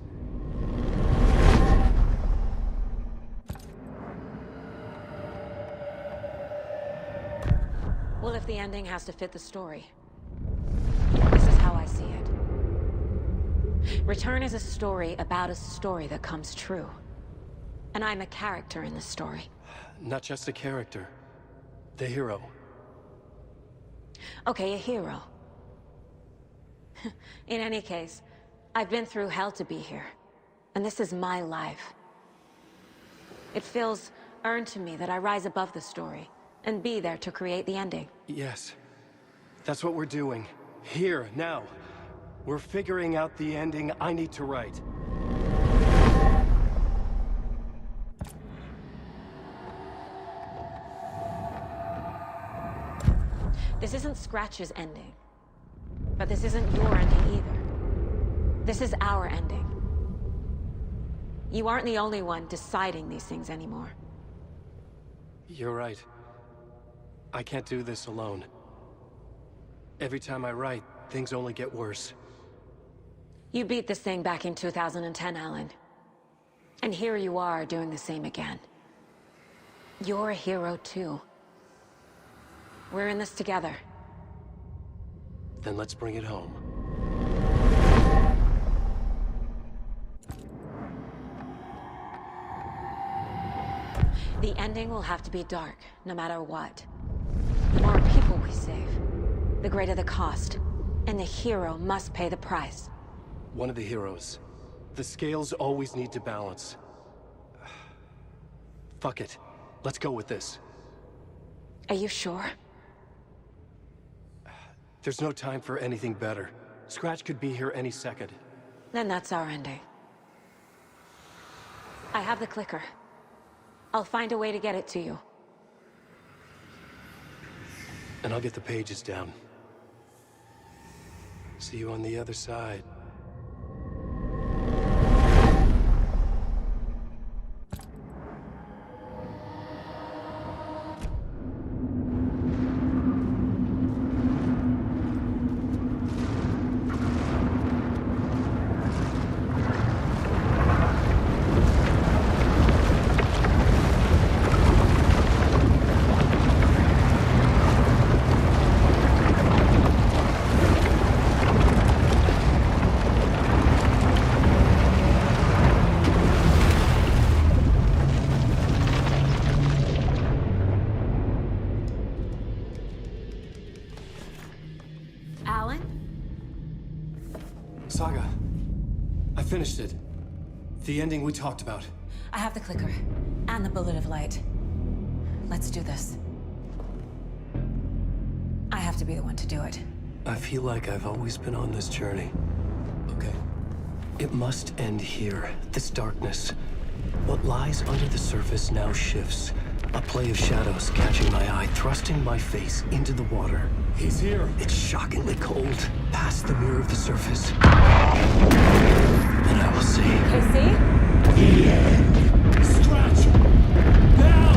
Well, if the ending has to fit the story, this is how I see it. Return is a story about a story that comes true. And I'm a character in the story. Not just a character. The hero. Okay, a hero. In any case, I've been through hell to be here. And this is my life. It feels earned to me that I rise above the story and be there to create the ending. Yes. That's what we're doing. Here, now. We're figuring out the ending I need to write. This isn't Scratch's ending. But this isn't your ending either. This is our ending. You aren't the only one deciding these things anymore. You're right. I can't do this alone. Every time I write, things only get worse. You beat this thing back in 2010, Alan. And here you are doing the same again. You're a hero too. We're in this together. Then let's bring it home. The ending will have to be dark, no matter what. The more people we save, the greater the cost. And the hero must pay the price. One of the heroes. The scales always need to balance. Fuck it. Let's go with this. Are you sure? There's no time for anything better. Scratch could be here any second. Then that's our ending. I have the clicker. I'll find a way to get it to you. And I'll get the pages down. See you on the other side. Saga, I finished it. The ending we talked about. I have the clicker, and the bullet of light. Let's do this. I have to be the one to do it. I feel like I've always been on this journey. Okay. It must end here, this darkness. What lies under the surface now shifts. A play of shadows catching my eye, thrusting my face into the water. He's here. It's shockingly cold, past the mirror of the surface. And I will see. Casey? The end. Scratch! Now!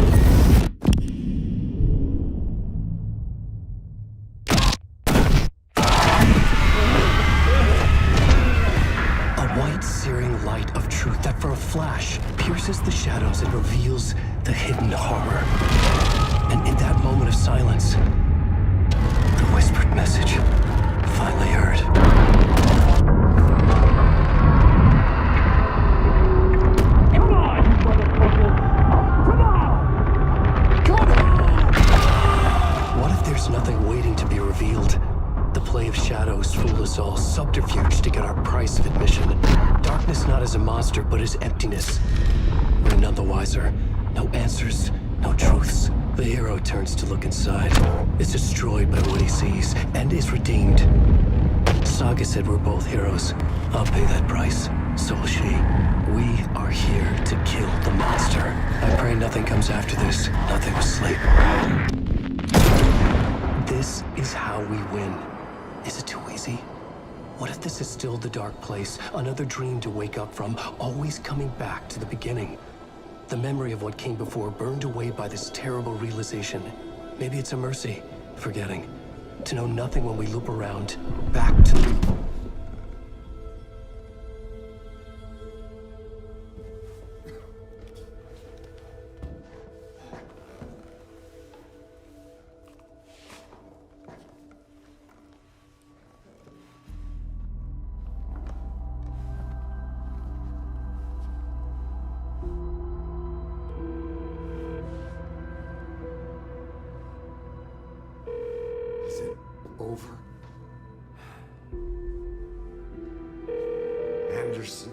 A white, searing light of truth that for a flash pierces the shadows and reveals the hidden horror. And in that moment of silence, the whispered message finally heard. Come on, you motherfucker! Come on! was all subterfuge to get our price of admission. Darkness not as a monster, but as emptiness. We're none the wiser. No answers, no truths. The hero turns to look inside, is destroyed by what he sees, and is redeemed. Saga said we're both heroes. I'll pay that price. So will she. We are here to kill the monster. I pray nothing comes after this. Nothing will sleep. This is how we win. Is it too easy? What if this is still the dark place? Another dream to wake up from, always coming back to the beginning. The memory of what came before burned away by this terrible realization. Maybe it's a mercy, forgetting. To know nothing when we loop around, back to... Is it over? Anderson?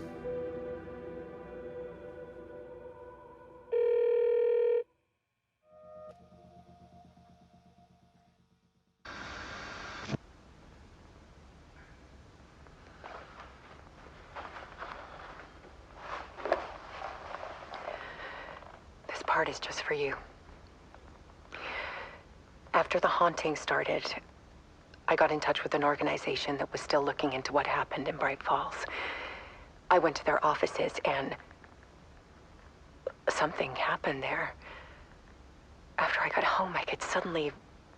This part is just for you. After the haunting started, I got in touch with an organization that was still looking into what happened in Bright Falls. I went to their offices and something happened there. After I got home, I could suddenly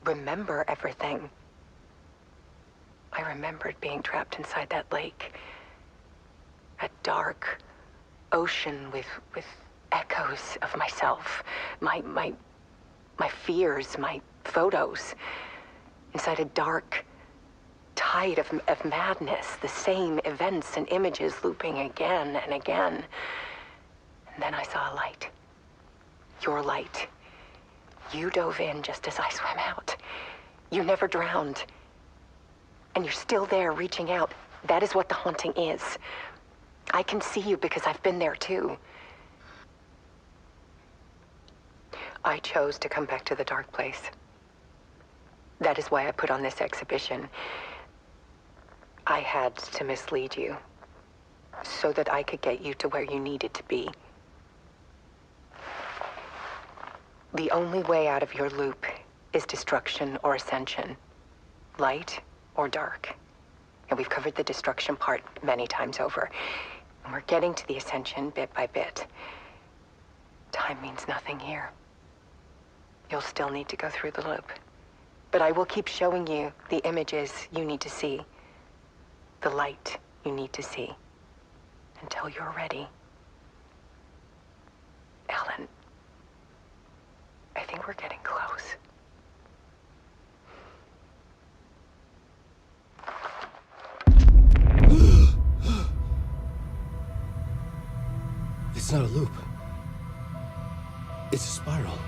remember everything. I remembered being trapped inside that lake. A dark ocean with echoes of myself. My fears, my photos. Inside a dark tide of madness. The same events and images looping again and again. And then I saw a light. Your light. You dove in just as I swam out. You never drowned. And you're still there reaching out. That is what the haunting is. I can see you because I've been there too. I chose to come back to the dark place. That is why I put on this exhibition. I had to mislead you, so that I could get you to where you needed to be. The only way out of your loop is destruction or ascension, light or dark. And we've covered the destruction part many times over. And we're getting to the ascension bit by bit. Time means nothing here. You'll still need to go through the loop. But I will keep showing you the images you need to see. The light you need to see. Until you're ready. Alan, I think we're getting close. It's not a loop. It's a spiral.